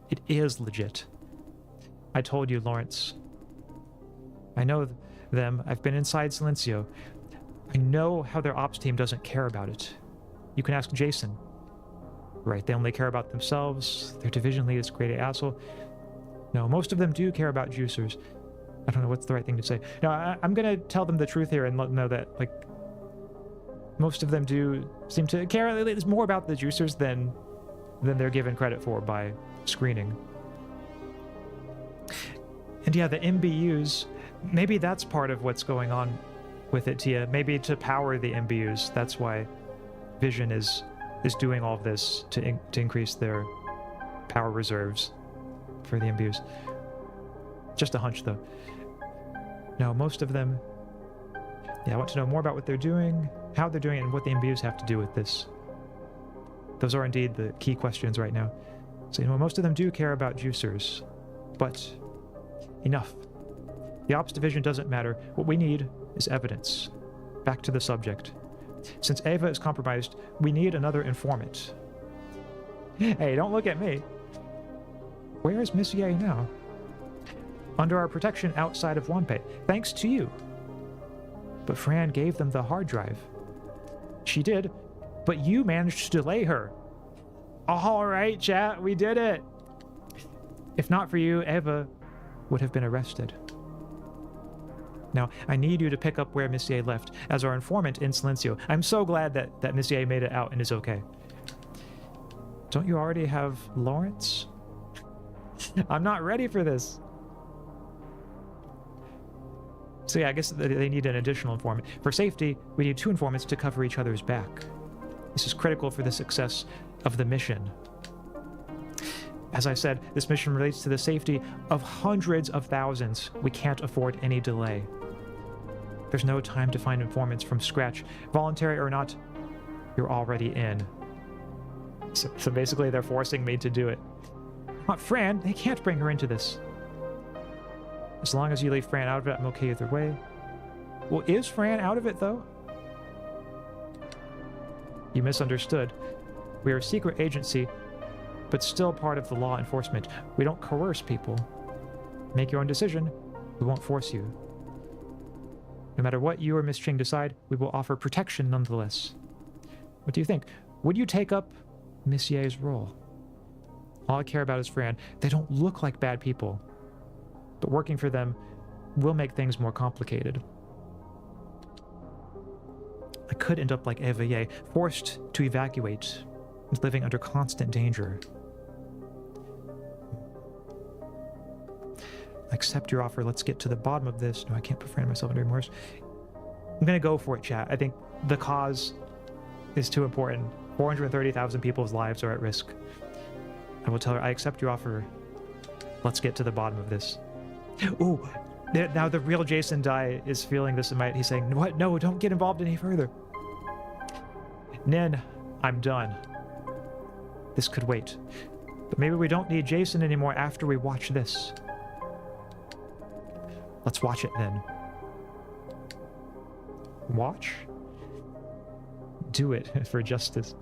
S1: It is legit. I told you, Lawrence. I know them. I've been inside Silencio. I know how their ops team doesn't care about it. You can ask Jason. Right, they only care about themselves. Their division lead is a great asshole. No, most of them do care about juicers. I don't know what's the right thing to say. No, I'm gonna tell them the truth here and let them know that, like, most of them do seem to care. It's more about the juicers than they're given credit for by screening. And yeah, the MBUs, maybe that's part of what's going on with it, Tia. Maybe to power the MBUs, that's why Vision is doing all of this to increase their power reserves for the MBUs. Just a hunch, though. No, most of them... Yeah, I want to know more about what they're doing, how they're doing it, and what the MBUs have to do with this. Those are indeed the key questions right now. So, most of them do care about juicers. But enough. The Ops Division doesn't matter. What we need is evidence. Back to the subject. Since Eva is compromised, we need another informant. Hey, don't look at me. Where is Miss Ye now? Under our protection outside of Wanpei, thanks to you. But Fran gave them the hard drive. She did, but you managed to delay her. All right, chat, we did it. If not for you, Eva would have been arrested. Now, I need you to pick up where Miss Ye left as our informant in Silencio. I'm so glad that Miss Ye made it out and is okay. Don't you already have Lawrence? I'm not ready for this. So yeah, I guess they need an additional informant. For safety, we need 2 informants to cover each other's back. This is critical for the success of the mission. As I said, this mission relates to the safety of hundreds of thousands. We can't afford any delay. There's no time to find informants from scratch. Voluntary or not, you're already in. So basically they're forcing me to do it. Not Fran, they can't bring her into this. As long as you leave Fran out of it, I'm okay either way. Well, is Fran out of it, though? You misunderstood. We are a secret agency, but still part of the law enforcement. We don't coerce people. Make your own decision. We won't force you. No matter what you or Miss Ching decide, we will offer protection nonetheless. What do you think? Would you take up Miss Ye's role? All I care about is Fran. They don't look like bad people, but working for them will make things more complicated. I could end up like Eva Ye, forced to evacuate and living under constant danger. I accept your offer. Let's get to the bottom of this. No, I can't put Fran myself under remorse. I'm gonna go for it, chat. I think the cause is too important. 430,000 people's lives are at risk. I will tell her, I accept your offer. Let's get to the bottom of this. Ooh, now the real Jason Dai is feeling this. He's saying, what? No, don't get involved any further. Nin, I'm done. This could wait. But maybe we don't need Jason anymore after we watch this. Let's watch it then. Watch? Do it for justice.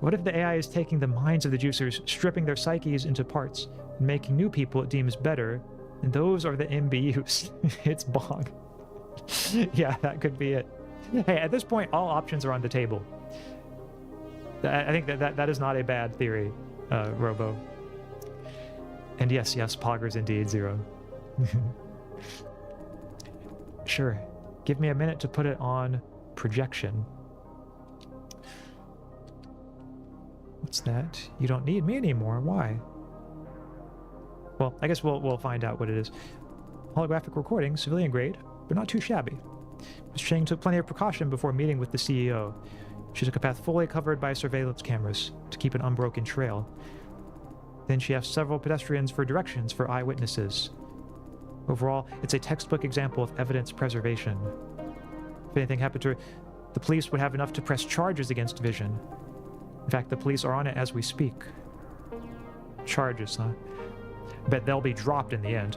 S1: What if the AI is taking the minds of the juicers, stripping their psyches into parts, and making new people it deems better, and those are the MBUs? It's Bong. Yeah, that could be it. Hey, at this point, all options are on the table. I think that is not a bad theory, Robo. And yes, Poggers indeed, 0. Sure. Give me a minute to put it on projection. What's that? You don't need me anymore. Why? Well, I guess we'll find out what it is. Holographic recording, civilian grade, but not too shabby. Ms. Chang took plenty of precaution before meeting with the CEO. She took a path fully covered by surveillance cameras to keep an unbroken trail. Then she asked several pedestrians for directions for eyewitnesses. Overall, it's a textbook example of evidence preservation. If anything happened to her, the police would have enough to press charges against Vision. In fact, the police are on it as we speak. Charges, huh? Bet they'll be dropped in the end.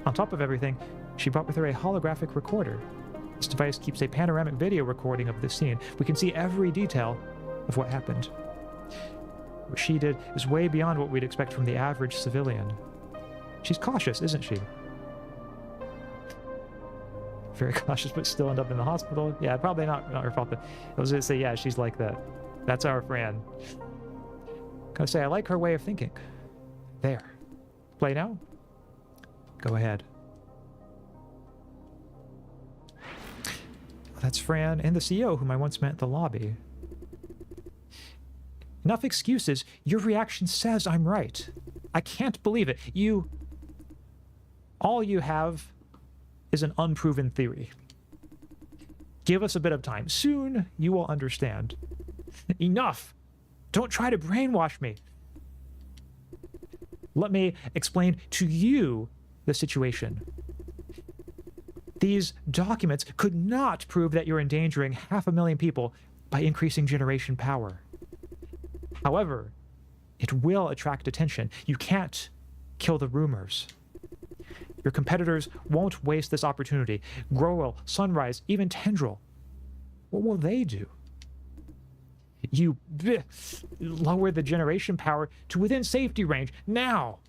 S1: On top of everything, she brought with her a holographic recorder. This device keeps a panoramic video recording of the scene. We can see every detail of what happened. What she did is way beyond what we'd expect from the average civilian. She's cautious, isn't she? Very cautious, but still end up in the hospital. Yeah, probably not her fault. I was gonna say, yeah, she's like that. That's our Fran. Gotta say, I like her way of thinking. There. Play now? Go ahead. That's Fran and the CEO whom I once met at the lobby. Enough excuses. Your reaction says I'm right. I can't believe it. All you have is an unproven theory. Give us a bit of time. Soon you will understand. Enough! Don't try to brainwash me. Let me explain to you the situation. These documents could not prove that you're endangering 500,000 people by increasing generation power. However, It will attract attention. You can't kill the rumors. Your competitors won't waste this opportunity. Growell, Sunrise, even Tendril. What will they do? You lower the generation power to within safety range now.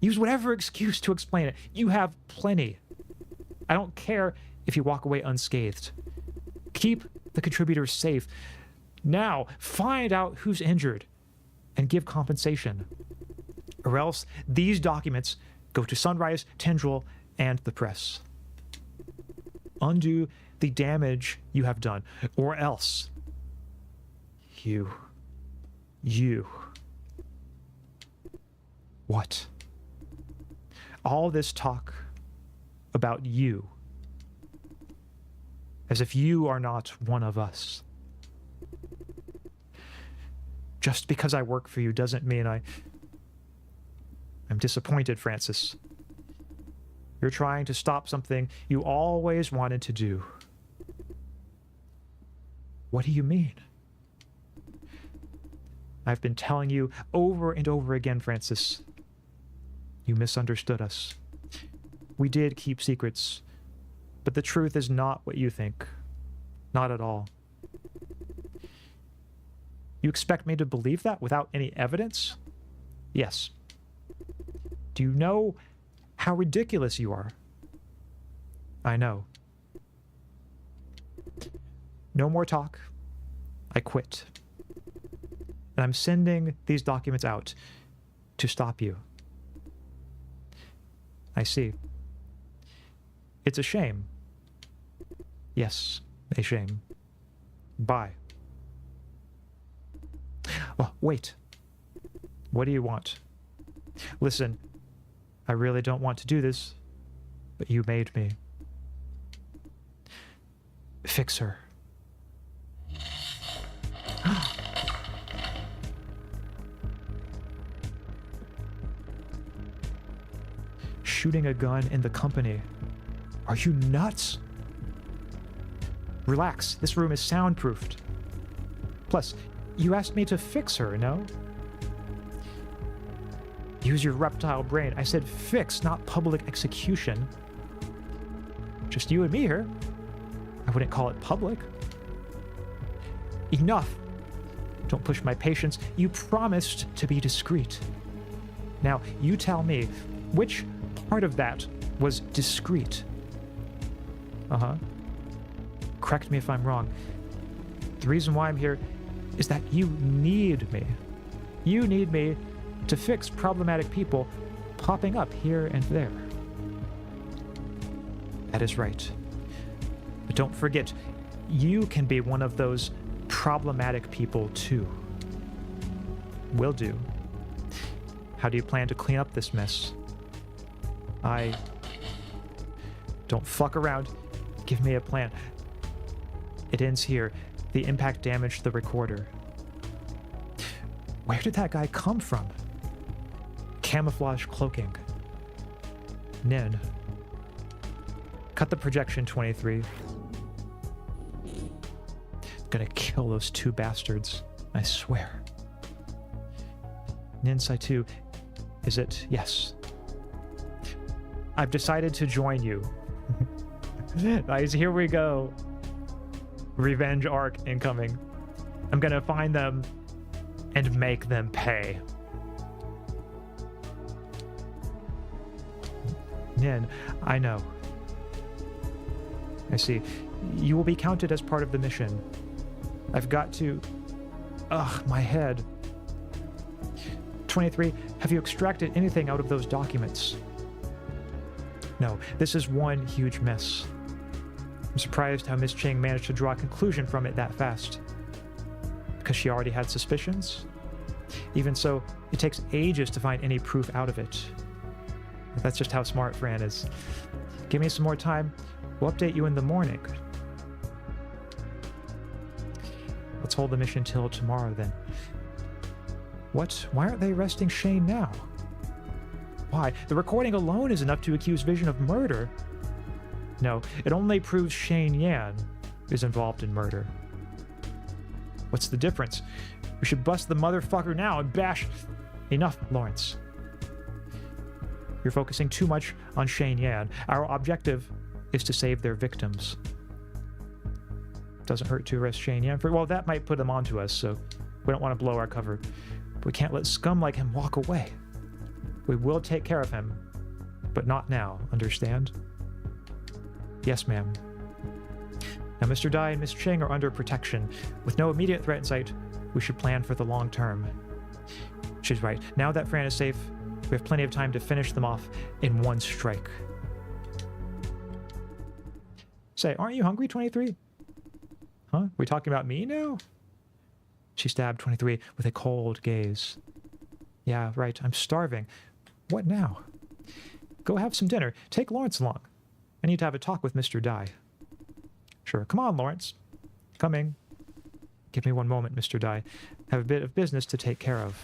S1: Use whatever excuse to explain it. You have plenty. I don't care if you walk away unscathed. Keep the contributors safe. Now, find out who's injured and give compensation. Or else these documents go to Sunrise, Tendril, and the press. Undo the damage you have done, or else you. What? All this talk about you, as if you are not one of us. Just because I work for you doesn't mean I'm disappointed, Francis. You're trying to stop something you always wanted to do. What do you mean? I've been telling you over and over again, Francis. You misunderstood us. We did keep secrets, but the truth is not what you think. Not at all. You expect me to believe that without any evidence? Yes. Do you know how ridiculous you are? I know. No more talk. I quit. And I'm sending these documents out to stop you. I see. It's a shame. Yes, a shame. Bye. Oh, wait. What do you want? Listen, I really don't want to do this, but you made me. Fix her. Shooting a gun in the company. Are you nuts? Relax, this room is soundproofed. Plus, you asked me to fix her, no? Use your reptile brain. I said fix, not public execution. Just you and me here. I wouldn't call it public. Enough. Don't push my patience. You promised to be discreet. Now, you tell me, which part of that was discreet? Uh-huh. Correct me if I'm wrong. The reason why I'm here is that you need me. You need me to fix problematic people popping up here and there. That is right. But don't forget, you can be one of those problematic people too. Will do. How do you plan to clean up this mess? Don't fuck around. Give me a plan. It ends here. The impact damaged the recorder. Where did that guy come from? Camouflage cloaking. Nin. Cut the projection, 23. Gonna kill those two bastards. I swear. Nin Saitu. Is it? Yes. I've decided to join you. Nice, here we go. Revenge arc incoming. I'm gonna find them and make them pay. Nin, I know. I see. You will be counted as part of the mission. I've got to... Ugh, my head. 23, have you extracted anything out of those documents? No, this is one huge mess. I'm surprised how Miss Ching managed to draw a conclusion from it that fast. Because she already had suspicions? Even so, it takes ages to find any proof out of it. That's just how smart Fran is. Give me some more time. We'll update you in the morning. Let's hold the mission till tomorrow then. What? Why aren't they arresting Shane now? Why? The recording alone is enough to accuse Vision of murder. No, it only proves Shane Yan is involved in murder. What's the difference? We should bust the motherfucker now and bash... Enough, Lawrence. You're focusing too much on Shane Yan. Our objective is to save their victims. Doesn't hurt to arrest Shane Yan. Well, that might put them onto us, so we don't want to blow our cover. But we can't let scum like him walk away. We will take care of him, but not now, understand? Yes, ma'am. Now, Mr. Dai and Miss Ching are under protection. With no immediate threat in sight, we should plan for the long term. She's right. Now that Fran is safe, we have plenty of time to finish them off in one strike. Say, aren't you hungry, 23? Huh? We talking about me now? She stabbed 23 with a cold gaze. Yeah, right. I'm starving. What now? Go have some dinner. Take Lawrence along. I need to have a talk with Mr. Dai. Sure. Come on, Lawrence. Coming. Give me one moment, Mr. Dai. Have a bit of business to take care of.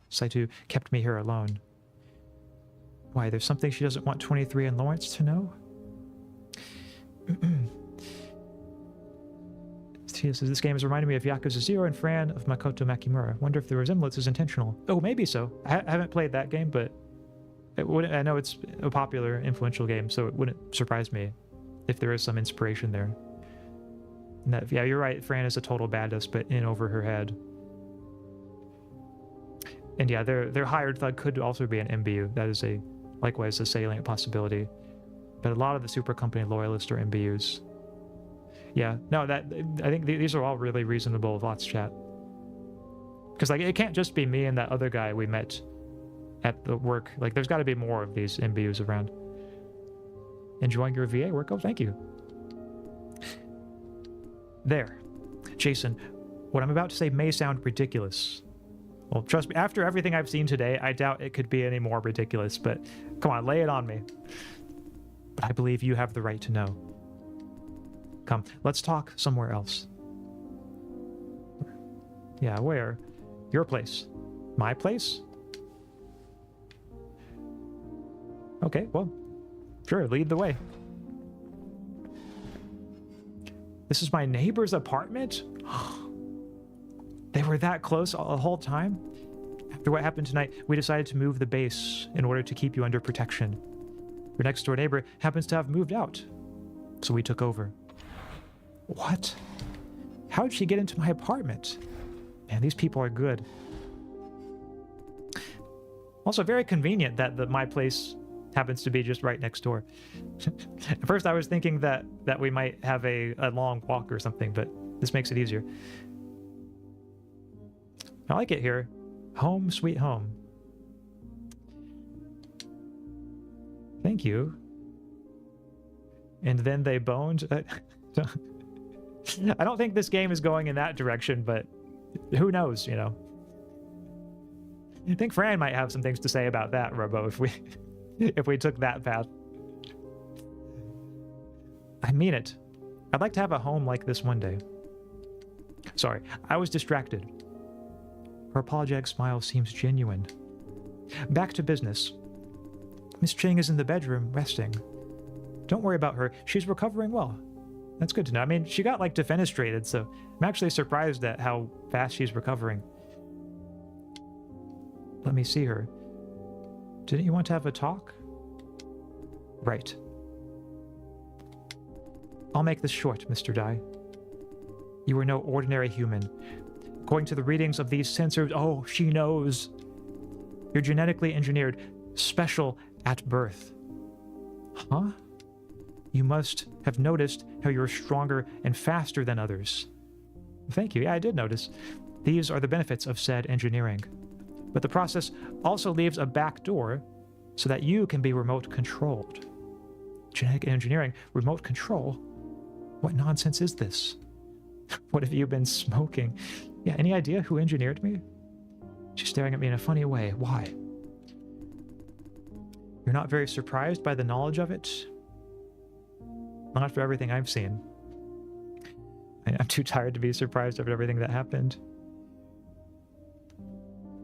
S1: Saitu kept me here alone. Why, there's something she doesn't want 23 and Lawrence to know? Tia says, this game has reminded me of Yakuza 0 and Fran of Makoto Makimura. Wonder if the resemblance is intentional. Oh, maybe so. I haven't played that game, but I know it's a popular, influential game, so it wouldn't surprise me if there is some inspiration there. And that, yeah, you're right. Fran is a total badass, but in over her head. And yeah, their hired thug could also be an MBU. That is likewise a salient possibility. But a lot of the super company loyalists are MBUs. Yeah, no, I think these are all really reasonable thoughts, chat. Because like it can't just be me and that other guy we met at the work. Like there's got to be more of these MBUs around. Enjoying your VA work? Oh, thank you. There. Jason, what I'm about to say may sound ridiculous. Well, trust me, after everything I've seen today, I doubt it could be any more ridiculous, but come on, lay it on me. But I believe you have the right to know. Come, let's talk somewhere else. Yeah, where? Your place. My place? Okay, well, sure, lead the way. This is my neighbor's apartment? They were that close the whole time? After what happened tonight, we decided to move the base in order to keep you under protection. Your next door neighbor happens to have moved out, so we took over. What? How did she get into my apartment? Man, these people are good. Also, very convenient that my place happens to be just right next door. At first, I was thinking that we might have a long walk or something, but this makes it easier. I like it here. Home, sweet home. Thank you. And then they boned. I don't think this game is going in that direction, but who knows, you know? I think Fran might have some things to say about that, Robo, if we took that path. I mean it. I'd like to have a home like this one day. Sorry, I was distracted. Her apologetic smile seems genuine. Back to business. Miss Ching is in the bedroom, resting. Don't worry about her. She's recovering well. That's good to know. I mean, she got, like, defenestrated, so I'm actually surprised at how fast she's recovering. Let me see her. Didn't you want to have a talk? Right. I'll make this short, Mr. Dai. You are no ordinary human. According to the readings of these sensors, oh, she knows. You're genetically engineered, special at birth. Huh? You must have noticed how you're stronger and faster than others. Thank you. Yeah, I did notice. These are the benefits of said engineering. But the process also leaves a back door so that you can be remote controlled. Genetic engineering, remote control? What nonsense is this? What have you been smoking? Yeah, any idea who engineered me? She's staring at me in a funny way. Why? You're not very surprised by the knowledge of it? Not after everything I've seen. I'm too tired to be surprised after everything that happened.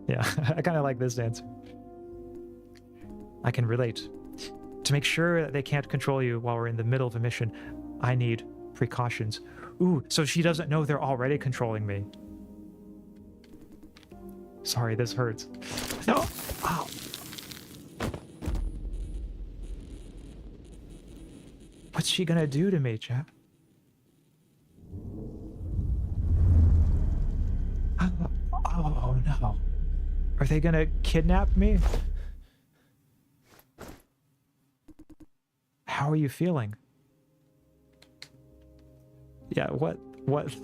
S1: Yeah, I kind of like this answer. I can relate. To make sure that they can't control you while we're in the middle of a mission, I need precautions. Ooh, so she doesn't know they're already controlling me. Sorry, this hurts. No! Ow. What's she gonna do to me, chat? Oh no. Are they gonna kidnap me? How are you feeling? Yeah, what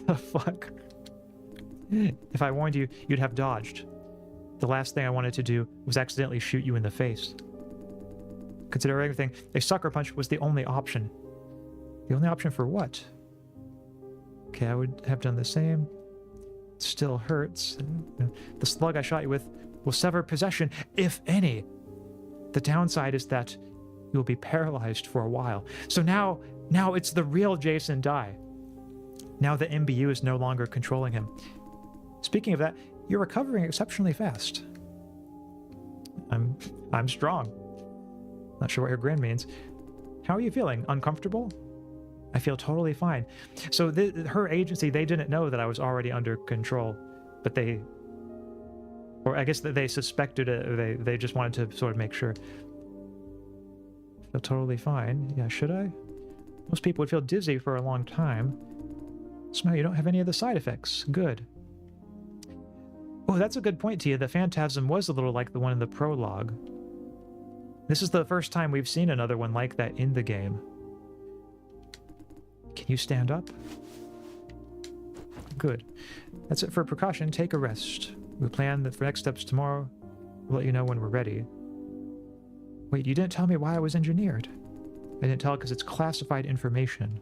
S1: the fuck? If I warned you, you'd have dodged. The last thing I wanted to do was accidentally shoot you in the face. Consider everything, a sucker punch was the only option. The only option for what? Okay, I would have done the same. It still hurts. The slug I shot you with will sever possession, if any. The downside is that you'll be paralyzed for a while. So now it's the real Jason Dai. Now the MBU is no longer controlling him. Speaking of that, you're recovering exceptionally fast. I'm strong. Not sure what your grin means. How are you feeling? Uncomfortable? I feel totally fine. So her agency, they didn't know that I was already under control, but or I guess that they suspected it, or they just wanted to sort of make sure. Feel totally fine. Yeah, should I? Most people would feel dizzy for a long time. Somehow you don't have any of the side effects. Good. Oh, that's a good point, Tia. The phantasm was a little like the one in the prologue. This is the first time we've seen another one like that in the game. Can you stand up? Good. That's it for precaution. Take a rest. We'll plan for next steps tomorrow. We'll let you know when we're ready. Wait, you didn't tell me why I was engineered. I didn't tell because it's classified information.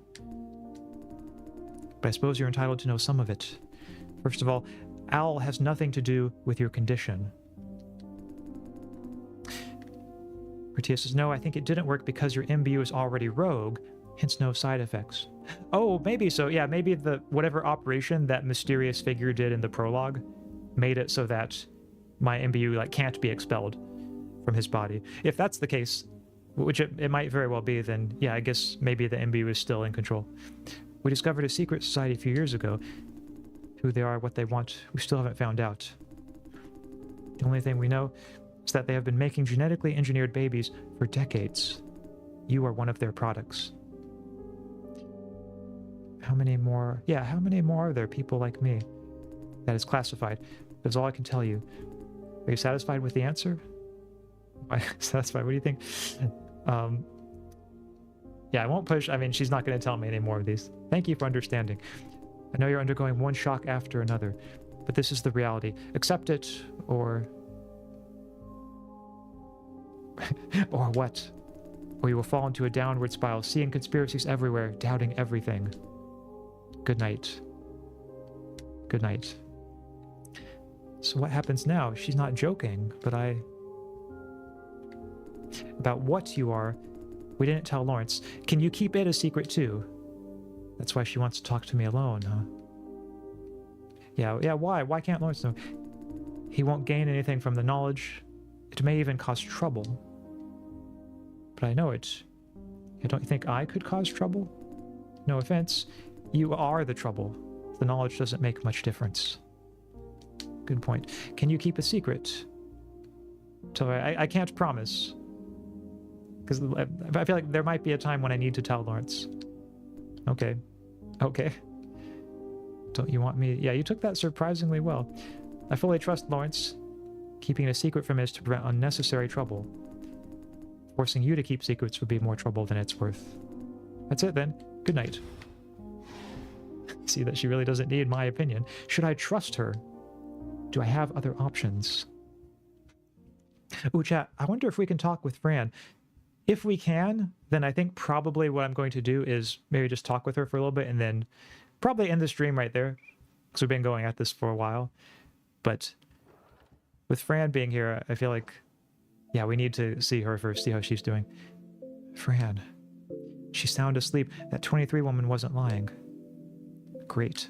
S1: But I suppose you're entitled to know some of it. First of all, Owl has nothing to do with your condition. Proteus says, no, I think it didn't work because your MBU is already rogue, hence no side effects. Oh, maybe so. Yeah, maybe whatever operation that mysterious figure did in the prologue made it so that my MBU can't be expelled from his body. If that's the case, which it might very well be, then yeah, I guess maybe the MBU is still in control. We discovered a secret society a few years ago. Who they are, what they want, we still haven't found out. The only thing we know is that they have been making genetically engineered babies for decades. You are one of their products. How many more? Yeah, how many more are there people like me? That is classified. That's all I can tell you. Are you satisfied with the answer? Satisfied? What do you think? Yeah, I won't push. I mean, she's not going to tell me any more of these. Thank you for understanding. I know you're undergoing one shock after another, but this is the reality. Accept it, or... or what? Or you will fall into a downward spiral, seeing conspiracies everywhere, doubting everything. Good night. Good night. So what happens now? She's not joking, but about what you are, we didn't tell Lawrence. Can you keep it a secret too? That's why she wants to talk to me alone, huh? Yeah, why? Why can't Lawrence know? He won't gain anything from the knowledge. It may even cause trouble. But I know it. Don't you think I could cause trouble? No offense. You are the trouble. The knowledge doesn't make much difference. Good point. Can you keep a secret? So I can't promise. Because I feel like there might be a time when I need to tell Lawrence. Okay. Okay. Don't you want me? Yeah, you took that surprisingly well. I fully trust Lawrence. Keeping it a secret from him is to prevent unnecessary trouble. Forcing you to keep secrets would be more trouble than it's worth. That's it then. Good night. See that she really doesn't need my opinion. Should I trust her? Do I have other options? Ooh, chat, I wonder if we can talk with Fran. If we can, then I think probably what I'm going to do is maybe just talk with her for a little bit and then probably end the stream right there, because we've been going at this for a while. But with Fran being here, I feel like, yeah, we need to see her first, see how she's doing. Fran. She's sound asleep. That 23 woman wasn't lying. Great.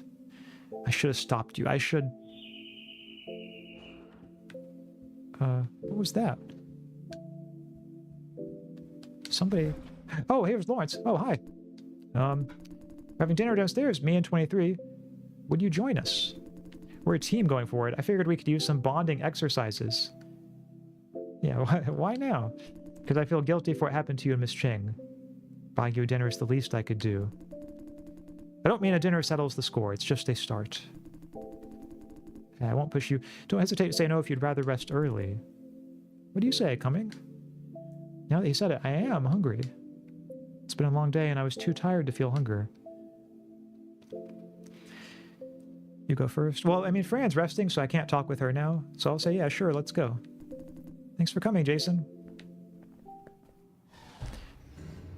S1: I should have stopped you. I should... what was that? Somebody... Oh, here's Lawrence. Oh, hi. We're having dinner downstairs, me and 23. Would you join us? We're a team going forward. I figured we could use some bonding exercises. Yeah, why now? Because I feel guilty for what happened to you and Miss Ching. Buying you a dinner is the least I could do. I don't mean a dinner settles the score. It's just a start. I won't push you. Don't hesitate to say no if you'd rather rest early. What do you say, coming? Now that you said it, I am hungry. It's been a long day and I was too tired to feel hunger. You go first. Well, I mean, Fran's resting, so I can't talk with her now. So I'll say, yeah, sure, let's go. Thanks for coming, Jason.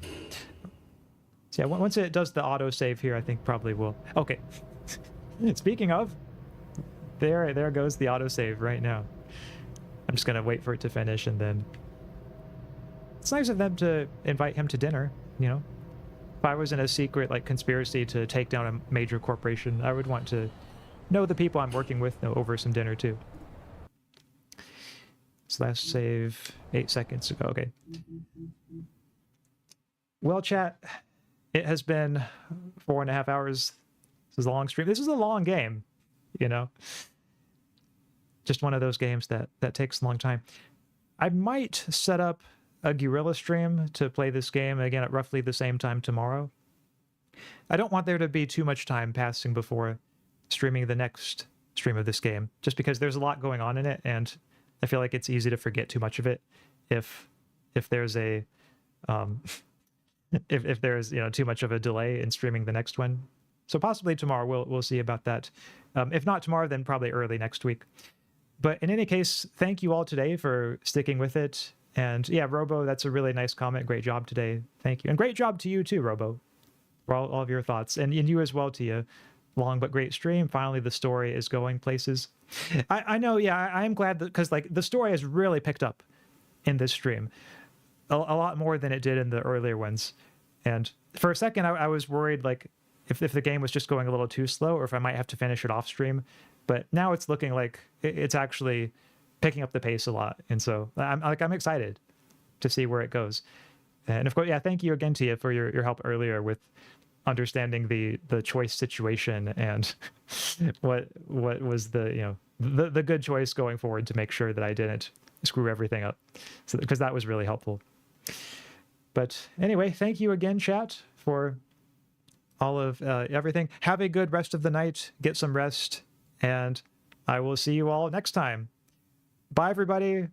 S1: So yeah, once it does the autosave here, I think probably will. Okay. Speaking of, there goes the autosave right now. I'm just gonna wait for it to finish and then... It's nice of them to invite him to dinner, you know? If I was in a secret, like, conspiracy to take down a major corporation, I would want to know the people I'm working with over some dinner, too. So last save 8 seconds ago. Okay. Well, chat, it has been 4.5 hours. This is a long stream. This is a long game, you know? Just one of those games that takes a long time. I might set up a guerrilla stream to play this game again at roughly the same time tomorrow. I don't want there to be too much time passing before streaming the next stream of this game, just because there's a lot going on in it, and I feel like it's easy to forget too much of it if there's a if there's, you know, too much of a delay in streaming the next one. So possibly tomorrow, we'll see about that. If not tomorrow, then probably early next week. But in any case, thank you all today for sticking with it. And yeah, Robo, that's a really nice comment. Great job today. Thank you. And great job to you too, Robo, for all of your thoughts. And you as well, Tia. Long but great stream. Finally, the story is going places. I know, yeah, I'm glad that, because like the story has really picked up in this stream. A lot more than it did in the earlier ones. And for a second, I was worried like if the game was just going a little too slow or if I might have to finish it off stream. But now it's looking like it's actually picking up the pace a lot. And so I'm excited to see where it goes. And of course, yeah, thank you again, Tia, for your help earlier with understanding the choice situation and what was the, you know, the good choice going forward to make sure that I didn't screw everything up. So because that was really helpful. But anyway, thank you again, chat, for all of everything. Have a good rest of the night. Get some rest. And I will see you all next time. Bye, everybody.